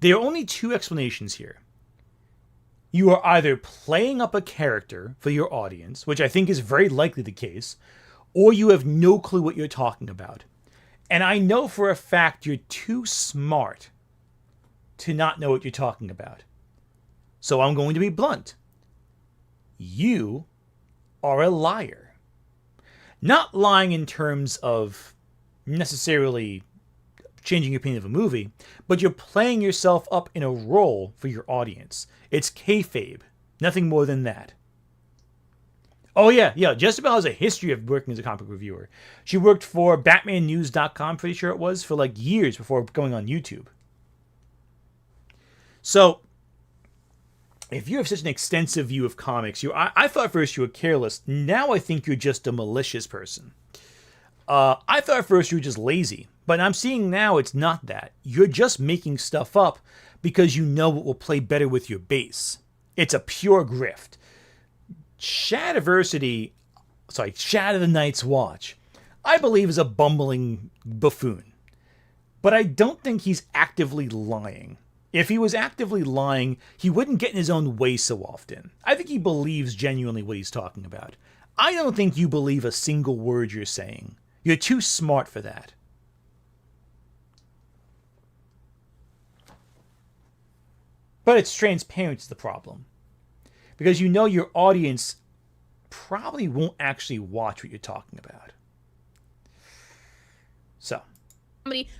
There are only two explanations here. You are either playing up a character for your audience, which I think is very likely the case, or you have no clue what you're talking about. And I know for a fact you're too smart to not know what you're talking about. So I'm going to be blunt. You are a liar. Not lying in terms of necessarily changing your opinion of a movie, but you're playing yourself up in a role for your audience. It's kayfabe. Nothing more than that. Oh yeah, JesterBell has a history of working as a comic book reviewer. She worked for BatmanNews.com, pretty sure it was, for like years before going on YouTube. So, if you have such an extensive view of comics, I thought first you were careless. Now I think you're just a malicious person. I thought first you were just lazy. But I'm seeing now it's not that. You're just making stuff up because you know what will play better with your base. It's a pure grift. Shad of the Night's Watch, I believe is a bumbling buffoon. But I don't think he's actively lying. If he was actively lying, he wouldn't get in his own way so often. I think he believes genuinely what he's talking about. I don't think you believe a single word you're saying. You're too smart for that. But it's transparency the problem. Because you know your audience probably won't actually watch what you're talking about. So.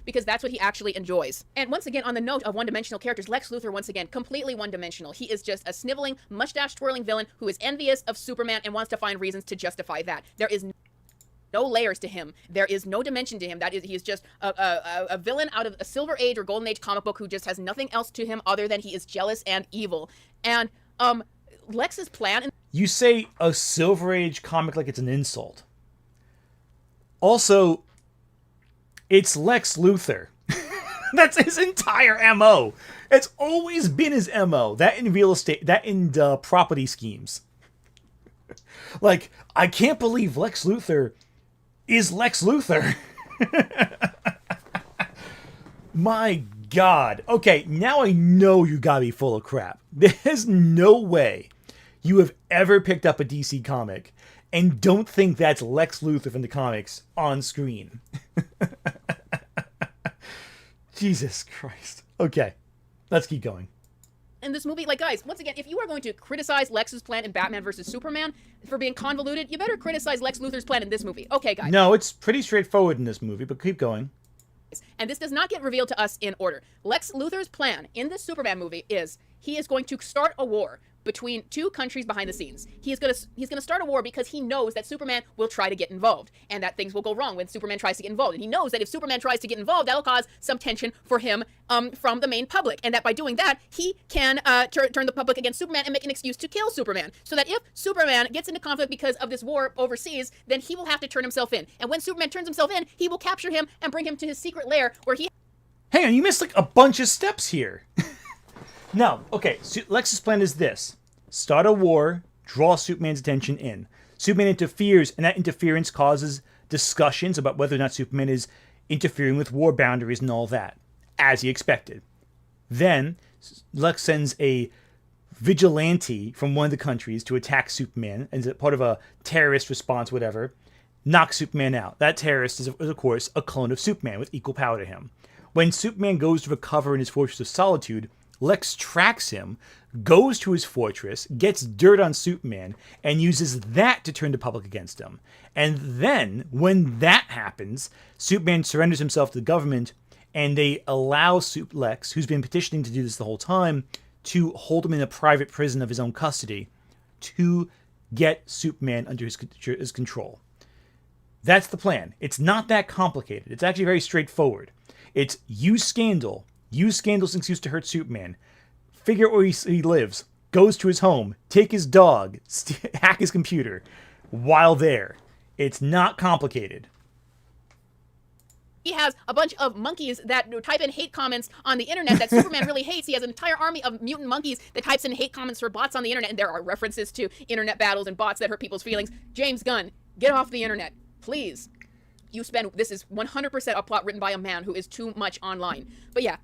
Because that's what he actually enjoys. And once again, on the note of one-dimensional characters, Lex Luthor, once again, completely one-dimensional. He is just a sniveling, mustache-twirling villain who is envious of Superman and wants to find reasons to justify that. There is no layers to him. There is no dimension to him. He is just a villain out of a Silver Age or Golden Age comic book who just has nothing else to him other than he is jealous and evil. And Lex's plan... You say a Silver Age comic like it's an insult. Also, it's Lex Luthor. That's his entire MO. It's always been his MO. That in real estate, that in property schemes. Like, I can't believe Lex Luthor is Lex Luthor. My God. Okay, now I know you gotta be full of crap. There's no way you have ever picked up a DC comic and don't think that's Lex Luthor from the comics on screen. Jesus Christ. Okay, let's keep going. In this movie, like, guys, once again, if you are going to criticize Lex's plan in Batman vs. Superman for being convoluted, you better criticize Lex Luthor's plan in this movie. Okay, guys. No, it's pretty straightforward in this movie, but keep going. And this does not get revealed to us in order. Lex Luthor's plan in this Superman movie is he is going to start a war between two countries behind the scenes. He's gonna start a war because he knows that Superman will try to get involved and that things will go wrong when Superman tries to get involved. And he knows that if Superman tries to get involved, that'll cause some tension for him from the main public. And that by doing that, he can turn the public against Superman and make an excuse to kill Superman. So that if Superman gets into conflict because of this war overseas, then he will have to turn himself in. And when Superman turns himself in, he will capture him and bring him to his secret lair where he... Hang on, you missed like a bunch of steps here. No, okay, so Lex's plan is this. Start a war, draw Superman's attention in. Superman interferes, and that interference causes discussions about whether or not Superman is interfering with war boundaries and all that, as he expected. Then, Lex sends a vigilante from one of the countries to attack Superman, as a part of a terrorist response, whatever, knocks Superman out. That terrorist is, of course, a clone of Superman with equal power to him. When Superman goes to recover in his Fortress of Solitude, Lex tracks him, goes to his fortress, gets dirt on Superman, and uses that to turn the public against him. And then, when that happens, Superman surrenders himself to the government, and they allow Lex, who's been petitioning to do this the whole time, to hold him in a private prison of his own custody to get Superman under his control. That's the plan. It's not that complicated. It's actually very straightforward. It's use Scandal's excuse to hurt Superman, figure out where he lives, goes to his home, take his dog, hack his computer while there. It's not complicated. He has a bunch of monkeys that type in hate comments on the internet that Superman really hates. He has an entire army of mutant monkeys that types in hate comments for bots on the internet, and there are references to internet battles and bots that hurt people's feelings. James Gunn, get off the internet, please. This is 100% a plot written by a man who is too much online. But yeah.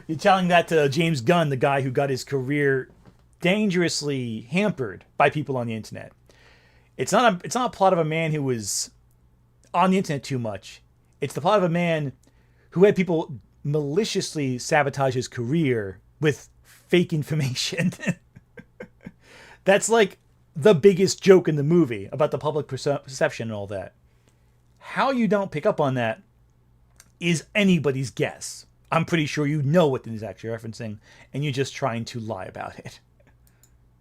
You're telling that to James Gunn, the guy who got his career dangerously hampered by people on the internet. It's not a plot of a man who was on the internet too much. It's the plot of a man who had people maliciously sabotage his career with fake information. That's like the biggest joke in the movie about the public perception and all that. How you don't pick up on that is anybody's guess. I'm pretty sure you know what he's actually referencing, and you're just trying to lie about it.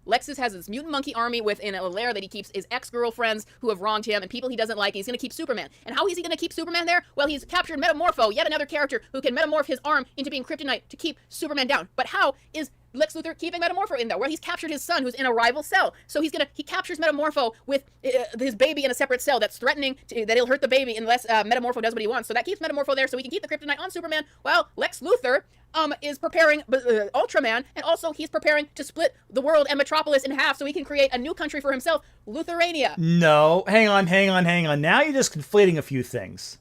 Lexus has this mutant monkey army within a lair that he keeps his ex-girlfriends who have wronged him and people he doesn't like. He's going to keep Superman. And how is he going to keep Superman there? Well, he's captured Metamorpho, yet another character who can metamorph his arm into being kryptonite to keep Superman down. But how is Lex Luthor keeping Metamorpho in there? Well, he's captured his son, who's in a rival cell. So he captures Metamorpho with his baby in a separate cell that's threatening that he'll hurt the baby unless Metamorpho does what he wants. So that keeps Metamorpho there so he can keep the kryptonite on Superman. Well, Lex Luthor is preparing Ultraman, and also he's preparing to split the world and Metropolis in half so he can create a new country for himself, Lutherania. No, hang on. Now you're just conflating a few things.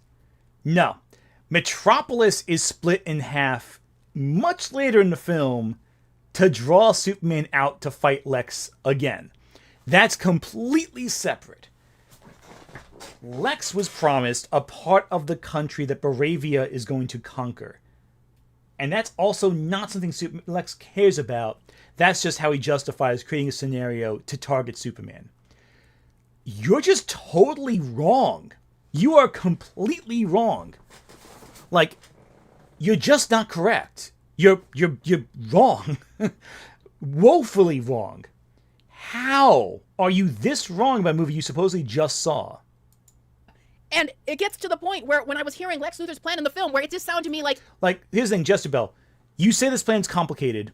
No. Metropolis is split in half much later in the film to draw Superman out to fight Lex again. That's completely separate. Lex was promised a part of the country that Baravia is going to conquer. And that's also not something Lex cares about. That's just how he justifies creating a scenario to target Superman. You're just totally wrong. You are completely wrong. Like, you're just not correct. You're wrong. Woefully wrong. How are you this wrong about a movie you supposedly just saw? And it gets to the point where when I was hearing Lex Luthor's plan in the film, where it just sounded to me like... Like, here's the thing, JesterBell. You say this plan's complicated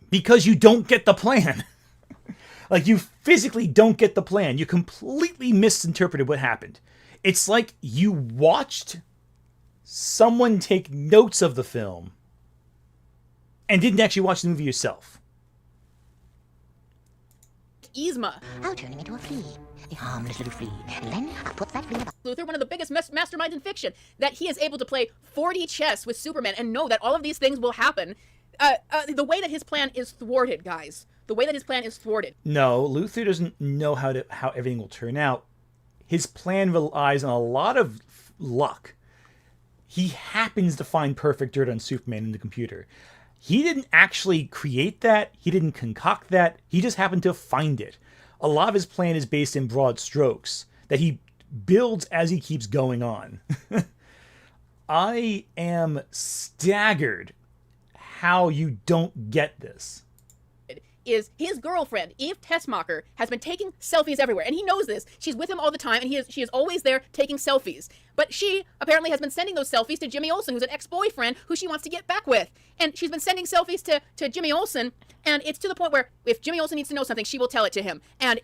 because you don't get the plan. Like, you physically don't get the plan. You completely misinterpreted what happened. It's like you watched someone take notes of the film and didn't actually watch the movie yourself. Yzma. I'll turn him into a flea. A harmless little flea. And then I'll put that flea in a... Luthor, one of the biggest masterminds in fiction, that he is able to play 4D chess with Superman and know that all of these things will happen. The way that his plan is thwarted, guys. The way that his plan is thwarted. No, Luthor doesn't know how everything will turn out. His plan relies on a lot of luck. He happens to find perfect dirt on Superman in the computer. He didn't actually create that. He didn't concoct that. He just happened to find it. A lot of his plan is based in broad strokes that he builds as he keeps going on. I am staggered how you don't get this. Is his girlfriend, Eve Tessmacher, has been taking selfies everywhere. And he knows this. She's with him all the time, and she is always there taking selfies. But she apparently has been sending those selfies to Jimmy Olsen, who's an ex-boyfriend who she wants to get back with. And she's been sending selfies to Jimmy Olsen, and it's to the point where if Jimmy Olsen needs to know something, she will tell it to him. And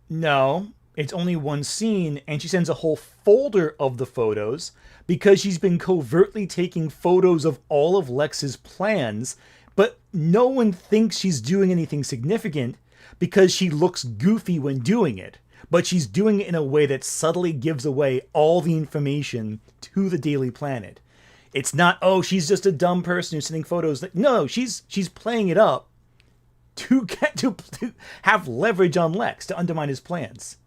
No, it's only one scene, and she sends a whole folder of the photos because she's been covertly taking photos of all of Lex's plans, but no one thinks she's doing anything significant because she looks goofy when doing it. But she's doing it in a way that subtly gives away all the information to the Daily Planet. It's not, oh, she's just a dumb person who's sending photos. No, she's playing it up to have leverage on Lex, to undermine his plans.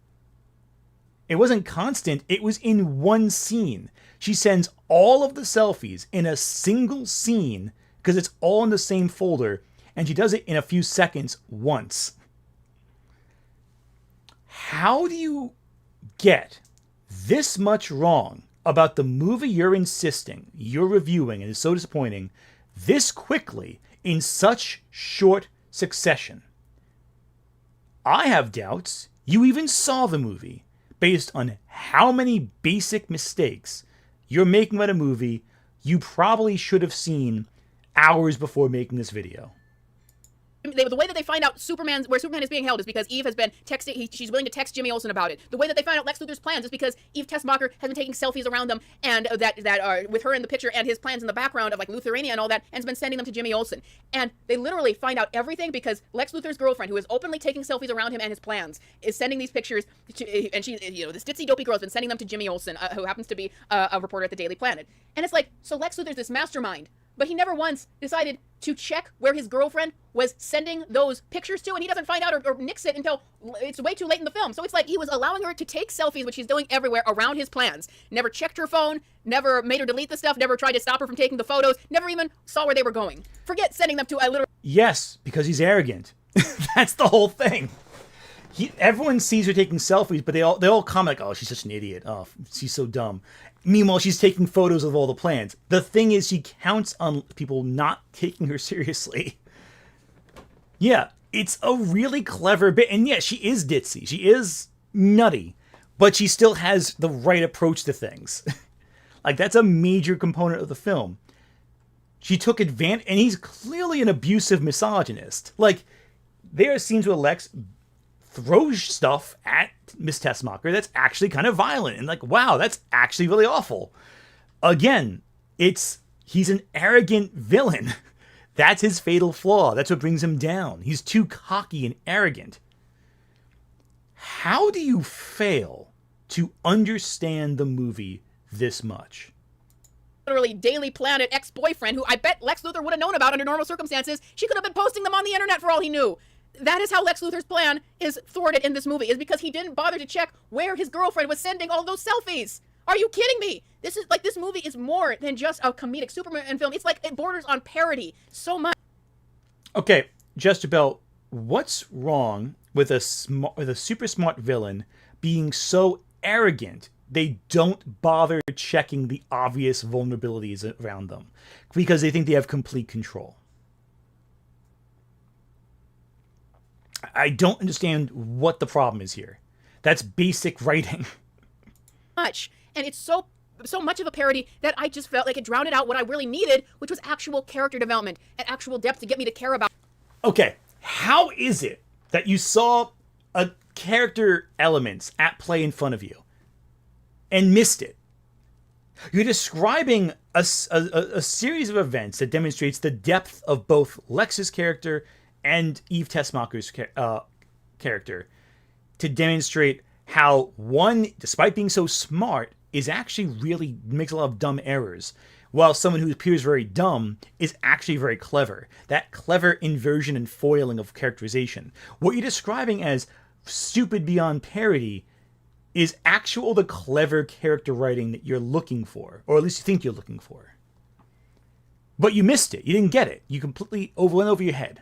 It wasn't constant. It was in one scene. She sends all of the selfies in a single scene because it's all in the same folder, and she does it in a few seconds once. How do you get this much wrong about the movie you're reviewing, and is so disappointing, this quickly in such short succession? I have doubts you even saw the movie based on how many basic mistakes you're making about a movie you probably should have seen hours before making this video. the way that they find out where Superman is being held is because Eve has been texting. She's willing to text Jimmy Olsen about it. The way that they find out Lex Luthor's plans is because Eve Tessmacher has been taking selfies around them, and that are with her in the picture and his plans in the background of like Luthorania and all that, and has been sending them to Jimmy Olsen. And they literally find out everything because Lex Luthor's girlfriend, who is openly taking selfies around him and his plans, is sending these pictures to, and she, this ditzy dopey girl has been sending them to Jimmy Olsen, who happens to be a reporter at the Daily Planet. And it's like, so Lex Luthor's this mastermind, but he never once decided to check where his girlfriend was sending those pictures to, and he doesn't find out or nix it until it's way too late in the film. So it's like he was allowing her to take selfies, which he's doing everywhere around his plans. Never checked her phone, never made her delete the stuff, never tried to stop her from taking the photos, never even saw where they were going. Forget sending them to a literal... Yes, because he's arrogant. That's the whole thing. Everyone sees her taking selfies, but they all comment like, oh, she's such an idiot. Oh, she's so dumb. Meanwhile, she's taking photos of all the plans. The thing is, she counts on people not taking her seriously. Yeah, it's a really clever bit. And yeah, she is ditzy. She is nutty. But she still has the right approach to things. Like, that's a major component of the film. She took advantage, and he's clearly an abusive misogynist. Like, there are scenes where Lex throws stuff at Miss Tessmacher that's actually kind of violent, and like, wow, that's actually really awful. Again, he's an arrogant villain. That's his fatal flaw. That's what brings him down. He's too cocky and arrogant. How do you fail to understand the movie this much? Literally Daily Planet ex-boyfriend, who I bet Lex Luthor would have known about under normal circumstances. She could have been posting them on the internet for all he knew. That is how Lex Luthor's plan is thwarted in this movie, is because he didn't bother to check where his girlfriend was sending all those selfies. Are you kidding me? This movie is more than just a comedic Superman film. It's like, it borders on parody so much. Okay, JesterBell, what's wrong with a super smart villain being so arrogant they don't bother checking the obvious vulnerabilities around them because they think they have complete control? I don't understand what the problem is here. That's basic writing. Much. And it's so much of a parody that I just felt like it drowned out what I really needed, which was actual character development and actual depth to get me to care about. Okay, how is it that you saw a character elements at play in front of you and missed it? You're describing a series of events that demonstrates the depth of both Lex's character and Eve Tessmacher's character to demonstrate how one, despite being so smart, is actually really makes a lot of dumb errors, while someone who appears very dumb is actually very clever. That clever inversion and foiling of characterization. What you're describing as stupid beyond parody is the clever character writing that you're looking for, or at least you think you're looking for. But you missed it. You didn't get it. You completely went over your head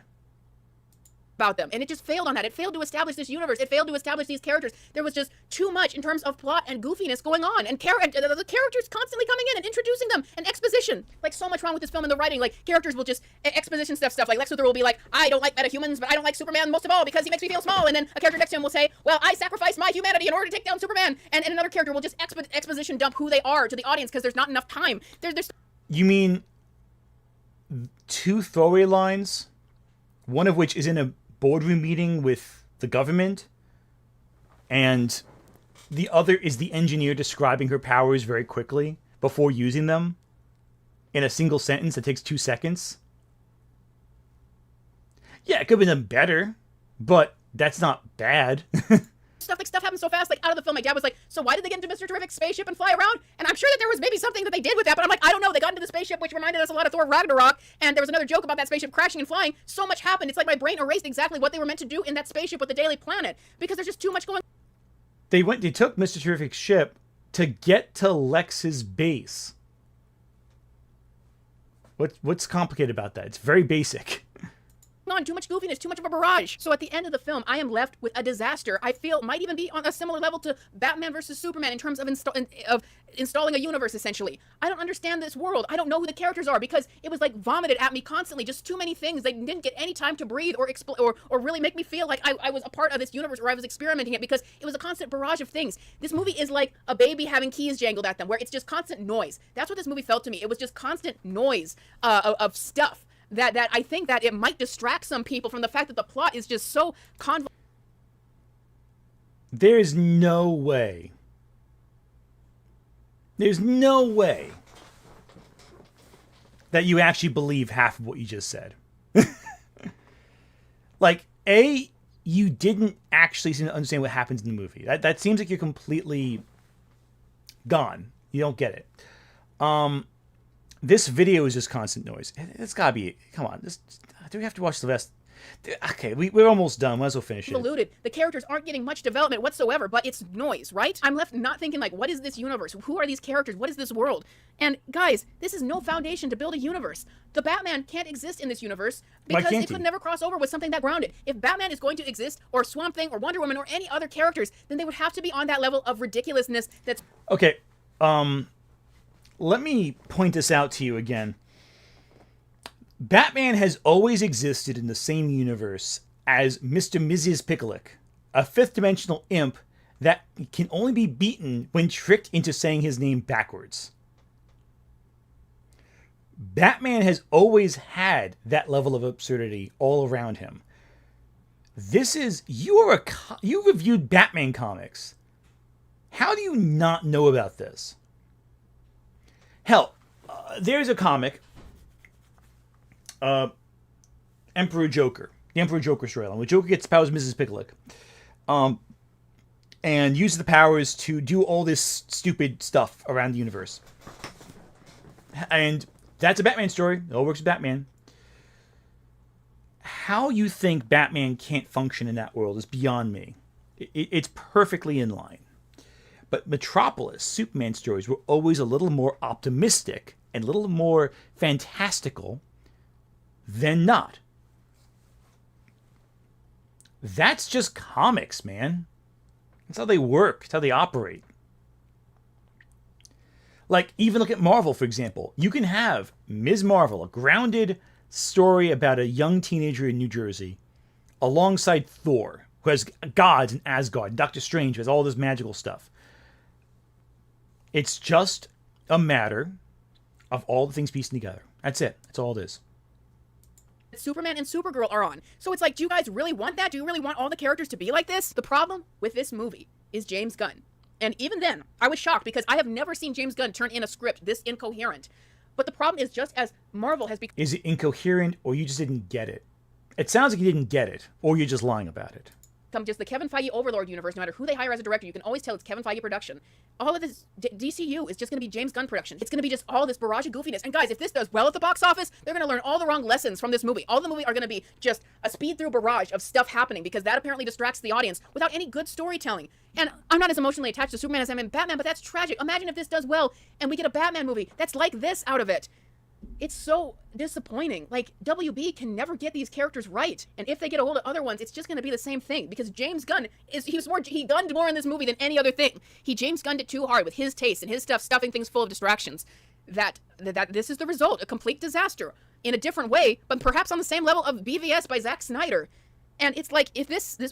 about them, and it just failed on that. It failed to establish this universe. It failed to establish these characters. There was just too much in terms of plot and goofiness going on, and the characters constantly coming in and introducing them, and exposition. Like, so much wrong with this film and the writing. Like, characters will just exposition stuff. Like Lex Luthor will be like, I don't like metahumans, but I don't like Superman most of all because he makes me feel small. And then a character next to him will say, well, I sacrificed my humanity in order to take down Superman. And another character will just exposition dump who they are to the audience because there's not enough time. There's. You mean two throwaway lines, one of which is in a boardroom meeting with the government, and the other is the engineer describing her powers very quickly before using them in a single sentence that takes 2 seconds? Yeah, it could have been done better, but that's not bad. Stuff happened so fast, like, out of the film. My dad was like, so why did they get into Mr. Terrific's spaceship and fly around? And I'm sure that there was maybe something that they did with that, but I'm like, I don't know. They got into the spaceship, which reminded us a lot of Thor Ragnarok, and there was another joke about that spaceship crashing and flying. So much happened. It's like my brain erased exactly what they were meant to do in that spaceship with the Daily Planet, because there's just too much going on. They took Mr. Terrific's ship to get to Lex's base. What's complicated about that? It's very basic. On, too much goofiness, too much of a barrage. So at the end of the film, I am left with a disaster. I feel might even be on a similar level to Batman versus Superman in terms of installing a universe, essentially. I don't understand this world. I don't know who the characters are because it was like vomited at me constantly. Just too many things. They didn't get any time to breathe or really make me feel like I was a part of this universe or I was experimenting it, because it was a constant barrage of things. This movie is like a baby having keys jangled at them, where it's just constant noise. That's what this movie felt to me. It was just constant noise of stuff. that I think that it might distract some people from the fact that the plot is just so convoluted. There's no way. There's no way that you actually believe half of what you just said. Like, A, you didn't actually seem to understand what happens in the movie. That seems like you're completely gone. You don't get it. This video is just constant noise. It's gotta be... Come on. Do we have to watch the rest? Okay, we're almost done. Might as well finish it. Convoluted. The characters aren't getting much development whatsoever, but it's noise, right? I'm left not thinking, like, what is this universe? Who are these characters? What is this world? And, guys, this is no foundation to build a universe. The Batman can't exist in this universe because it could never cross over with something that grounded. If Batman is going to exist, or Swamp Thing, or Wonder Woman, or any other characters, then they would have to be on that level of ridiculousness that's... Okay, let me point this out to you again. Batman has always existed in the same universe as Mr. Mrs. Picklick, a fifth-dimensional imp that can only be beaten when tricked into saying his name backwards. Batman has always had that level of absurdity all around him. This is... You reviewed Batman comics. How do you not know about this? Hell, there's a comic... Emperor Joker. The Emperor Joker storyline, where Joker gets the powers of Mrs. Picklick. And uses the powers to do all this stupid stuff around the universe. And that's a Batman story. It all works with Batman. How you think Batman can't function in that world is beyond me. It's perfectly in line. But Metropolis, Superman stories were always a little more optimistic and a little more fantastical than not. That's just comics, man. That's how they work. That's how they operate. Like, even look at Marvel, for example. You can have Ms. Marvel, a grounded story about a young teenager in New Jersey, alongside Thor, who has gods in Asgard, and Doctor Strange, who has all this magical stuff. It's just a matter of all the things piecing together. That's it. That's all it is. Superman and Supergirl are on. So it's like, do you guys really want that? Do you really want all the characters to be like this? The problem with this movie is James Gunn. And even then, I was shocked because I have never seen James Gunn turn in a script this incoherent. But the problem is, just as Marvel has become... Is it incoherent, or you just didn't get it? It sounds like you didn't get it, or you're just lying about it. Just the Kevin Feige Overlord universe, no matter who they hire as a director, you can always tell it's Kevin Feige production. All of this DCU is just going to be James Gunn production. It's going to be just all this barrage of goofiness. And guys, if this does well at the box office, they're going to learn all the wrong lessons from this movie. All the movie are going to be just a speed-through barrage of stuff happening, because that apparently distracts the audience without any good storytelling. And I'm not as emotionally attached to Superman as I am in Batman, but that's tragic. Imagine if this does well and we get a Batman movie that's like this out of it. It's so disappointing. Like, WB can never get these characters right. And if they get a hold of other ones, it's just going to be the same thing. Because James Gunn, he gunned more in this movie than any other thing. He James Gunned it too hard with his taste and his stuff, stuffing things full of distractions. That this is the result, a complete disaster. In a different way, but perhaps on the same level of BVS by Zack Snyder. And it's like, if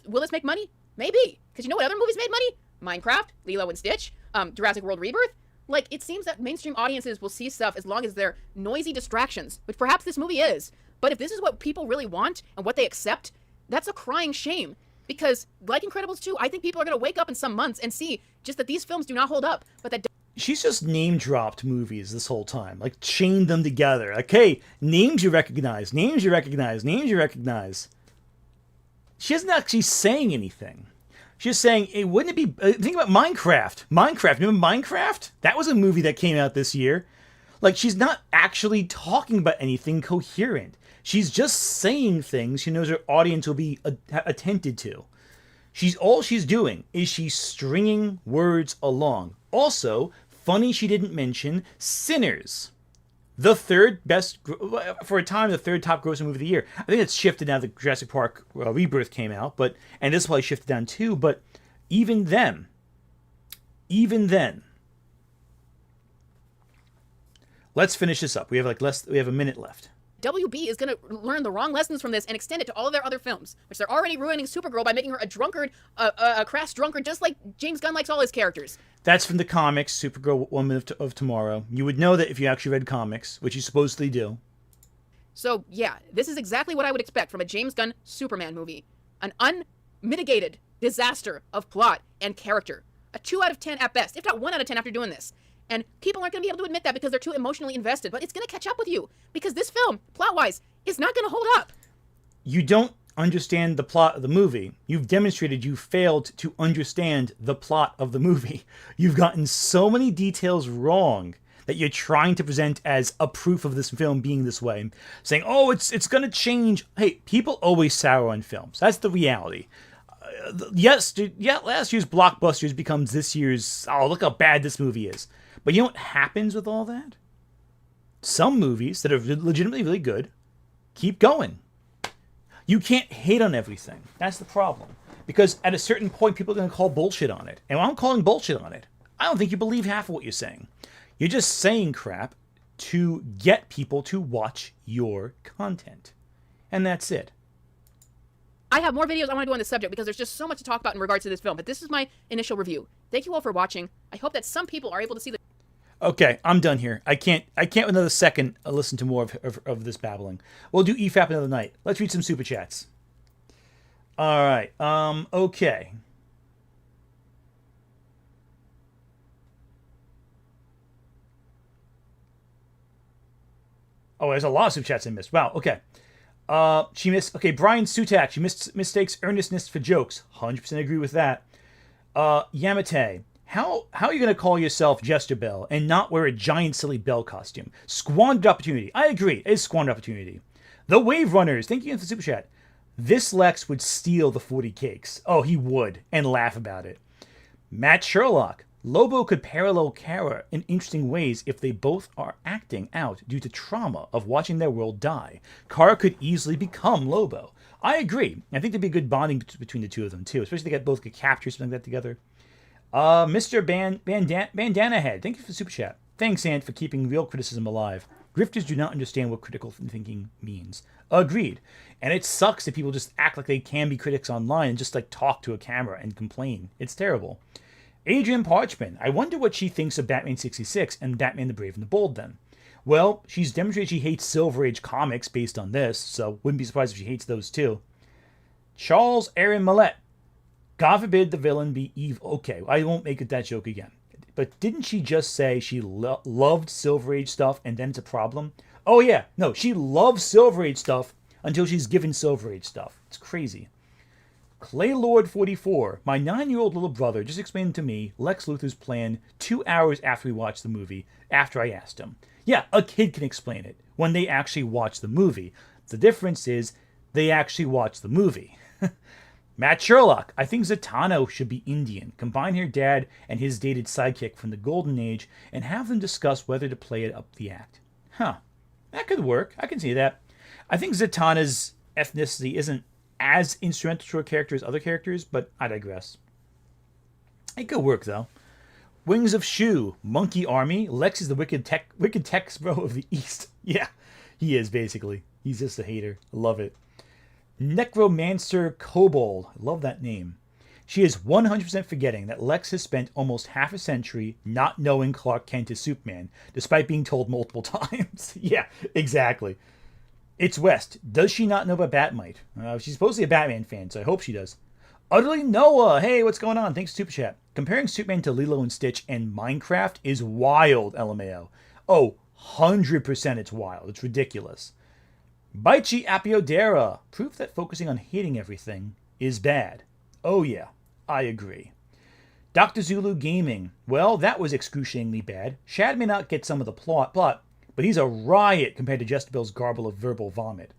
will this make money? Maybe. Because you know what other movies made money? Minecraft, Lilo and Stitch, Jurassic World Rebirth. Like, it seems that mainstream audiences will see stuff as long as they're noisy distractions, which perhaps this movie is. But if this is what people really want and what they accept, that's a crying shame. Because, like Incredibles 2, I think people are going to wake up in some months and see just that these films do not hold up, but that... She's just name-dropped movies this whole time. Like, chained them together. Like, hey, names you recognize, names you recognize, names you recognize. She isn't actually saying anything. She's saying, hey, wouldn't it be... think about Minecraft. Remember Minecraft? That was a movie that came out this year. Like, she's not actually talking about anything coherent. She's just saying things she knows her audience will be attentive to. All she's doing is she's stringing words along. Also, funny she didn't mention Sinners. The third best... For a time, the third top grossing movie of the year. I think it's shifted now that Jurassic Park Rebirth came out, and this probably shifted down too, but even then, let's finish this up. We have a minute left. WB is going to learn the wrong lessons from this and extend it to all of their other films, which they're already ruining Supergirl by making her a drunkard, a crass drunkard, just like James Gunn likes all his characters. That's from the comics, Supergirl Woman of Tomorrow. You would know that if you actually read comics, which you supposedly do. So, yeah, this is exactly what I would expect from a James Gunn Superman movie. An unmitigated disaster of plot and character. A 2 out of 10 at best, if not 1 out of 10 after doing this. And people aren't going to be able to admit that because they're too emotionally invested, but it's going to catch up with you. Because this film, plot-wise, is not going to hold up. You don't understand the plot of the movie. You've demonstrated you failed to understand the plot of the movie. You've gotten so many details wrong that you're trying to present as a proof of this film being this way, saying, oh, it's going to change. Hey, people always sour on films. That's the reality. Last year's blockbusters becomes this year's, oh, look how bad this movie is. But you know what happens with all that? Some movies that are legitimately really good keep going. You can't hate on everything. That's the problem. Because at a certain point, people are going to call bullshit on it. And when I'm calling bullshit on it, I don't think you believe half of what you're saying. You're just saying crap to get people to watch your content. And that's it. I have more videos I want to do on this subject because there's just so much to talk about in regards to this film. But this is my initial review. Thank you all for watching. I hope that some people are able to see the... Okay, I'm done here. I can't another second listen to more of this babbling. We'll do EFAP another night. Let's read some super chats. All right. Okay. Oh, there's a lot of super chats I missed. Wow. Okay. She missed. Okay, Brian Sutak. She mistakes earnestness for jokes. 100% agree with that. Yamate. How are you going to call yourself JesterBell and not wear a giant silly bell costume? Squandered opportunity. I agree. It is squandered opportunity. The Wave Runners. Thank you for the super chat. This Lex would steal the 40 cakes. Oh, he would. And laugh about it. Matt Sherlock. Lobo could parallel Kara in interesting ways if they both are acting out due to trauma of watching their world die. Kara could easily become Lobo. I agree. I think there'd be a good bonding between the two of them, too. Especially if they both could capture something like that together. Mr. Bandana Head, thank you for the super chat. Thanks, Ant, for keeping real criticism alive. Grifters do not understand what critical thinking means. Agreed. And it sucks that people just act like they can be critics online and just like talk to a camera and complain. It's terrible. Adrian Parchman, I wonder what she thinks of Batman 66 and Batman the Brave and the Bold then. Well, she's demonstrated she hates Silver Age comics based on this, so wouldn't be surprised if she hates those too. Charles Aaron Millette. God forbid the villain be evil. Okay, I won't make that joke again. But didn't she just say she loved Silver Age stuff and then it's a problem? Oh yeah, no, she loves Silver Age stuff until she's given Silver Age stuff. It's crazy. Claylord44, my 9-year-old little brother just explained to me Lex Luthor's plan 2 hours after we watched the movie, after I asked him. Yeah, a kid can explain it when they actually watch the movie. The difference is they actually watch the movie. Matt Sherlock, I think Zatanna should be Indian. Combine her dad and his dated sidekick from the Golden Age and have them discuss whether to play it up the act. Huh. That could work. I can see that. I think Zatanna's ethnicity isn't as instrumental to her character as other characters, but I digress. It could work, though. Wings of Shu, Monkey Army, Lex is the wicked Tex bro of the East. Yeah, he is, basically. He's just a hater. I love it. Necromancer Kobold. I love that name. She is 100% forgetting that Lex has spent almost half a century not knowing Clark Kent is Superman, despite being told multiple times. Yeah, exactly. It's West. Does she not know about Batmite? She's supposedly a Batman fan, so I hope she does. Utterly Noah. Hey, what's going on? Thanks, Super Chat. Comparing Superman to Lilo and Stitch and Minecraft is wild, LMAO. Oh, 100% it's wild. It's ridiculous. Baichi Apiodera. Proof that focusing on hating everything is bad. Oh yeah, I agree. Dr. Zulu Gaming. Well, that was excruciatingly bad. Shad may not get some of the plot, but he's a riot compared to JesterBell's garble of verbal vomit.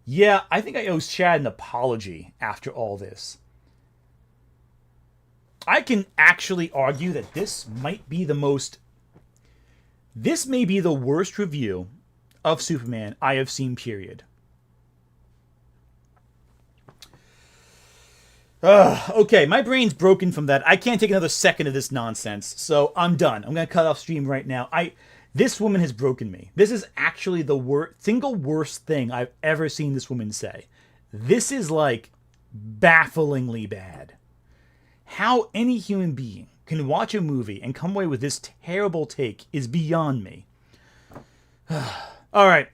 Yeah, I think I owe Shad an apology after all this. I can actually argue that this may be the worst review of Superman I have seen, period. Okay, my brain's broken from that. I can't take another second of this nonsense, so I'm done. I'm going to cut off stream right now. This woman has broken me. This is actually the single worst thing I've ever seen this woman say. This is, like, bafflingly bad. How any human being can watch a movie and come away with this terrible take is beyond me. All right.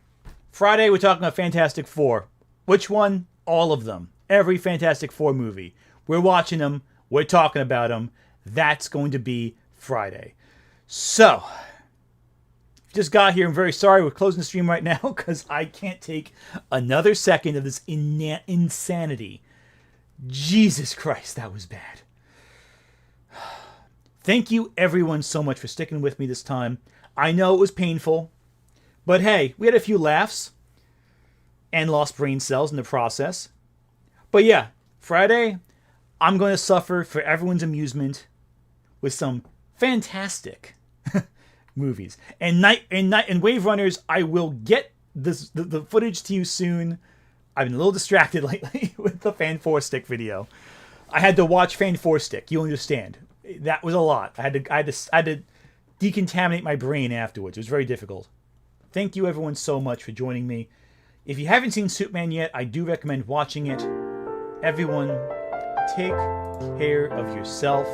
Friday, we're talking about Fantastic Four. Which one? All of them. Every Fantastic Four movie. We're watching them. We're talking about them. That's going to be Friday. So, just got here. I'm very sorry. We're closing the stream right now because I can't take another second of this insanity. Jesus Christ, that was bad. Thank you, everyone, so much for sticking with me this time. I know it was painful, but hey, we had a few laughs and lost brain cells in the process. But yeah, Friday, I'm going to suffer for everyone's amusement with some fantastic movies. And Wave Runners, I will get the footage to you soon. I've been a little distracted lately with the Fan 4 Stick video. I had to watch Fan 4 Stick. You understand. That was a lot. I had to decontaminate my brain afterwards. It was very difficult. Thank you, everyone, so much for joining me. If you haven't seen Superman yet, I do recommend watching it. Everyone, take care of yourself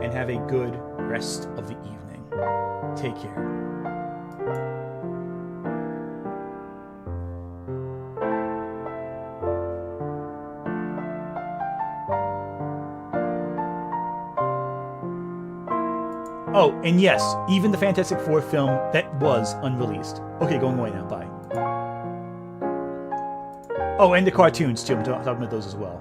and have a good rest of the evening. Take care. Oh, and yes, even the Fantastic Four film that was unreleased. Okay, going away now. Bye. Oh, and the cartoons, too. I'm talking about those as well.